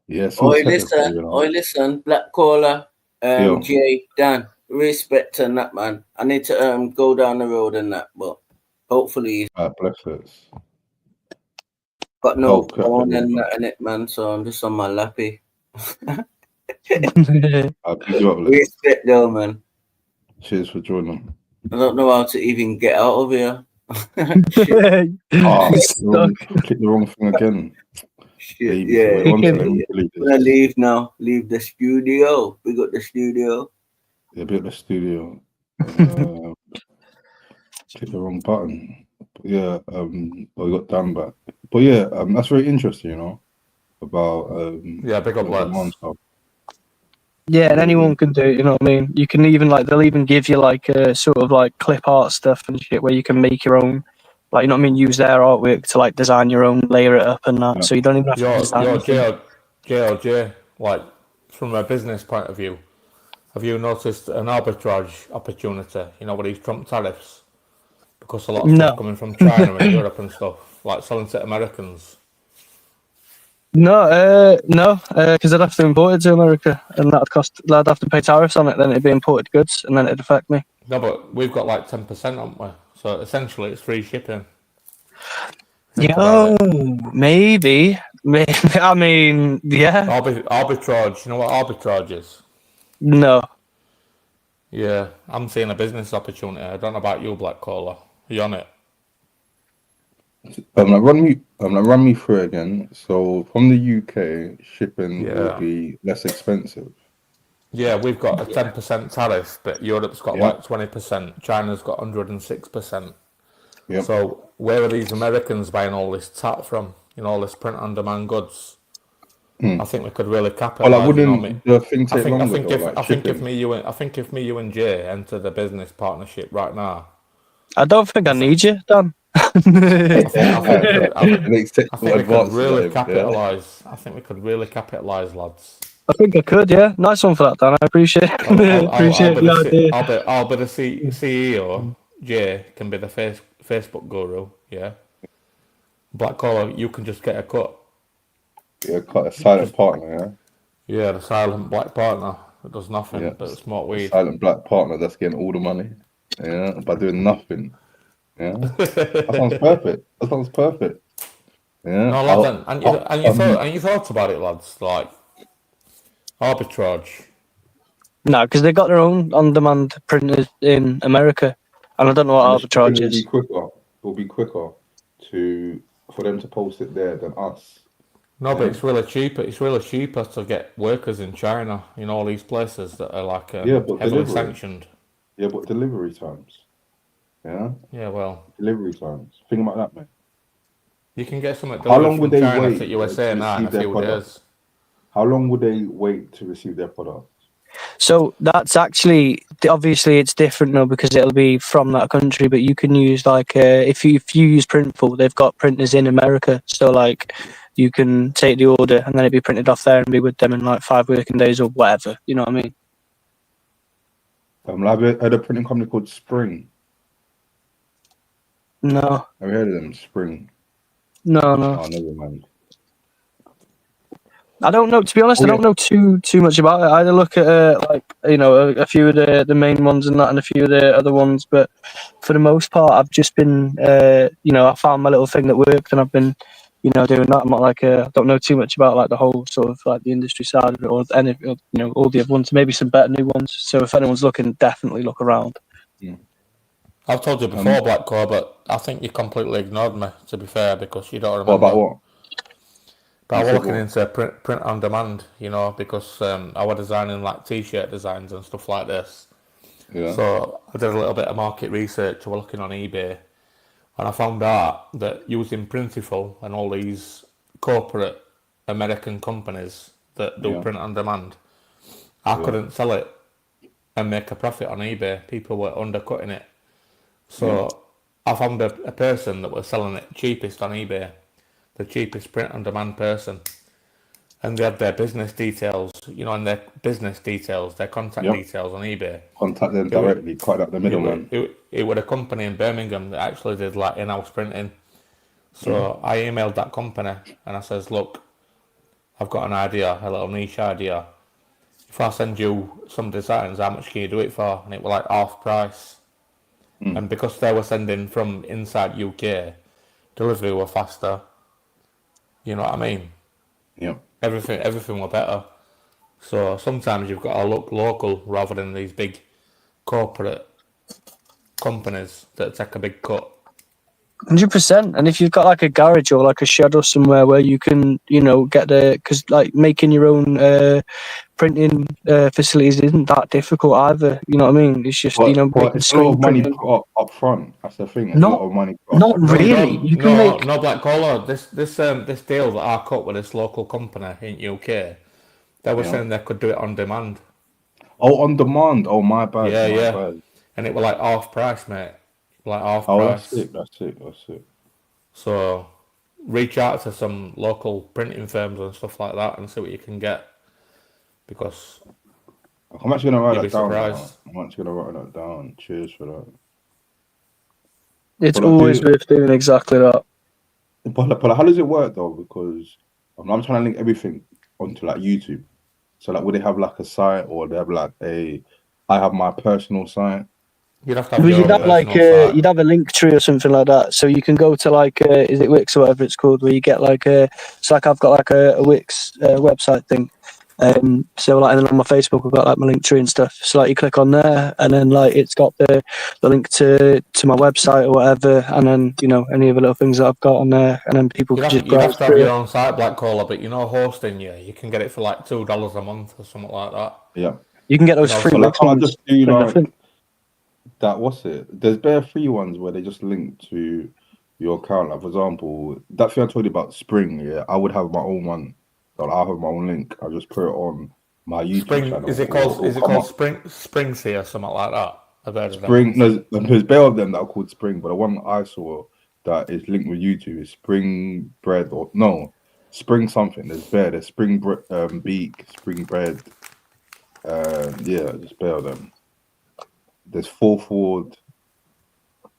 Yeah, it's all Oi, technical, listen, you know. oi, listen, Black Caller, Yeah. Jay, Dan, respect and that, man. I need to go down the road and that, but hopefully Bless us. got no Okay. phone and that in it, man. So I'm just on my lappy. Respect though, man. Cheers for joining. I don't know how to even get out of here. Oh, click the wrong thing again. Shit, Baby, yeah. wait, one second, let me delete I'm gonna this. leave now. Leave the studio. We got the studio. Yeah, be at the studio. Click the wrong button. But yeah, we got Dan back. But yeah, that's very interesting, you know, about yeah, big up lads. Yeah, and anyone can do it, you know what I mean? You can even like, they'll even give you like sort of like clip art stuff and shit where you can make your own, like, you know what I mean, use their artwork to like design your own, layer it up and that. Yeah. So you don't even have to design anything. JLJ, like from a business point of view, have you noticed an arbitrage opportunity, you know, with these Trump tariffs? Because a lot of stuff coming from China and Europe and stuff, like selling to Americans. No, because I'd have to import it to America, and I'd have to pay tariffs on it. Then it'd be imported goods, and then it'd affect me. No, but we've got like 10%, haven't we? So essentially, it's free shipping. Yeah, maybe. I mean, yeah. Arbitrage. You know what arbitrage is? No. Yeah, I'm seeing a business opportunity. I don't know about you, Black Caller. Are you on it? Run me through it again. So from the UK, shipping will be less expensive. Yeah, we've got a 10% tariff, but Europe's got like 20%. China's got 106%. Yep. So where are these Americans buying all this tat from? You know, all this print-on-demand goods. I think we could really capitalise. Well, I wouldn't the thing take longer. I think if me, you, and Jay enter the business partnership right now. I don't think I need you, Dan. I think we could really capitalise. I think we could really capitalise, lads. I think I could, yeah. Nice one for that, Dan. I appreciate it. I'll be the CEO. Jay can be the Facebook guru. Yeah. Black Caller, you can just get a cut. Yeah, cut a silent partner. Yeah. Yeah, the silent black partner that does nothing but smoke weed. Silent black partner that's getting all the money. Yeah, by doing nothing. Yeah, that sounds perfect. That sounds perfect. Yeah. No, lads, and you thought about it, lads. Like arbitrage. No, because they got their own on-demand printers in America, and I don't know what arbitrage is. It'll be quicker for them to post it there than us. No, but it's really cheaper. It's really cheaper to get workers in China, in all these places that are like heavily sanctioned. Yeah, but delivery times. Yeah. Yeah, well. Delivery times. Think about that, man. You can get something How long would they China wait to USA now in a few days. How long would they wait to receive their product? So that's actually, obviously it's different now because it'll be from that country, but you can use like, if you use Printful, they've got printers in America. So like, you can take the order and then it'd be printed off there and be with them in like 5 working days or whatever. You know what I mean? I've heard a printing company called Spring. No. Have you heard of them? Spring. No. Oh, never mind. I don't know. To be honest, I don't know too much about it. I either look at a few of the main ones and that, and a few of the other ones. But for the most part, I've just been, I found my little thing that worked, and I've been, doing that. I'm not like I don't know too much about like the whole sort of like the industry side of it, or any, all the other ones. Maybe some better new ones. So if anyone's looking, definitely look around. Yeah. I've told you before, Blackcore, but I think you completely ignored me. To be fair, because you don't remember. What about what? But I was looking into print on demand, because I was designing like t-shirt designs and stuff like this. Yeah. So I did a little bit of market research. I was looking on eBay, and I found out that using Printiful and all these corporate American companies that do print on demand, I couldn't sell it and make a profit on eBay. People were undercutting it. So I found a person that was selling it cheapest on eBay. The cheapest print-on-demand person, and they had their business details, and their business details, their contact details on eBay. Contact them directly, cut out the middleman. It was a company in Birmingham that actually did like in-house printing. So I emailed that company and I says, look, I've got an idea, a little niche idea. If I send you some designs, how much can you do it for? And it was like half price. And because they were sending from inside UK, delivery were faster. You know what I mean? Yeah. Everything were better. So sometimes you've got to look local rather than these big corporate companies that take a big cut. 100%. And if you've got like a garage or like a shed or somewhere where you can, get because like making your own printing facilities isn't that difficult either. You know what I mean? It's just, But it's a lot of money up front. That's the thing. It's a lot of money. Not really. You can make no Black Collar. This deal that I cut with this local company in UK, they were saying they could do it on demand. Oh, on demand. Oh, my bad. Yeah. Bad. And it was like half price, mate. Like half price. That's it. So reach out to some local printing firms and stuff like that and see what you can get. Because I'm actually gonna write that down. Surprised. I'm actually gonna write that down. Cheers for that. It's always worth doing exactly that. But how does it work though? Because I'm trying to link everything onto like YouTube. So like, would they have like a site, or they have like I have my personal site? You'd have to have your own like site. you'd have a link tree or something like that, so you can go to like is it Wix or whatever it's called, where you get like it's like I've got like a Wix website thing, so like, and then on my Facebook I've got like my link tree and stuff, so like you click on there and then like it's got the link to my website or whatever, and then any of the little things that I've got on there, and then people can just You'd have browse to have through your it. own site, Black Collar, but hosting you can get it for like $2 a month or something like that. Yeah. You can get those free Like, ones. just do like that. What's it? There's bare free ones where they just link to your account. Like for example, that thing I told you about Spring. Yeah, I would have my own one. So I'll have my own link. I'll just put it on my YouTube channel. Is it called Springsea or something like that? I've heard of them. Spring? There's bare of them that are called Spring, but the one I saw that is linked with YouTube is Spring Bread Spring something. There's Spring Beak, Spring Bread. Just bare of them. There's Forward,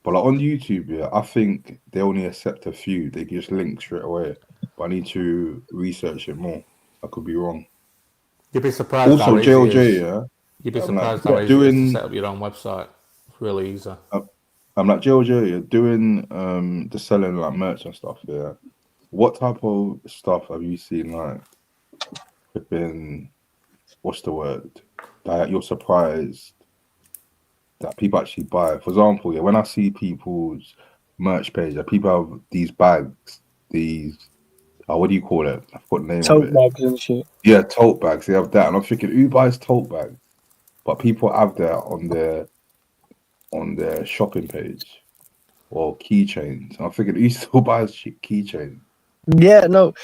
but like on YouTube, I think they only accept a few. They can just link straight away. But I need to research it more. I could be wrong. You'd be surprised. Also, JLJ, You'd be surprised how easy it is to set up your own website. It's really easy. I'm like JLJ. You're doing the selling like merch and stuff. Yeah. What type of stuff have you seen like flipping? What's the word? That you're surprised that people actually buy. For example, when I see people's merch page, people have these bags, these what do you call it? I forgot the name of it. Tote bags and shit. Yeah, tote bags. They have that, and I'm thinking, who buys tote bags? But people have that on their shopping page or keychains. I'm thinking, who still buys keychains? Yeah, no.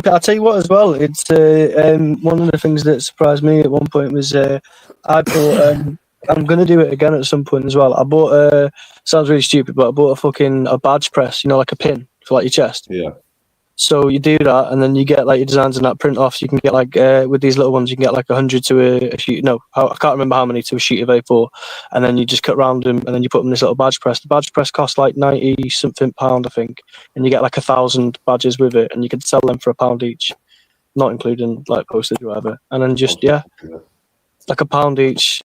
I'll tell you what as well. It's one of the things that surprised me at one point was I bought. I'm gonna do it again at some point as well. I bought sounds really stupid, but I bought a badge press. Like a pin for like your chest. Yeah. So you do that, and then you get like your designs and that print off. You can get like with these little ones, you can get like 100 to a sheet. No, I can't remember how many to a sheet of A4, and then you just cut round them, and then you put them in this little badge press. The badge press costs like 90 something pound, I think, and you get like 1,000 badges with it, and you can sell them for £1 each, not including like postage or whatever. And then just like £1 each,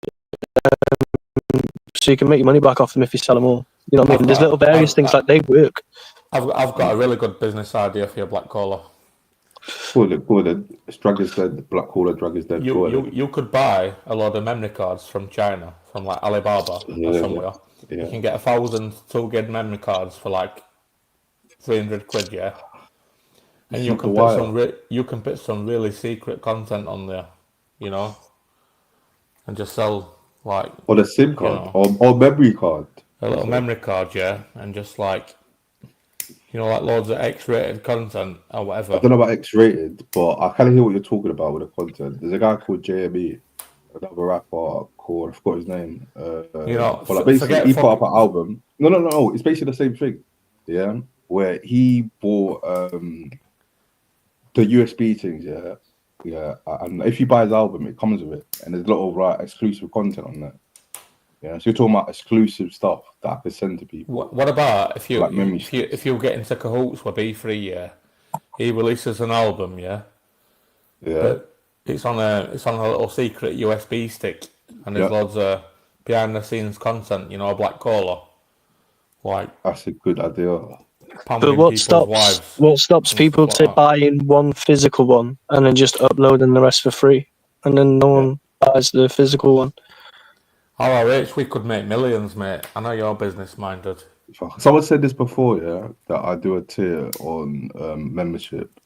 so you can make your money back off them if you sell them all. You know what I mean? There's little various things like they work. I've got a really good business idea for your Black Caller. Go on. Drug is dead. Black Caller drug is dead. You could buy a load of memory cards from China, from like Alibaba or somewhere. Yeah. You can get 1,000 2 gig memory cards for like 300 quid, yeah. And you can put some really secret content on there, you know, and just sell like or the SIM card or memory card. A little memory card, yeah, and just like, you know, like loads of X-rated content or whatever. I don't know about X-rated, but I kind of hear what you're talking about with the content. There's a guy called JME, another rapper called, I forgot his name. You know, but like basically he put up an album. No, it's basically the same thing. Yeah, where he bought the USB things. Yeah, and if you buy his album, it comes with it, and there's a lot of exclusive content on there. Yeah, so you're talking about exclusive stuff that I could send to people. What about if you get into cahoots with B3, yeah, he releases an album, yeah, but it's on a little secret USB stick, and there's loads of behind the scenes content, you know, a Black Caller. Like that's a good idea. But what stops people to buying one physical one and then just uploading the rest for free, and then no one buys the physical one? RRH, we could make millions, mate. I know you're business minded. Someone said this before, yeah, that I do a tier on membership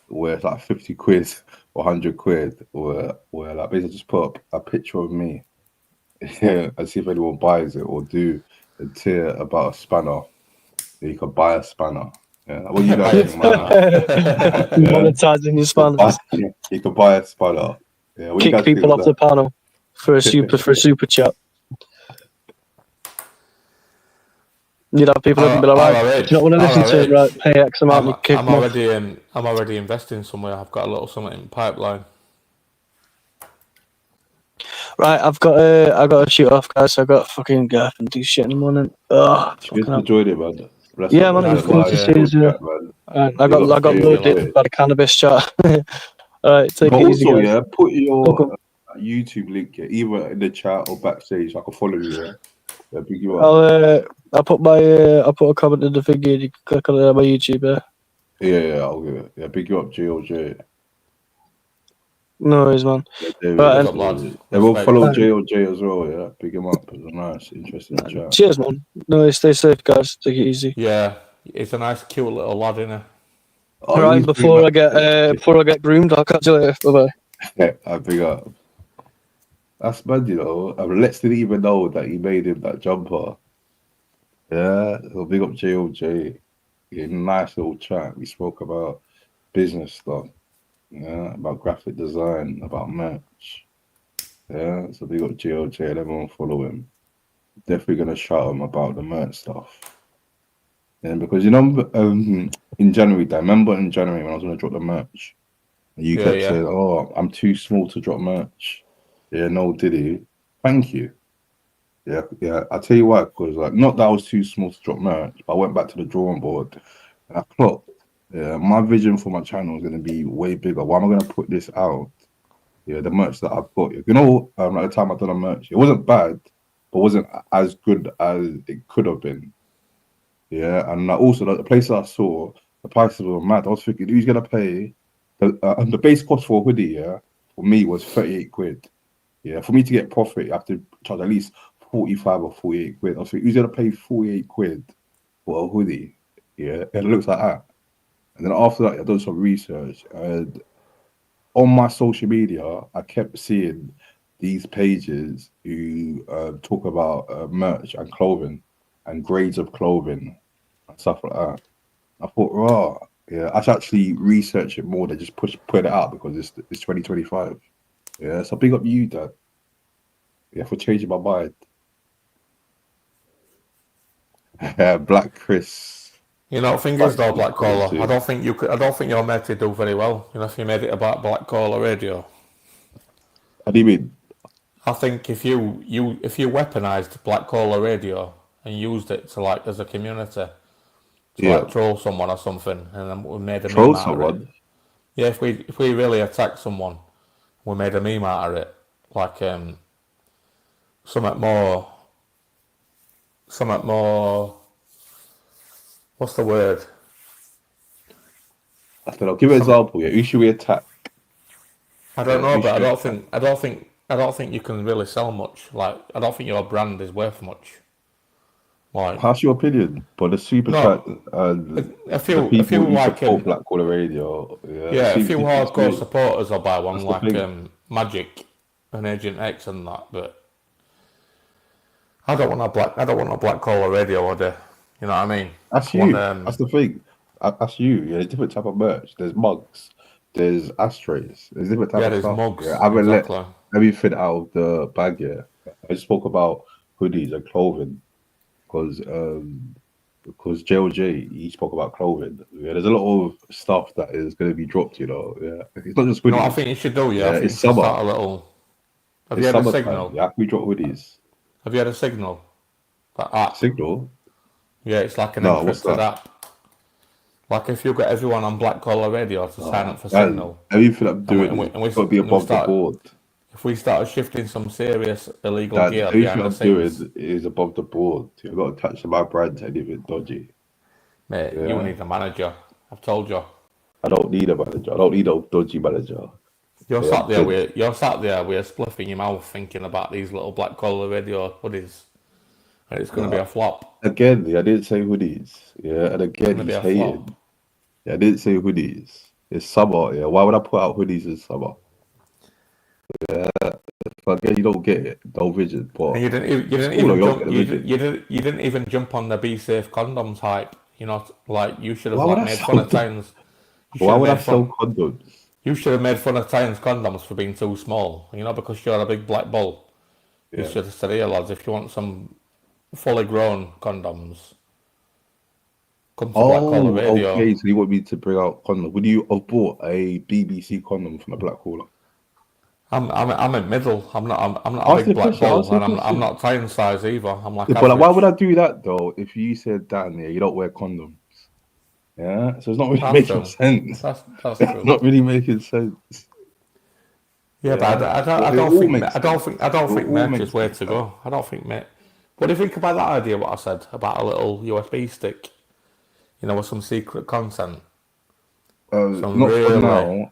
where it's like 50 quid or 100 quid, where like basically just put up a picture of me, yeah, and see if anyone buys it, or do a tier about a spanner. You could buy a spanner. Yeah, what you guys think, man? Monetizing your spanners. You could buy a spanner. Yeah, kick people off the panel for a super chat. You'd have people that be like, right, do you not want to listen to it? Right, pay X amount and kick them. I'm already investing somewhere. I've got a little something in the pipeline. Right, I got to shoot off, guys. I got to fucking go up and do shit in the morning. Enjoyed it, man. Yeah, man, it was cool to see you. I got loaded by the cannabis chat. Alright, take it easy, guys. Yeah, put your YouTube link either in the chat or backstage. I can follow you. Yeah, big you up. I'll put a comment in the thing and you can click on it on my YouTube. Yeah, I'll give it. Yeah, big you up, GLJ. No worries, man. Everyone follow JLJ as well, yeah. Big him up. It's a nice, interesting chat. Cheers, man. No worries, stay safe, guys. Take it easy. Yeah, it's a nice, cute little lad, isn't it? Alright, before I get groomed, I'll catch you later. Bye bye. Yeah, I big up. That's bad, you know. Lex didn't even know that he made him that jumper. Yeah, so big up JLJ. Yeah, nice little chat. We spoke about business stuff. Yeah, about graphic design, about merch. Yeah, so big up JLJ and everyone follow him. Definitely gonna shout him about the merch stuff. Yeah, because you know, in January, I remember in January when I was gonna drop the merch, you kept saying, "Oh, I'm too small to drop merch." Yeah, no, did he? Thank you. Yeah. I'll tell you why, because like, not that I was too small to drop merch, but I went back to the drawing board and I clocked. Yeah, my vision for my channel is gonna be way bigger. Why am I gonna put this out? Yeah, the merch that I've got. You know, at the time I done a merch, it wasn't bad, but wasn't as good as it could have been. Yeah, and also the place that I saw, the prices were mad. I was thinking, who's gonna pay? The base cost for a hoodie, yeah, for me was 38 quid. Yeah, for me to get profit, you have to charge at least 45 or 48 quid. I was thinking, who's gonna pay 48 quid for a hoodie? Yeah, and it looks like that. And then after that, I done some research, and on my social media, I kept seeing these pages who talk about merch and clothing and grades of clothing and stuff like that. I thought, yeah, I should actually research it more than just put it out because it's 2025. Yeah, so big up you, Dad. Yeah, for changing my mind. Black Chris. You know, the thing is though, Black Caller, I don't think you could. I don't think you're made to do very well. You know, if you made it about Black Caller Radio. How do you mean? I think if you weaponized Black Caller Radio and used it to like as a community to like troll someone or something, and then we made a Troll meme out someone? of it. Yeah, if we really attacked someone, we made a meme out of it, like something more. What's the word? I don't know. Give an example. Yeah, who should we attack? I don't know, but I don't think you can really sell much. Like, I don't think your brand is worth much. Like, Pass your opinion, but the super chat and a few the people who like support Black Caller Radio. a few hardcore supporters supporters will buy one, That's the like thing. Magic and Agent X and that. But I don't want a Black Caller Radio order. You know what I mean? That's I want, you. That's the thing. That's you. Yeah, there's different type of merch. There's mugs. There's ashtrays. There's different type of there's stuff. mugs. Yeah, I haven't Exactly. let everything out of the bag yet. I just spoke about hoodies and clothing because JLJ he spoke about clothing. Yeah, there's a lot of stuff that is going to be dropped. You know, yeah, it's not just hoodies. You know what I think you should do? Yeah, I think it's you should summer. start a little. Have It's you had a summertime. signal? Yeah, we drop hoodies. Have you had a signal? That app? Signal? Yeah, it's like an No, what's encrypted that? app. Like if you get everyone on Black Caller Radio to sign up for Man, Signal, everything I'm doing and has got to be above the board. If we started shifting some serious illegal Dad, gear everything behind the I'm scenes, doing is above the board. You've got to touch my brand to anything dodgy. mate, Yeah. you need a manager. I've told you. I don't need a manager. I don't need a dodgy manager. You're Yeah, sat there good. with a spliff in your mouth thinking about these little Black Caller Radio hoodies. And it's going to be a flop. Again, I didn't say hoodies. Yeah, and again, Gonna be he's a hating. flop. Yeah, I didn't say hoodies. It's summer. Yeah, why would I put out hoodies in summer? Yeah, if again you don't get it, no vision. But And you didn't Cool, even you don't jump. get the You, vision. you didn't even jump on the Be Safe condoms hype. You know, like you should have Why would like I made sell fun of them? Titans. You Why should would I have made sell fun. condoms? You should have made fun of Titans condoms for being too small. You know, because you're a big black bull. You Yeah. should have said, "Here, lads, if you want some fully grown condoms, come to Black Caller Oh, Radio." okay. So you want me to bring out condom? Would you have bought a BBC condom from a Black Caller? I'm in middle. I'm not a Ask the big black question, bull, ask the and I'm question. not Titan size either. I'm like Yeah, but like, why average. would I do that though? If you said, Dan, yeah, you don't wear condoms. Yeah, so it's not really That's making true. sense. That's It's true. not really making sense. Yeah, but Yeah, I but it don't all think makes I don't sense. think It all merch makes is way sense. to go. I don't think mate. What do you think about that idea? What I said about a little USB stick, you know, with some secret content. Some Not for really now.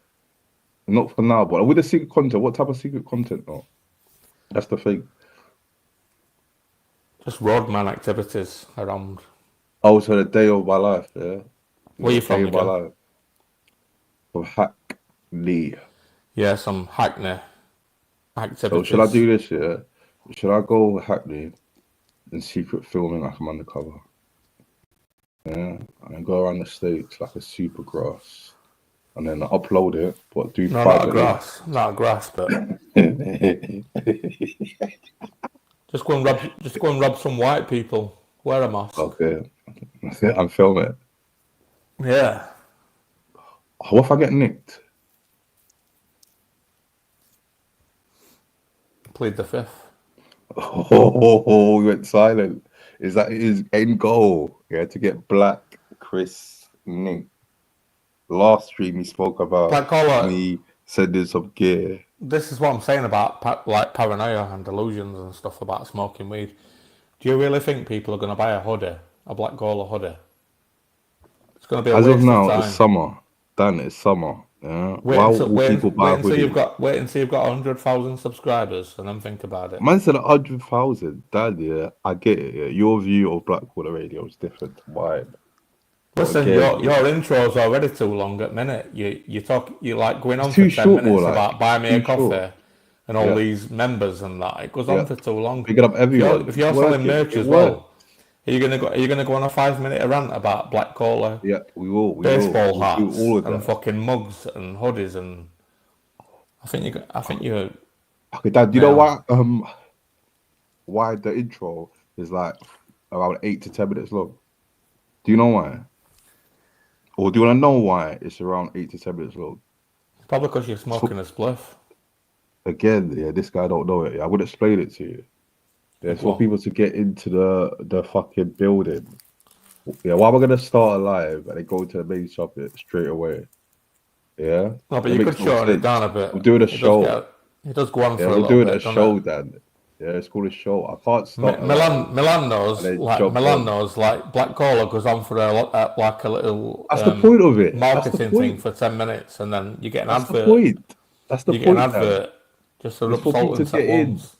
Not for now. But with the secret content, what type of secret content though? That's the thing. just roadman activities around. Oh, so the day of my life, yeah. Where you The from day of my again? life. From Hackney. Yeah, some Hackney activities. So should I do this? Yeah. Should I go Hackney and secret filming like I'm undercover? Yeah, and go around the states like a super grass, and then upload it. But do No, private links. not a grass, but just go and rob some white people. Wear a mask. Okay, I'm filming it. Yeah. What if I get nicked? Plead the fifth. Oh, we went silent. Is that his end goal? Yeah, to get Black Chris nicked. Last stream he spoke about Black Caller. me sending some gear. This is what I'm saying about like paranoia and delusions and stuff about smoking weed. Do you really think people are going to buy a hoodie, a Black Caller hoodie? It's going to be a As waste of now, time. it's summer. Dan, it's summer. Yeah. Wait Why until, would people buy a until hoodie? you've got 100,000 subscribers and then think about it. Man said 100,000. Dan, yeah, I get it. Yeah. Your view of Black Caller Radio is different to mine. But Listen, again, your intro's already too long at minute. You like going on it's for too 10 short, minutes more like. about buy me a Too short. coffee and all Yeah. these members and that. It goes Yeah. on for too long. Pick it up everyone. If you're It's selling working. merch It as well, works. are you gonna go on a 5-minute rant about Black Caller? Yeah, we will. We Baseball will. hats We'll do all of and that. fucking mugs and hoodies and I think you Okay, Dad, do you know Yeah. why the intro is like around 8 to 10 minutes long? Do you know why? Or do you want to know why it's around 8 to 10 minutes long? Probably because you're smoking a spliff. Again, yeah, this guy don't know it. I would explain it to you. Yeah, it's for What? people to get into the fucking building. Yeah, why am I gonna start a live and then go to the main topic straight away? Yeah. No, but It you makes could no shorten it sense. doing a bit. We're doing a It does show. it does go on Yeah, for a we're little doing bit, a doesn't show, it? Dan. Yeah, it's called a show. I can't start a live Milan and knows, then like jump Milan on. knows, like Black Caller goes on for like a little That's the point of it. That's the marketing thing point. for 10 minutes, and then you get an That's the advert. point. That's the You get an point, Dan. advert just to It's rub for salt people to into it get in. once.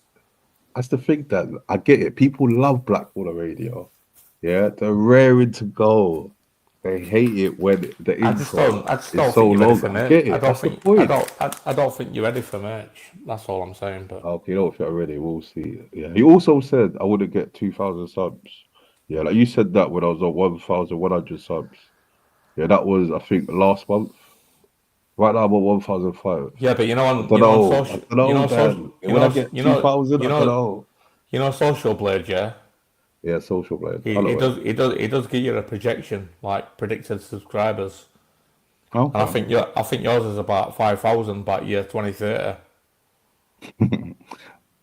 That's the thing, Dan. I get it. People love Black Caller Radio. Yeah, they're raring to go. They hate it when the I just intro don't is think so you're ready long. for I merch. get I it. don't That's the think point. I don't think you're ready for merch. That's all I'm saying. But Okay, you know if you're ready, we'll see. Yeah. He also said I wouldn't get 2,000 subs. Yeah, like you said that when I was on 1,100 subs. Yeah, that was I think last month. Right now I'm on 1,005. yeah, but you know I on don't you know on know. I social don't know, you know Dan. social When I get 2,000, I don't know. you know Social Blade, yeah. Yeah, Social Blade. I He know it. he does give you a projection, like predicted subscribers. And I Okay. think yours is about 5,000 by year 2030.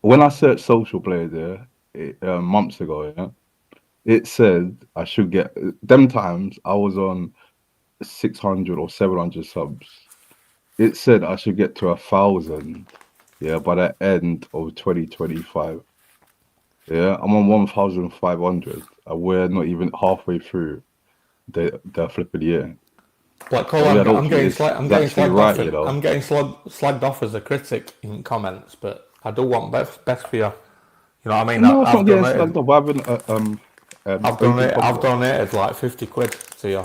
When I searched Social Blade there months ago, yeah, it said I should get them times I was on 600 or 700 subs. It said I should get to 1,000, yeah, by the end of 2025. Yeah, I'm on 1,500, and we're not even halfway through the flipping year. Black Cole, So, yeah, I I'm don't think getting it's actually slagged right, off. you know. I'm getting slagged off as a critic in comments, but I do want best for you. You know what I mean? No, it's I've not getting donated. slagged off. We're having I've donated like 50 quid to you.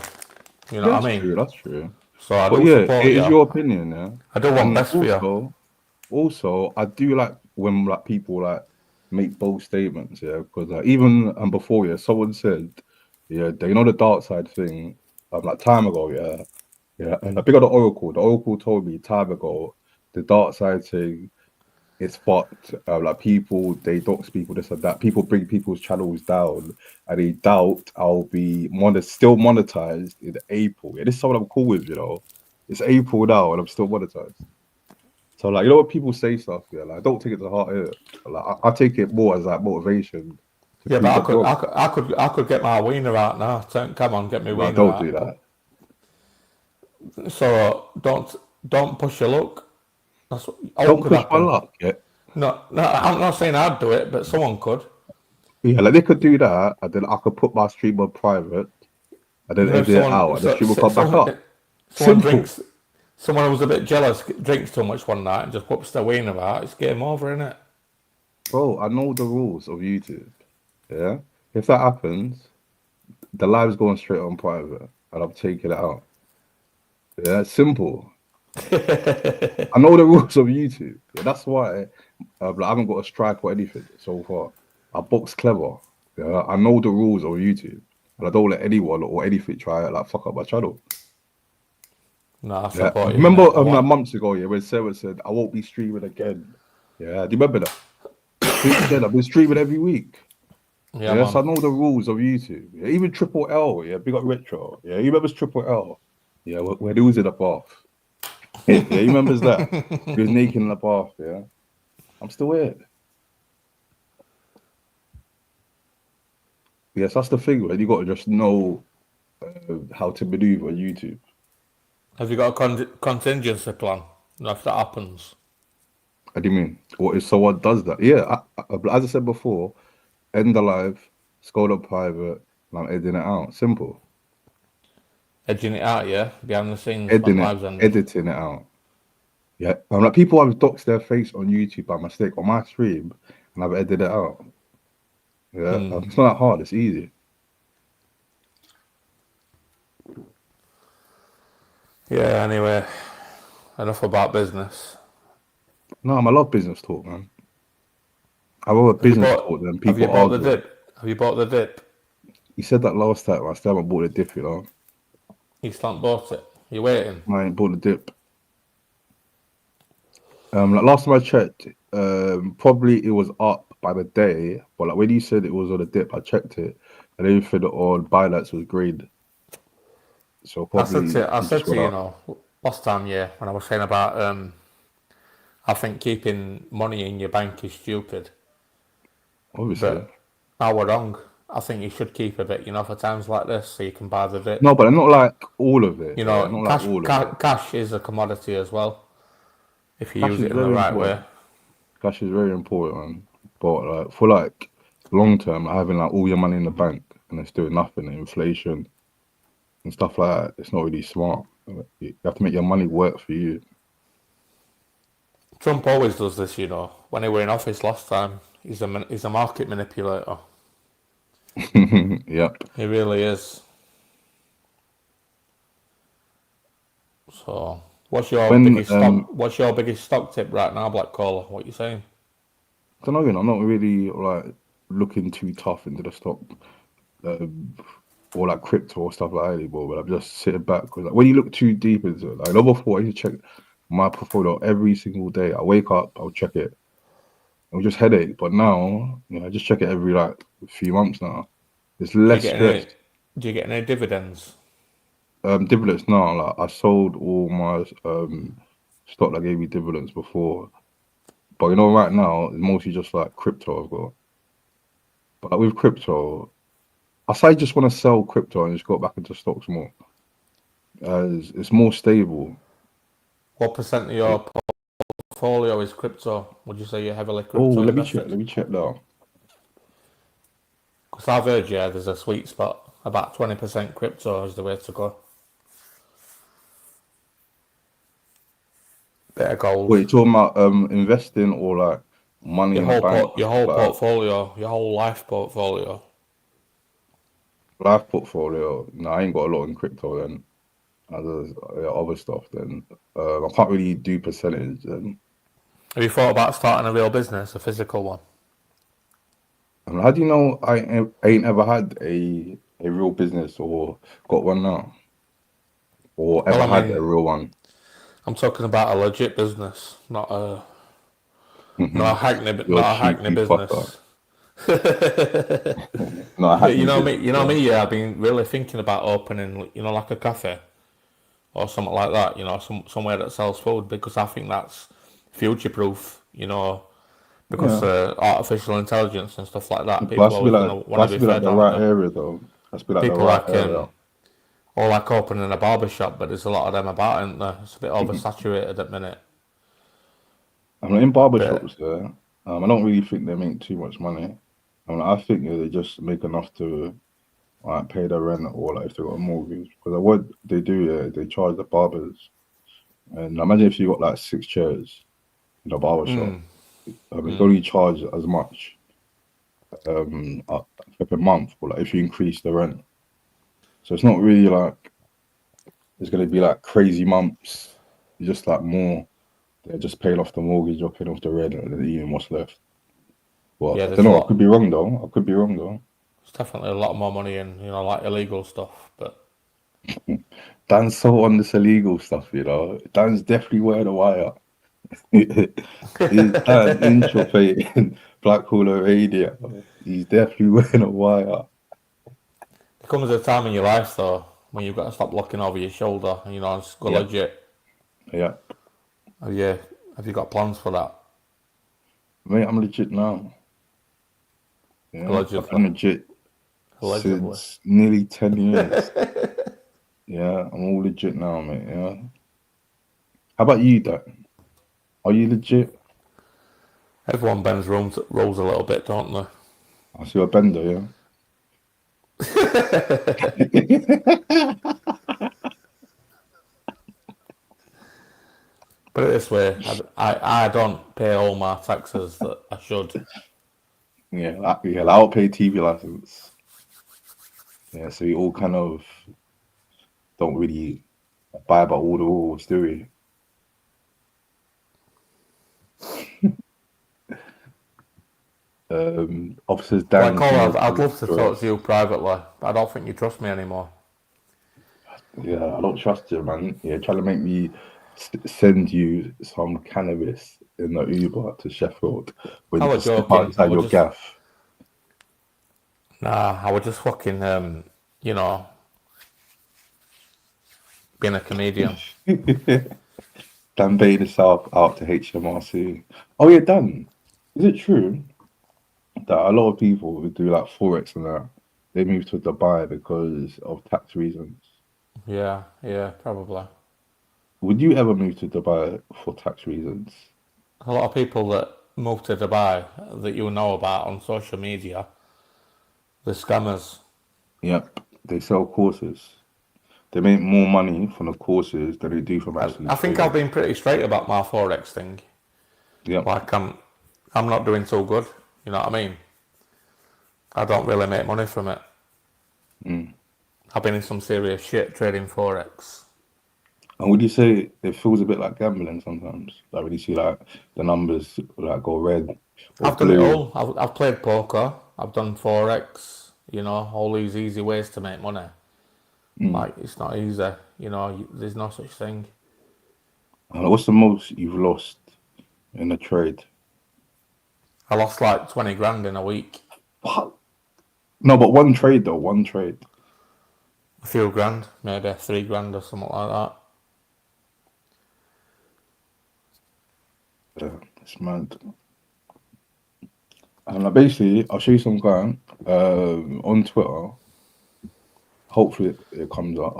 You know Yeah, what that's I mean? true. That's true. So I But do yeah, support it is you. your opinion, yeah. I do want And best for you. also, I do like when like people like make bold statements, yeah. Because even before, yeah, someone said, yeah, you know the dark side thing, like time ago, yeah, yeah. And I big on the Oracle. The Oracle told me time ago the dark side thing. It's fucked. Like people, they dox people, this and that. People bring people's channels down, and they doubt I'll be still monetized in April. Yeah, this is something I'm cool with, you know. It's April now, and I'm still monetized. So, like, you know, when people say stuff, yeah, like, I don't take it to heart here. Like, I take it more as like motivation. Yeah, but I could get my wiener out now. Come on, get me No, wiener don't out. do that. So don't push your luck. That's what Don't could push happen. my luck. Yeah, No, I'm not saying I'd do it, but someone could. yeah, like they could do that, and then I could put my stream on private, and then You know, if edit it out, and the stream will come back up. Simple. Someone who was a bit jealous drinks too much one night and just whoops their wiener out. It's game over, isn't it? Bro, I know the rules of YouTube. Yeah, if that happens, the live's going straight on private, and I'm taking it out. Yeah, it's simple. I know the rules of YouTube. Yeah, that's why like, I haven't got a strike or anything so far. I box clever. Yeah, I know the rules of YouTube, and I don't let anyone or anything try like fuck up my channel. No, I Yeah. support you. Remember mate. like months ago, yeah, when Sarah said I won't be streaming again. Yeah, do you remember that? Since then, I've been streaming every week. Yeah, Yes, man. I know the rules of YouTube. Yeah, even Triple L, yeah, big up Retro. Yeah, you remember Triple L? Yeah, when he was in the bath. Yeah, he remembers that. He was naked in the bath, yeah. I'm still here. Yes, that's the thing, man. You got to just know how to maneuver YouTube. Have you got a contingency plan if that happens? What do you mean? What if someone does that? Yeah, as I said before, end the live, scroll up private, and I'm editing it out. Simple. Edging it out, yeah? Behind the scenes, Editing it out. Yeah, I'm like people have doxed their face on YouTube by mistake on my stream, and I've edited it out. Yeah, it's not that hard. It's easy. Yeah, anyway, enough about business. No, I love business talk, man. I love business talk than people Have you bought the arguing. dip? Have you bought the dip? You said that last time. I still haven't bought the dip, you know. You still haven't bought it? You waiting? I ain't bought the dip. Like last time I checked, probably it was up by the day, but like when you said it was on a dip, I checked it, and everything on Binance was green. So I said probably to, I he said just to went you up. know, last time, yeah, when I was saying about, I think keeping money in your bank is stupid. Obviously. But I were wrong. I think you should keep a bit, you know, for times like this, so you can buy the dip. No, but not like all of it. You Yeah, know, not like all of it. cash is a commodity as well, if you Cash use is it in the very right way. important. Cash is very important, but like for like long term, having like all your money in the bank and it's doing nothing, inflation and stuff like that, it's not really smart. You have to make your money work for you. Trump always does this, you know. When he were in office last time, he's a market manipulator. Yep. He really is. So, what's your biggest stock tip right now, Black Caller? What you saying? I don't know, you know, I'm not really like looking too tough into the stock or like crypto or stuff like that anymore, but I'm just sitting back because like, when you look too deep into it, like before I used to check my portfolio every single day. I wake up, I'll check it. It was just headache, but now, you know, I just check it every like few months now. It's less stress. Do you get any dividends? Dividends now, like I sold all my stock that gave me dividends before. But you know, right now it's mostly just like crypto I've got. But like, with crypto, I say I just want to sell crypto and just go back into stocks more. As it's more stable. What percent of your portfolio is crypto? Would you say you're heavily crypto let invested? me check now. Because I've heard, yeah, there's a sweet spot. About 20% crypto is the way to go. Bit of gold. Wait, you're talking about investing or like money in the bank? Your whole portfolio, your whole life portfolio. Life portfolio. No, I ain't got a lot in crypto then. Other stuff then. I can't really do percentage then. Have you thought about starting a real business, a physical one? And how do you know I ain't ever had a real business or got one now? Or ever had a real one? I'm talking about a legit business, not a hackney business. You know me. Yeah, I've been really thinking about opening, you know, like a cafe or something like that. You know, somewhere that sells food, because I think that's future proof. You know, because artificial intelligence and stuff like that. People always want to be fed the right area though. That's be like the right area. Or like opening a barber shop, but there's a lot of them about, isn't there? It's a bit oversaturated at the minute. I mean, in barber shops there, I don't really think they make too much money. I mean, I think they just make enough to like pay their rent or like if they got a mortgage. Because what they do, they charge the barbers. And imagine if you got like 6 chairs in a barber shop, they only charge as much per month, or like if you increase the rent. So it's not really like it's gonna be like crazy months. It's just like more. They're just paying off the mortgage or paying off the rent and then eating what's left. Well, I don't know. I could be wrong though. There's definitely a lot more money in, you know, like illegal stuff. But Dan's so on this illegal stuff, you know. Dan's definitely wearing a wire. Dan infiltrating Black Caller Radio. He's definitely wearing a wire. There comes a time in your life though when you've got to stop looking over your shoulder, you know, and go legit. Yeah. Have you got plans for that? Mate, I'm legit now. Yeah, Allegedly. I'm legit since nearly 10 years. Yeah, I'm all legit now, mate. Yeah. How about you, Dan? Are you legit? Everyone bends rules a little bit, don't they? I see a bender, yeah. Put it this way, I don't pay all my taxes that I should. Yeah, I don't pay TV license. Yeah, so we all kind of don't really abide by all the rules, do we? Officers Dan. I'd love to talk to you privately, but I don't think you trust me anymore. Yeah, I don't trust you, man. Yeah, trying to make me send you some cannabis in the Uber to Sheffield when you step outside your gaff. Nah, I was just fucking, you know, being a comedian. Dan Bader South out to HMRC. Oh yeah, Dan. Is it true that a lot of people who do like Forex and that, they move to Dubai because of tax reasons? Yeah, probably. Would you ever move to Dubai for tax reasons? A lot of people that move to Dubai that you know about on social media, the scammers. Yep, they sell courses. They make more money from the courses than they do from actually. I think I've been pretty straight about my Forex thing. Yeah. Like I'm not doing so good. You know what I mean? I don't really make money from it. I've been in some serious shit trading Forex. And would you say it feels a bit like gambling sometimes? Like when you see like the numbers like go red. I've done it all. I've played poker. I've done Forex. You know, all these easy ways to make money. Like it's not easy. You know, there's no such thing. What's the most you've lost in a trade? I lost like 20 grand in a week. What? No, but one trade though. One trade. A few grand, maybe 3 grand or something like that. Yeah, it's mad. And basically, I'll show you some guy on Twitter. Hopefully it comes up.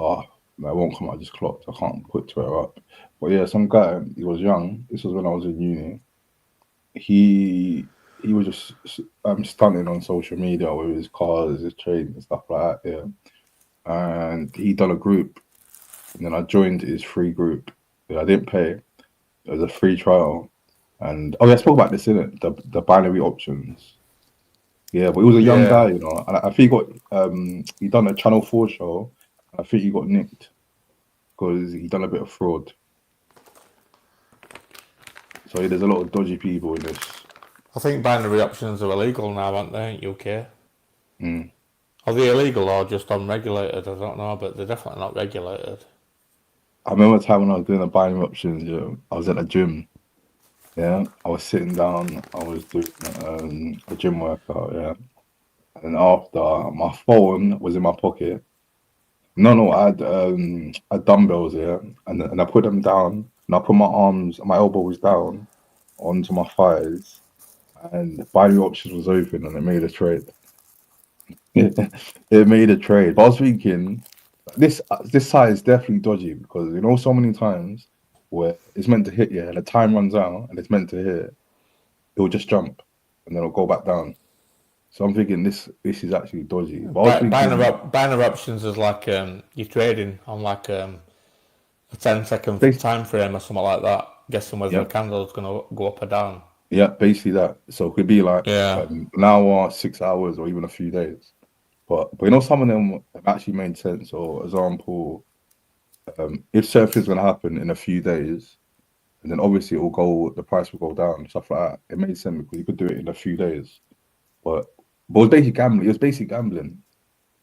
No, it won't come out. I just clocked. I can't put Twitter up. But yeah, some guy. He was young. This was when I was in uni. He was just stunting on social media with his cars, his trades and stuff like that. Yeah, and he done a group, and then I joined his free group. Yeah, I didn't pay. It was a free trial. And I spoke about this, innit? The binary options. Yeah, but he was a young guy, you know. And I think he done a Channel 4 show. I think he got nicked because he done a bit of fraud. So yeah, there's a lot of dodgy people in this. I think binary options are illegal now, aren't they, in UK? Are they illegal or just unregulated? I don't know, but they're definitely not regulated. I remember a time when I was doing the binary options, I was at a gym. Yeah, I was sitting down, I was doing a gym workout, yeah. And after, my phone was in my pocket. No, I had dumbbells, yeah. And I put them down, and I put my elbows down onto my thighs, and the binary options was open, and it made a trade. It made a trade. But I was thinking, this site is definitely dodgy because, you know, so many times where it's meant to hit you and the time runs out and it's meant to hit, it will just jump and then it'll go back down. So I'm thinking this is actually dodgy. But binary options is like you're trading on like a 10-second time frame or something like that, guessing whether the candle's going to go up or down. Yeah, basically that. So it could be like an hour, 6 hours, or even a few days. But you know, some of them have actually made sense. So, example, if certain things going to happen in a few days, and then obviously the price will go down, stuff like that. It made sense because you could do it in a few days. But it was basically gambling. It was basic gambling.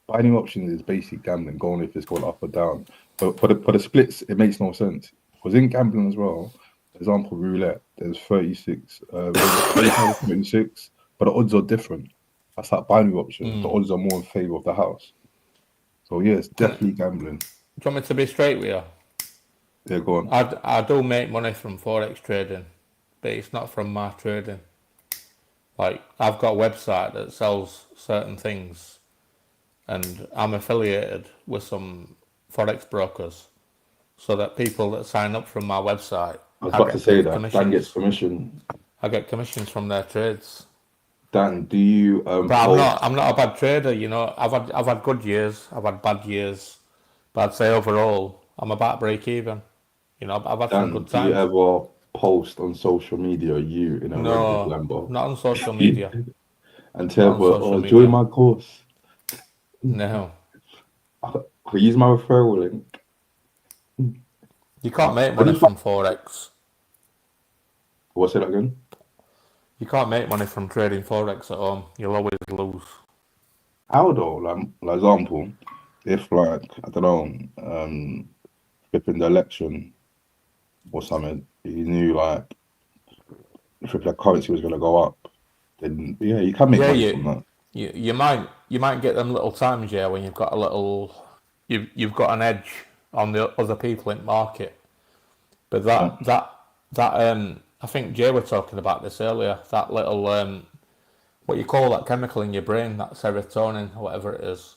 Binary options is basic gambling, going if it's going up or down. But for the splits, it makes no sense. Because in gambling as well, for example, roulette, there's 36, 36, but the odds are different. That's like binary options. The odds are more in favor of the house. So yeah, it's definitely gambling. Do you want me to be straight with you? Yeah, go on. I do make money from Forex trading, but it's not from my trading. Like, I've got a website that sells certain things, and I'm affiliated with some Forex brokers, so that people that sign up from my website, I was about to say that Dan gets commission. I get commissions from their trades. Dan, do you? But I'm not a bad trader. You know, I've had good years. I've had bad years, but I'd say overall I'm about break even. You know, I've had some good times. Do you ever post on social media you in a red Lambo? Not on social media. And tell people, join my course. No. I'll use my referral link. You can't make money from Forex. What's it again? You can't make money from trading Forex at home. You'll always lose. How though? Like example, if like, I don't know, flipping the election or something, you knew like if the currency was going to go up, then yeah, you can make money from that. You might get them little times, yeah, when you've got a little, you've got an edge on the other people in the market. But that I think Jay were talking about this earlier. That little what you call that chemical in your brain, that serotonin or whatever it is.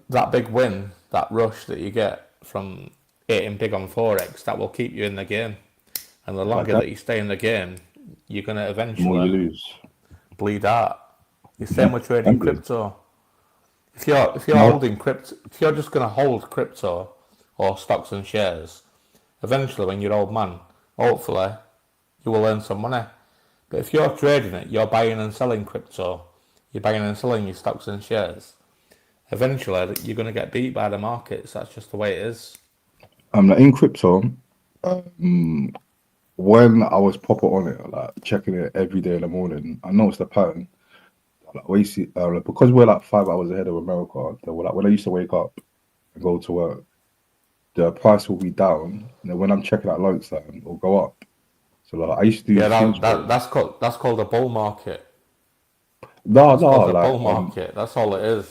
That big win, that rush that you get from hitting big on Forex, that will keep you in the game. And the longer that you stay in the game, you're going to eventually bleed out. The same with trading crypto. If you're holding crypto, if you're just going to hold crypto or stocks and shares, eventually when you're old man, hopefully you will earn some money. But if you're trading it, you're buying and selling crypto, you're buying and selling your stocks and shares, eventually you're going to get beat by the markets. That's just the way it is. In crypto, when I was proper on it, like checking it every day in the morning, I noticed the pattern. Like, we see, because we're like 5 hours ahead of America, like when I used to wake up and go to work, the price will be down, and then when I'm checking out lunchtime, it'll go up. So like I used to do. That's called a bull market. No, called like a bull market. That's all it is.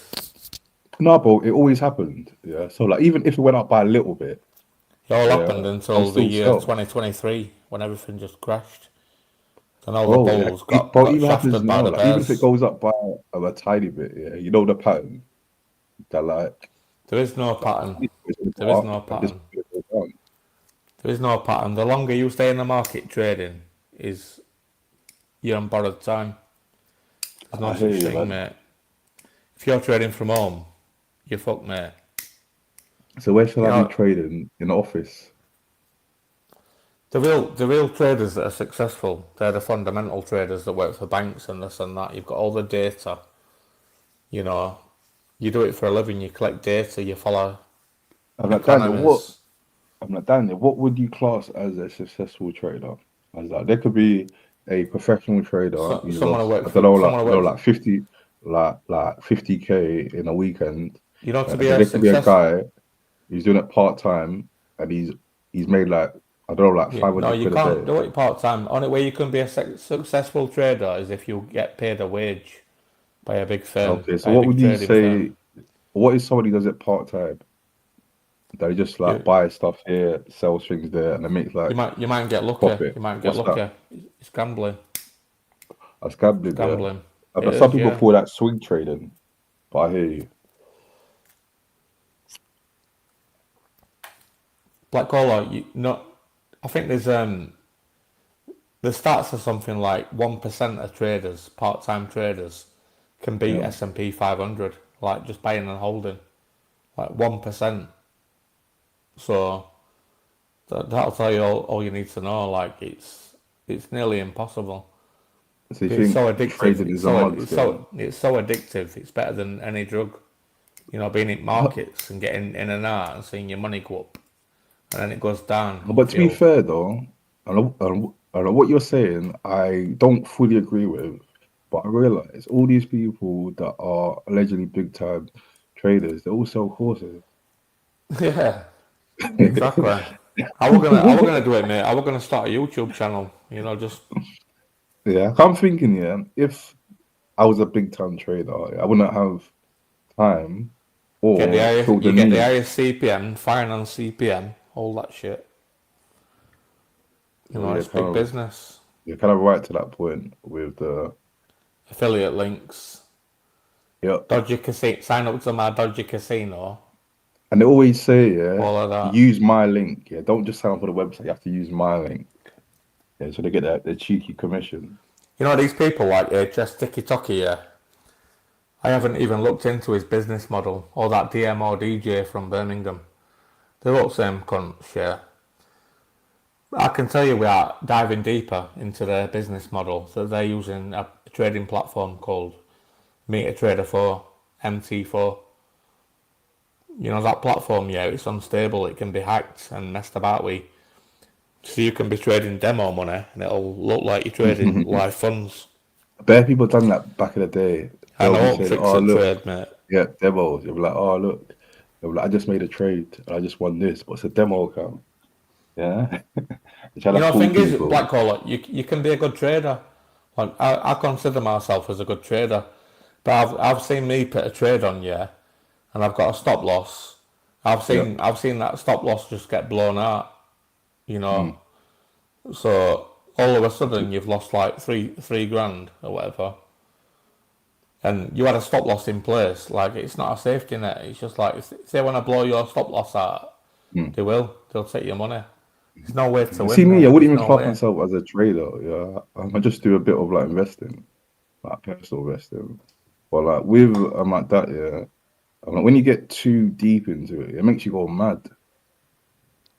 No, but it always happened. Yeah. So like even if it went up by a little bit, it all happened until the year 2023 when everything just crashed. And all the bulls got shafted by the bears. Even if it goes up by a tiny bit, yeah, you know the pattern. That like there is no pattern. There is no pattern. There is no pattern. The longer you stay in the market trading, is you're on borrowed time. There's no such thing, mate. If you're trading from home, you're fucked, mate. So where shall I be trading? In the office? The real traders that are successful, they're the fundamental traders that work for banks and this and that. You've got all the data. You know, you do it for a living. You collect data. You follow. I'm like, Daniel, what would you class as a successful trader? As like, there could be a professional trader. Like 50k in a weekend. You know, to be there could be a guy who's doing it part time, and he's made like I don't know, like 500. No, you can't do it part time. Only way you can be a successful trader is if you get paid a wage by a big firm. Okay, so what would you say? What is somebody who does it part time? They just like buy stuff here, sell things there, and they make like you might get lucky. Profit. You might get lucky. That? It's gambling. That's gambling. Gambling. Yeah. But some people call that swing trading. But I hear you. Black Caller, I think there's the stats are something like 1% of traders, part-time traders, can beat S&P 500, like just buying and holding, like 1%. So that'll tell you all you need to know. Like it's nearly impossible. So it's so addictive. It's so addictive. It's better than any drug. You know, being in markets and getting in and out and seeing your money go up, and then it goes down. But to be fair, though, what you're saying, I don't fully agree with. But I realise all these people that are allegedly big time traders, they all sell courses. Yeah, exactly. I was gonna do it, mate. I was gonna start a YouTube channel. You know, just. Yeah, I'm thinking. If I was a big time trader, I wouldn't have time. Or get the highest CPM, finance CPM, all that shit. You know, it's big business. You're kind of right to that point with the affiliate links. Yep. Dodgy Casino. Sign up to my Dodgy Casino. And they always say, all of that. Use my link. Yeah, don't just sign up for the website. You have to use my link. Yeah, so they get the cheeky commission. You know, these people like HS Tiki-Toki, yeah. I haven't even looked into his business model or that DMO DJ from Birmingham. They look same cunt, yeah. I can tell you we are diving deeper into their business model. So they're using a trading platform called MetaTrader 4, MT4. You know, that platform, yeah, it's unstable. It can be hacked and messed about with. So you can be trading demo money and it'll look like you're trading live funds. Bare people done that back in the day. I know, tricks and trade, mate. Yeah, demos. You'll be like, oh, look. You'll be like, I just made a trade. I just won this, but it's a demo account. Yeah. You know, the thing is, Black Caller, you can be a good trader. Like, I consider myself as a good trader. But I've seen me put a trade on, yeah, and I've got a stop loss, I've seen that stop loss just get blown out, you know. So all of a sudden you've lost like three grand or whatever, and you had a stop loss in place. Like, it's not a safety net. It's just like, say when I blow your stop loss out, they'll take your money. There's no way to win. See me, I wouldn't even no class way. myself as a trader. Yeah, I just do a bit of like investing, like personal investing. But like with like that, yeah, like when you get too deep into it, it makes you go mad.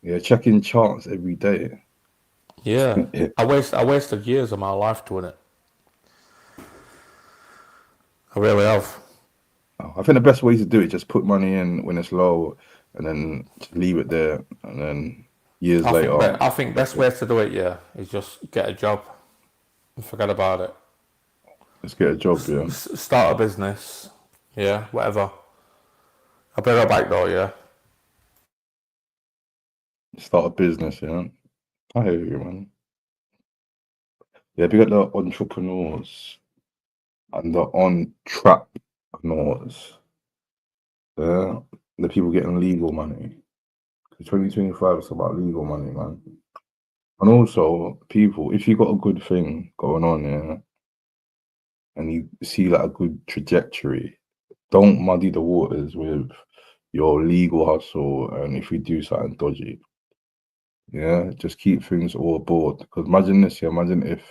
Yeah, checking charts every day. Yeah, I wasted years of my life doing it. I really have. I think the best way to do it, just put money in when it's low, and then just leave it there, and then years later. I think best way to do it, yeah, is just get a job and forget about it. Just get a job, yeah. Start a business, yeah, whatever. I better back though, yeah. Start a business, yeah. I hear you, man. Yeah, we got the entrepreneurs and the on-trapreneurs. Yeah, the people getting legal money. 2025 is about legal money, man. And also, people, if you got a good thing going on, yeah, and you see like a good trajectory, don't muddy the waters with your legal hustle. And if you do something dodgy, yeah, just keep things all aboard. Because imagine this, yeah, imagine if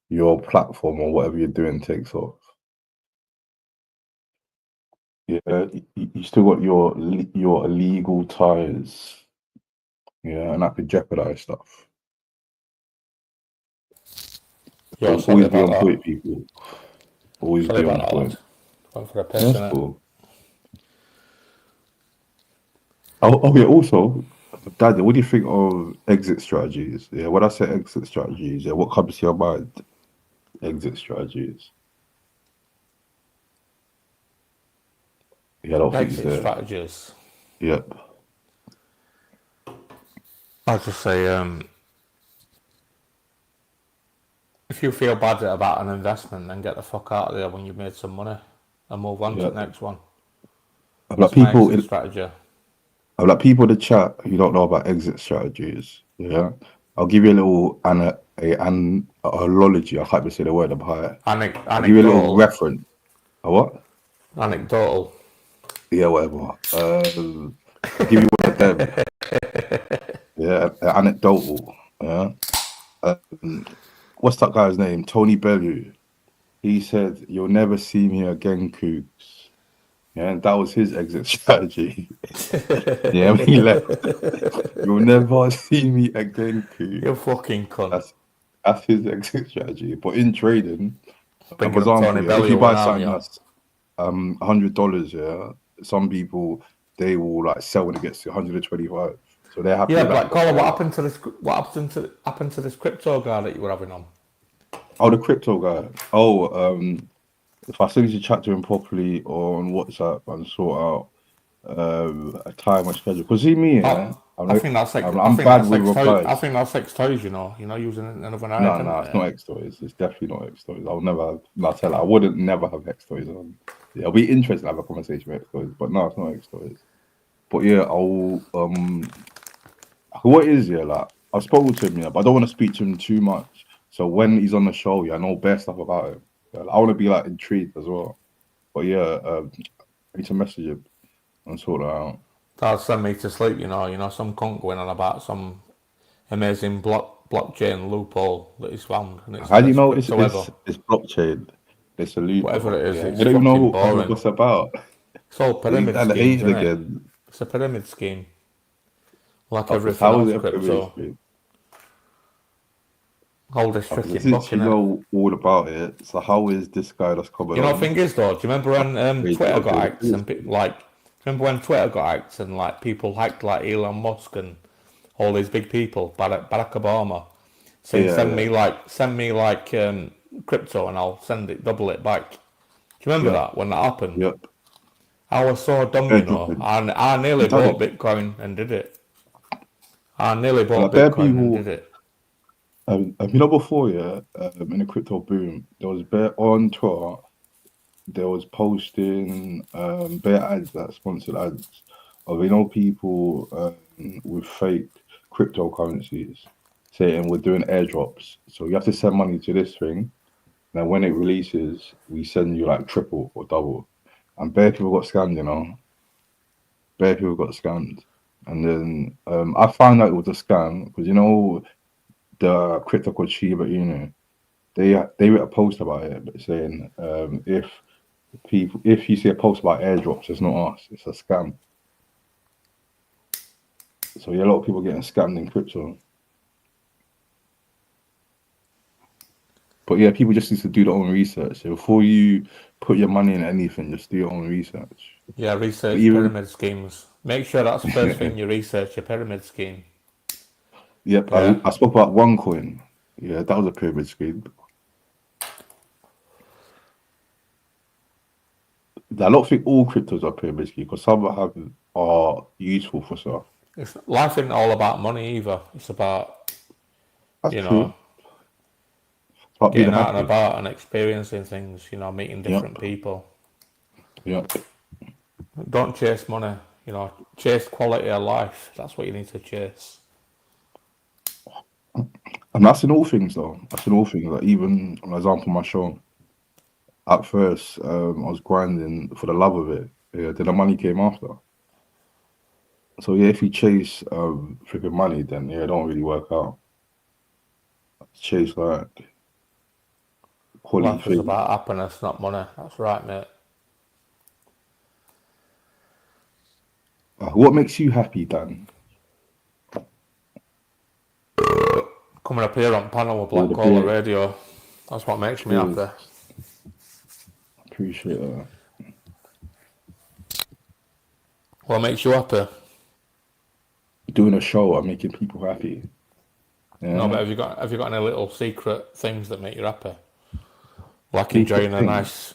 your platform or whatever you're doing takes off. Yeah, you still got your illegal ties. Yeah, and that could jeopardize stuff. Yeah, so always be on point, people. Always be on point. That's cool. Oh yeah, also, Dad, what do you think of exit strategies? Yeah, when I say exit strategies, yeah, what comes to your mind? Exit strategies. Yeah, I don't think Exit there. strategies. Yep. I'll just say, if you feel bad about an investment, then get the fuck out of there when you've made some money and move on to the next one. I've like That's my people exit strategy. I've like people in the chat who don't know about exit strategies. Yeah, I'll give you a little analogy. I can't even say the word about it. I'll give you a little reference. A what? Anecdotal. Yeah, whatever. I'll give you one of them. Yeah, anecdotal. Yeah. What's that guy's name? Tony Bellew. He said, "You'll never see me again, Cougs." Yeah, and that was his exit strategy. Yeah, when he left. "You'll never see me again, Cougs." You fucking cunt. That's his exit strategy. But in trading, for Thinking of example, Tony yeah, if Bellew you buy now, something yeah. that's $100, yeah, some people they will like sell when it gets to 125. So they're happy. Yeah, with Black that. Collar, what happened to this? What happened to this crypto guy that you were having on? Oh, the crypto guy. Oh, if I still need to chat to him properly on WhatsApp and sort out a time or schedule. Because see me, yeah, I think that's I'm bad with replies. I think that's X Toys, you know, using another No, item. it's not X Toys. It's definitely not X Toys. I'll never have. I'll tell you, I wouldn't never have X Toys on. Yeah, it'll be interesting to have a conversation with X Toys, but no, it's not X Toys. But yeah, I'll what is, yeah, like I've spoken to him, yeah, but I don't want to speak to him too much. So when he's on the show, yeah, I know bare stuff about him. Yeah, I want to be like intrigued as well. But yeah, I need to message him and sort that out. That'll send me to sleep, you know, some cunt going on about some amazing blockchain loophole that he's found. And it's How do you know it's blockchain? It's a loophole. Whatever it is, yeah. it's You don't even know boring. what's about. It's all pyramid schemes, isn't it? again. It's a pyramid scheme. Like everything How else is it a crypto. pyramid scheme? Hold this freaking Since book, you innit? know all about it, so how is this guy that's coming You know, on? the thing is, though, do you remember when Twitter got hacked crazy. and remember when Twitter got hacked and like people hacked like Elon Musk and all these big people, Barack Obama, saying send me crypto and I'll double it back. Do you remember that when that happened? Yep. I was so dumb, you know. I nearly bought Bitcoin and did it. I nearly bought Bitcoin and did it. You know, before, yeah, in the crypto boom, there was on Twitter, there was posting bare ads, that sponsored ads of people with fake cryptocurrencies saying we're doing airdrops. So you have to send money to this thing. Now when it releases, we send you like triple or double. And bare people got scammed, you know. Bare people got scammed. And then I found out it was a scam because, you know, the crypto called Shiba Inu, they wrote a post about it saying if you see a post about airdrops, it's not us, it's a scam. So yeah, a lot of people getting scammed in crypto. But yeah, people just need to do their own research. So before you put your money in anything, just do your own research. Yeah, research pyramid schemes. Make sure that's the first thing you research, your pyramid scheme. Yep, yeah. I spoke about OneCoin. Yeah, that was a pyramid scheme. I don't think all cryptos are pyramid schemes because some are useful for stuff. Life isn't all about money either. It's about, you know, getting out and about and experiencing things, you know, meeting different people. Yeah. Don't chase money, you know, chase quality of life. That's what you need to chase. And that's in all things though. That's in all things. Like even, for example, my show. At first, I was grinding for the love of it. Yeah, then the money came after. So yeah, if you chase freaking money, then yeah, it don't really work out. Chase like quality Life is about happiness, not money. That's right, mate. What makes you happy, Dan? Coming up here on panel with Black Caller Radio. That's what makes me happy. Appreciate that. What makes you happy? Doing a show and making people happy. Yeah. No, but have you got any little secret things that make you happy? Like enjoying a nice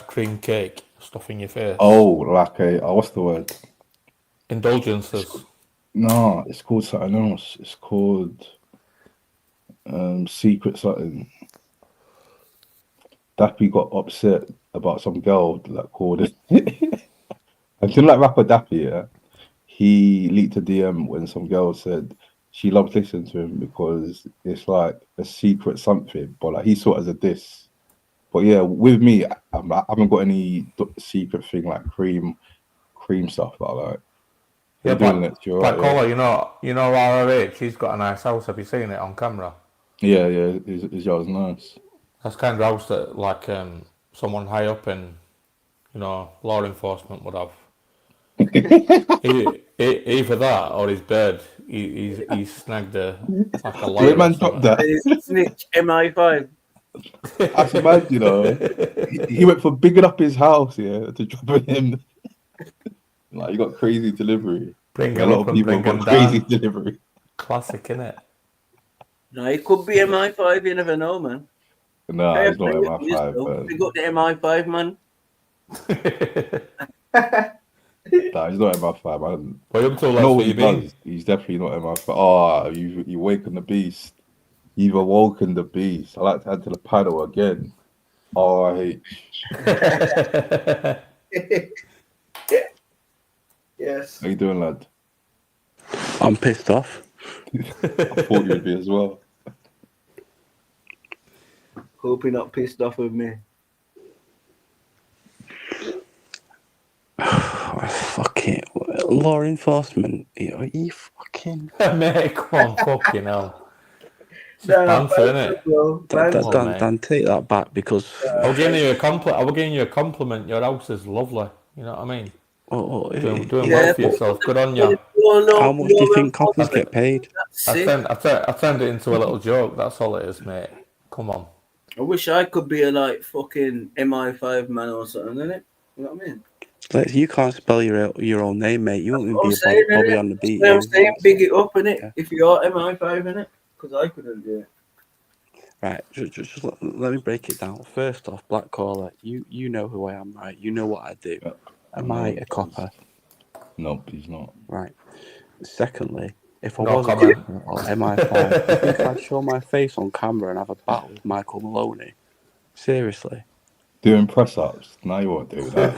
cream cake, stuff in your face. Oh, like what's the word? Indulgences. No, it's called something else. It's called secret something. Dappy got upset about some girl that called it. And you know, like rapper Dappy, yeah? He leaked a DM when some girl said she loved listening to him because it's like a secret something, but like he saw it as a diss. But yeah, with me, I haven't got any secret thing like cream stuff that I like. Yeah, Black Caller, you know RRH, he's got a nice house. Have you seen it on camera? Yeah, his yard's nice. That's kind of house that like someone high up in, you know, law enforcement would have. Either that or his bed. He snagged a lawyer. Man dropped that. Snitch MI5. That's mad, you know. He went for bigging up his house, yeah, to dropping him. Like you got crazy delivery. Bring a lot of people got crazy delivery. Classic, innit? No, it could be MI5. You never know, man. No, it's not MI5. We got the MI5, man. Nah, he's not MI5, man. What up to what he does. He's definitely not MI5. Oh, you awakened the beast. You've awoken the beast. I like to add to the panel again. RH. Yes. How you doing, lad? I'm pissed off. I thought you'd be as well. Hope you're not pissed off with me. Fucking law enforcement. Are you fucking mate? Come on, fucking hell. Banter, innit? Dan, take that back because I was giving you a compliment. Your house is lovely. You know what I mean? Doing well for yourself. Good on you. How much do you think coppers get paid? I turned it into a little joke. That's all it is, mate. Come on. I wish I could be a like fucking MI5 man or something, innit? You know what I mean? Like, you can't spell your own name, mate. You won't even be a Bobby on the beat. I'm saying big it up, innit? Yeah. If you are MI5, innit? Because I couldn't do it. Right, just let me break it down. First off, Black Caller, you know who I am, right? You know what I do. Am I a copper? No, he's not. Right. Secondly, if I was a copper or MI5, I think I'd show my face on camera and have a battle with Michael Maloney. Seriously. Doing press ups? No, you won't do that.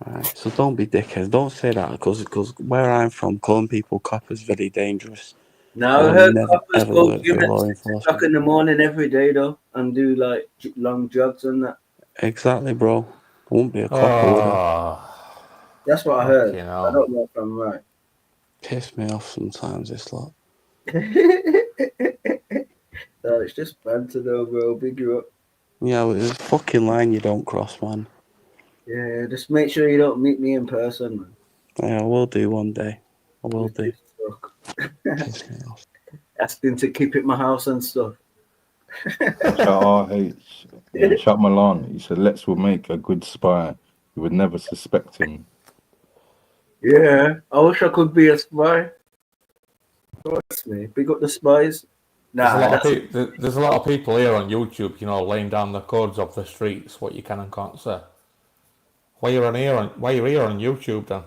Right, so don't be dickheads. Don't say that because where I'm from, calling people coppers very dangerous. Now I I've heard never coppers ever go worked for gym at law 6 o'clock enforcement. in the morning every day though, and do like long jogs and that. Exactly, bro. I won't be a copper, would I? That's what I heard. Fucking I hell. don't know if I'm right. Piss me off sometimes, this lot. No, it's just banter though, bro. Big you up. Yeah, well, there's a fucking line you don't cross, man. Yeah, just make sure you don't meet me in person, man. Yeah, I will do one day. I will do. Piss me off. Asking to keep it in my house and stuff. Shout RH. Yeah, shout Milan. He said, Lex will make a good spy. You would never suspect him. Yeah, I wish I could be a spy. Trust me. Big up the spies. Nah, There's a lot of people here on YouTube, you know, laying down the codes of the streets, what you can and can't say. Why you're here on YouTube then?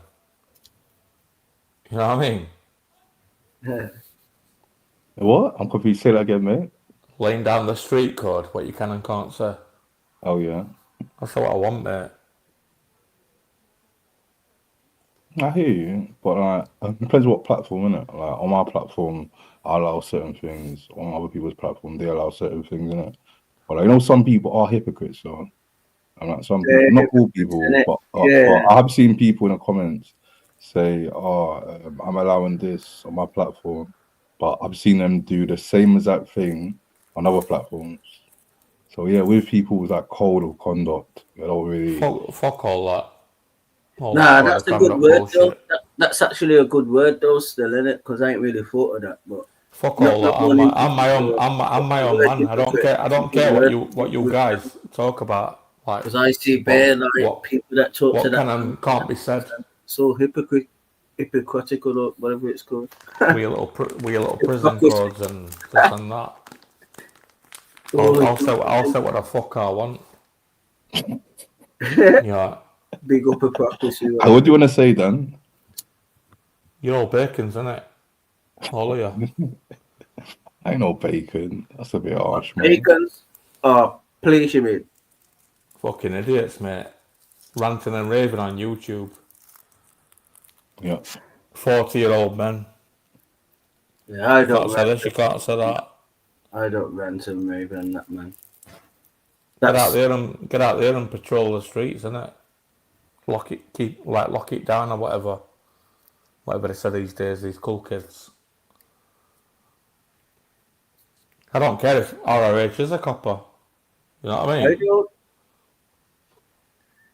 You know what I mean? Yeah. What? I'm confused. Say that again, mate. Laying down the street code, what you can and can't say. Oh, yeah. That's what I want, mate. I hear you, but like, it depends what platform, innit? Like, on my platform, I allow certain things. On other people's platform, they allow certain things, innit? But like, you know, some people are hypocrites, so. And like, some people, not all people, but I have seen people in the comments say, I'm allowing this on my platform, but I've seen them do the same exact thing on other platforms. So yeah, with people with that code of conduct, they don't really... Fuck all that. Nah, that's a good word though. That's actually a good word though, still, innit? Because I ain't really thought of that. But fuck all that. I'm my own man. I don't care what you guys talk about. Like, because I see bare like people that talk to that. What can and can't be said. So hypocritical or whatever it's called. we a little prison codes and this and that. I'll say what the fuck I want. Yeah. Big up a practice. What do you want to say, Dan? You're all bacons, innit? All of you. I ain't no bacon. That's a bit harsh, man. Bacons? Oh, please, you mean? Fucking idiots, mate. Ranting and raving on YouTube. Yeah. 40-year-old men. Yeah, I don't. You can't say this, you can't say that. I don't rant and rave on that, man. Get out there and patrol the streets, innit? Lock it down or whatever. Whatever they say these days, these cool kids. I don't care if RRH is a copper. You know what I mean?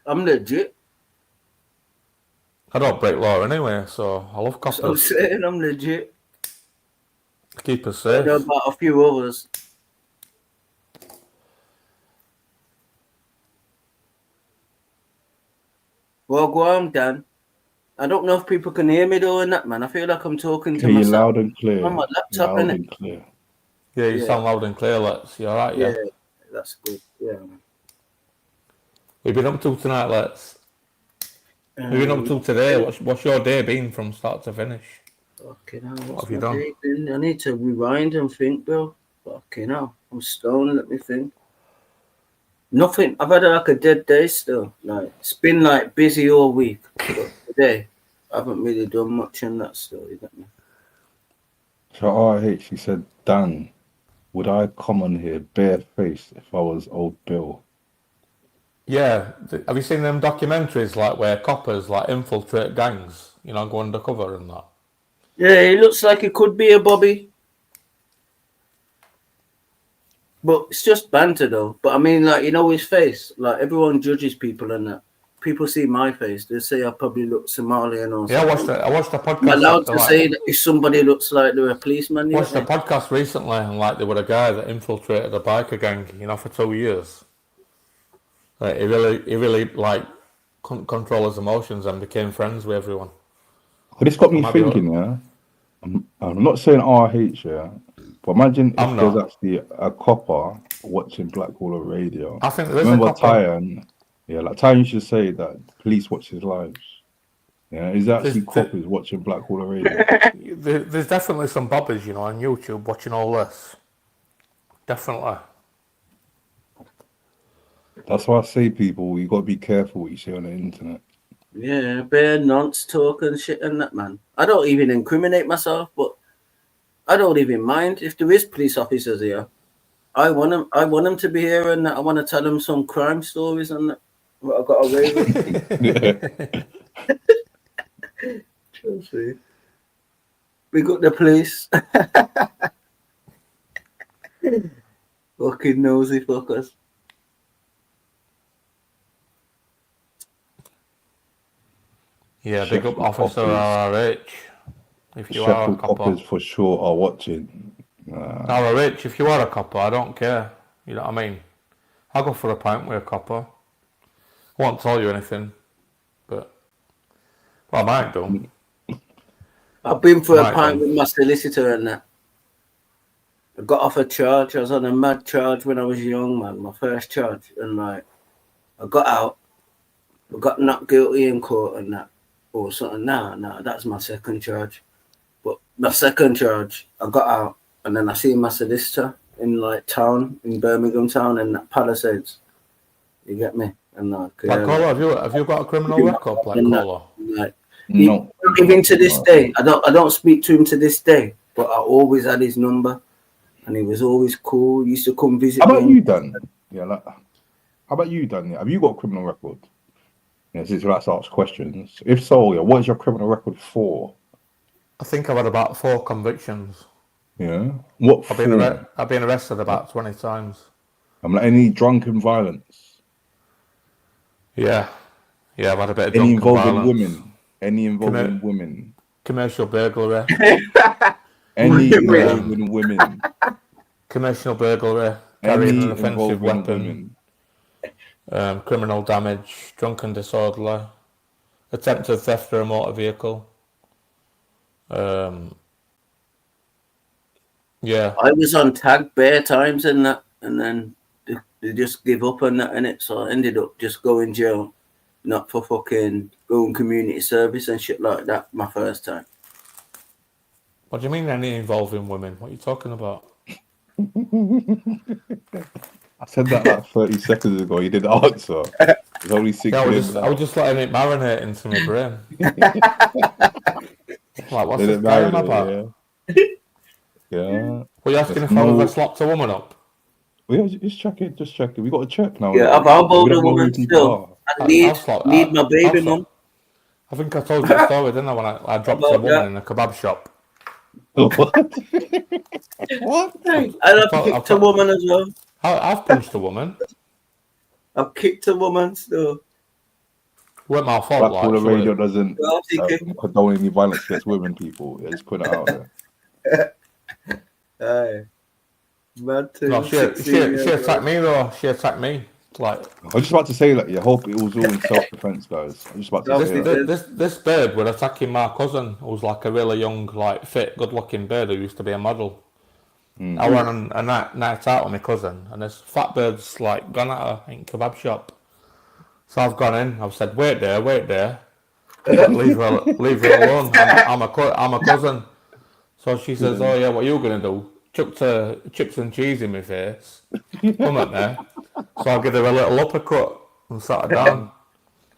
I'm legit. I don't break law anyway, so I love coppers. I'm saying I'm legit. Keep us safe. I know about a few others. Well, go on, Dan. I don't know if people can hear me though in that, man. I feel like I'm talking to myself. You're loud and clear. On my laptop, loud and clear. Yeah, you sound loud and clear, Lex. You alright, yeah? Yeah, that's good. Yeah, man. We've been up to tonight, Lex. We've been up to today. What's your day been from start to finish? Fucking hell, what have you done? I need to rewind and think, bro. Fucking hell. I'm stoned, let me think. Nothing. I've had like a dead day still. Like it's been like busy all week. But today, I haven't really done much in that still, you get me? So RH, he said, Dan, would I come on here barefaced if I was old Bill? Yeah. Have you seen them documentaries like where coppers like infiltrate gangs, you know, go undercover and that? Yeah, he looks like he could be a Bobby. But it's just banter though. But I mean, like, you know his face? Like, everyone judges people and that. People see my face, they say I probably look Somalian or something. Yeah, I watched the podcast. I'm allowed to say that if somebody looks like they're a policeman. I watched the podcast recently and like there was a guy that infiltrated a biker gang, you know, for 2 years. Like, he really like controlled his emotions and became friends with everyone. Well, this got me thinking, yeah. I'm not saying RH, yeah, but imagine if there's actually a copper watching Blackwaller Radio. I think there is a copper. Tyan, yeah, like Tyan used to say that police watch his lives. Yeah, is there actually coppers watching Blackwaller Radio? There's definitely some bobbers, you know, on YouTube watching all this. Definitely. That's why I say, people, you got to be careful what you see on the internet. Yeah, bare nonce talk and shit and that, man. I don't even incriminate myself, but I don't even mind if there is police officers here. I want them to be here, and I want to tell them some crime stories and that, what I got away with. Chelsea. We got the police. Fucking nosy fuckers. Yeah, big up Officer RRH. If you are a Sheffield copper. coppers for sure are watching. RRH, if you are a copper, I don't care. You know what I mean? I'll go for a pint with a copper. I won't tell you anything, but well, I might do. I've been for a pint with my solicitor and that. I got off a charge. I was on a mad charge when I was young, man. My first charge, and like, I got out. I got not guilty in court and that, or something. Nah, that's my second charge. But my second charge, I got out, and then I seen my solicitor in like town, in Birmingham town, and that Palisades. You get me? And like, Black Collar, have you got a criminal record, Black Collar? Like, No. even to this day, I don't speak to him to this day, but I always had his number, and he was always cool. He used to come visit. How about me. you, Dan? Yeah, like, how about you, Dan? Yeah, have you got a criminal record? Yeah, since you like to ask questions. If so, yeah, what is your criminal record for? I think I've had about 4 convictions. Yeah. What I've for? been arrested about 20 times. Like any drunken violence? Yeah, I've had a bit of Any drunken involving violence. women? Any involving women? Commercial burglary. Any involving women? Commercial burglary. Carrying Any an offensive involving weapon. women? Criminal damage. Drunken disorderly. Attempted theft of a motor vehicle. Yeah. I was on tag bare times and that, and then they just give up on that, innit? So I ended up just going jail, not for fucking going community service and shit like that. My first time. What do you mean any involving women? What are you talking about? I said that like 30 seconds ago. You didn't answer. It's only 6 Yeah, minutes. I was just letting it marinate into my brain. Like, what's Let this it guy on marinate, about? Yeah. Were you asking There's if I've no- ever slapped a woman up? Well, yeah, just check it. Just check it. We got to check now. Yeah, I've We elbowed don't a know who woman people still. are. I need my baby mum. I think I told you a story, didn't I, when I dropped a About woman that. in a kebab shop. What? And I've kicked a woman as well. I've punched a woman. I've kicked a woman still. Weren't my fault, Black like. Caller so Radio it- doesn't condone any violence against women, people. Yeah, just put it out there. Aye. Mad No, thing, she 16 years attacked old. me though. She attacked me. Like, I was just about to say that. Yeah, hope it was all in self-defense, guys. I was just about to say that. this bird were attacking my cousin, who was like a really young, like fit, good-looking bird who used to be a model. I went on a night out with my cousin, and this fat bird's like gone at her in kebab shop. So I've gone in. I've said, "Wait there, leave her alone. I'm a cousin." So she says, "Oh yeah, what are you gonna do? Chucked chips and cheese in my face. Come at me." So I give her a little uppercut and sat her down.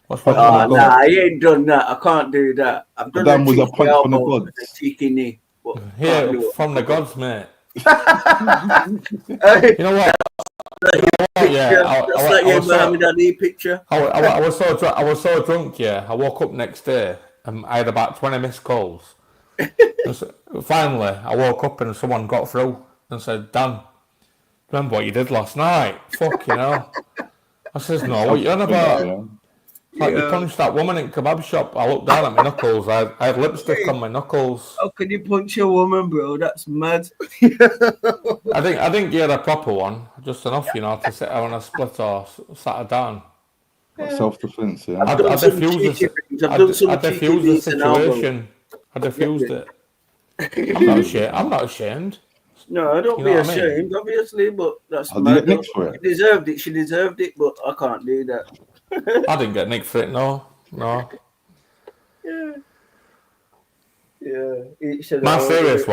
What's wrong Oh, with nah, I ain't done that. I can't do that. I've done Damn, a was a cheeky punch from the elbow gods. and a cheeky knee. But can't do Here, it. from the gods, mate. Hey, You know what? Yeah, that's like your Muhammad Ali picture. I was so drunk. Yeah, I woke up next day and I had about 20 missed calls. Finally, I woke up and someone got through and said, "Dan, remember what you did last night? Fuck, you know." I says, "No, what you on about?" Like, you punched that woman in kebab shop. I looked down at my knuckles. I had lipstick on my knuckles. How can you punch a woman, bro? That's mad. I think you had a proper one, just enough, you know, to sit her on a split or sat her down. Self-defense, yeah. I diffused the situation. I diffused it. I'm not ashamed. No, don't You be know what I mean? ashamed, obviously, but that's I'll do mad. it next for it. She deserved it. She deserved it, but I can't do that. I didn't get nicked for it, no. Yeah. Each of My their own. serious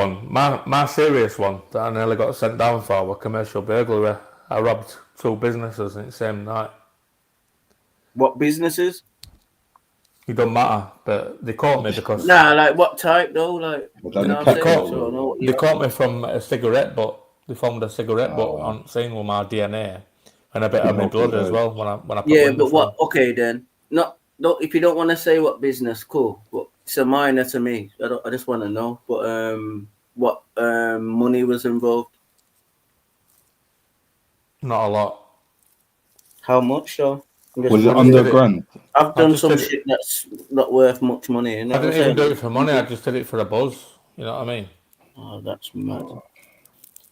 one that I nearly got sent down for was commercial burglary. I robbed 2 businesses in the same night. What businesses? It don't matter, but they caught me because Nah, like what type though? Like, you know what I'm saying? So I know what they you caught me from a cigarette butt. They found a cigarette butt on scene with my DNA and a bit of my blood as well when I put Yeah, window but what? film. Okay, then. No, if you don't want to say what business, cool. But it's a minor to me. I just want to know. But what money was involved? Not a lot. How much though? Was it under $1,000? I've done some shit that's not worth much money. You know I what I'm didn't even saying? do it for money. I just did it for a buzz. You know what I mean? Oh, that's mad.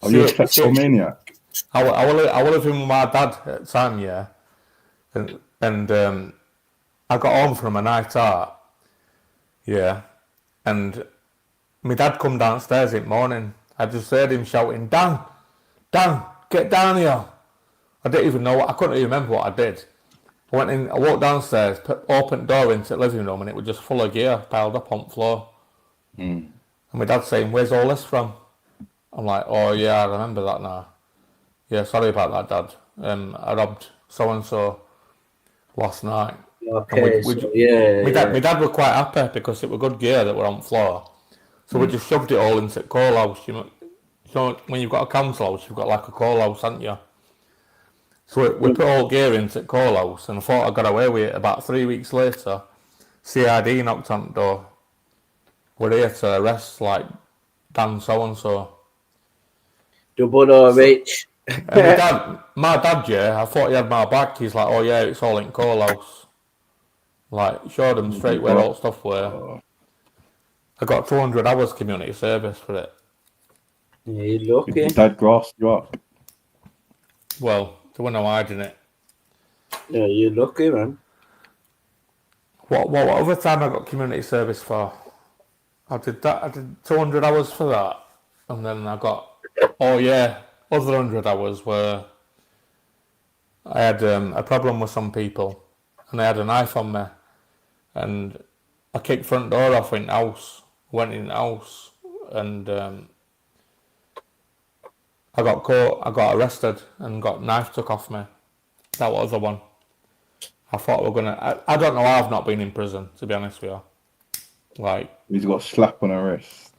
Are you a kleptomaniac? I was living with my dad at the time, yeah, and I got home from a night out, yeah, and my dad come downstairs in the morning. I just heard him shouting, Dan, get down here. I didn't even know I couldn't even remember what I did. I went in, I walked downstairs, opened the door into the living room, and it was just full of gear piled up on the floor. And my dad's saying, where's all this from? I'm like, oh yeah, I remember that now. Yeah, sorry about that, Dad. I robbed so-and-so last night. Okay, my dad were quite happy because it were good gear that were on the floor. So we just shoved it all into the call house. You know, when you've got a council house, you've got like a call house, haven't you? So we put all gear into the call house, and I thought I got away with it. About 3 weeks later, CID knocked on the door. We're here to arrest, like, Dan so-and-so. Double or rich. And my dad, yeah, I thought he had my back. He's like, oh yeah, it's all in call house. Like, showed him straight where all stuff were. I got 200 hours community service for it. Yeah, you're lucky. Did your dad grass you up? Well, there were no hiding it. Yeah, you're lucky, man. What other time I got community service for? I did 200 hours for that. And then I got, other 100 hours where I had a problem with some people and they had a knife on me and I kicked front door off in the house, went in the house and I got caught, I got arrested and got knife took off me. That was the one. I thought we were gonna, I don't know how I've not been in prison, to be honest with you. Like, he's got a slap on the wrist.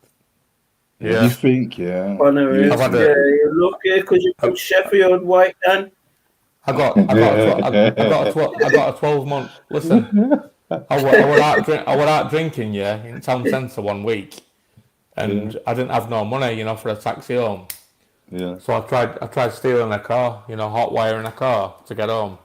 Yeah. You think, yeah. On the wrist, you're lucky because you're from Sheffield, White Dan. I got a 12-month. Listen, I were out drinking, yeah, in town centre one week, and I didn't have no money, you know, for a taxi home. Yeah. So I tried stealing a car, you know, hot wiring a car to get home.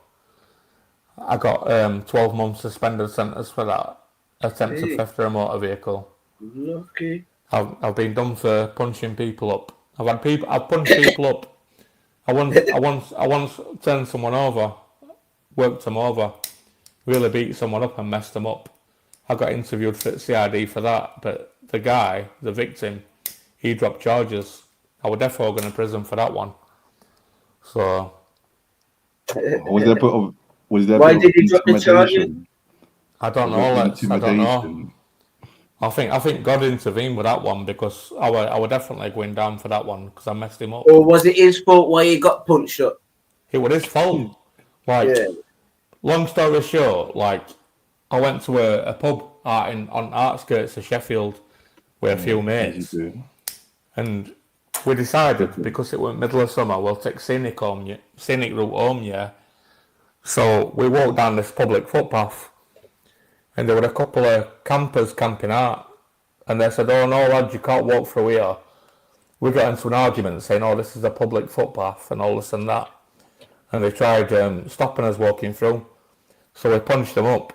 I got 12 months suspended sentence for that. Attempted theft of a motor vehicle. Lucky. I've been done for punching people up. I've punched people up. I once turned someone over, worked them over, really beat someone up and messed them up. I got interviewed for CID for that, but the guy, the victim, he dropped charges. I would definitely go to prison for that one. So why did he drop the charges? I don't know. I don't know. I think God intervened with that one because I were definitely going down for that one because I messed him up. Or was it his fault why he got punched up? It was his fault. Like, long story short, like, I went to a pub on outskirts of Sheffield with a few mates, and we decided because it was middle of summer, we'll take scenic route home, yeah. So we walked down this public footpath, and there were a couple of campers camping out, and they said, "Oh no, lads, you can't walk through here." We got into an argument saying, "Oh, this is a public footpath," and all this and that, and they tried stopping us walking through. So we punched them up,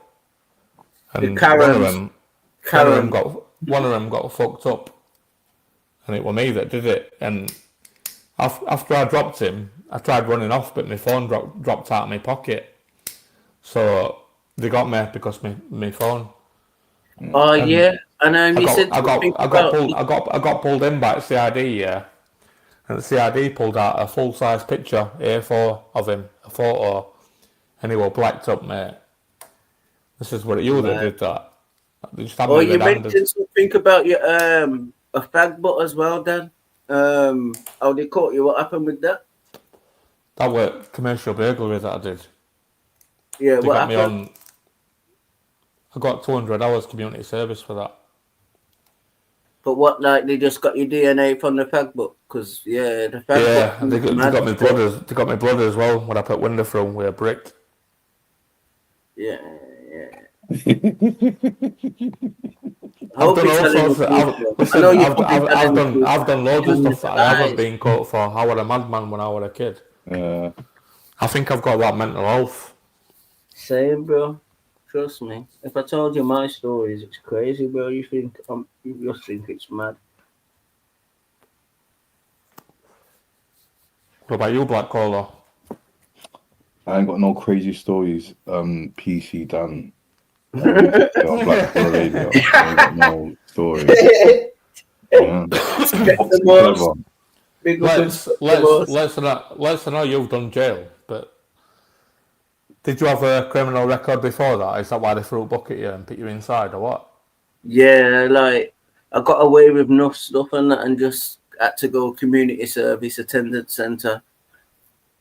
and one of them got fucked up, and it was me that did it. And after I dropped him, I tried running off, but my phone dropped out of my pocket. So they got me because my phone. Oh yeah, and you said I got pulled in by CID, yeah, and the CID pulled out a full-size picture A4 of him, a photo, and he was blacked up, mate. This is what you that did that. You mentioned something about your a fag butt as well, Dan. How they caught you? What happened with that? That was commercial burglary that I did. Yeah, they what got happened? Me on. I got 200 hours community service for that. But what, like, they just got your DNA from the fag book? Because, yeah, the fag Yeah, book... they got my blood. They got my blood as well when I put window through with a brick. Yeah. I've done all sorts of. I've done loads of stuff that I haven't been caught for. I was a madman when I was a kid. I think I've got that mental health. Same, bro. Trust me. If I told you my stories, it's crazy, bro. You just think it's mad. What about you, Black Caller? I ain't got no crazy stories. PC done. Black Caller Radio. I ain't got no stories. Yeah. Let's know you've done jail, but did you have a criminal record before that? Is that why they threw a bucket at you and put you inside, or what? Yeah, like, I got away with enough stuff and that, and just had to go community service attendance centre.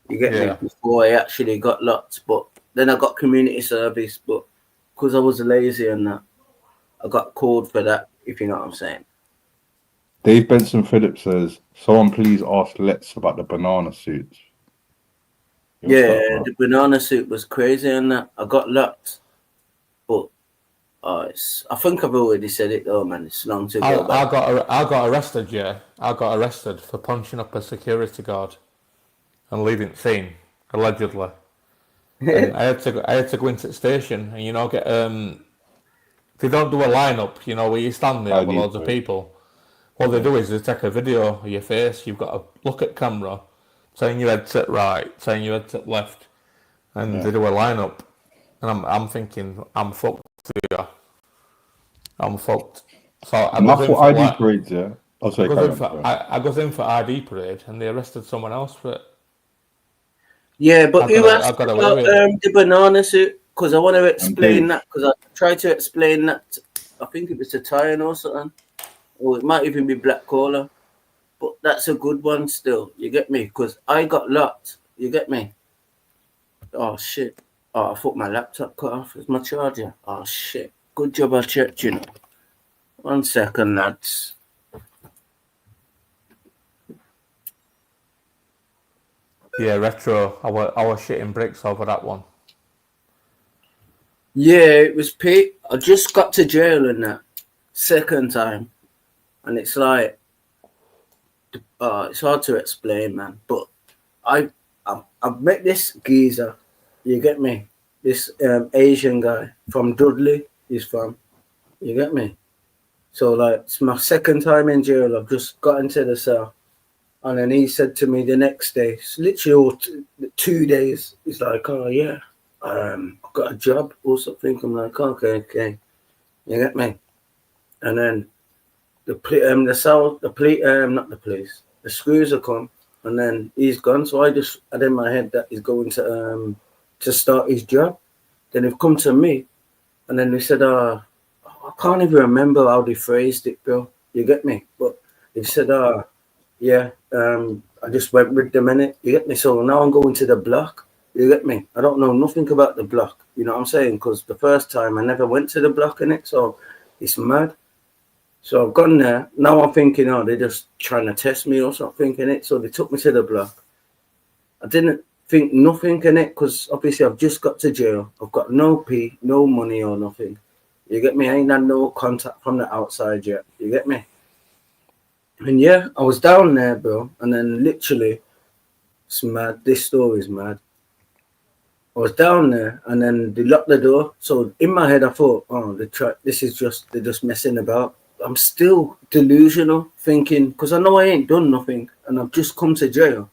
You get me? Before I actually got locked, but then I got community service, but because I was lazy and that, I got called for that, if you know what I'm saying. Dave Benson Phillips says, someone please ask Let's about the banana suits. The banana suit was crazy and that. I got locked. But I think I've already said it though, man. It's long to go back. I got arrested, yeah. I got arrested for punching up a security guard and leaving the scene, allegedly. And I had to go into the station and, you know, get they don't do a lineup, you know, where you stand there with loads of people. What they do is they take a video of your face. You've got to look at camera, saying your head to right, saying your head to left, and they do a lineup. And I'm thinking, I'm fucked here. I'm fucked. So I that's what ID parades, yeah. I goes in for ID parade, and they arrested someone else for it. Yeah, but who asked about the banana suit? Because I want to explain that. Because I tried to explain that. I think it was Italian or something. Or it might even be Black Caller. But that's a good one still. You get me? Because I got locked. You get me? Oh, shit. Oh, I thought my laptop cut off. It's my charger. Oh, shit. Good job I checked, you know. 1 second, lads. Yeah, retro. I was shitting bricks over that one. Yeah, it was Pete. I just got to jail in that second time. And it's like, it's hard to explain, man. But I've met this geezer. You get me? This Asian guy from Dudley. He's from. You get me? So, like, it's my second time in jail. I've just got into the cell. And then he said to me the next day, it's literally all 2 days. He's like, oh, yeah, I've got a job or something. I'm like, okay. You get me? And then the screws will come, and then he's gone. So I just had in my head that he's going to start his job. Then they've come to me, and then they said, I can't even remember how they phrased it, bro. You get me? But they said, I just went with them in it. You get me? So now I'm going to the block. You get me? I don't know nothing about the block. You know what I'm saying? Because the first time I never went to the block in it. So it's mad. So I've gone there. Now I'm thinking, they're just trying to test me or something in it. So they took me to the block. I didn't think nothing in it because obviously I've just got to jail. I've got no pee, no money or nothing. You get me? I ain't had no contact from the outside yet. You get me? And yeah, I was down there, bro. And then literally, it's mad. This story's mad. I was down there and then they locked the door. So in my head, I thought, they're just messing about. I'm still delusional thinking, because I know I ain't done nothing and I've just come to jail.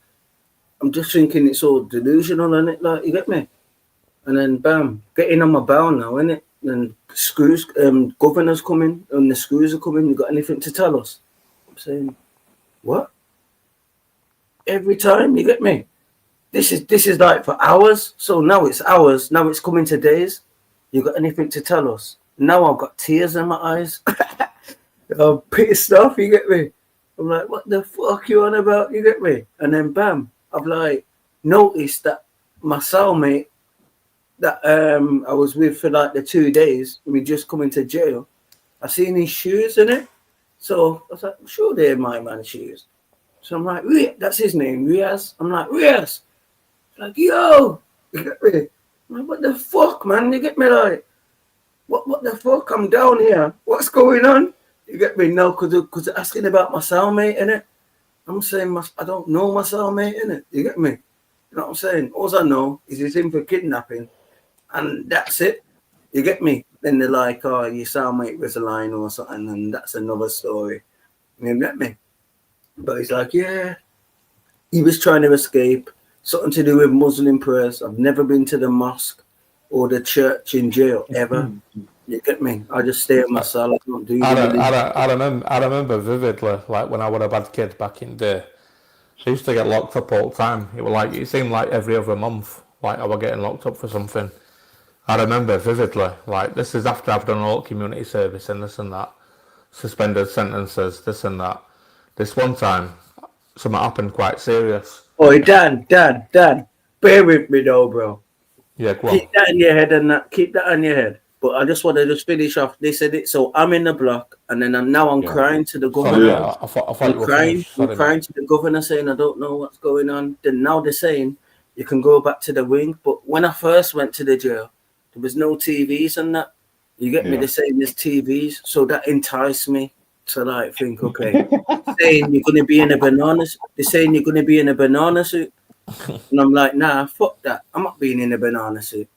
I'm just thinking it's all delusional, innit? Like, you get me? And then bam, getting on my bow now, innit? And screws, governor's coming and the screws are coming. You got anything to tell us? I'm saying, what? Every time, you get me? This is like for hours. So now it's hours. Now it's coming to days. You got anything to tell us? Now I've got tears in my eyes. I'm pissed off, you get me? I'm like, what the fuck you on about? You get me? And then bam, I've like noticed that my cellmate that I was with for like the 2 days, we just come into jail. I seen his shoes in it. So I was like, sure they're my man's shoes. So I'm like, that's his name, Riaz. I'm like, Riaz. Like, yo, you get me? I'm like, what the fuck, man? You get me? Like, what the fuck? I'm down here. What's going on? You get me? No, because they're asking about my cellmate, innit? I'm saying, I don't know my cellmate, innit? You get me? You know what I'm saying? All I know is he's in for kidnapping, and that's it. You get me? Then they're like, oh, your cellmate was a line or something, and that's another story. You get me? But he's like, yeah, he was trying to escape. Something to do with Muslim prayers. I've never been to the mosque or the church in jail ever. You get me? I just stay at my cell. I don't do I remember vividly, like when I was a bad kid back in the day, I used to get locked up all the time. It seemed like every other month, like I was getting locked up for something. I remember vividly, like this is after I've done all community service and this and that, suspended sentences, this and that. This one time, something happened quite serious. Oh, Dan, bear with me though, bro. Yeah, go on. Keep that in your head and that. Keep that in your head. But I just want to finish off. They said it, so I'm in the block, and then I'm crying to the governor. I'm crying to the governor saying I don't know what's going on. Then now they're saying you can go back to the wing. But when I first went to the jail, there was no TVs and that. You get me? They're saying there's TVs, so that enticed me to like think, okay, saying you're gonna be in a banana. They're saying you're gonna be in a banana suit, and I'm like, nah, fuck that. I'm not being in a banana suit.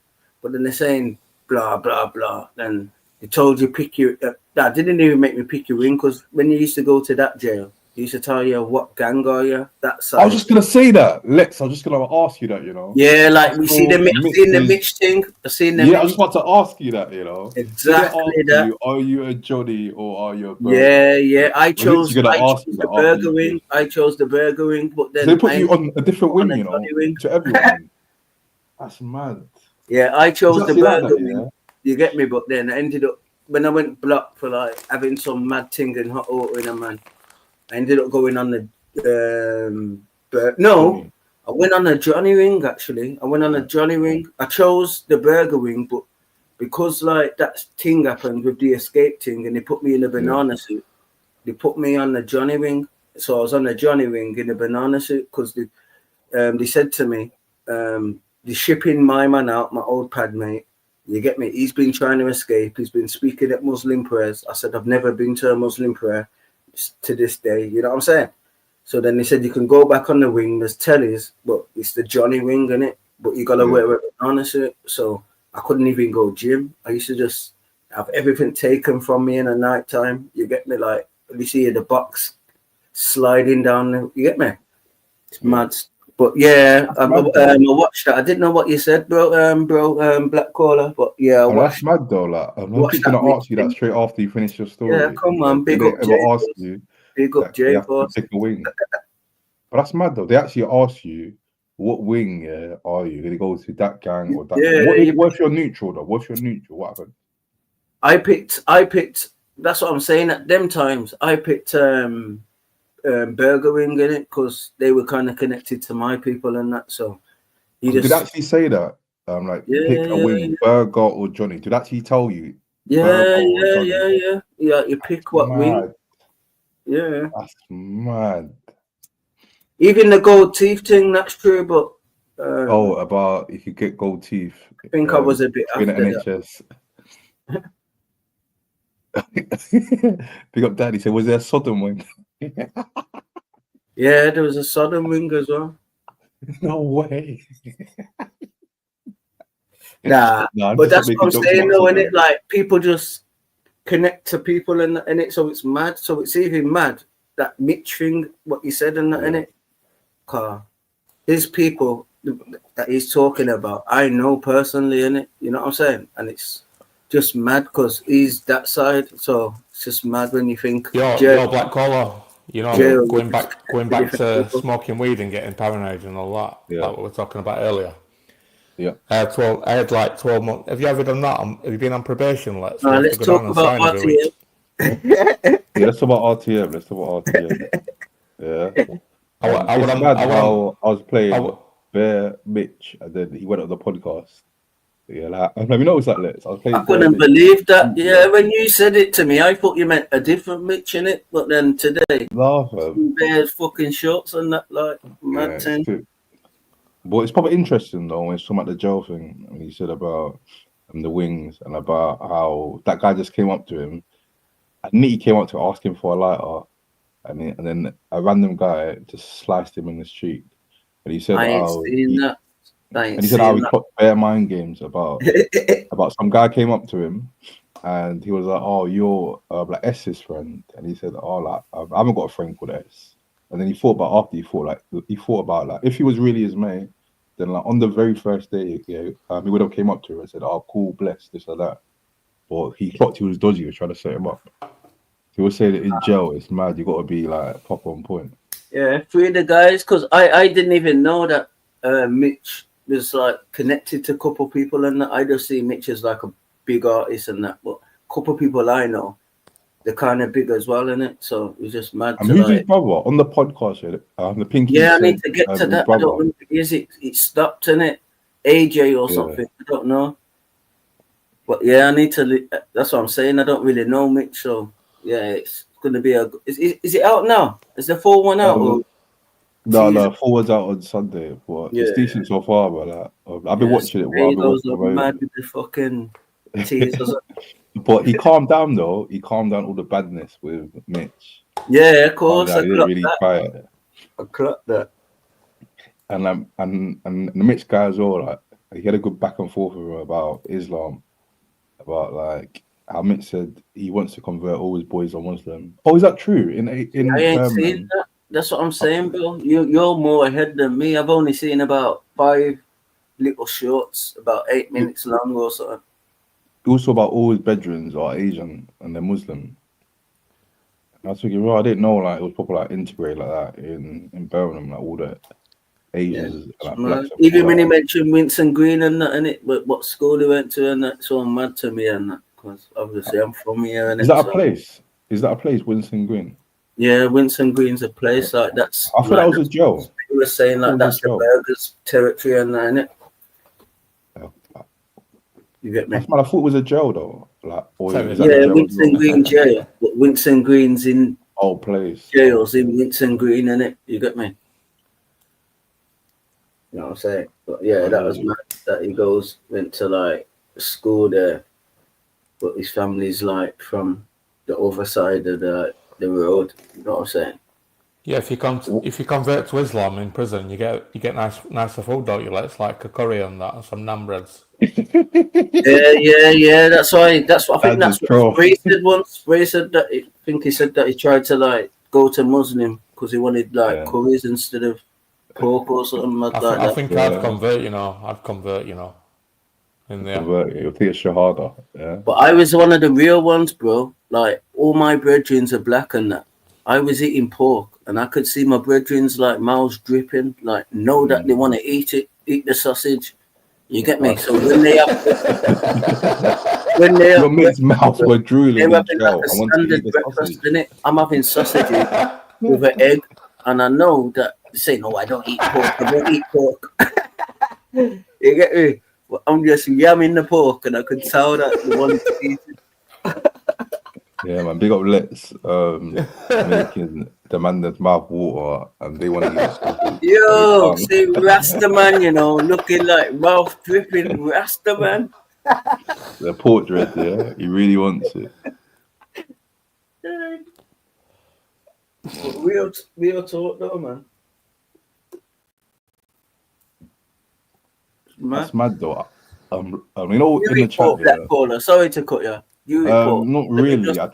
But then they're saying blah blah blah. Then they told you pick your. That didn't even make me pick your wing because when you used to go to that jail, they used to tell you what gang are you. That side. I was just gonna say that, Lex. I was just gonna ask you that, you know. Yeah, like we see the Mitch thing. I seen the. Yeah, I just want to ask you that, you know. Exactly that. You, are you a Johnny or are you a burger? Yeah. I chose the burger wing. I chose the burger wing, but then they put you on a different wing, you know, to everyone. That's mad. Yeah, I chose the burger wing. Yeah? You get me? But then I ended up when I went blocked for like having some mad thing and hot water in a man. I ended up going on the I went on a Johnny Wing actually. I went on a Johnny Wing. I chose the burger wing, but because like that thing happened with the escape thing, and they put me in a banana suit. They put me on the Johnny Wing, so I was on the Johnny Wing in a banana suit because they said to me, they're shipping my man out, my old pad mate. You get me? He's been trying to escape. He's been speaking at Muslim prayers. I said I've never been to a Muslim prayer to this day, you know what I'm saying? So then they said you can go back on the wing. There's tellies, but it's the Johnny Wing, innit? But you gotta wear a banana suit. So I couldn't even go gym. I used to just have everything taken from me in the night time. You get me? Like you see the box sliding down. You get me? It's mad. But yeah, I watched that. I didn't know what you said, bro. Black Caller. But yeah, that's mad though. Like I'm not gonna ask you that straight after you finish your story. Yeah, come on, big up Jay. Big up Jay. Take a wing. But that's mad though. They actually ask you what wing are you? Did you go to that gang or that? Yeah. What's your neutral though? What's your neutral? What happened? I picked. That's what I'm saying. At them times, I picked Burger Wing in it because they were kind of connected to my people and that. So you did actually say that. Like pick a wing, Burger or Johnny. Did actually tell you? Yeah. You pick what wing. Yeah, that's mad. Even the gold teeth thing, that's true. But about if you get gold teeth, I think I was a bit after NHS. Big up Daddy. So was there a Sodom wing? Yeah, there was a Sodom wing as well. No way. Nah, but that's what I'm saying though, and it like people just connect to people and it, so it's mad. So it's even mad that Mitch thing, what you said and that in it. His people that he's talking about, I know personally in it. You know what I'm saying? And it's just mad because he's that side. So it's just mad when you think you're Black Collar. You know, going back to smoking weed and getting paranoid and all that, like what we were talking about earlier. Yeah. I had like 12 months. Have you ever done that? Have you been on probation? Let's talk about RTM. Let's talk about RTM. Yeah. I was playing Bear Mitch, and then he went on the podcast. Yeah, like, let me know what's that list. I was playing. I couldn't believe that. Yeah, when you said it to me, I thought you meant a different Mitch in it. But then today, bears fucking shorts and that, like, mad thing. But it's probably interesting though when it's talking about the jail thing, and he said about the wings and about how that guy just came up to him. And he came up to ask him for a lighter, and then a random guy just sliced him in the street. And he said, I ain't seen that. And he said how he clocked bare mind games about some guy came up to him, and he was like, "Oh, you're like S's friend," and he said, "Oh, like I haven't got a friend called S." And then he thought about after he thought about if he was really his mate, then like on the very first day, he would have came up to her and said, "Oh, cool, bless this or that." But he thought he was dodgy. He was trying to set him up. He was saying that in jail, it's mad. You got to be like proper on point. Yeah, free the guys, because I didn't even know that Mitch was like connected to a couple people, and I just see Mitch as like a big artist and that. But a couple people I know, they're kind of big as well, innit? So it was just mad. And who's his brother on the podcast? The Pinky. Yeah, I need to get to that. I don't know. Is it stopped, innit? AJ or something? I don't know. But yeah, I need to. That's what I'm saying. I don't really know Mitch, so yeah, it's going to be a. Is it out now? Is the full one out? No, forwards out on Sunday, but it's decent so far. But I've been watching it. Those are mad with the fucking teasers. But he calmed down though. He calmed down all the badness with Mitch. Yeah, of course. He didn't really try it. I clocked that. And the Mitch guy as well. Like he had a good back and forth with him about Islam, about like how Mitch said he wants to convert all his boys are Muslim. Oh, is that true? I ain't seen that. That's what I'm saying, Bill. You're more ahead than me. I've only seen about 5 little shorts, about 8 minutes long or something. Also about all his bedrooms are Asian and they're Muslim. And I was thinking, well, I didn't know like it was proper like integrated like that in Birmingham, like all the Asians. Yeah, like, blacks even when he mentioned Winston Green and that, innit, but what school he went to and that, so mad to me and that, because obviously I'm from here. Is that a place? Is that a place, Winston Green? Yeah, Winston Green's a place like that's. I thought that was a jail. He was saying like that's the burgers territory and that, innit? You get me? I thought it was a jail though. Like, Winston Green jail. But Winston Green's in place. Jails in Winston Green, innit? You get me? You know what I'm saying? But yeah, that was mad that he went to like school there, but his family's like from the other side of the road. You know what I'm saying? Yeah, if you convert to Islam in prison, you get nicer food, don't you? Like it's like a curry and that, and some naan breads. yeah. That's what I think. That's what Ray said once. Ray said that. I think he said that he tried to like go to Muslim because he wanted like curries instead of pork or something like that. I think I'd convert. I'd convert. In there. You'll take a shahada. Yeah. But I was one of the real ones, bro. Like all my brethrens are black and that. I was eating pork and I could see my brethrens like mouths dripping, like know that they want to eat the sausage. You get me? So when they have your mate's mouth were drooling. They're having like a standard breakfast, innit? I'm having sausages with an egg, and I know that they say, no, I don't eat pork. I don't eat pork. You get me? But I'm just yamming the pork, and I could tell that they wanted to eat it. Yeah, man, big up Let's making the man that's mouth water and they want to eat. Yo, see Rasta man, looking like mouth dripping Rasta man. The portrait, yeah, he really wants it. Real talk though, man. That's mad though. In the chat, sorry to cut you. Not really. I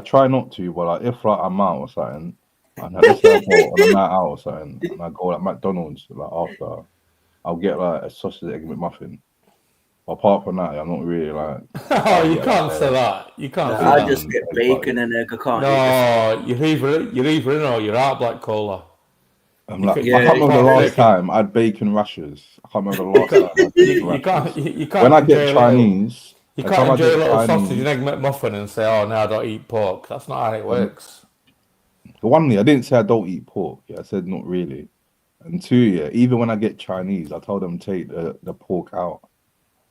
try not to, but like if like I'm out or something, and I just like on a night out or something, and I go like McDonald's like after, I'll get like a sausage egg McMuffin. But apart from that, I'm not really like. Oh, you can't say that. You can't. Say I that. just get bacon and egg. I can't. No, you're either in or you're out, Black Cola. I can't remember the last time I had bacon rashers. I can't remember the last time. You can't. When I get Chinese. You can't enjoy a little sausage and egg McMuffin and say, "Oh, no, I don't eat pork." That's not how it works. The one thing I didn't say I don't eat pork. Yeah, I said not really. And two, even when I get Chinese, I tell them take the pork out.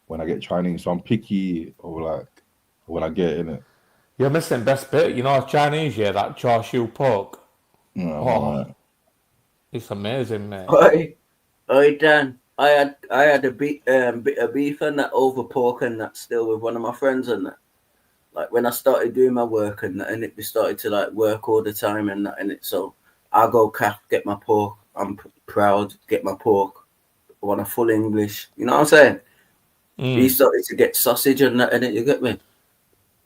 when I get Chinese. So I'm picky or like when I get in it. You're missing best bit. You know, Chinese, yeah, that char siu pork. Right. It's amazing, mate. Oi, Dan. I had a bit of beef and that over pork and that still with one of my friends and that. Like when I started doing my work and that, and we started to like work all the time and that, and it. So I go get my pork. I'm proud, get my pork. I want a full English. You know what I'm saying? He started to get sausage and that, and it. You get me?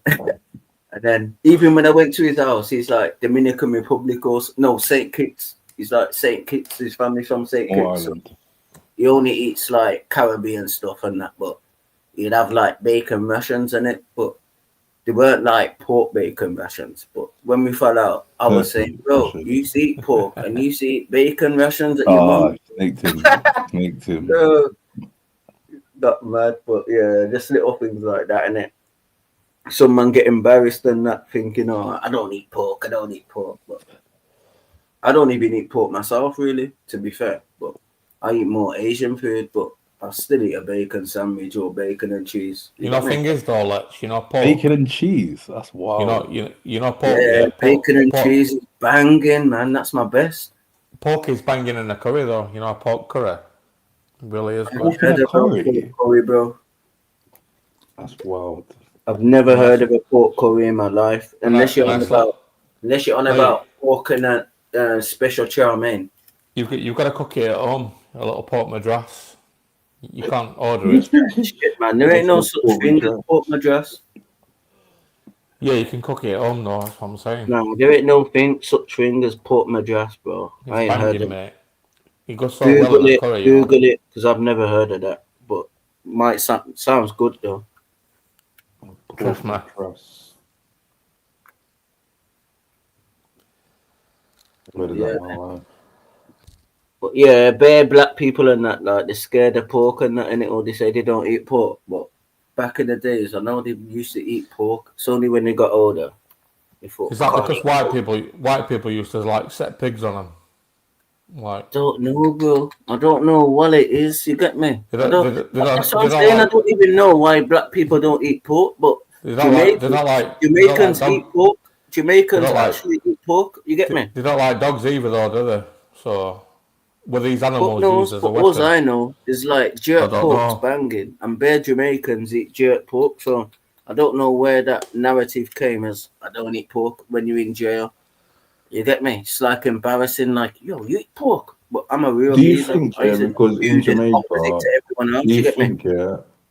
And then even when I went to his house, he's like Dominican Republic or no Saint Kitts. He's like Saint Kitts. His family's from Saint Kitts. So he only eats like Caribbean stuff and that, but he'd have like bacon rations in it, but they weren't like pork bacon rations. But when we fell out, I was saying, bro, you used to eat pork and you used to eat bacon rations at your mum. Snaked him. Not mad, but yeah, just little things like that, innit? Some man get embarrassed and that, thinking, oh, I don't eat pork, but I don't even eat pork myself, really, to be fair. But I eat more Asian food, but I still eat a bacon sandwich or bacon and cheese. You know, thing is though, Lex, you know, pork. Bacon and cheese. That's wild. You know, pork. Yeah, bacon and cheese is banging, man. That's my best. Pork is banging in the curry though. You know, a pork curry. It really is. I've heard of pork curry, bro. That's wild. I've never heard of a pork curry in my life, unless you're on about pork and a special chow mein. You've got to cook it at home. A little pork madras. You can't order it. Shit, man. There ain't no such thing as pork madras. Yeah, you can cook it at home though. That's what I'm saying. No, there ain't no such thing as pork madras, bro. It's I ain't heard banging, of mate. You go so well in the curry. Google it, because I've never heard of that. But might sounds good though. Trust me. But yeah, bare black people and that, like, they're scared of pork and that, and or they say they don't eat pork. But back in the days, I know they used to eat pork. It's only when they got older. Is that because white people used to like set pigs on them? Like, don't know, bro. I don't know what it is. You get me? That's what I'm saying. I don't even know why black people don't eat pork, but Jamaicans eat pork. Jamaicans actually eat pork. You get me? They don't like dogs either, though, do they? So, were these animals used as a weapon? weapon? All I know is like jerk pork's banging, and bare Jamaicans eat jerk pork. So I don't know where that narrative came as. I don't eat pork when you're in jail. You get me? It's like embarrassing. Like, yo, you eat pork, but I'm a real. Do you think, because in Jamaica,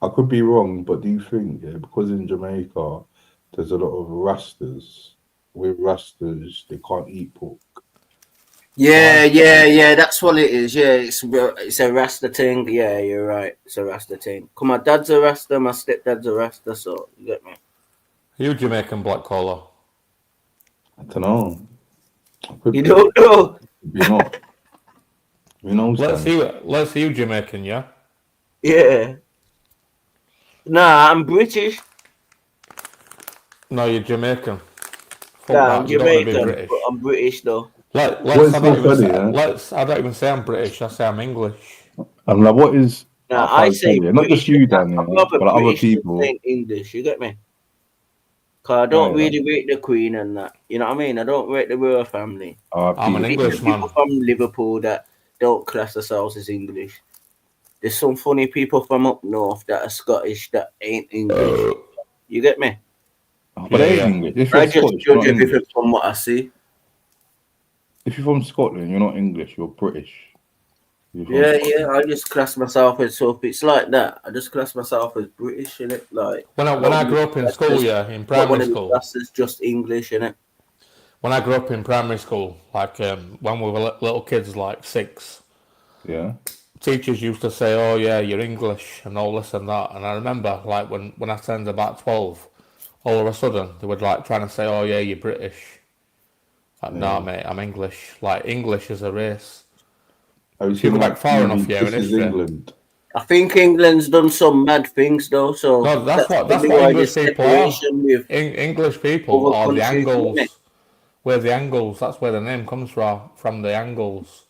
I could be wrong, but do you think, because in Jamaica, there's a lot of Rastas. With Rastas, they can't eat pork. Yeah. That's what it is. Yeah, it's a Rasta thing. Yeah, you're right. It's a Rasta thing. Come, my dad's a Rasta, my stepdad's a Rasta. So you get me? You Jamaican black collar? I don't know. You don't know? You know. You know. Let's see you Jamaican, yeah. Yeah. Nah, I'm British. No, you're Jamaican. Nah, I'm Jamaican, but I'm British though. I don't even say I'm British. I say I'm English. I'm like, what is? Nah, I say not just you, Daniel, but other people. English, you get me? Cause I don't really rate the Queen and that. You know what I mean? I don't rate the royal family. I'm an Englishman. People from Liverpool that don't class themselves as English. There's some funny people from up north that are Scottish that ain't English. You get me? But they ain't English. I just judge everything from what I see. If you're from Scotland, you're not English. You're British. Yeah. I just class myself as it's like that. I just class myself as British, innit? Like when I grew up in school, in primary school, that's just English, innit? When I grew up in primary school, like when we were little kids, like 6, teachers used to say, "Oh yeah, you're English," and all this and that. And I remember, like when I turned about 12, all of a sudden they were like trying to say, "Oh yeah, you're British." Like, nah, mate, I'm English. Like English is a race. People back far enough here in history. England. I think England's done some mad things though. So no, that's what English people are. English people are the Angles. We're the Angles. That's where the name comes from the Angles.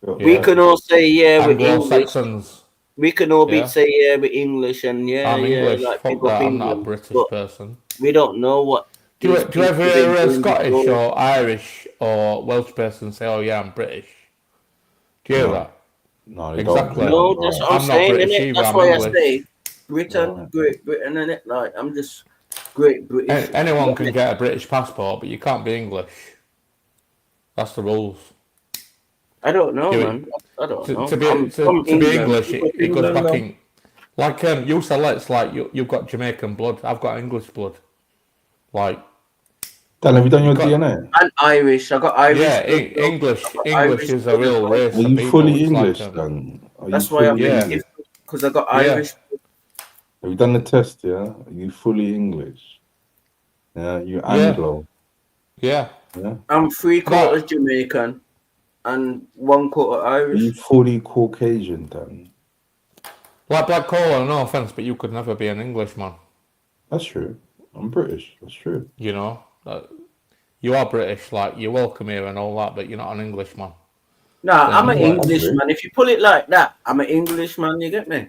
We can all say, we're English. We can all be Yeah. say yeah, we're English and yeah, I'm yeah, English. like Fuck big up that. I'm not a England, British but person. we don't know what. Do you these ever people hear been a doing Scottish before. or Irish or Welsh person say, "Oh yeah, I'm British"? Do you hear No. that? No, they don't. Exactly. No, that's what I'm I'm not saying, British innit? either. That's I'm why English. I say Britain, Right. Great Britain, innit? Like I'm just Great British. Anyone can get a British passport, but you can't be English. That's the rules. I don't know, You- man. I don't know. To be I'm from be England. English, Big up it goes England, back man. in. Like you said, it's like you've got Jamaican blood. I've got English blood. Like Dan, have you done your got- DNA? And Irish. I got Irish. yeah, blood, though. English. I got English Irish is a blood as real well. race Are of you people. fully It's English, like, Dan? Are That's you why I'm fully Yeah. English? because I got Yeah. Irish. Have you done the test? Yeah. Are you fully English? Yeah. You Anglo. yeah. Yeah. I'm 3/4 Jamaican and 1/4 Are you Irish. fully Caucasian, Dan? Like Black Cola, no offense, but you could never be an Englishman. That's true. I'm British. That's true. You know, you are British. Like you're welcome here and all that, but you're not an Englishman. Nah, Then I'm an like- Englishman. If you pull it like that, I'm an Englishman. You get me?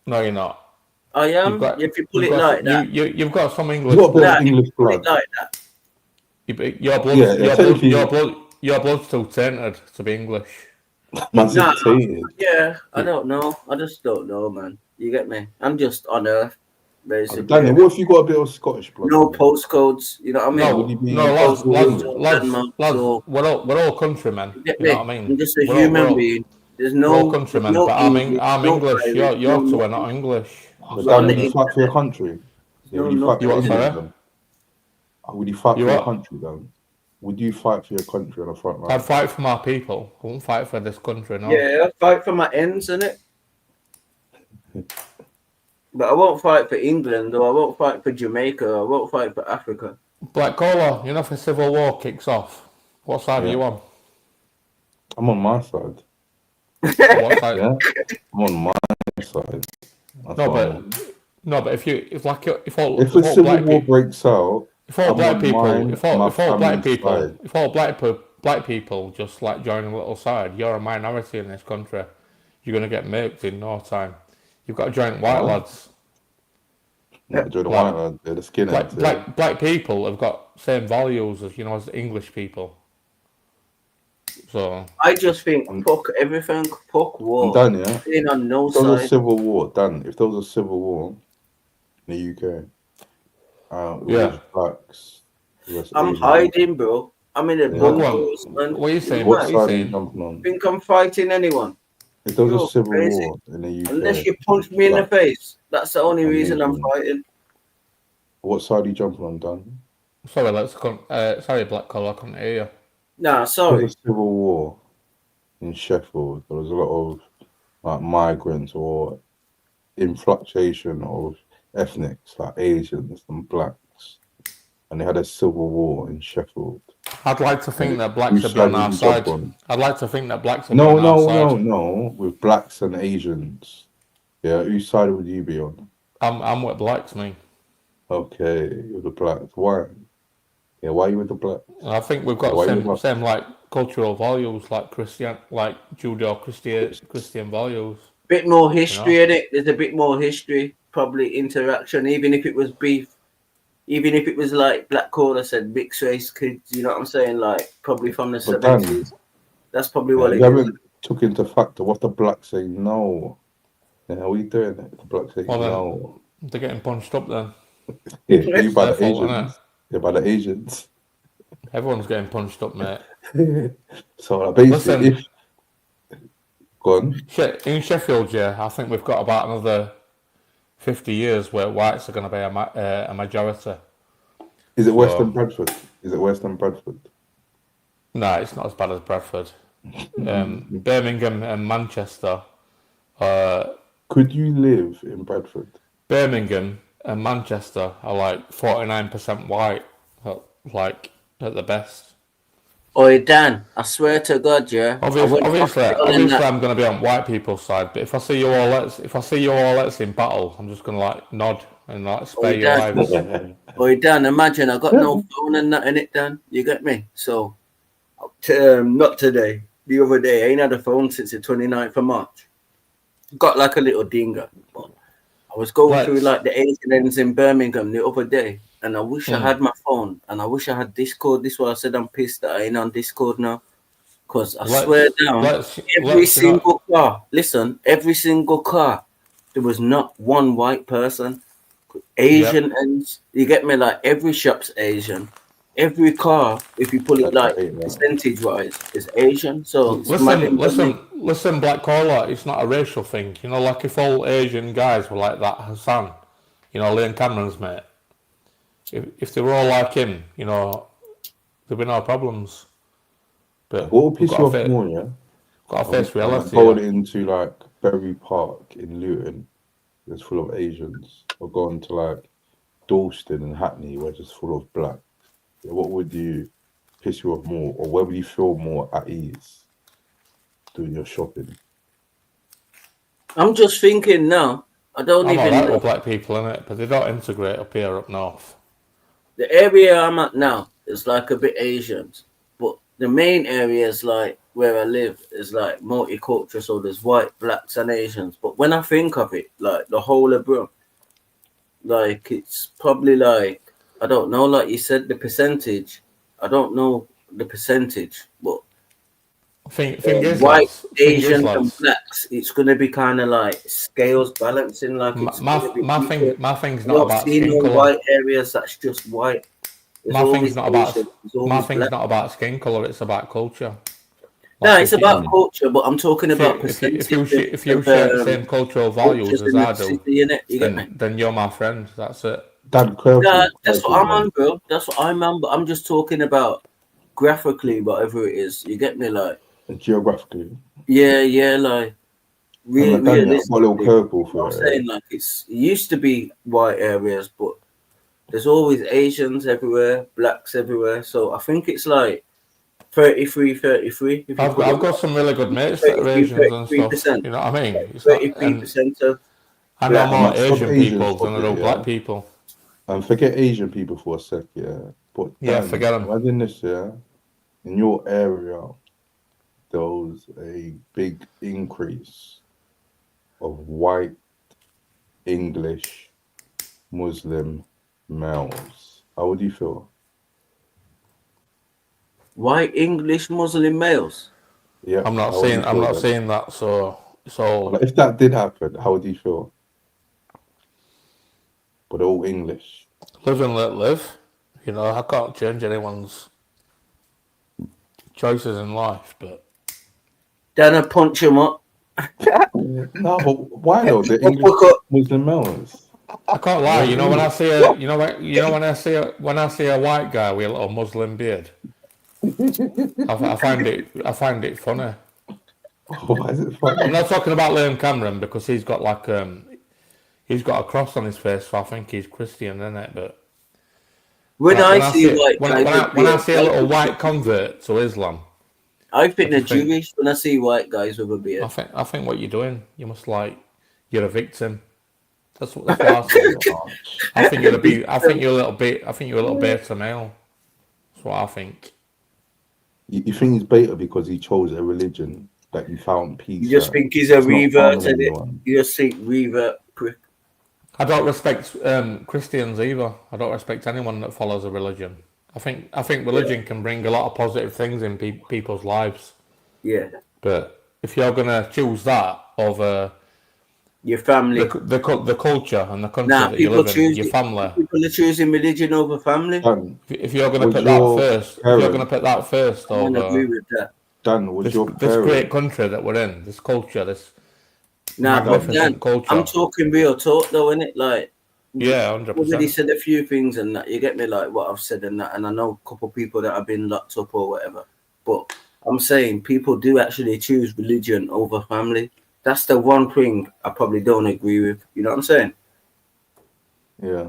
No, you're not. I am. You've got- If you pull you've it got- like that, You've got some English. You got a bit Nah, of English pull it blood. like that. Your blood, Yeah, your essentially- blood, your blood's too tainted to be English. Man's Nah. dictated. Yeah, I don't know. I just don't know, man. You get me? I'm just on Earth, basically. Danny, what if you got a bit of Scottish blood? No postcodes. You know what I mean? No, would you be- no, lads, Postcode lads, we're all countrymen. You get You me? know what I mean? I'm just a We're all- human we're all- being. There's We're no. all countrymen, there's no but I'm no English. Irish, You're no two are nothing. not English. But So on Dan, the would you fight for your country? Yeah, would you No, fight You for what, England? sorry? then? Would you fight You for your what? country, Dan? Would you fight for your country on the front line? I'd fight for my people. I won't fight for this country, no. Yeah, I fight for my ends, innit? But I won't fight for England, or I won't fight for Jamaica, or I won't fight for Africa. Black Cola, you know, if a civil war kicks off, what side are Yeah. you on? I'm on my side. What side? Yeah, I'm on my side. That's No, what I'm on. but if all If a civil black war people, breaks out, if all I'm black on people, mine, if all my black family's people, side. if all black people just like join a little side, you're a minority in this country. You're gonna get murked in no time. You've got to join white What? lads. Yeah, Joe the Like- white lad, they're the skinheads. yeah. Black people have got same values as as the English people. So I just think fuck everything, fuck war. I'm done, yeah. Being on no If there was a side. civil war, Dan, if there was a civil war in the UK, it Yeah. was blacks, West I'm Asians. hiding, bro. I'm in a Yeah. bunkers, man. what are you saying? What What are side you are you saying? jumping on? Think I'm fighting anyone? If there was You're a civil crazy. war in the UK, Unless you punch me in the black- face. That's the only I'm reason I'm Asian. fighting. what side are you jumping on, Dan? Sorry, Black Cola, I couldn't hear you. Nah, There sorry. was a civil war in Sheffield. There was a lot of like migrants or influctuation of ethnics like Asians and blacks, and they had a civil war in Sheffield. I'd like to think that blacks Whose would be on side our would you jump side. on? I'd like to think that blacks would be No, on our no, side. no. With blacks and Asians, yeah. Whose side would you be on? I'm with blacks, me. Okay, with the blacks. Why? Yeah, why are you with the blacks? I think we've got Why you with same like cultural values, like Judeo-Christian values. Bit more history in it. There's a bit more history, probably interaction. Even if it was beef, even if it was like Black Caller said, mixed race kids. You know what I'm saying? Like probably from the But Dan, 70s. That's probably what you it is. haven't took into factor what the blacks say no. Yeah, what are you doing? The blacks say Well, then, no. they're getting punched up then. Yeah, you by It's the their fault, Asians. Yeah, by the Asians. Everyone's getting punched up, mate. So basically, Listen, if go on. in Sheffield, yeah, I think we've got about another 50 years where whites are going to be a majority. Is it So- Western Bradford? Is it Western Bradford? No, it's not as bad as Bradford. Birmingham and Manchester. Could you live in Bradford? Birmingham and Manchester are like 49% white, like at the best. Oi, Dan, I swear to God, yeah. Obviously, I went hospital in that. I'm going to be on white people's side. But if I see you all, in battle, I'm just going to like nod and like spare your Dan. lives. Oi, Dan, imagine I got no phone and that in it, Dan. You get me? So, not today. The other day, I ain't had a phone since the 29th of March. got like a little dinger. But I was going through like the Asian ends in Birmingham the other day, and I wish I had my phone, and I wish I had Discord. This is why I said I'm pissed that I ain't on Discord now, because I swear down, every single car. Listen, every single car, there was not one white person. Asian ends, you get me? Like every shop's Asian. Every car, if you put it like percentage wise, is Asian. So listen, Black Caller, it's not a racial thing. You know, like if all Asian guys were like that Hassan, you know, Liam Cameron's mate, if they were all like him, you know, there'd be no problems. But what will piss you off more, yeah? Got to face reality. Going into like Berry Park in Luton, it's full of Asians. Or going to like Dalston and Hackney, where it's just full of black. What would you piss you off more, or where would you feel more at ease doing your shopping? I'm just thinking now. I don't even know know. Black people in it, but they don't integrate up here up north. The area I'm at now is like a bit Asian, but the main area is like where I live is like multicultural, so there's white, blacks, and Asians. But when I think of it, like the whole of Brum, like it's probably like, I don't know, like you said, the percentage. I don't know the percentage, but thing is, white, lads, Asian, and blacks, it's going to be kind of like scales balancing. Like it's my thing's not about skin colour. White areas that's just white. My thing's not about skin colour. It's about culture. No, it's about culture, but I'm talking about if you share the same cultural values as I do, then you're my friend. That's it. That's what I'm on, bro. That's what I'm on. But I'm just talking about graphically, whatever it is. You get me, like geographically. Yeah, like really. A little curveball for I'm saying like it used to be white areas, but there's always Asians everywhere, blacks everywhere. So I think it's like 33. I've got some really good mates that are Asians and stuff. You know what I mean? 33% of. I know more Asian people than I know black people. And forget Asian people for a sec, yeah. But forget them. Imagine this, yeah. In your area, there was a big increase of white, English, Muslim males. How would you feel? White, English, Muslim males? Yeah. I'm not saying that. So if that did happen, how would you feel? But all English. Live and let live. You know, I can't change anyone's choices in life, but then I punch him up. No, but why though? The English Muslim males. I can't lie. You know when I see when I see a white guy with a little Muslim beard, I find it funny. Why is it funny? I'm not talking about Liam Cameron because he's got like he's got a cross on his face, so I think he's Christian, isn't it? But when I see a little white convert to Islam, I think they're Jewish when I see white guys with a beard. I think what you're doing, you're a victim. That's what I think. I think you're a little beta male. That's what I think. You think he's beta because he chose a religion that you found peace. You just think he's a revert, you just think revert prick. I don't respect Christians either. I don't respect anyone that follows a religion. I think religion can bring a lot of positive things in people's lives. Yeah. But if you're gonna choose that over your family, the culture and the country that you live in, your family. People are choosing religion over family. If you're gonna put that first, I agree with that. Dan, this great country that we're in, this culture, this magnificent culture. I'm talking real talk though, innit? Like, yeah, 100%. I've already said a few things and that. You get me, like what I've said and that. And I know a couple of people that have been locked up or whatever. But I'm saying people do actually choose religion over family. That's the one thing I probably don't agree with. You know what I'm saying? Yeah.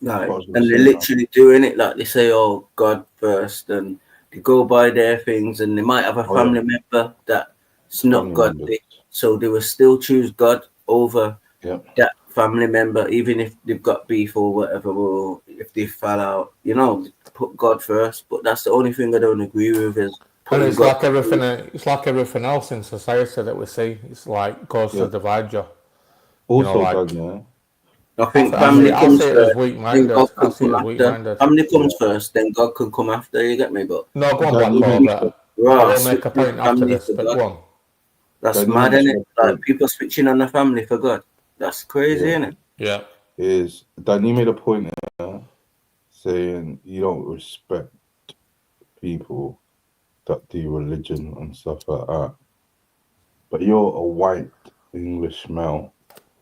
Like, and they're literally doing it like they say, "Oh, God first," and they go by their things, and they might have a family member that's not godly, so they will still choose God over that family member, even if they've got beef or whatever, or if they fall out. You know, put God first. But that's the only thing I don't agree with is And it's like everything. It's like everything else in society that we see. It's like goes to divide you. Also, I think family comes first. Weak-minded. God can come after. Family comes first, then God can come after. You get me? But no, go on, Black Clover. I will make a point after this, but go on. That's mad, isn't it? Like people switching on the family for God. That's crazy, isn't it? Yeah. Dan, you made a point there saying you don't respect people that do religion and stuff like that. But you're a white English male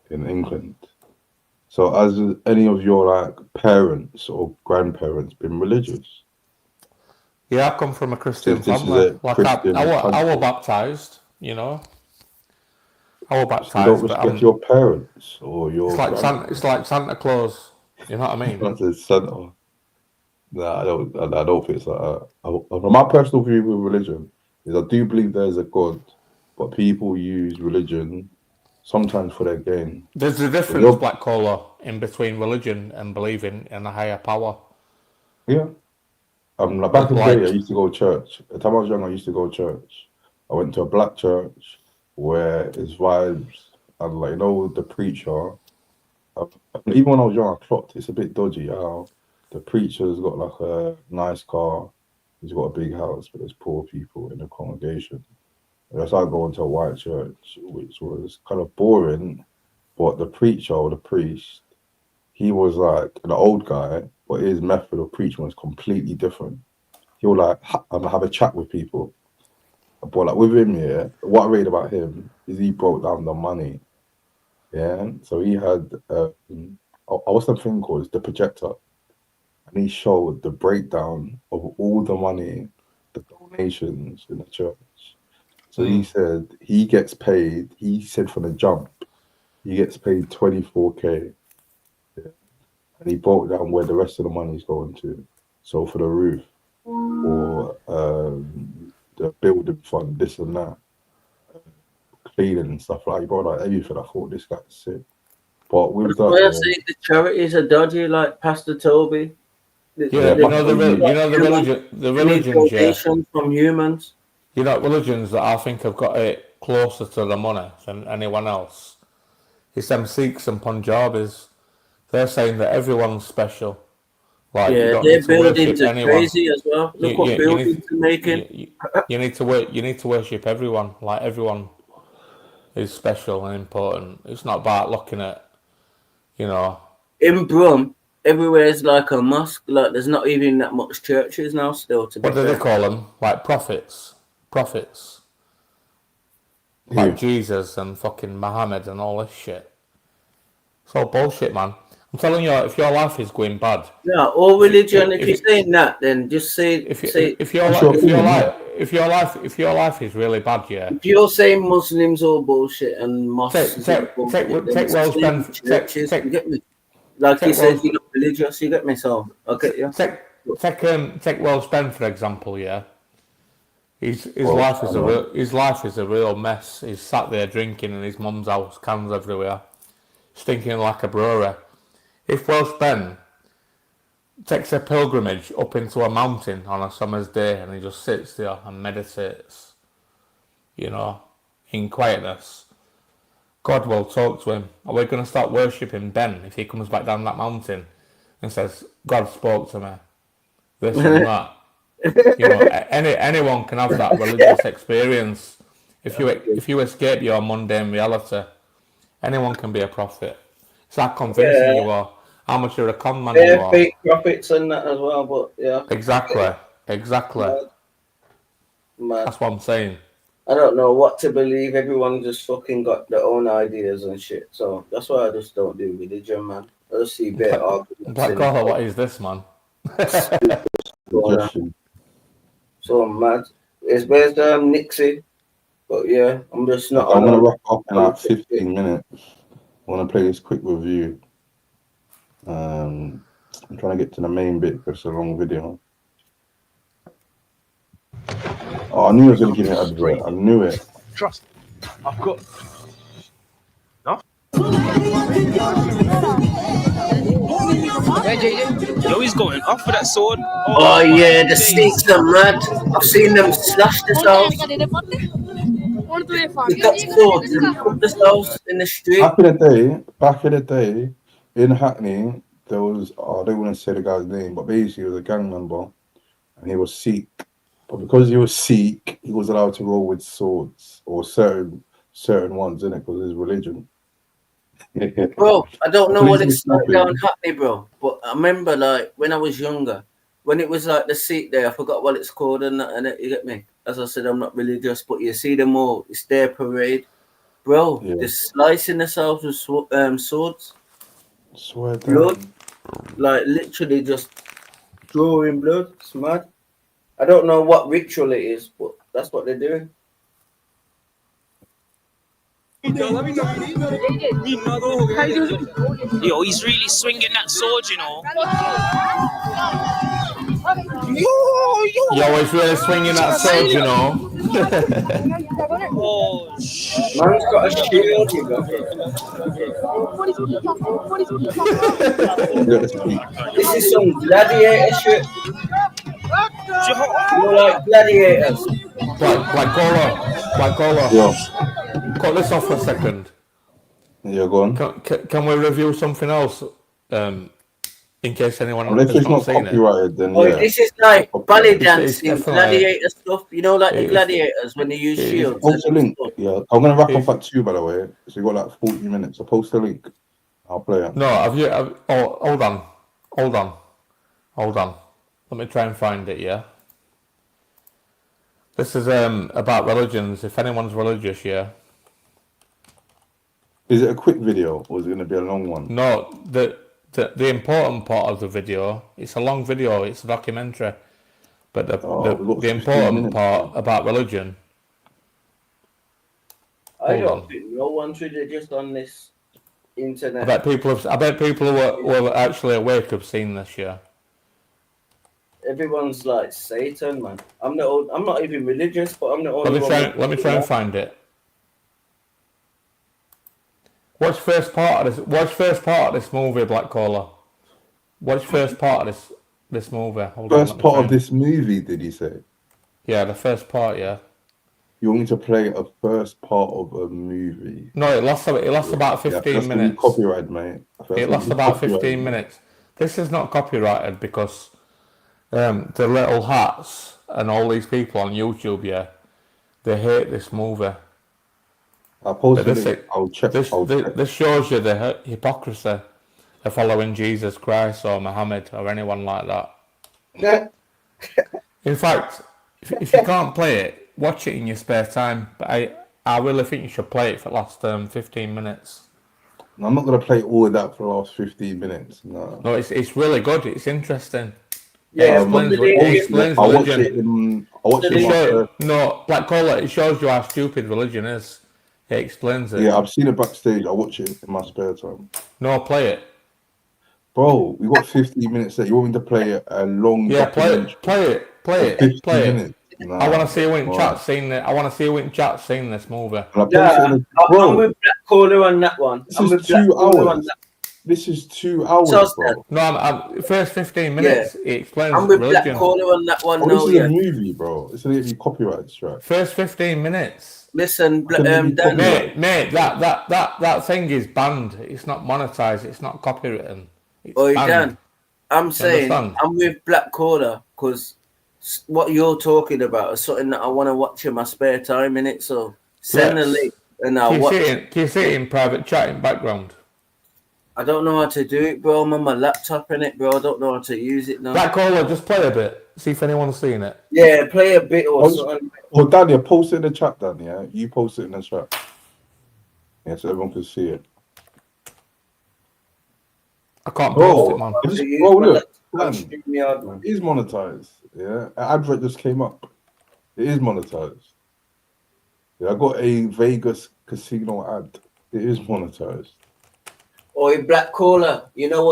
in England. So has any of your like parents or grandparents been religious? Yeah, I come from a Christian family. Like I was baptized, you know. I was baptized. So you don't respect your parents or your. It's like Santa Claus. You know what I mean? That's Santa. Nah, I don't think it's like that. My personal view with religion is I do believe there's a God, but people use religion sometimes for their gain. There's a difference, Black Cola, in between religion and believing in a higher power. Yeah. Like back in the day, I used to go to church. At the time I was young, I used to go to church. I went to a black church where it's vibes and like, you know, the preacher. Even when I was young, I clocked it's a bit dodgy how the preacher's got like a nice car. He's got a big house, but there's poor people in the congregation. And I started going to a white church, which was kind of boring, but the preacher or the priest, he was like an old guy, but his method of preaching was completely different. He'll like have a chat with people. But like with him, yeah, what I read about him is he broke down the money. Yeah, so he had what's the thing called? It's the projector, and he showed the breakdown of all the money, the donations in the church. So he said he gets paid. He said from the jump, he gets paid 24K, yeah? And he broke down where the rest of the money is going to. So for the roof, or the building fund, this and that, cleaning and stuff like that. He brought like everything. I thought this guy's sick. But with that, I say the charities are dodgy, like Pastor Toby. The religions, yeah. From humans. You know, religions that I think have got it closer to the money than anyone else. It's them Sikhs and Punjabis. They're saying that everyone's special. Like, yeah, their buildings are crazy as well. Look what buildings they're making. You need to worship everyone. Like, everyone is special and important. It's not about looking at, you know. In Brum, everywhere is like a mosque. Like, there's not even that much churches now still. What do they call them? Like prophets. Like Jesus and fucking Muhammad and all this shit. It's all bullshit, man. I'm telling you, if your life is going bad. Yeah, all religion. If you're saying that, then just say. If your life is really bad, yeah. If you're saying Muslims all bullshit and mosques, take well spent churches. You get me? Like you said, you're not religious. You get me? So okay, yeah. Take Will Spen for example, yeah. His life is a real mess. He's sat there drinking in his mum's house, cans everywhere, stinking like a brewery. If Will Spen takes a pilgrimage up into a mountain on a summer's day and he just sits there and meditates, you know, in quietness, God will talk to him. Are we going to start worshipping Ben if he comes back down that mountain and says, God spoke to me, this and that? You know, anyone can have that religious experience. If you escape your mundane reality, anyone can be a prophet. It's that convincing you are, how much you're a con man you are. Fake prophets and that as well, but yeah. Exactly. Mad. That's what I'm saying. I don't know what to believe. Everyone just fucking got their own ideas and shit. So that's why I just don't do religion, man. I just see better arguments. Black Collar, what is this, man? So mad. It's based on Nixie. But yeah, I'm just not. I'm gonna wrap up in like 15 minutes. I want to play this quick review. I'm trying to get to the main bit because it's a long video. Oh, I knew I was going to give it a I knew it. Trust. I've got. No? Where Yo, he's going off with that sword. Oh yeah, the Sikhs are mad. I've seen them slash themselves. They got swords and put themselves in the street. Back in the day, in Hackney, there was I don't want to say the guy's name, but basically he was a gang member, and he was Sikh. But because he was Sikh, he was allowed to roll with swords or certain ones in it because of his religion. Bro, I don't know what it's like down Hackney, bro. But I remember, like, when I was younger, when it was like the Sikh day, I forgot what it's called, and you get me? As I said, I'm not religious, but you see them all. It's their parade. Bro, they're slicing themselves with swords. Swear blood. Like, literally just drawing blood. It's mad. I don't know what ritual it is, but that's what they're doing. Yo, he's really swinging that sword, you know. Yo, he's really swinging that sword, you know. Oh, man's got a shield, you know. This is some gladiator shit. You know, like gladiators. Black Cola. Yeah. Cut this off for a second. Yeah, go on. Can we review something else? In case anyone Unless has it's not seen copyrighted, then Oh, yeah. this is like ballet It's dancing, definitely- gladiator stuff. You know, like the it's- gladiators when they use shields. Post a link. Yeah, I'm gonna wrap up at 2, by the way. So you got like 40 minutes. So post a link. I'll play it. No, hold on. Let me try and find it, yeah? This is about religions. If anyone's religious, yeah? Is it a quick video or is it gonna be a long one? No, the important part of the video, it's a long video, it's a documentary. But the important part about religion. I don't think no one's religious on this internet. I bet people who are actually awake have seen this, yeah. Everyone's like Satan, man. I'm not even religious, but I'm the only Let me try and find it. What's first part of this movie, Black Cola? What's first part of this movie? First part of this movie, did you say? Yeah, the first part, yeah. You want me to play a first part of a movie? No, it lasts about 15 minutes. Copyright, mate. It lasts about 15 minutes. This is not copyrighted because the little hats and all these people on YouTube, yeah, they hate this movie. I'll post it. I'll check. This shows you the hypocrisy of following Jesus Christ or Muhammad or anyone like that. Yeah. In fact, if you can't play it, watch it in your spare time. But I really think you should play it for the last 15 minutes. I'm not gonna play all of that for the last 15 minutes. No. No, it's really good. It's interesting. Yeah, it explains I'll watch religion. No, Black Cola, it shows you how stupid religion is. It explains it. Yeah, I've seen it backstage. I watch it in my spare time. No, play it. Bro, we got 15 minutes there. You want me to play a long? Yeah, play it. Play it. Nah, I want to see who in chat seen it. I want to see who in chat seen this movie. Yeah, I'm with Black Cola on that one. This is 2 hours. This is 2 hours, bro. No, I'm first 15 minutes. It explains I'm with religion. Black Cola on that one. This is a movie, bro. It's gonna get you copyright strike. First 15 minutes. Listen, Dan. Mate, that thing is banned. It's not monetized. It's not copywritten. Oh, Dan, I'm saying understand? I'm with Black Cola because what you're talking about is something that I want to watch in my spare time, innit? So send a link and I'll watch it. Can you see it in private chat in background? I don't know how to do it, bro. I'm on my laptop, innit, bro. I don't know how to use it now. Black Cola, just play a bit. See if anyone's seen it. Yeah, play a bit or something. Well, Daniel, post it in the chat, Dan. Yeah, you post it in the chat. Yeah, so everyone can see it. I can't post it, man. Look, Dan, it is monetized. Yeah, an advert just came up. It is monetized. Yeah, I got a Vegas casino ad. It is monetized. Or Black Cola, you know,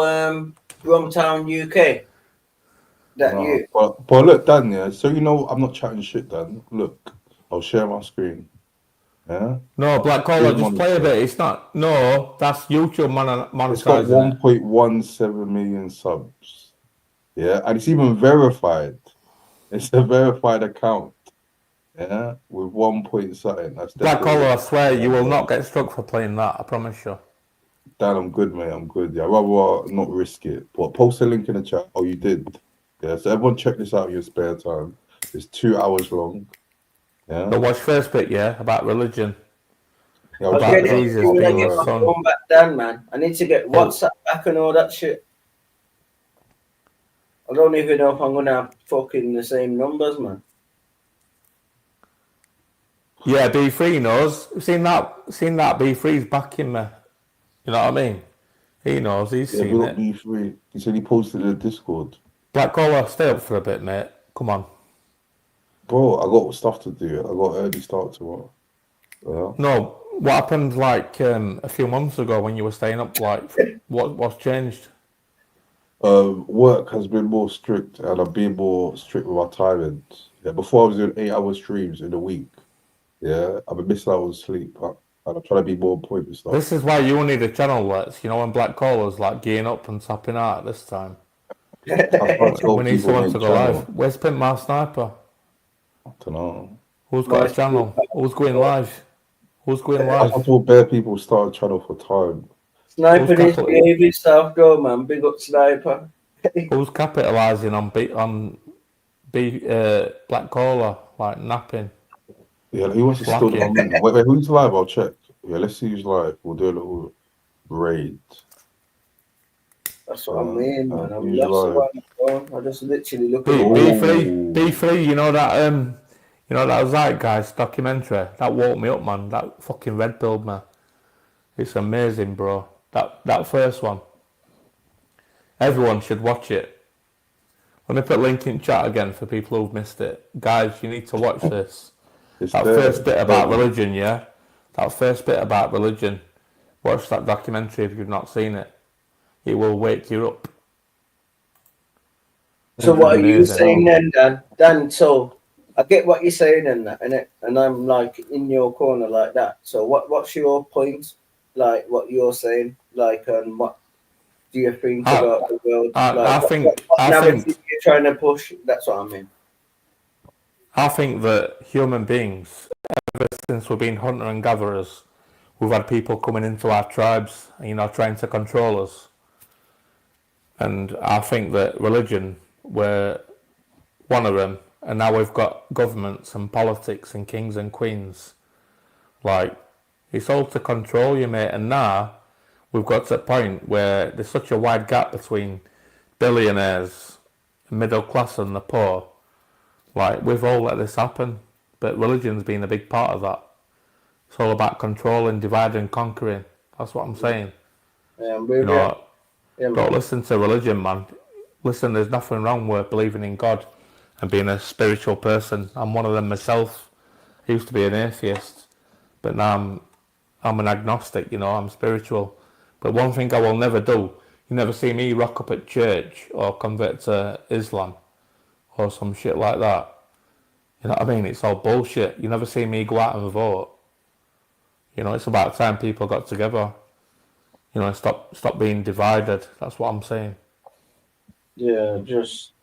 Bromtown, UK. You. But look, Dan, yeah, so you know I'm not chatting shit, Dan. Look, I'll share my screen. Yeah. No, Black Collar, Who's just play a monetized? bit. It's not. No, that's YouTube It's got monetizing it. 1.17 million subs. Yeah, and it's even verified. It's a verified account. Yeah, with 1 point something. That's Black Collar, definitely. I swear you will not get struck for playing that. I promise you. Dan, I'm good, mate. I'm good. Yeah, I'd rather not risk it. But post a link in the chat. Oh, you did. Yeah, so everyone check this out in your spare time. It's 2 hours long. Yeah. But watch first bit, yeah, about religion. Yeah, I'll about get it Jesus when I being get his my son. phone back down, man. I need to get WhatsApp back and all that shit. I don't even know if I'm gonna have fucking the same numbers, man. Yeah, B3 knows. Seen that B3's backing me. You know what I mean? He knows, he's Yeah, seen we got it. B3. He said he posted in the Discord. Black Collar, stay up for a bit, mate. Come on. Bro, I got stuff to do. I got early start tomorrow. Yeah. No, what happened like a few months ago when you were staying up? Like, what's changed? Work has been more strict, and I'm being more strict with my timings. Yeah, before I was doing 8-hour streams in a week. Yeah, I've been missing out on sleep, and I'm trying to be more on point with stuff. This is why you need a channel, Let's. You know, when Black Collar's like gearing up and tapping out this time. I can't tell We need people someone make to go channel. live. Where's Pimp My Sniper? I don't know. Who's got a channel? Who's going live? Who's going live? I thought bare people start a channel for time. Sniper needs to behave himself, though, man. Big up Sniper. Who's capitalising on Black Collar, like napping? Yeah, who wants to steal the momentum? Wait, who's live? I'll check. Yeah, let's see who's live. We'll do a little raid. That's what I mean, man. I'm who's lost live? on my phone. I just literally look at B3, you know that Zeitgeist documentary? That woke me up, man. That fucking red pilled me. It's amazing, bro. That first one. Everyone should watch it. Let me put a link in chat again for people who've missed it. Guys, you need to watch this. That first bit about religion, yeah? That first bit about religion. Watch that documentary if you've not seen it. It will wake you up. So what are you saying then, Dan? Dan, so I get what you're saying and that, and I'm like in your corner like that. So what's your point? Like what you're saying, like what do you think about the world? I think you're trying to push. That's what I mean. I think that human beings, ever since we've been hunter and gatherers, we've had people coming into our tribes, trying to control us. And I think that religion, we're one of them, and now we've got governments and politics and kings and queens. Like, it's all to control you, mate. And now we've got to a point where there's such a wide gap between billionaires, the middle class and the poor. Like, we've all let this happen, but religion's been a big part of that. It's all about controlling, dividing and conquering. That's what I'm saying. Yeah, Don't listen to religion, man. Listen, there's nothing wrong with believing in God and being a spiritual person. I'm one of them myself. I used to be an atheist, but now I'm an agnostic, I'm spiritual. But one thing I will never do, you never see me rock up at church or convert to Islam or some shit like that. You know what I mean? It's all bullshit. You never see me go out and vote. It's about time people got together. Stop being divided. That's what I'm saying. Yeah, just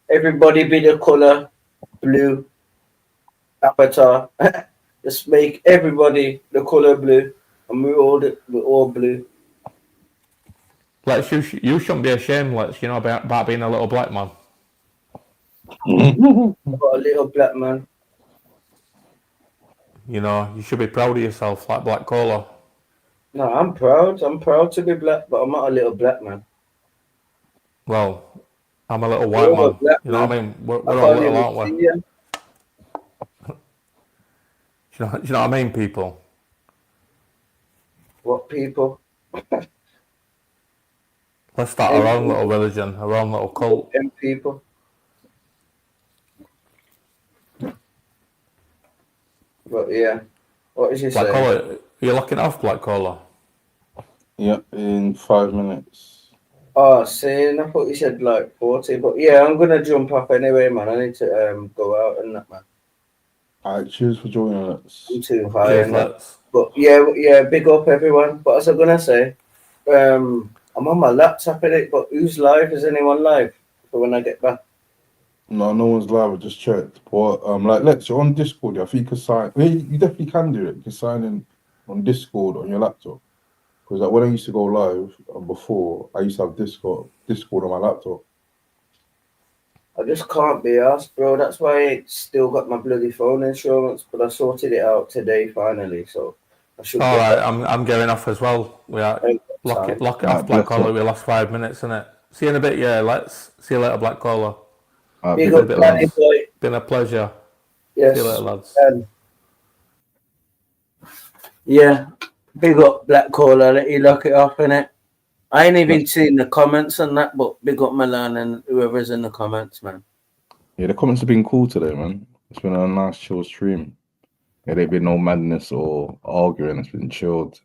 everybody be the color blue. Avatar. Just make everybody the color blue, and we're all blue. Lex, you shouldn't be ashamed, Lex, about being a little black man. Got a little black man. You should be proud of yourself, like Black Collar. No, I'm proud. I'm proud to be black, but I'm not a little black man. Well, I'm a little white man. You know what I mean? We're all little, aren't we? Do you know what I mean, people? What people? Let's start our own little religion, our own little cult. And people. But yeah, what is he Black saying? Collar, you're locking off, Black Collar? Yep, in 5 minutes. Oh, saying I thought you said like 40, but yeah, I'm gonna jump off anyway, man. I need to go out and that, man. Alright, cheers for joining us. I'm too high. Cheers, And that. lads. But yeah, big up everyone. But as I'm gonna say, I'm on my laptop in it. But who's live? Is anyone live for when I get back? No, no one's live. I just checked. But like, let's you're on Discord. I think you can sign. Well, you definitely can do it. You can sign in on Discord on your laptop. Because like when I used to go live before, I used to have Discord on my laptop. I just can't be asked, bro. That's why I still got my bloody phone insurance, but I sorted it out today finally. So I should. All right, I'm getting off as well. We are lock it off, Black Caller. We last 5 minutes, innit? See you in a bit, yeah. Let's see you later, Black Caller. Big up, Danny boy. Been a pleasure. Yes. See you later, lads. Yeah, big up, Black Caller. Let you lock it off, innit? I ain't even seen the comments on that, but big up Milan and whoever's in the comments, man. Yeah, the comments have been cool today, man. It's been a nice chill stream. Yeah, there've been no madness or arguing. It's been chilled.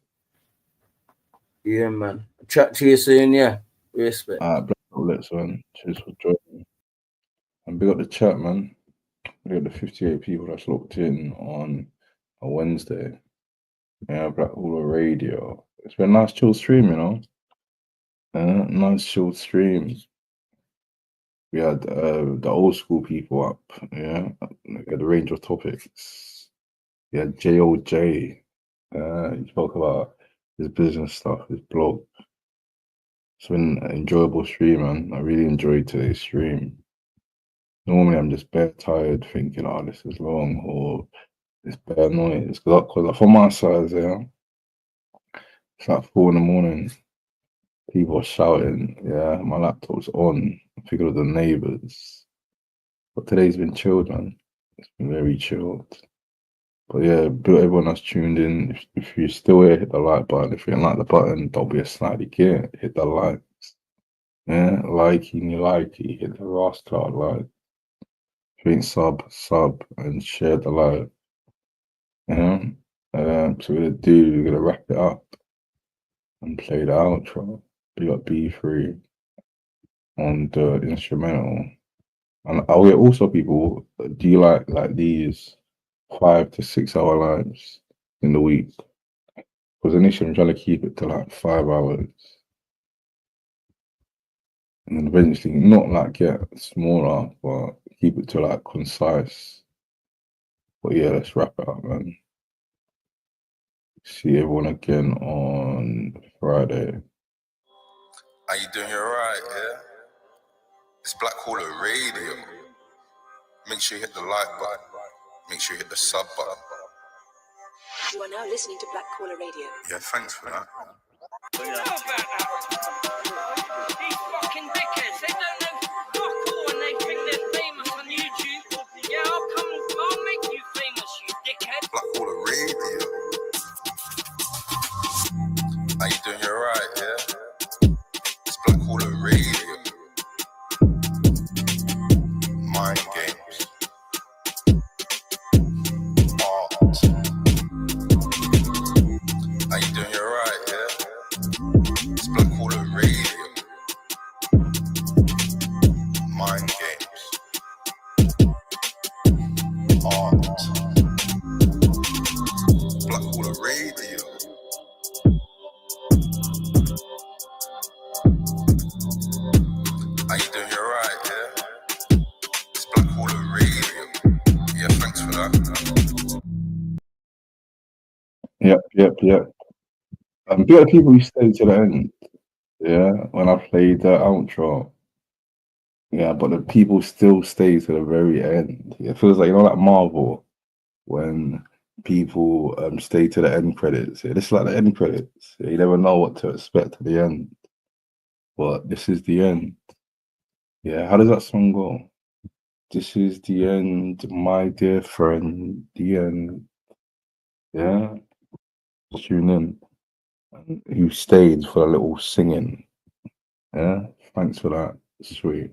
Yeah, man. Chat to you soon, yeah. Respect. Black Bullets, man. Cheers for joining. And big up the chat, man. Big up the 58 people that's looked in on a Wednesday. Yeah, Black Hula Radio. It's been a nice chill stream, you know. Nice chill streams. We had the old school people up, yeah. We had a range of topics. We had JOJ. He spoke about his business stuff, his blog. It's been an enjoyable stream, man. I really enjoyed today's stream. Normally, I'm just bare tired, thinking, "Oh, this is long," or "It's bare noise." Because from my side, yeah, it's like 4 a.m. People are shouting. Yeah, my laptop's on. I figured it was the neighbors. But today's been chilled, man. It's been very chilled. But yeah, everyone that's tuned in, if you're still here, hit the like button. If you don't like the button, don't be a snidey kid. Hit the likes. Yeah, likey, hit the rascal like. If you ain't sub, and share the live. Yeah. So we're gonna wrap it up and play the outro. We got B3 on the instrumental. And also people, do you like these 5 to 6 hour lives in the week? Because initially I'm trying to keep it to like 5 hours. And then eventually not like get smaller, but keep it to like concise. But yeah, let's wrap it up, man. See everyone again on Friday. How you doing? You alright, yeah? It's Black Hula Radio. Make sure you hit the like button. Make sure you hit the sub button. You are now listening to Black Caller Radio. Yeah, thanks for that. What do you know about that? These fucking dickheads, they don't know fuck all and they think they're famous on YouTube. Yeah, I'll make you famous, you dickhead. Black Hula Radio. How you doing? You alright, yeah? It's Black Hula Radio. Mind games. Art. How you doing? You alright, yeah? It's Black Hula Radio. Mind games. Art. Black Hula Radio. How you doing? You alright, yeah? It's Black Hula Radio. Yeah, thanks for that. Yep. Be like people who stay to the end. Yeah, when I played the outro. Yeah, but the people still stay to the very end. It feels like, like Marvel, when people stay to the end credits. Yeah, this is like the end credits. Yeah, you never know what to expect at the end. But this is the end. Yeah, how does that song go? This is the end, my dear friend. The end. Yeah. Tune in. And who stayed for a little singing. Yeah. Thanks for that. Sweet.